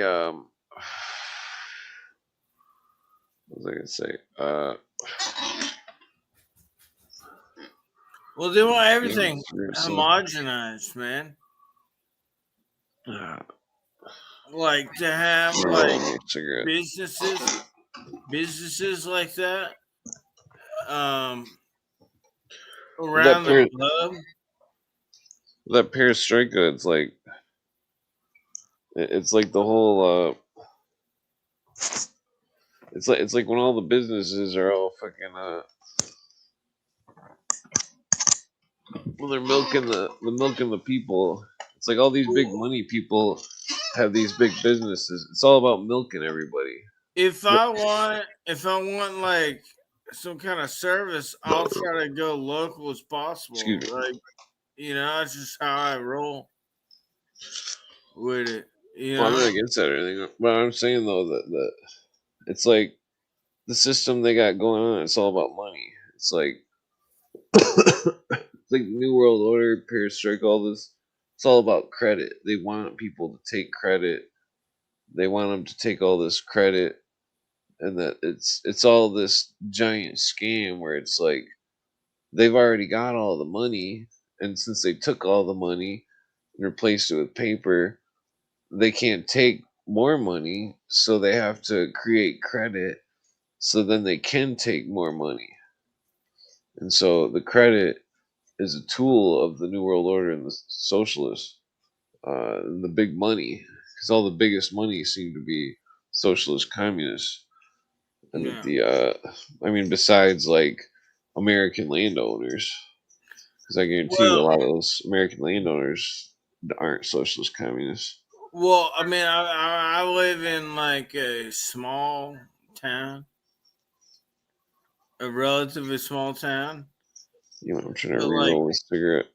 what was I gonna say? Well, they want everything So, homogenized, man. uh, Like to have roll like me a cigarette. businesses like that That around the per, globe. that perestroika, it's like the whole it's like when all the businesses are all fucking well, they're milking the people. It's like all these big money people have these big businesses. It's all about milking everybody. If I want like some kind of service, I'll try to go local as possible. Excuse me. Like, you know, that's just how I roll with it. You Well, I'm know, not against that or anything, but I'm saying though that it's like the system they got going on. It's all about money. It's like it's like New World Order, perestroika, all this. It's all about credit. They want people to take credit. They want them to take all this credit, and that it's all this giant scam where it's like they've already got all the money, and since they took all the money and replaced it with paper, they can't take more money, so they have to create credit, so then they can take more money. And so the credit is a tool of the New World Order and the socialists, and the big money, because all the biggest money seem to be socialist communists. And that yeah. I mean, besides like American landowners, because I guarantee you a Well, lot of those American landowners aren't socialist communists. well, I mean, I live in like a small town, a relatively small town. You know, I'm trying to But like re-roll this cigarette.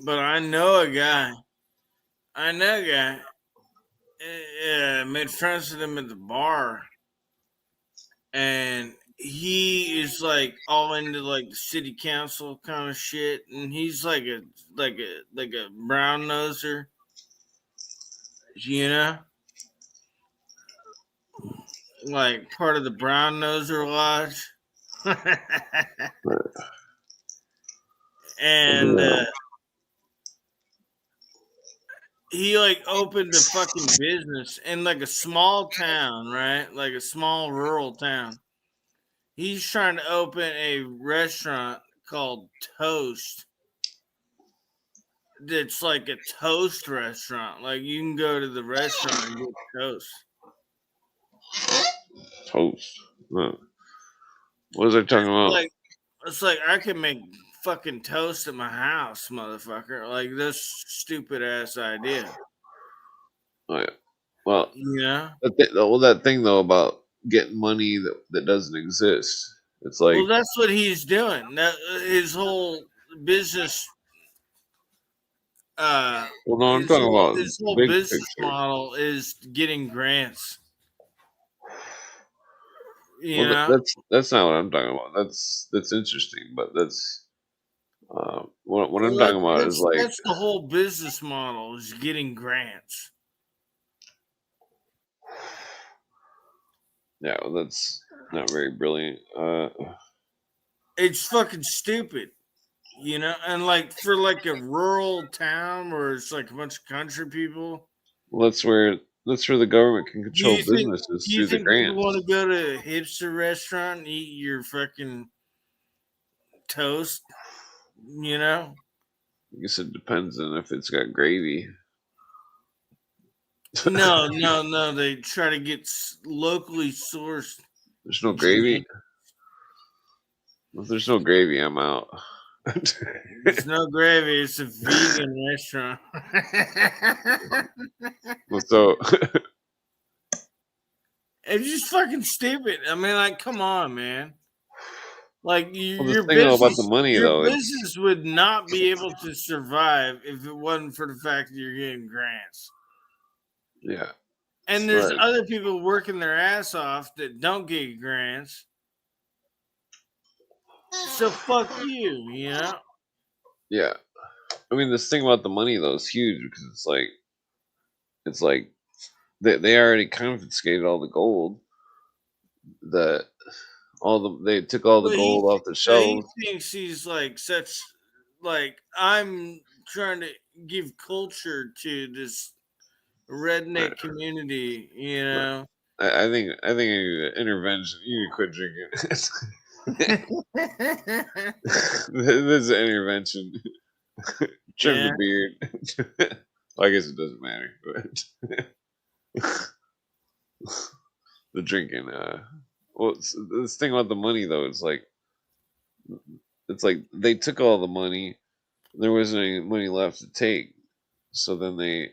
But I know a guy. Made friends with him at the bar, and he is like all into like the city council kind of shit, and he's like a brown noser, you know, like part of the brown noser lodge. And he like opened a fucking business in like a small town, right? Like a small rural town. He's trying to open a restaurant called Toast. It's like a toast restaurant. Like you can go to the restaurant and get toast. Toast. What was I talking about? It's like I can make fucking toast at my house, motherfucker. Like this stupid ass idea. Oh, yeah. Well, yeah. That thing though about getting money that doesn't exist. It's like, well, that's what he's doing. His whole business. Well, no, I'm talking about his whole big business picture. model is getting grants. Well, that's not what I'm talking about. That's interesting, but that's what I'm talking about is like that's the whole business model is getting grants. Yeah, well, that's not very brilliant. It's fucking stupid, you know. And like for like a rural town where it's like a bunch of country people. Well, that's where the government can control businesses through the grants. People want to go to a hipster restaurant and eat your fucking toast? You know. I guess it depends on if it's got gravy. No. They try to get locally sourced. There's no gravy. If there's no gravy, I'm out. There's no gravy. It's a vegan restaurant. Well, so it's just fucking stupid. I mean, like, come on, man. Like your business about the money, your business would not be able to survive if it wasn't for the fact that you're getting grants. Yeah. And there's other people working their ass off that don't get grants. So fuck you, you know? Yeah. I mean, this thing about the money though is huge because it's like they already confiscated all the gold. They took all the gold off the shelves. He thinks he's like such like I'm trying to give culture to this redneck community, you know. I think intervention. You need to quit drinking. This is an intervention. Trim the beard. Well, I guess it doesn't matter, but the drinking. Well, this thing about the money though, it's like they took all the money. There wasn't any money left to take, so then they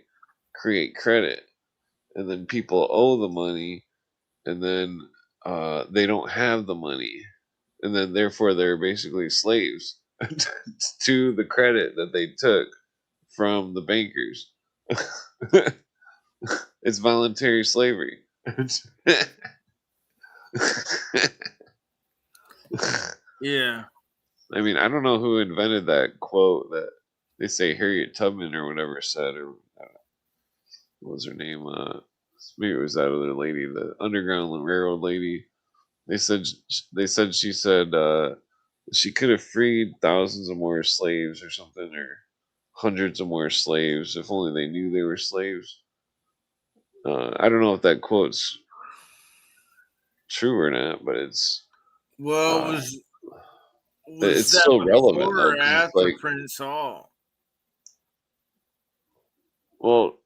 create credit, and then people owe the money, and then they don't have the money, and then therefore they're basically slaves to the credit that they took from the bankers. It's voluntary slavery. Yeah. I mean, I don't know who invented that quote that they say Harriet Tubman or whatever said, or what was her name? Maybe it was that other lady, the Underground Railroad lady. They said she said she could have freed thousands of more slaves or something, or hundreds of more slaves if only they knew they were slaves. I don't know if that quote's true or not, but it's it's still relevant. Though, after Prince Hall. Well,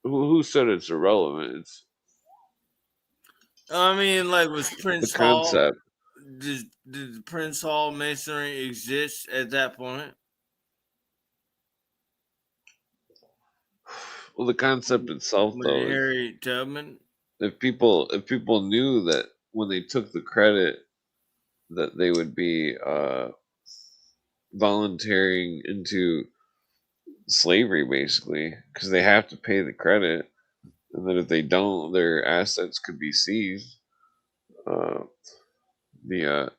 who said it's irrelevant? It's. I mean, like, was Prince the concept? Hall? Did Prince Hall Masonry exist at that point? Well, the concept itself, though, Harriet Tubman. If people knew that when they took the credit, that they would be volunteering into slavery basically, because they have to pay the credit, and then if they don't, their assets could be seized. Uh, the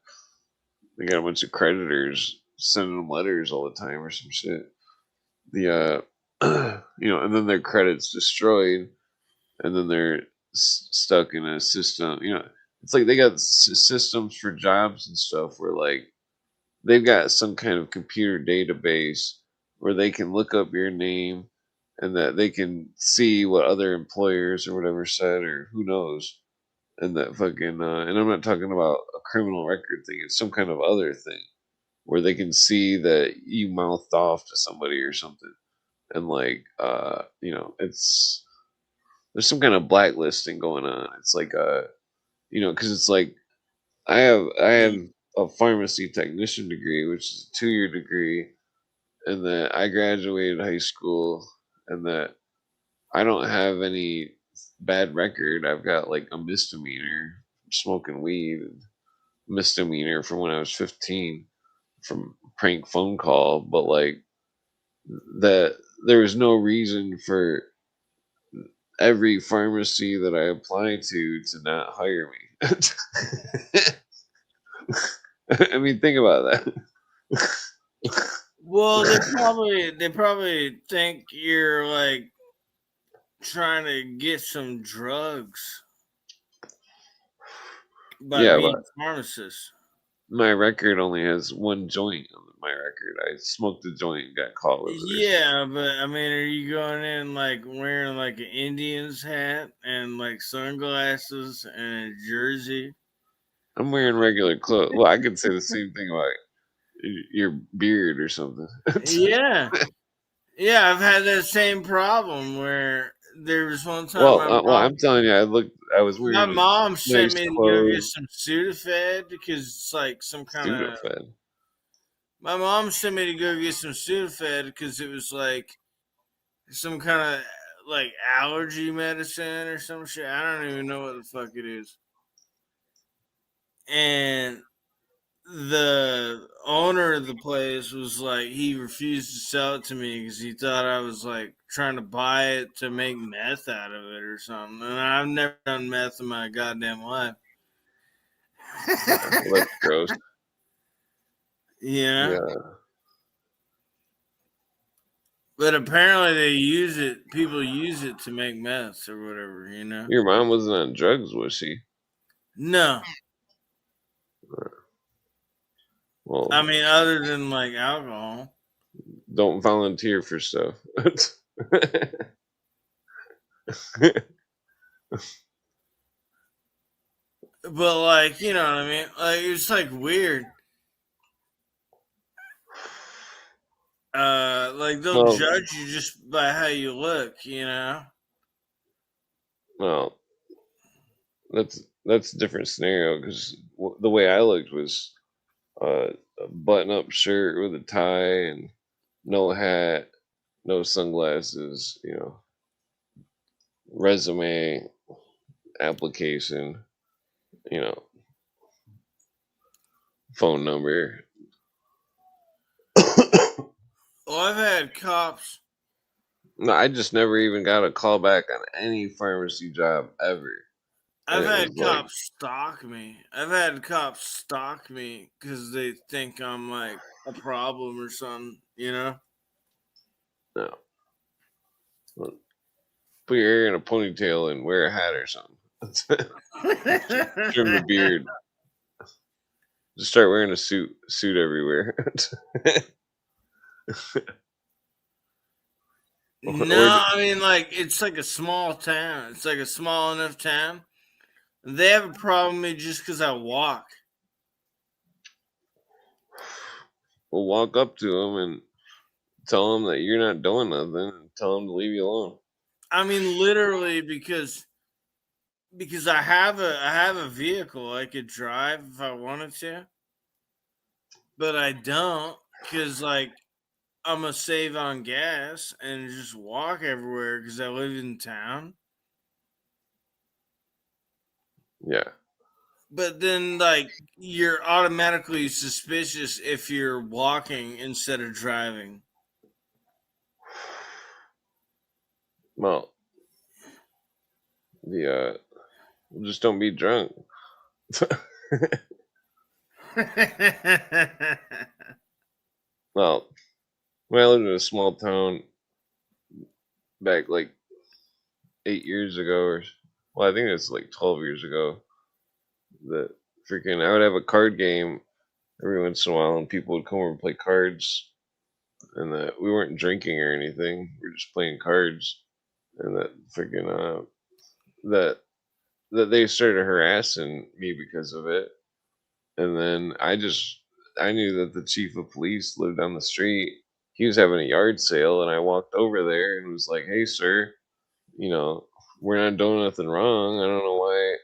they got a bunch of creditors sending them letters all the time or some shit. The and then their credit's destroyed, and then they're stuck in a system. It's like they got systems for jobs and stuff where like they've got some kind of computer database where they can look up your name and that they can see what other employers or whatever said or who knows, and that fucking and I'm not talking about a criminal record thing. It's some kind of other thing where they can see that you mouthed off to somebody or something, and like it's there's some kind of blacklisting going on. It's like because it's like I have a pharmacy technician degree, which is a 2-year degree, and that I graduated high school, and that I don't have any bad record. I've got like a misdemeanor from smoking weed, and misdemeanor from when I was 15 from prank phone call, but like that there was no reason for every pharmacy that I apply to not hire me. I mean, think about that. Well, they probably think you're like trying to get some drugs by Yeah, being but a pharmacist. my record only has one joint on my record. I smoked a joint and got caught with it. Yeah, but I mean, are you going in like wearing like an Indian's hat and like sunglasses and a jersey? I'm wearing regular clothes. Well, I could say the same thing about your beard or something. Yeah. Yeah, I've had that same problem where there was one time Well, I'm telling you, I was wearing my mom sent nice me to go get clothes. some Sudafed because it's like some kind of. Sudafed. My mom sent me to go get some Sudafed because it was like some kind of like allergy medicine or some shit. I don't even know what the fuck it is. And the owner of the place was like, he refused to sell it to me because he thought I was like trying to buy it to make meth out of it or something. And I've never done meth in my goddamn life. Well, that's gross. Yeah. But apparently people use it to make meth or whatever, Your mom wasn't on drugs, was she? No. Well, I mean, other than like alcohol. Don't volunteer for stuff. But like, you know what I mean? Like it's like weird. Like they'll judge you just by how you look, Well, that's a different scenario because the way I looked was a button-up shirt with a tie and no hat, no sunglasses, resume, application, phone number. Well, I've had cops. No, I just never even got a call back on any pharmacy job ever. I've had cops stalk me. I've had cops stalk me because they think I'm like a problem or something, No. Well, put your hair in a ponytail and wear a hat or something. Trim the beard. Just start wearing a suit everywhere. No, I mean, like, it's like a small town. It's like a small enough town. They have a problem with me just because I walk. Well, walk up to them and tell them that you're not doing nothing and tell them to leave you alone. I mean, literally, because I have a vehicle I could drive if I wanted to, but I don't because like I'm gonna save on gas and just walk everywhere because I live in town. Yeah. But then, like, you're automatically suspicious if you're walking instead of driving. Well, just don't be drunk. Well, when I lived in a small town back like 8 years ago, I think it's like 12 years ago, that I would have a card game every once in a while, and people would come over and play cards, and that we weren't drinking or anything, we were just playing cards, and that that they started harassing me because of it, and then I knew that the chief of police lived down the street. He was having a yard sale, and I walked over there and was like, "Hey, sir, you know, we're not doing nothing wrong. I don't know why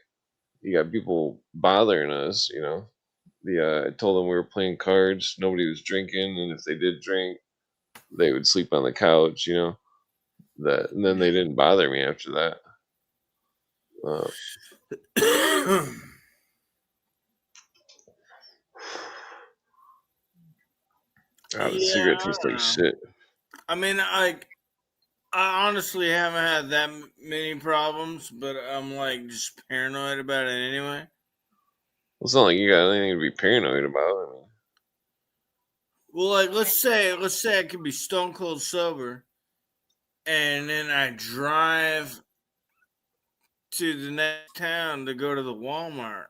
you got people bothering us." I told them we were playing cards. Nobody was drinking, and if they did drink, they would sleep on the couch. And then they didn't bother me after that. The cigarette tastes like shit. I mean, I honestly haven't had that many problems, but I'm like just paranoid about it anyway. Well, it's not like you got anything to be paranoid about. Well, like let's say I could be stone cold sober, and then I drive to the next town to go to the Walmart,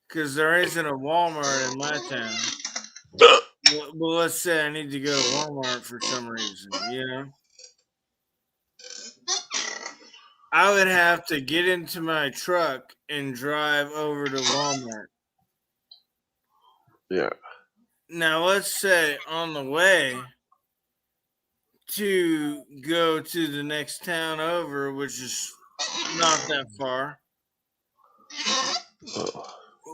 because there isn't a Walmart in my town. Well, let's say I need to go to Walmart for some reason, I would have to get into my truck and drive over to Walmart. Yeah. Now, let's say on the way to go to the next town over, which is not that far.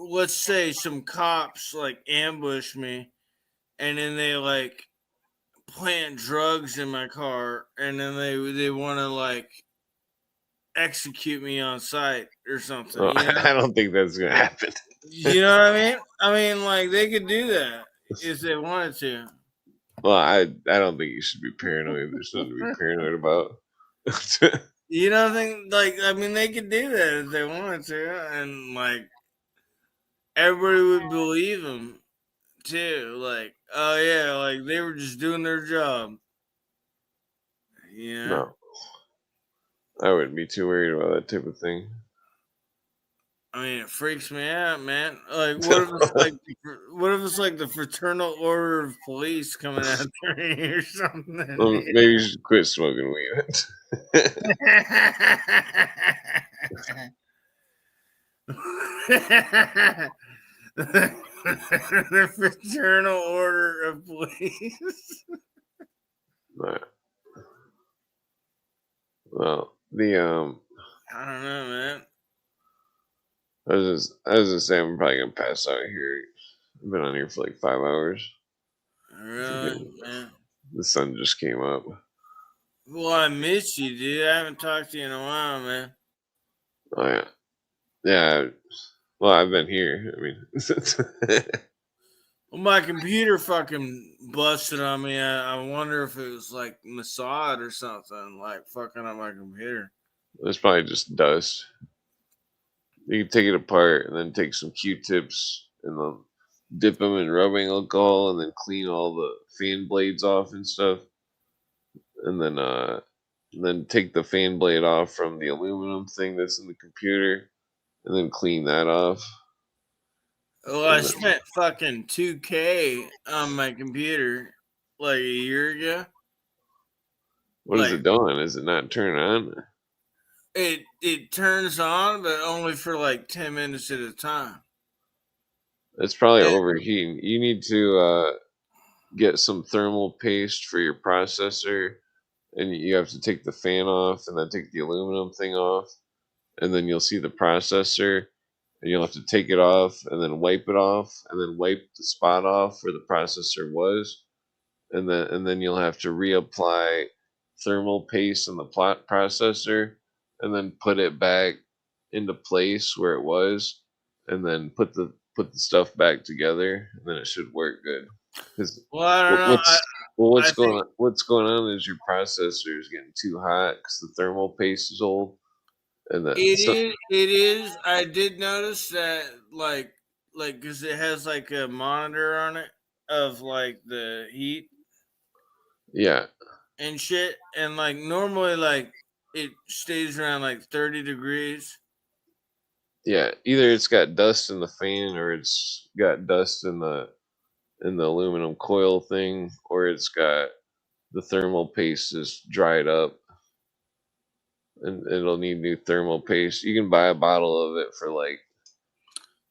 Let's say some cops like ambush me, and then they like plant drugs in my car, and then they want to like execute me on sight or something. I don't think that's gonna happen. You know what I mean? I mean, like they could do that if they wanted to. Well, I don't think you should be paranoid. There's nothing to be paranoid about. You know, I mean, they could do that if they wanted to, and like everybody would believe them too. Like, oh yeah, like they were just doing their job. Yeah. No, I wouldn't be too worried about that type of thing. I mean, it freaks me out, man. Like, what if it's like the Fraternal Order of Police coming after me or something? Well, maybe you should quit smoking weed. The Fraternal Order of Police. Right. Well, I don't know, man. I was just saying, I'm probably gonna pass out here. I've been on here for like 5 hours. Really, man. The sun just came up. Well, I miss you, dude. I haven't talked to you in a while, man. Oh yeah, yeah. Well, I've been here. I mean, well, my computer fucking busted on me. I wonder if it was like Mossad or something, like fucking up my computer. It's probably just dust. You can take it apart and then take some Q-tips and then dip them in rubbing alcohol and then clean all the fan blades off and stuff. And then take the fan blade off from the aluminum thing that's in the computer and then clean that off. Well, I spent fucking $2,000 on my computer like a year ago. What is it doing? Is it not turning on? It turns on, but only for like 10 minutes at a time. It's probably overheating. You need to get some thermal paste for your processor, and you have to take the fan off and then take the aluminum thing off, and then you'll see the processor, and you'll have to take it off and then wipe it off and then wipe the spot off where the processor was, and then you'll have to reapply thermal paste on the processor and then put it back into place where it was, and then put the stuff back together, and then it should work good. Well, I don't know. Well, I think what's going on is your processor is getting too hot because the thermal paste is old, and it is. It is. I did notice that, like, because it has like a monitor on it of like the heat yeah, and shit, and like normally, like it stays around like 30 degrees. yeah. Either it's got dust in the fan, or it's got dust in the aluminum coil thing, or it's got the thermal paste is dried up, and it'll need new thermal paste. You can buy a bottle of it for like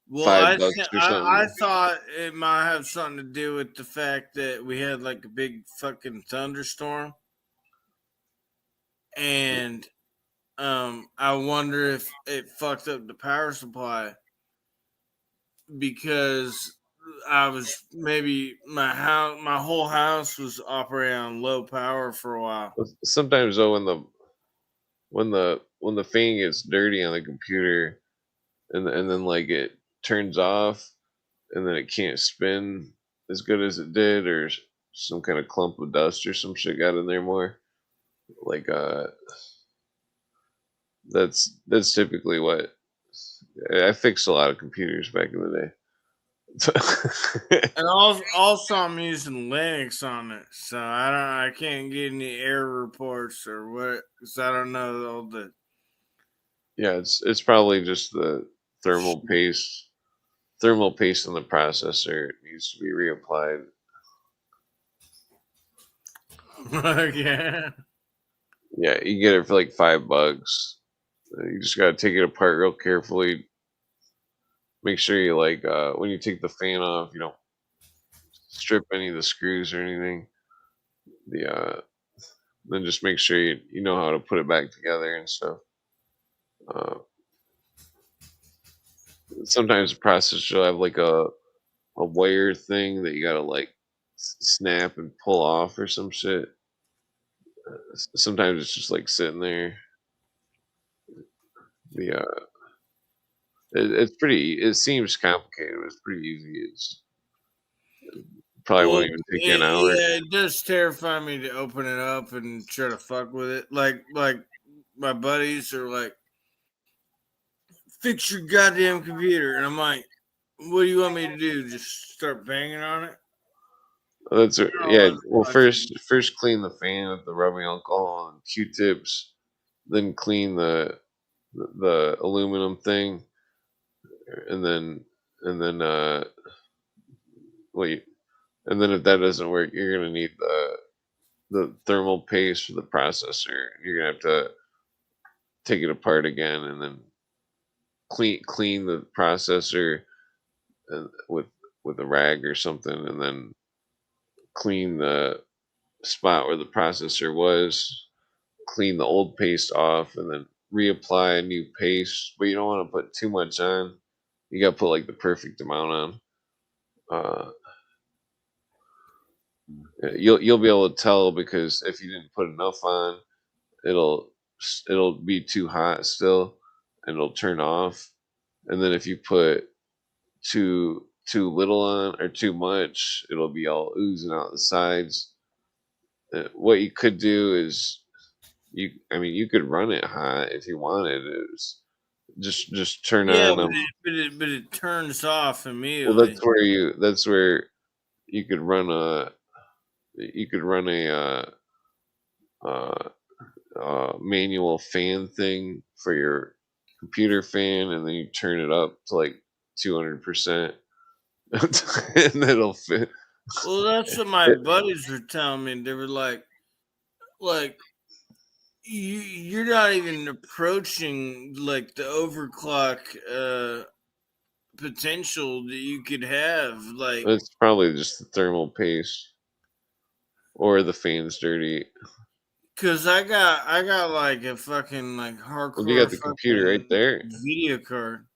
Well, $5 or I something. thought it might have something to do with the fact that we had like a big fucking thunderstorm, and I wonder if it fucked up the power supply because I was maybe my whole house was operating on low power for a while. Sometimes though, when the fan gets dirty on the computer, and then like it turns off, and then it can't spin as good as it did, or some kind of clump of dust or some shit got in there more. Like that's typically what I fixed a lot of computers back in the day. And also I'm using Linux on it, so I can't get any error reports or what, because I don't know all the. Yeah, it's probably just the thermal paste. Thermal paste on the processor needs to be reapplied. Yeah. Yeah, you get it for like $5. You just gotta take it apart real carefully. Make sure you like when you take the fan off, you don't strip any of the screws or anything. The then just make sure you know how to put it back together and stuff. Uh, Sometimes the processor will have like a wire thing that you gotta like snap and pull off or some shit. Sometimes it's just like sitting there. The it's pretty. It seems complicated, but it's pretty easy. It's probably Well, won't even take you an hour. yeah, it does terrify me to open it up and try to fuck with it. Like my buddies are like, "Fix your goddamn computer," and I'm like, "What do you want me to do? Just start banging on it?" Yeah. Oh, Well, fucking- first clean the fan with the rubbing alcohol and Q-tips. Then clean the aluminum thing, and then wait. And then if that doesn't work, you're gonna need the thermal paste for the processor. You're gonna have to take it apart again, and then clean the processor with a rag or something, and then clean the spot where the processor was, clean the old paste off, and then reapply a new paste. But you don't want to put too much on. You got to put like the perfect amount on. Uh, you'll be able to tell, because if you didn't put enough on, it'll it'll be too hot still, and it'll turn off. And then if you put too little on or too much, it'll be all oozing out the sides. What you could do is you could run it hot if you wanted. It's just turn yeah, on but it turns off well, immediately. that's where you could run a manual fan thing for your computer fan, and then you turn it up to like 200%, and it'll fit. Well, that's what my buddies were telling me. They were like you're not even approaching like the overclock potential that you could have. Like, It's probably just the thermal paste, or the fan's dirty. cause I got like a fucking like Well, you hardcore got the computer fucking right there. video card.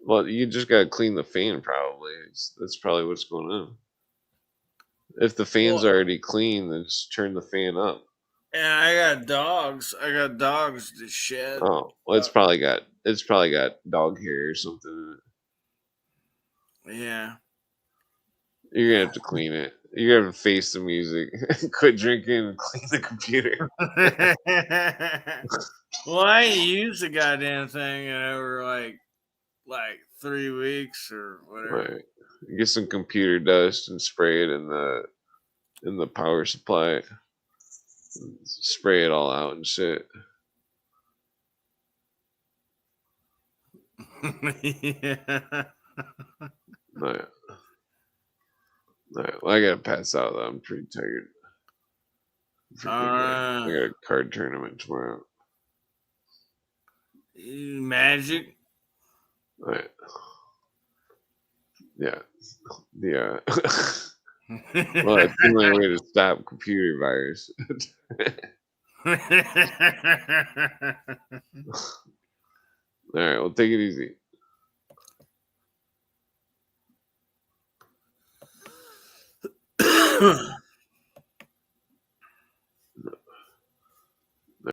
Well, you just gotta clean the fan. Probably that's probably what's going on. If the fan's Well, already clean, then just turn the fan up. and I got dogs. I got dogs to shed. Oh, well, it's probably got dog hair or something in it. Yeah. You're gonna have to clean it. You gotta face the music. Quit drinking and clean the computer. Well, I ain't used the goddamn thing in over like 3 weeks or whatever. Right. Get some computer dust and spray it in the power supply. Spray it all out and shit. Yeah. Right. Right. Well, I gotta pass out though. I'm pretty tired. I got a card tournament tomorrow. Magic. Right. Yeah. Yeah. Well, that's the only way to stop computer virus. All right. Well, take it easy.